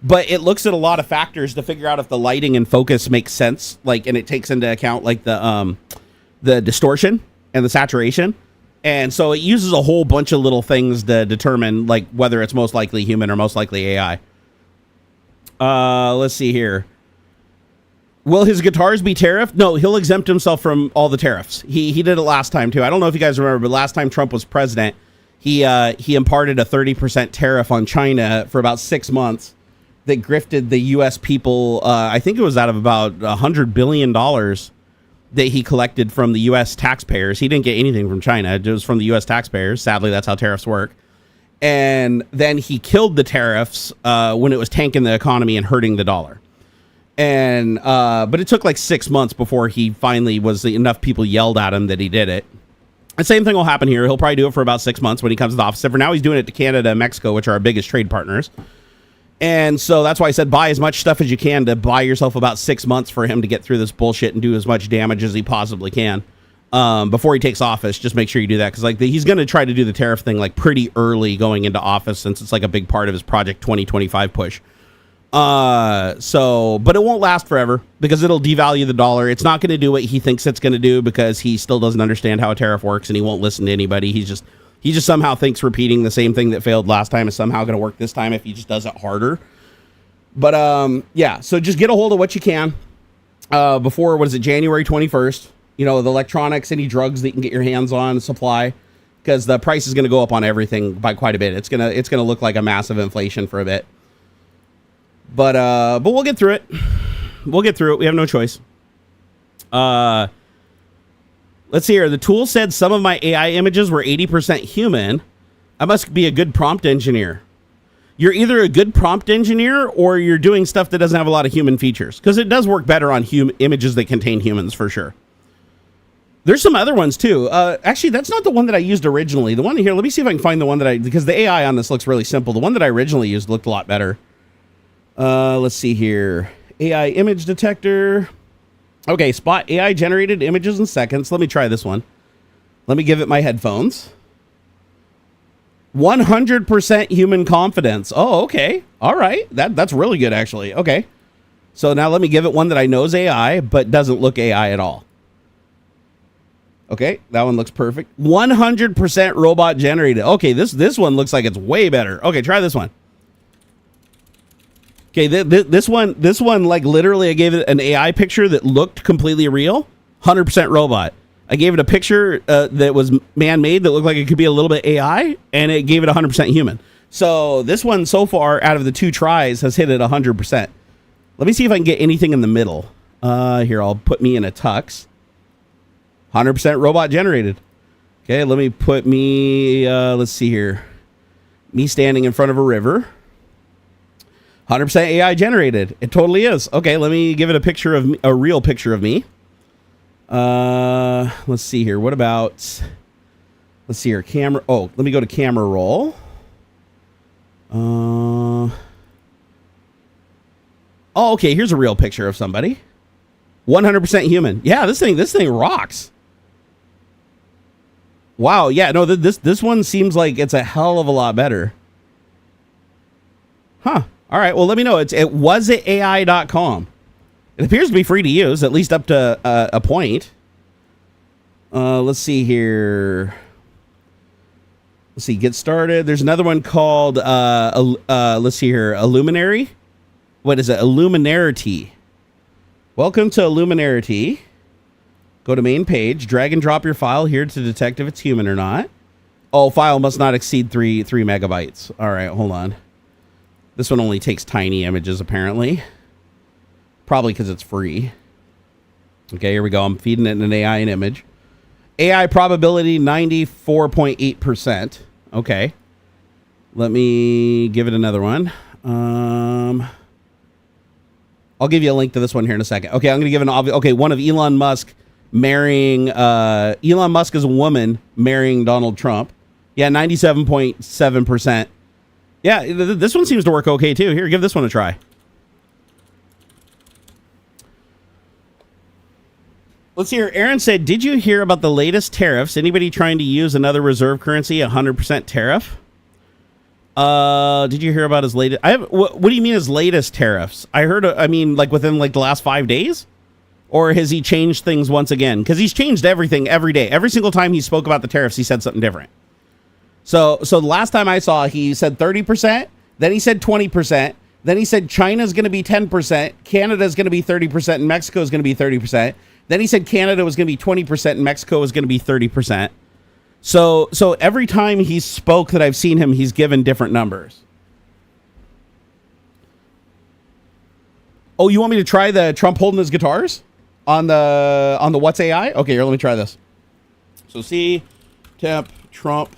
Speaker 1: but it looks at a lot of factors to figure out if the lighting and focus makes sense. Like, and it takes into account like the distortion and the saturation, and so it uses a whole bunch of little things to determine like whether it's most likely human or most likely AI. Let's see here. Will his guitars be tariffed? No, he'll exempt himself from all the tariffs. He did it last time too. I don't know if you guys remember, but last time Trump was president, he imparted a 30% tariff on China for about 6 months that grifted the U.S. people. I think it was out of about $100 billion that he collected from the U.S. taxpayers. He didn't get anything from China. It was from the U.S. taxpayers. Sadly, that's how tariffs work. And then he killed the tariffs when it was tanking the economy and hurting the dollar. And but it took like 6 months before he finally enough people yelled at him that he did it. The same thing will happen here. He'll probably do it for about 6 months when he comes to the office. For now, he's doing it to Canada and Mexico, which are our biggest trade partners. And so that's why I said buy as much stuff as you can to buy yourself about 6 months for him to get through this bullshit and do as much damage as he possibly can before he takes office. Just make sure you do that, because like he's going to try to do the tariff thing like pretty early going into office, since it's like a big part of his Project 2025 push. But it won't last forever because it'll devalue the dollar. It's not going to do what he thinks it's going to do because he still doesn't understand how a tariff works, and he won't listen to anybody. He just somehow thinks repeating the same thing that failed last time is somehow going to work this time if he just does it harder. But yeah, so just get a hold of what you can before, what is it, January 21st? You know, the electronics, any drugs that you can get your hands on, supply, because the price is going to go up on everything by quite a bit. It's gonna look like a massive inflation for a bit. But we'll get through it. We have no choice. Let's see here. The tool said some of my AI images were 80% human. I must be a good prompt engineer. You're either a good prompt engineer or you're doing stuff that doesn't have a lot of human features, because it does work better on images that contain humans for sure. There's some other ones too. Actually, that's not the one that I used originally. The one here, let me see if I can find the one because the AI on this looks really simple. The one that I originally used looked a lot better. Let's see here. AI image detector. Okay, spot AI generated images in seconds. Let me try this one. Let me give it my headphones. 100% human confidence. Oh, okay. All right. That's really good, actually. Okay. So now let me give it one that I know is AI, but doesn't look AI at all. Okay, that one looks perfect. 100% robot generated. Okay, this one looks like it's way better. Okay, try this one. Okay, this one, like literally I gave it an AI picture that looked completely real, 100% robot. I gave it a picture that was man-made that looked like it could be a little bit AI, and it gave it 100% human. So this one so far out of the 2 tries has hit it 100%. Let me see if I can get anything in the middle. Here, I'll put me in a tux. 100% robot generated. Okay, let me put me, let's see here. Me standing in front of a river. 100% AI generated. It totally is. Okay, let me give it a picture of me, a real picture of me. Let's see here. What about, let's see here. Camera. Oh, let me go to camera roll. Oh, okay. Here's a real picture of somebody. 100% human. Yeah, this thing rocks. Wow. Yeah. No. This one seems like it's a hell of a lot better. Huh. All right. Well, let me know. It was it AI.com. It appears to be free to use, at least up to a point. Let's see here. Let's see. Get started. There's another one called. Let's see here. Illuminary. What is it? Illuminarity. Welcome to Illuminarity. Go to main page. Drag and drop your file here to detect if it's human or not. Oh, file must not exceed 3 megabytes. All right. Hold on. This one only takes tiny images, apparently. Probably because it's free. Okay, here we go. I'm feeding it an AI an image. AI probability 94.8%. Okay. Let me give it another one. I'll give you a link to this one here in a second. Okay, I'm going to give one of Elon Musk marrying... Elon Musk is a woman marrying Donald Trump. Yeah, 97.7%. Yeah, this one seems to work okay, too. Here, give this one a try. Let's see here. Aaron said, did you hear about the latest tariffs? Anybody trying to use another reserve currency, 100% tariff? Did you hear about his latest? What do you mean his latest tariffs? I heard, like within like the last 5 days? Or has he changed things once again? Because he's changed everything every day. Every single time he spoke about the tariffs, he said something different. So the last time I saw, he said 30%, then he said 20%, then he said China's going to be 10%, Canada's going to be 30%, and Mexico's going to be 30%. Then he said Canada was going to be 20% and Mexico was going to be 30%. So every time he spoke that I've seen him, he's given different numbers. Oh, you want me to try the Trump holding his guitars on the What's AI? Okay, here, let me try this. So C, temp, Trump,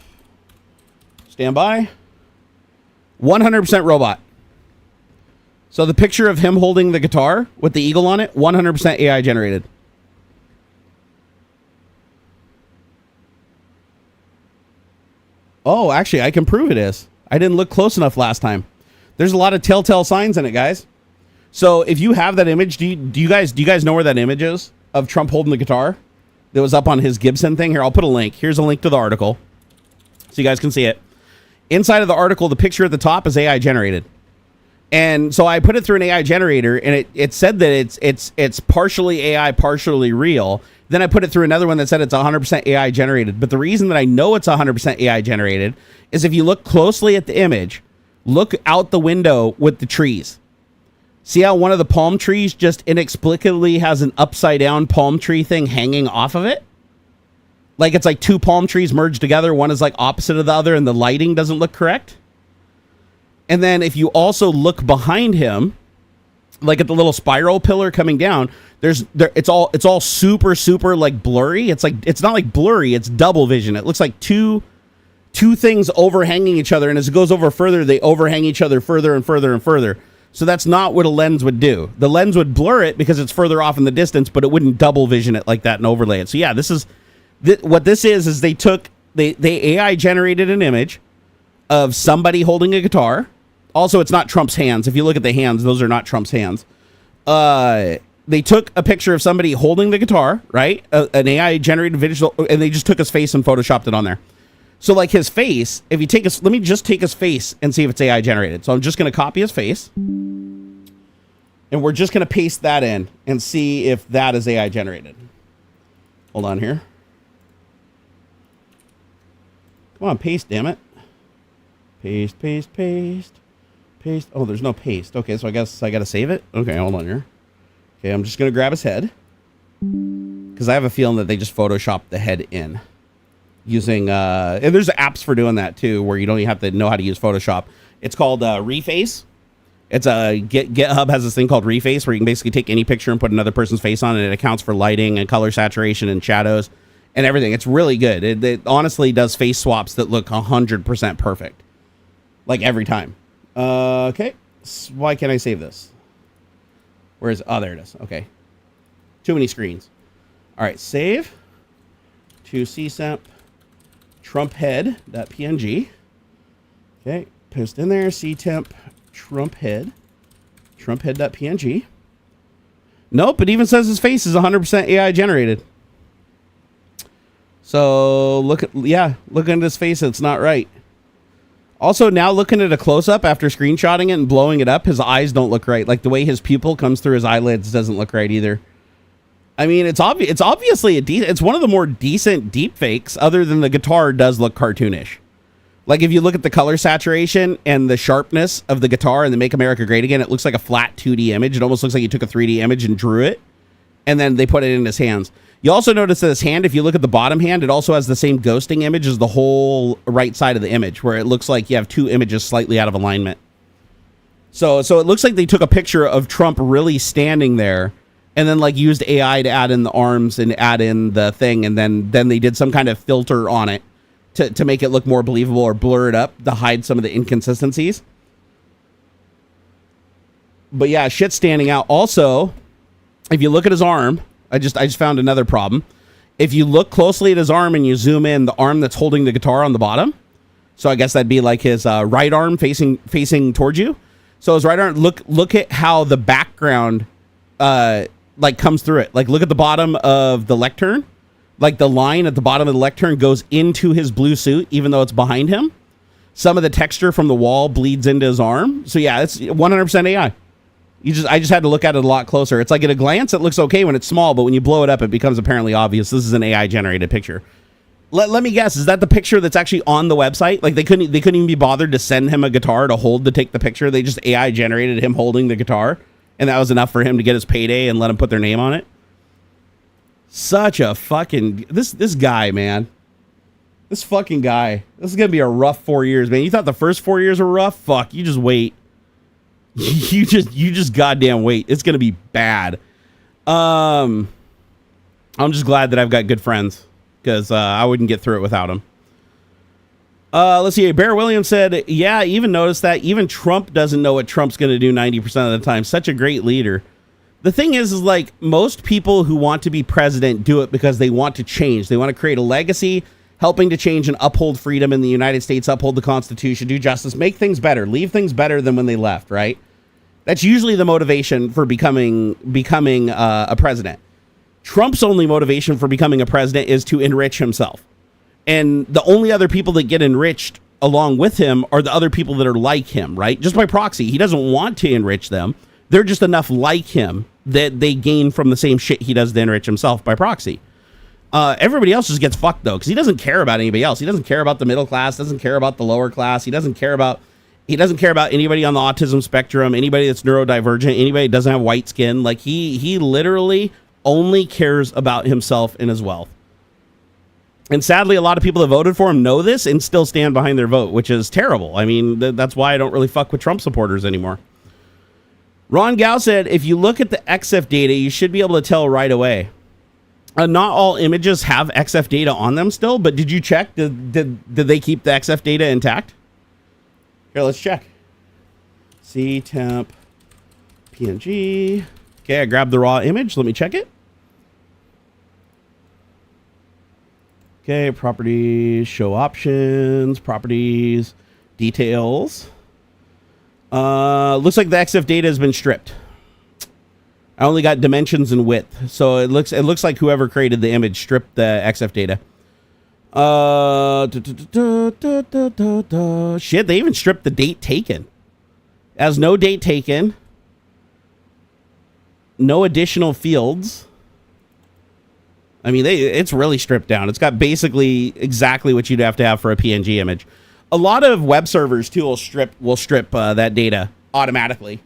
Speaker 1: stand by. 100% robot. So the picture of him holding the guitar with the eagle on it, 100% AI generated. Oh, actually, I can prove it is. I didn't look close enough last time. There's a lot of telltale signs in it, guys. So if you have that image, do you guys know where that image is of Trump holding the guitar that was up on his Gibson thing? Here, I'll put a link. Here's a link to the article so you guys can see it. Inside of the article, the picture at the top is AI generated. And so I put it through an AI generator, and it said that it's partially AI, partially real. Then I put it through another one that said it's 100% AI generated. But the reason that I know it's 100% AI generated is if you look closely at the image, look out the window with the trees. See how one of the palm trees just inexplicably has an upside down palm tree thing hanging off of it? Like it's like two palm trees merged together. One is like opposite of the other, and the lighting doesn't look correct. And then if you also look behind him, like at the little spiral pillar coming down, it's all super like blurry. It's not like blurry, it's double vision. It looks like two things overhanging each other, and as it goes over further, they overhang each other further and further and further. So that's not what a lens would do. The lens would blur it because it's further off in the distance, but it wouldn't double vision it like that and overlay it. So yeah, what this is they AI generated an image of somebody holding a guitar. Also, it's not Trump's hands. If you look at the hands, those are not Trump's hands. They took a picture of somebody holding the guitar, right? An AI generated visual, and they just took his face and photoshopped it on there. So like his face, if you take let me just take his face and see if it's AI generated. So I'm just going to copy his face, and we're just going to paste that in and see if that is AI generated. Hold on here. Come on, paste, damn it. Paste. Oh, there's no paste. Okay, so I guess I got to save it. Okay, hold on here. Okay, I'm just going to grab his head, because I have a feeling that they just photoshopped the head in using, and there's apps for doing that too, where you don't even have to know how to use Photoshop. It's called Reface. It's GitHub has this thing called Reface, where you can basically take any picture and put another person's face on it. It accounts for lighting and color saturation and shadows and everything. It's really good. It honestly does face swaps that look 100% perfect, like every time. Okay, why can't I save this? Where is? Oh, there it is. Okay, too many screens. All right, save to csemp trumphead.png. Okay, post in there ctemp trumphead.png. Nope, it even says his face is 100% AI generated. So look at his face. It's not right. Also, now looking at a close-up after screenshotting it and blowing it up, his eyes don't look right. Like the way his pupil comes through his eyelids doesn't look right either. I mean, it's obviously it's one of the more decent deep fakes, other than the guitar does look cartoonish. Like if you look at the color saturation and the sharpness of the guitar and the Make America Great Again, it looks like a flat 2D image. It almost looks like you took a 3D image and drew it, and then they put it in his hands. You also notice that his hand, if you look at the bottom hand, it also has the same ghosting image as the whole right side of the image, where it looks like you have two images slightly out of alignment. So it looks like they took a picture of Trump really standing there and then like used AI to add in the arms and add in the thing, and then they did some kind of filter on it to make it look more believable, or blur it up to hide some of the inconsistencies. But yeah, shit's standing out. Also, if you look at his arm, I just found another problem. If you look closely at his arm and you zoom in, the arm that's holding the guitar on the bottom, so I guess that'd be like his right arm facing towards you. So his right arm, look at how the background like comes through it. Like look at the bottom of the lectern. Like the line at the bottom of the lectern goes into his blue suit, even though it's behind him. Some of the texture from the wall bleeds into his arm. So yeah, it's 100% AI. I just had to look at it a lot closer. It's like at a glance, it looks okay when it's small, but when you blow it up, it becomes apparently obvious. This is an AI generated picture. Let me guess, is that the picture that's actually on the website? Like they couldn't even be bothered to send him a guitar to hold to take the picture. They just AI generated him holding the guitar, and that was enough for him to get his payday and let him put their name on it. Such a fucking this guy, man. This fucking guy. This is gonna be a rough 4 years, man. You thought the first 4 years were rough? Fuck, you just wait. you just goddamn wait. It's gonna be bad. I'm just glad that I've got good friends, because I wouldn't get through it without them. Let's see. Bear Williams said, yeah, I even noticed that even Trump doesn't know what Trump's gonna do 90% of the time. Such a great leader. The thing is like most people who want to be president do it because they want to change. They want to create a legacy, helping to change and uphold freedom in the United States, uphold the Constitution, do justice, make things better, leave things better than when they left, right? That's usually the motivation for becoming a president. Trump's only motivation for becoming a president is to enrich himself. And the only other people that get enriched along with him are the other people that are like him, right? Just by proxy. He doesn't want to enrich them. They're just enough like him that they gain from the same shit he does to enrich himself by proxy. Everybody else just gets fucked, though, because he doesn't care about anybody else. He doesn't care about the middle class, doesn't care about the lower class. He doesn't care about anybody on the autism spectrum, anybody that's neurodivergent, anybody that doesn't have white skin. Like he literally only cares about himself and his wealth. And sadly, a lot of people that voted for him know this and still stand behind their vote, which is terrible. I mean, that's why I don't really fuck with Trump supporters anymore. Ron Gao said, if you look at the XF data, you should be able to tell right away. Not all images have XF data on them still, but did you check? Did they keep the XF data intact? Here, let's check. C temp PNG. Okay, I grabbed the raw image. Let me check it. Okay, properties, show options, properties, details. Looks like the XF data has been stripped. I only got dimensions and width, so it looks like whoever created the image stripped the XF data. Shit, they even stripped the date taken. As no date taken, no additional fields. I mean, it's really stripped down. It's got basically exactly what you'd have to have for a PNG image. A lot of web servers too will strip that data automatically,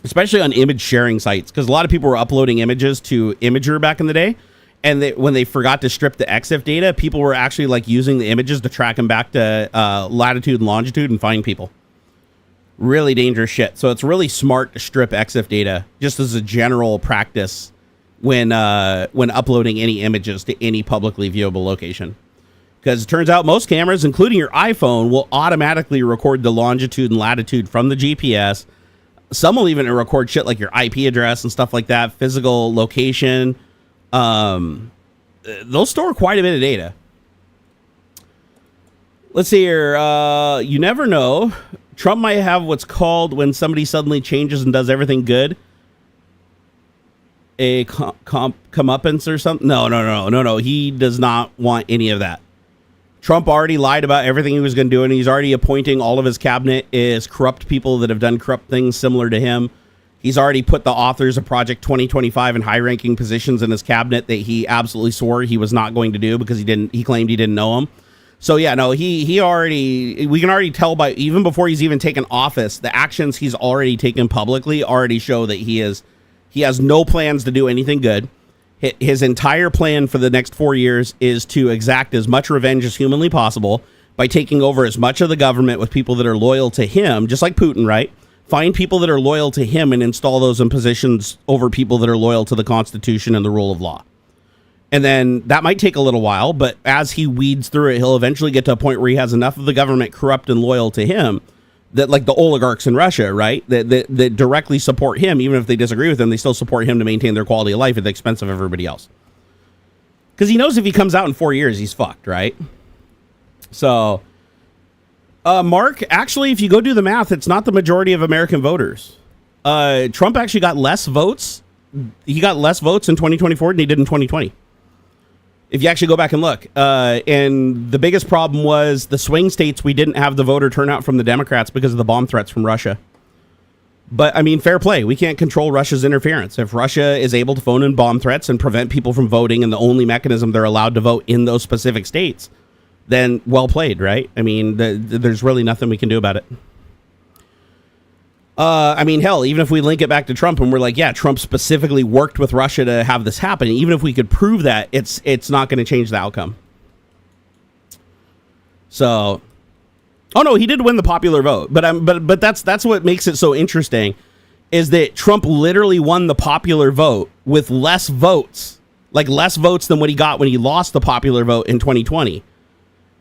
Speaker 1: especially on image sharing sites, because a lot of people were uploading images to Imager back in the day, and when they forgot to strip the EXIF data, people were actually like using the images to track them back to latitude and longitude and find people. Really dangerous shit. So it's really smart to strip EXIF data just as a general practice when uploading any images to any publicly viewable location. Because it turns out most cameras, including your iPhone, will automatically record the longitude and latitude from the GPS. Some will even record shit like your IP address and stuff like that, physical location. They'll store quite a bit of data. Let's see here. You never know. Trump might have what's called when somebody suddenly changes and does everything good. a comeuppance or something. No. He does not want any of that. Trump already lied about everything he was going to do, and he's already appointing all of his cabinet is corrupt people that have done corrupt things similar to him. He's already put the authors of Project 2025 in high-ranking positions in his cabinet that he absolutely swore he was not going to do because he claimed he didn't know them. So yeah, no, we can already tell by even before he's even taken office, the actions he's already taken publicly already show that he has no plans to do anything good. His entire plan for the next 4 years is to exact as much revenge as humanly possible by taking over as much of the government with people that are loyal to him, just like Putin, right? Find people that are loyal to him and install those in positions over people that are loyal to the Constitution and the rule of law. And then that might take a little while, but as he weeds through it, he'll eventually get to a point where he has enough of the government corrupt and loyal to him that, like the oligarchs in Russia, right, that directly support him, even if they disagree with him, they still support him to maintain their quality of life at the expense of everybody else. Because he knows if he comes out in 4 years, he's fucked, right? So, Mark, actually, if you go do the math, it's not the majority of American voters. Trump actually got less votes. He got less votes in 2024 than he did in 2020. If you actually go back and look, and the biggest problem was the swing states, we didn't have the voter turnout from the Democrats because of the bomb threats from Russia. But, I mean, fair play. We can't control Russia's interference. If Russia is able to phone in bomb threats and prevent people from voting and the only mechanism they're allowed to vote in those specific states, then well played, right? I mean, there's really nothing we can do about it. I mean, hell, even if we link it back to Trump and we're like, yeah, Trump specifically worked with Russia to have this happen, even if we could prove that, it's not going to change the outcome. So, oh no, he did win the popular vote, but that's what makes it so interesting, is that Trump literally won the popular vote with less votes than what he got when he lost the popular vote in 2020.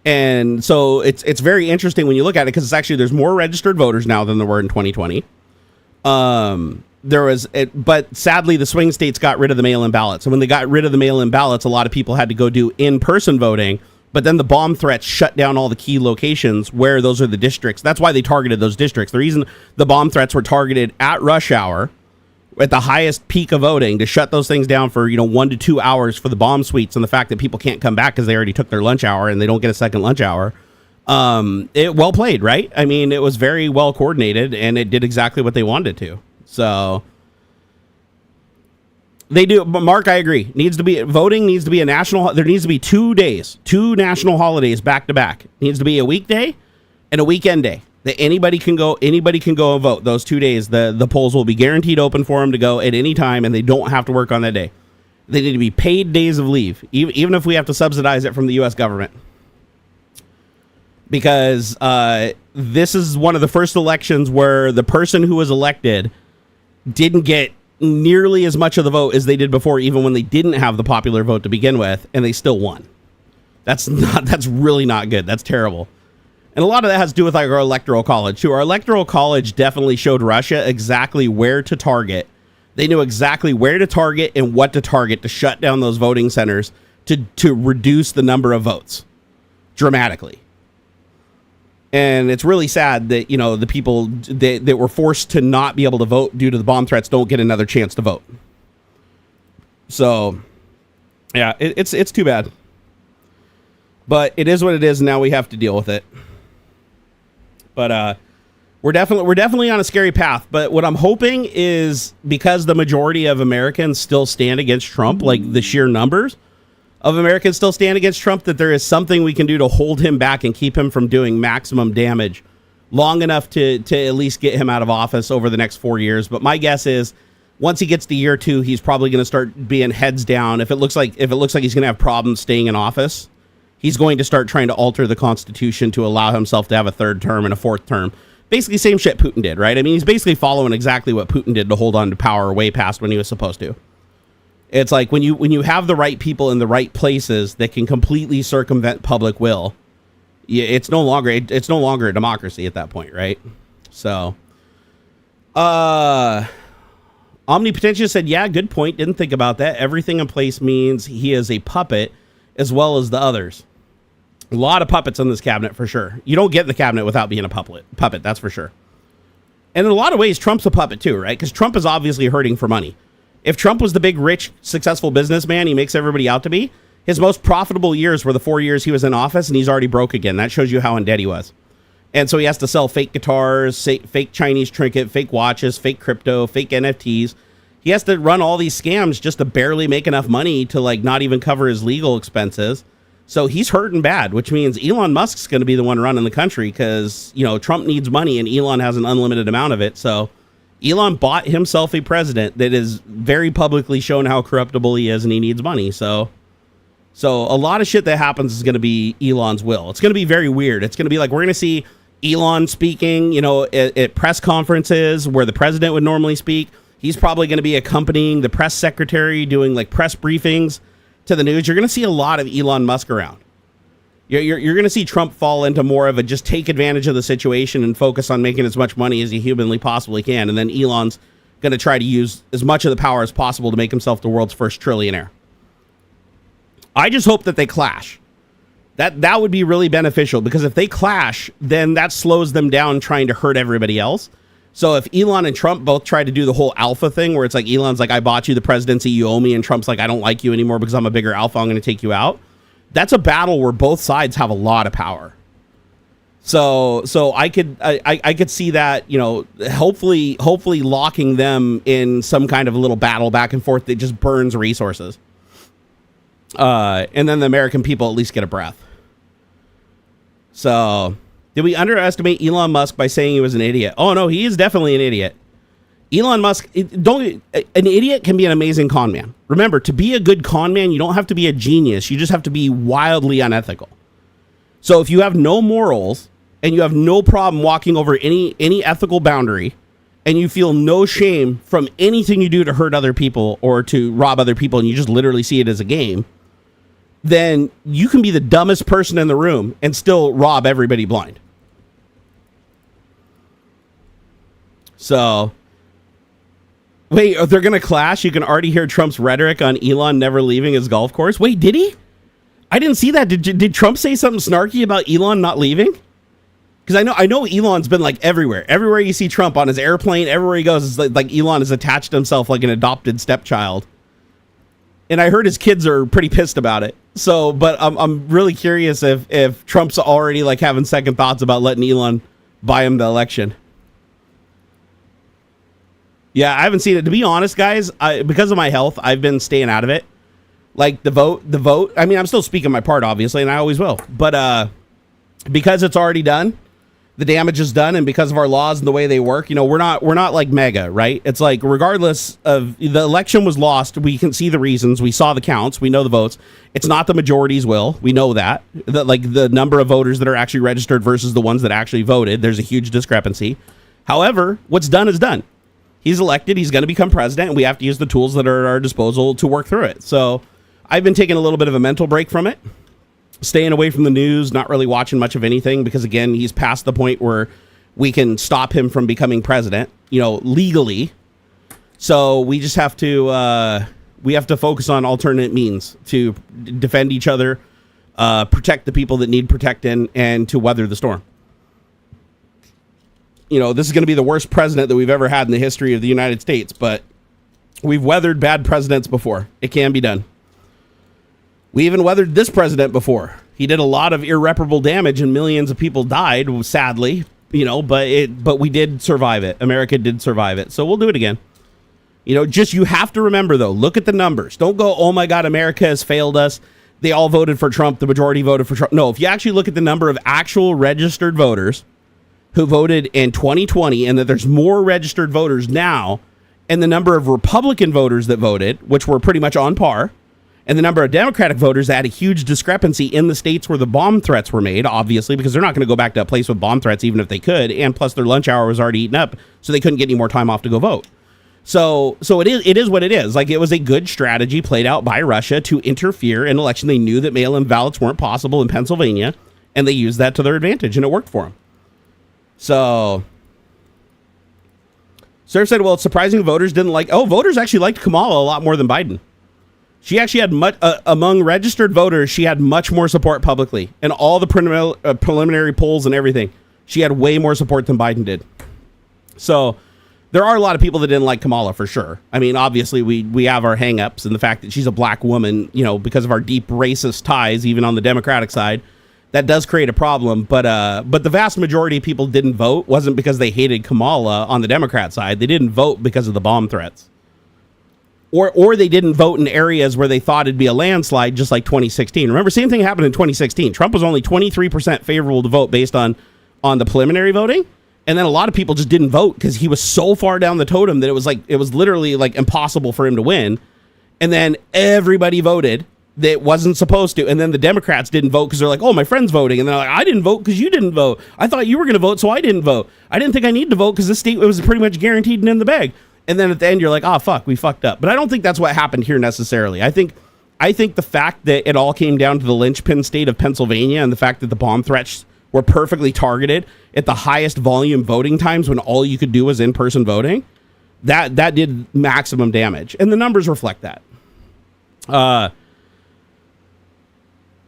Speaker 1: And so it's very interesting when you look at it, because there's more registered voters now than there were in 2020. But sadly, the swing states got rid of the mail-in ballots. And when they got rid of the mail-in ballots, a lot of people had to go do in-person voting. But then the bomb threats shut down all the key locations where those are the districts. That's why they targeted those districts. The reason the bomb threats were targeted at rush hour, at the highest peak of voting, to shut those things down for 1 to 2 hours for the bomb suites, and the fact that people can't come back because they already took their lunch hour and they don't get a second lunch hour. It well played, right? I mean, it was very well coordinated, and it did exactly what they wanted to. So they do. But Mark, I agree. Voting needs to be a national. There needs to be 2 days, 2 national holidays back to back. It needs to be a weekday and a weekend day that anybody can go and vote. Those 2 days, the polls will be guaranteed open for them to go at any time, and they don't have to work on that day. They need to be paid days of leave, even if we have to subsidize it from the U.S. government. Because this is one of the first elections where the person who was elected didn't get nearly as much of the vote as they did before, even when they didn't have the popular vote to begin with, and they still won. That's really not good. That's terrible. And a lot of that has to do with our electoral college too. Our electoral college definitely showed Russia exactly where to target. They knew exactly where to target and what to target to shut down those voting centers to reduce the number of votes dramatically. And it's really sad that, the people that were forced to not be able to vote due to the bomb threats don't get another chance to vote. So, yeah, it's too bad. But it is what it is, and now we have to deal with it. But we're definitely on a scary path. But what I'm hoping is, because the majority of Americans still stand against Trump, like the sheer numbers of Americans still stand against Trump, that there is something we can do to hold him back and keep him from doing maximum damage long enough to at least get him out of office over the next 4 years. But my guess is, once he gets to year 2, he's probably going to start being heads down. If it looks like he's going to have problems staying in office, he's going to start trying to alter the Constitution to allow himself to have a 3rd term and a 4th term. Basically, same shit Putin did, right? I mean, he's basically following exactly what Putin did to hold on to power way past when he was supposed to. It's like when you have the right people in the right places that can completely circumvent public will, it's no longer a democracy at that point, right? So, Omnipotentious said, yeah, good point. Didn't think about that. Everything in place means he is a puppet as well as the others. A lot of puppets in this cabinet for sure. You don't get in the cabinet without being a puppet, that's for sure. And in a lot of ways, Trump's a puppet too, right? Because Trump is obviously hurting for money. If Trump was the big, rich, successful businessman he makes everybody out to be, his most profitable years were the 4 years he was in office, and he's already broke again. That shows you how in debt he was. And so he has to sell fake guitars, fake Chinese trinket, fake watches, fake crypto, fake NFTs. He has to run all these scams just to barely make enough money to like not even cover his legal expenses. So he's hurting bad, which means Elon Musk's going to be the one running the country because, you know, Trump needs money and Elon has an unlimited amount of it. So Elon bought himself a president that is very publicly shown how corruptible he is and he needs money. So a lot of shit that happens is going to be Elon's will. It's going to be very weird. It's going to be like we're going to see Elon speaking, you know, at press conferences where the president would normally speak. He's probably going to be accompanying the press secretary doing like press briefings to the news. You're going to see a lot of Elon Musk around. You're going to see Trump fall into more of a just take advantage of the situation and focus on making as much money as he humanly possibly can. And then Elon's going to try to use as much of the power as possible to make himself the world's first trillionaire. I just hope that they clash. That would be really beneficial because if they clash, then that slows them down trying to hurt everybody else. So if Elon and Trump both try to do the whole alpha thing where it's like Elon's like, I bought you the presidency, you owe me, and Trump's like, I don't like you anymore because I'm a bigger alpha, I'm going to take you out. That's a battle where both sides have a lot of power. So I could see that, you know, hopefully locking them in some kind of a little battle back and forth that just burns resources. And then the American people at least get a breath. So, did we underestimate Elon Musk by saying he was an idiot? Oh no, he is definitely an idiot. Elon Musk, an idiot can be an amazing con man. Remember, to be a good con man, you don't have to be a genius. You just have to be wildly unethical. So if you have no morals and you have no problem walking over any ethical boundary and you feel no shame from anything you do to hurt other people or to rob other people and you just literally see it as a game, then you can be the dumbest person in the room and still rob everybody blind. So, wait, they're going to clash? You can already hear Trump's rhetoric on Elon never leaving his golf course. Wait, did he? I didn't see that. Did Trump say something snarky about Elon not leaving? Because I know Elon's been like everywhere. Everywhere you see Trump on his airplane, everywhere he goes, it's like Elon has attached himself like an adopted stepchild. And I heard his kids are pretty pissed about it. So, but I'm really curious if Trump's already like having second thoughts about letting Elon buy him the election. Yeah, I haven't seen it. To be honest, guys, because of my health, I've been staying out of it. Like the vote. I mean, I'm still speaking my part, obviously, and I always will. But because it's already done, the damage is done, and because of our laws and the way they work, you know, we're not like mega, right? It's like regardless of the election was lost, we can see the reasons, we saw the counts, we know the votes. It's not the majority's will, we know that. Like the number of voters that are actually registered versus the ones that actually voted, there's a huge discrepancy. However, what's done is done. He's elected, he's going to become president, and we have to use the tools that are at our disposal to work through it. So I've been taking a little bit of a mental break from it. Staying away from the news, not really watching much of anything because, again, he's past the point where we can stop him from becoming president, you know, legally. So we just have to focus on alternate means to defend each other, protect the people that need protecting, and to weather the storm. You know, this is going to be the worst president that we've ever had in the history of the United States, but we've weathered bad presidents before. It can be done. We even weathered this president before. He did a lot of irreparable damage and millions of people died, sadly, you know, but we did survive it. America did survive it. So we'll do it again. You know, just you have to remember, though, look at the numbers. Don't go, oh, my God, America has failed us. They all voted for Trump. The majority voted for Trump. No, if you actually look at the number of actual registered voters who voted in 2020 and that there's more registered voters now and the number of Republican voters that voted, which were pretty much on par, and the number of Democratic voters that had a huge discrepancy in the states where the bomb threats were made, obviously, because they're not going to go back to a place with bomb threats even if they could, and plus their lunch hour was already eaten up, so they couldn't get any more time off to go vote. So it is what it is. Like, it was a good strategy played out by Russia to interfere in an election. They knew that mail-in ballots weren't possible in Pennsylvania, and they used that to their advantage, and it worked for them. So Surf said, well, it's surprising voters didn't like... Oh, voters actually liked Kamala a lot more than Biden. She actually had much... among registered voters, she had much more support publicly. In all the preliminary polls and everything, she had way more support than Biden did. So there are a lot of people that didn't like Kamala for sure. I mean, obviously we have our hangups and the fact that she's a black woman, you know, because of our deep racist ties, even on the Democratic side, that does create a problem. But the vast majority of people didn't vote wasn't because they hated Kamala on the Democrat side. They didn't vote because of the bomb threats. Or they didn't vote in areas where they thought it'd be a landslide, just like 2016. Remember, same thing happened in 2016. Trump was only 23% favorable to vote based on the preliminary voting. And then a lot of people just didn't vote because he was so far down the totem that it was literally like impossible for him to win. And then everybody voted that wasn't supposed to. And then the Democrats didn't vote because they're like, oh, my friend's voting. And they're like, I didn't vote because you didn't vote. I thought you were going to vote, so I didn't vote. I didn't think I needed to vote because this state was pretty much guaranteed and in the bag. And then at the end, you're like, oh, fuck, we fucked up. But I don't think that's what happened here necessarily. I think the fact that it all came down to the linchpin state of Pennsylvania and the fact that the bomb threats were perfectly targeted at the highest volume voting times when all you could do was in-person voting, that did maximum damage. And the numbers reflect that.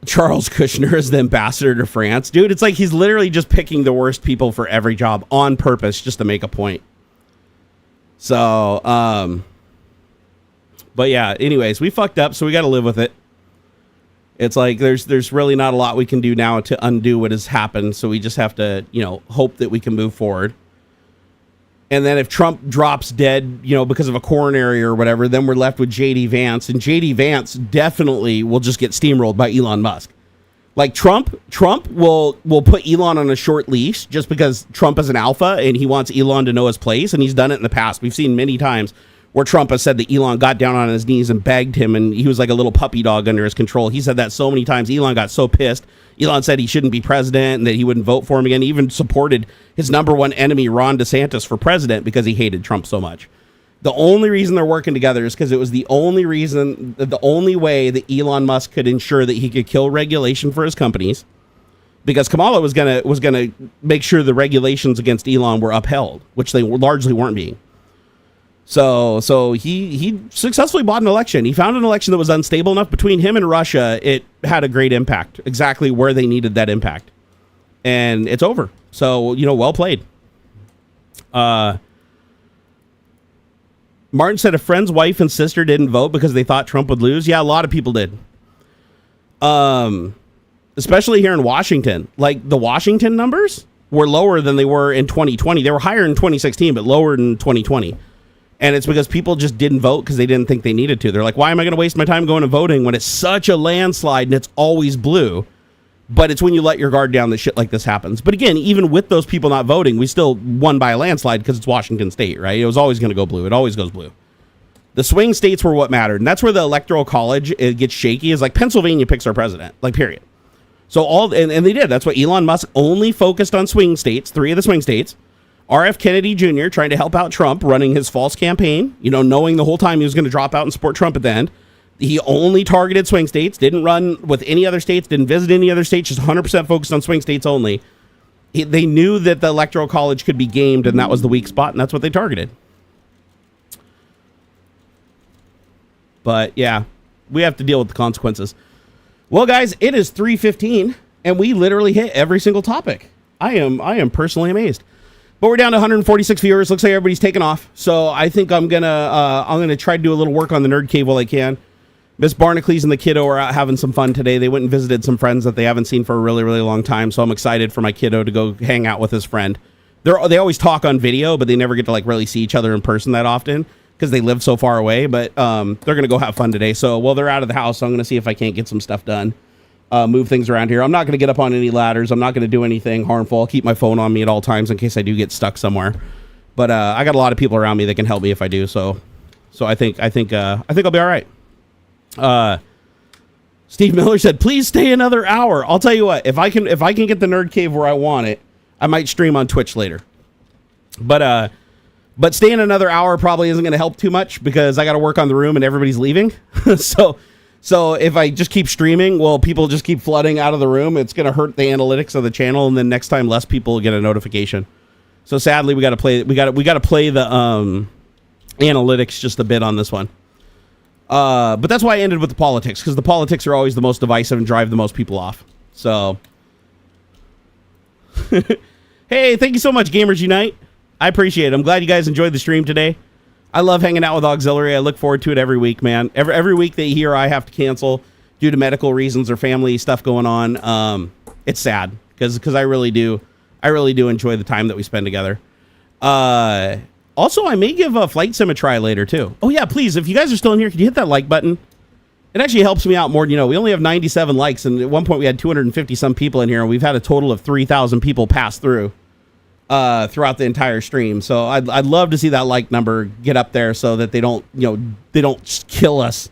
Speaker 1: Charles Kushner is the ambassador to France. Dude, it's like he's literally just picking the worst people for every job on purpose just to make a point. So, but yeah, anyways, we fucked up, so we got to live with it. It's like there's really not a lot we can do now to undo what has happened, so we just have to, you know, hope that we can move forward. And then if Trump drops dead, you know, because of a coronary or whatever, then we're left with J.D. Vance, and J.D. Vance definitely will just get steamrolled by Elon Musk. Like Trump will put Elon on a short leash just because Trump is an alpha and he wants Elon to know his place, and he's done it in the past. We've seen many times where Trump has said that Elon got down on his knees and begged him, and he was like a little puppy dog under his control. He said that so many times. Elon got so pissed. Elon said he shouldn't be president and that he wouldn't vote for him again. He even supported his number one enemy, Ron DeSantis, for president because he hated Trump so much. The only reason they're working together is because it was the only way that Elon Musk could ensure that he could kill regulation for his companies, because Kamala was gonna make sure the regulations against Elon were upheld, which they largely weren't being. So he successfully bought an election. He found an election that was unstable enough. Between him and Russia, it had a great impact, exactly where they needed that impact. And it's over. So, you know, well played. Martin said a friend's wife and sister didn't vote because they thought Trump would lose. Yeah, a lot of people did. Especially here in Washington. Like, the Washington numbers were lower than they were in 2020. They were higher in 2016, but lower in 2020. And it's because people just didn't vote because they didn't think they needed to. They're like, why am I going to waste my time going and voting when it's such a landslide and it's always blue? But it's when you let your guard down that shit like this happens. But again, even with those people not voting, we still won by a landslide because it's Washington State, right? It was always going to go blue. It always goes blue. The swing states were what mattered. And that's where the Electoral College it gets shaky, is like Pennsylvania picks our president, like period. So and they did. That's why Elon Musk only focused on swing states, 3 of the swing states. R.F. Kennedy Jr. trying to help out Trump, running his false campaign, you know, knowing the whole time he was going to drop out and support Trump at the end. He only targeted swing states, didn't run with any other states, didn't visit any other states, just 100% focused on swing states only. They knew that the Electoral College could be gamed, and that was the weak spot, and that's what they targeted. But, yeah, we have to deal with the consequences. Well, guys, it is 3:15, and we literally hit every single topic. I am personally amazed. But we're down to 146 viewers. Looks like everybody's taken off. So I think I'm gonna try to do a little work on the Nerd Cave while I can. Miss Barnacules and the kiddo are out having some fun today. They went and visited some friends that they haven't seen for a really, really long time. So I'm excited for my kiddo to go hang out with his friend. They always talk on video, but they never get to like really see each other in person that often because they live so far away. But they're gonna go have fun today. So while they're out of the house, I'm gonna see if I can't get some stuff done. Move things around here. I'm not going to get up on any ladders. I'm not going to do anything harmful. I'll keep my phone on me at all times in case I do get stuck somewhere. But I got a lot of people around me that can help me if I do. So I think I'll be all right. Steve Miller said, "Please stay another hour." I'll tell you what. If I can get the Nerd Cave where I want it, I might stream on Twitch later. But staying another hour probably isn't going to help too much because I got to work on the room and everybody's leaving. So if I just keep streaming, well, people just keep flooding out of the room. It's going to hurt the analytics of the channel, and then next time less people will get a notification. So sadly, we got to play the analytics just a bit on this one. But that's why I ended with the politics, because the politics are always the most divisive and drive the most people off. So hey, thank you so much, Gamers Unite. I appreciate it. I'm glad you guys enjoyed the stream today. I love hanging out with AuxxZillary. I look forward to it every week, man. Every week they hear I have to cancel due to medical reasons or family stuff going on. It's sad because I really do enjoy the time that we spend together. Also, I may give Flight Sim a try later too. Oh yeah, please, if you guys are still in here, can you hit that like button? It actually helps me out more. You know, we only have 97 likes, and at one point we had 250 some people in here, and we've had a total of 3,000 people pass through throughout the entire stream. So I'd love to see that like number get up there so that they don't kill us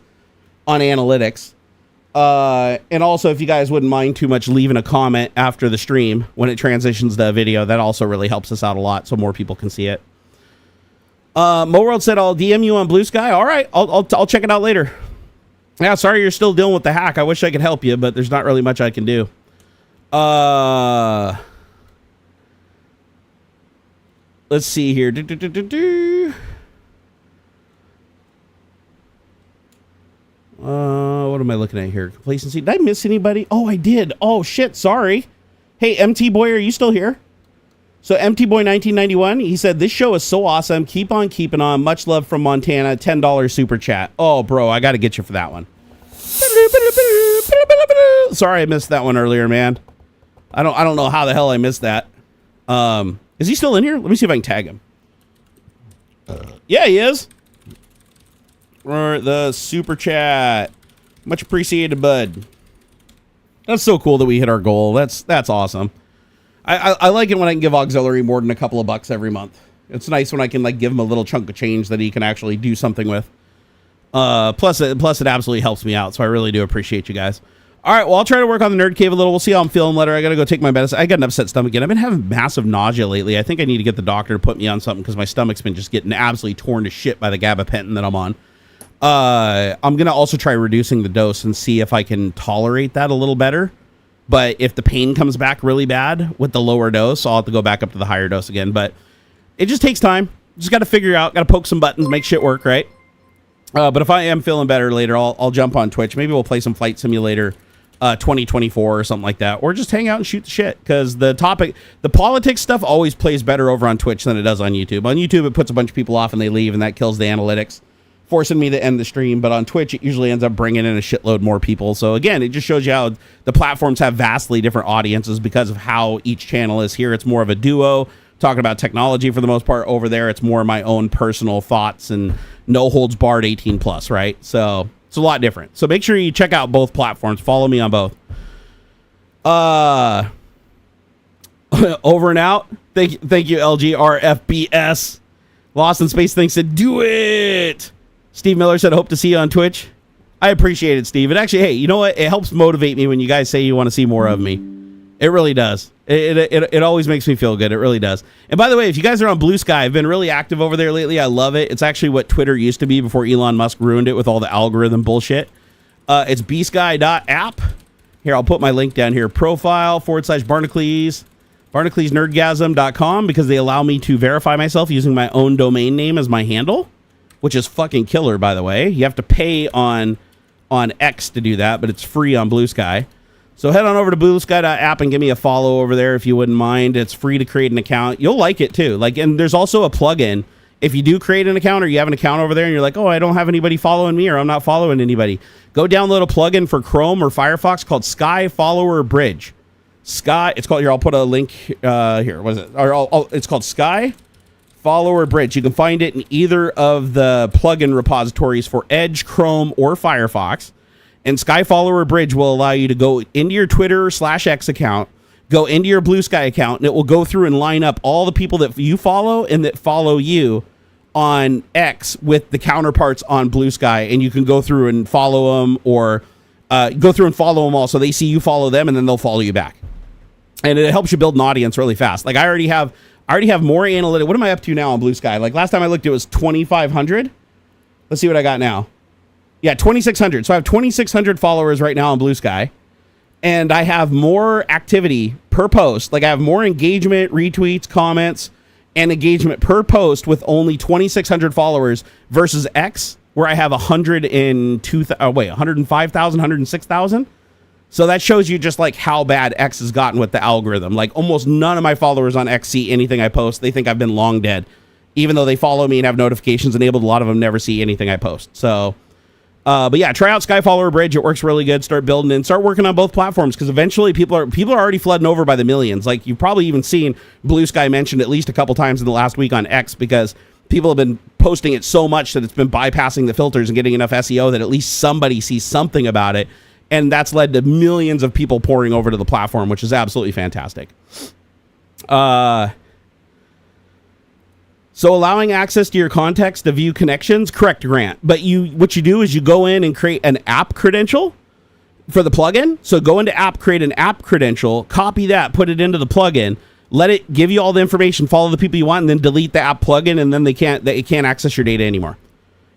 Speaker 1: on analytics. And also, if you guys wouldn't mind too much leaving a comment after the stream when it transitions to a video, that also really helps us out a lot, so more people can see it. MoWorld said, I'll DM you on Blue Sky. All right, I'll check it out later. Yeah, sorry you're still dealing with the hack. I wish I could help you, but there's not really much I can do. Let's see here. What am I looking at here? Complacency. Did I miss anybody? Oh, I did. Oh, shit. Sorry. Hey, MT Boy, are you still here? So MT Boy 1991, he said, this show is so awesome. Keep on keeping on. Much love from Montana. $10 super chat. Oh, bro, I got to get you for that one. Sorry I missed that one earlier, man. I don't know how the hell I missed that. Is he still in here? Let me see if I can tag him. Yeah, he is. For the super chat. Much appreciated, bud. That's so cool that we hit our goal. That's awesome. I like it when I can give AuxxZillary more than a couple of bucks every month. It's nice when I can like give him a little chunk of change that he can actually do something with. Plus it absolutely helps me out, so I really do appreciate you guys. All right, well, I'll try to work on the Nerd Cave a little. We'll see how I'm feeling later. I got to go take my medicine. I got an upset stomach again. I've been having massive nausea lately. I think I need to get the doctor to put me on something because my stomach's been just getting absolutely torn to shit by the gabapentin that I'm on. I'm going to also try reducing the dose and see if I can tolerate that a little better. But if the pain comes back really bad with the lower dose, I'll have to go back up to the higher dose again. But it just takes time. Just got to figure out, got to poke some buttons, make shit work, right? But if I am feeling better later, I'll jump on Twitch. Maybe we'll play some Flight Simulator 2024 or something like that. Or just hang out and shoot the shit. Because the politics stuff always plays better over on Twitch than it does on YouTube. On YouTube, it puts a bunch of people off and they leave, and that kills the analytics, forcing me to end the stream. But on Twitch, it usually ends up bringing in a shitload more people. So again, it just shows you how the platforms have vastly different audiences because of how each channel is. Here it's more of a duo talking about technology for the most part. Over there, it's more my own personal thoughts and no holds barred 18 plus, right? So it's a lot different. So make sure you check out both platforms. Follow me on both. Over and out. Thank you, LGRFBS. Lost in Space Thing said, do it. Steve Miller said, hope to see you on Twitch. I appreciate it, Steve. And actually, hey, you know what? It helps motivate me when you guys say you want to see more of me. It really does. It always makes me feel good. It really does. And by the way, if you guys are on Blue Sky, I've been really active over there lately. I love it. It's actually what Twitter used to be before Elon Musk ruined it with all the algorithm bullshit. It's bsky.app. Here, I'll put my link down here. Profile /Barnacules. Barnaculesnerdgasm.com, because they allow me to verify myself using my own domain name as my handle, which is fucking killer, by the way. You have to pay on X to do that, but it's free on Blue Sky. So head on over to bluesky.app and give me a follow over there if you wouldn't mind. It's free to create an account. You'll like it too. And there's also a plugin. If you do create an account or you have an account over there and you're like, oh, I don't have anybody following me or I'm not following anybody, go download a plugin for Chrome or Firefox called Sky Follower Bridge. It's called, here, I'll put a link here. What is it? It's called Sky Follower Bridge. You can find it in either of the plugin repositories for Edge, Chrome, or Firefox. And Sky Follower Bridge will allow you to go into your Twitter /X account, go into your Blue Sky account, and it will go through and line up all the people that you follow and that follow you on X with the counterparts on Blue Sky. And you can go through and follow them, or go through and follow them all so they see you follow them and then they'll follow you back. And it helps you build an audience really fast. Like I already have more analytics. What am I up to now on Blue Sky? Like last time I looked, it was 2,500. Let's see what I got now. Yeah, 2,600. So I have 2,600 followers right now on Blue Sky. And I have more activity per post. Like I have more engagement, retweets, comments, and engagement per post with only 2,600 followers versus X, where I have 105,000, 106,000. So that shows you just like how bad X has gotten with the algorithm. Like almost none of my followers on X see anything I post. They think I've been long dead, even though they follow me and have notifications enabled. A lot of them never see anything I post. So, but yeah, try out Skyfaller Bridge. It works really good. Start building and start working on both platforms, because eventually people are already flooding over by the millions. Like you've probably even seen Blue Sky mentioned at least a couple times in the last week on X, because people have been posting it so much that it's been bypassing the filters and getting enough SEO that at least somebody sees something about it. And that's led to millions of people pouring over to the platform, which is absolutely fantastic. So allowing access to your contacts to view connections, correct, Grant. But what you do is you go in and create an app credential for the plugin. So go into app, create an app credential, copy that, put it into the plugin, let it give you all the information, follow the people you want, and then delete the app plugin, and then it can't access your data anymore.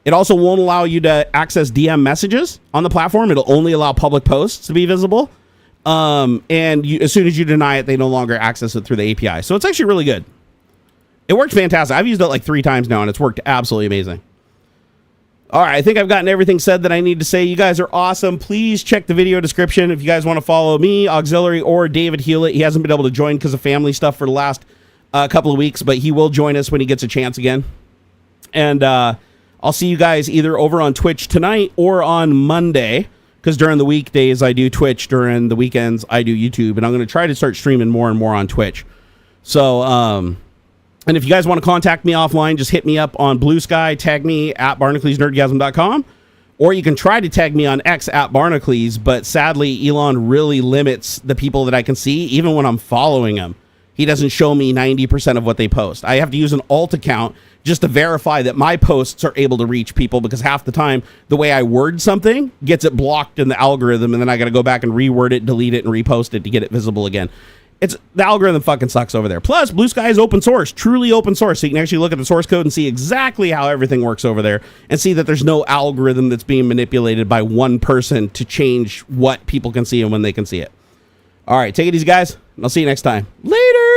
Speaker 1: It also won't allow you to access DM messages on the platform. It'll only allow public posts to be visible. And as soon as you deny it, they no longer access it through the API. So it's actually really good. It works fantastic. I've used it like 3 times now, and it's worked absolutely amazing. All right, I think I've gotten everything said that I need to say. You guys are awesome. Please check the video description if you guys want to follow me, AuxxZillary, or David Hewlett. He hasn't been able to join because of family stuff for the last couple of weeks, but he will join us when he gets a chance again. And I'll see you guys either over on Twitch tonight or on Monday, because during the weekdays I do Twitch, during the weekends I do YouTube, and I'm going to try to start streaming more and more on Twitch. So, and if you guys want to contact me offline, just hit me up on Blue Sky, tag me at barnaculesnerdgasm.com, or you can try to tag me on X at Barnacules, but sadly Elon really limits the people that I can see, even when I'm following him. He doesn't show me 90% of what they post. I have to use an alt account just to verify that my posts are able to reach people, because half the time the way I word something gets it blocked in the algorithm, and then I got to go back and reword it, delete it, and repost it to get it visible again. The algorithm fucking sucks over there. Plus, Blue Sky is open source, truly open source, so you can actually look at the source code and see exactly how everything works over there, and see that there's no algorithm that's being manipulated by one person to change what people can see and when they can see it. All right, take it easy, guys, and I'll see you next time. Later!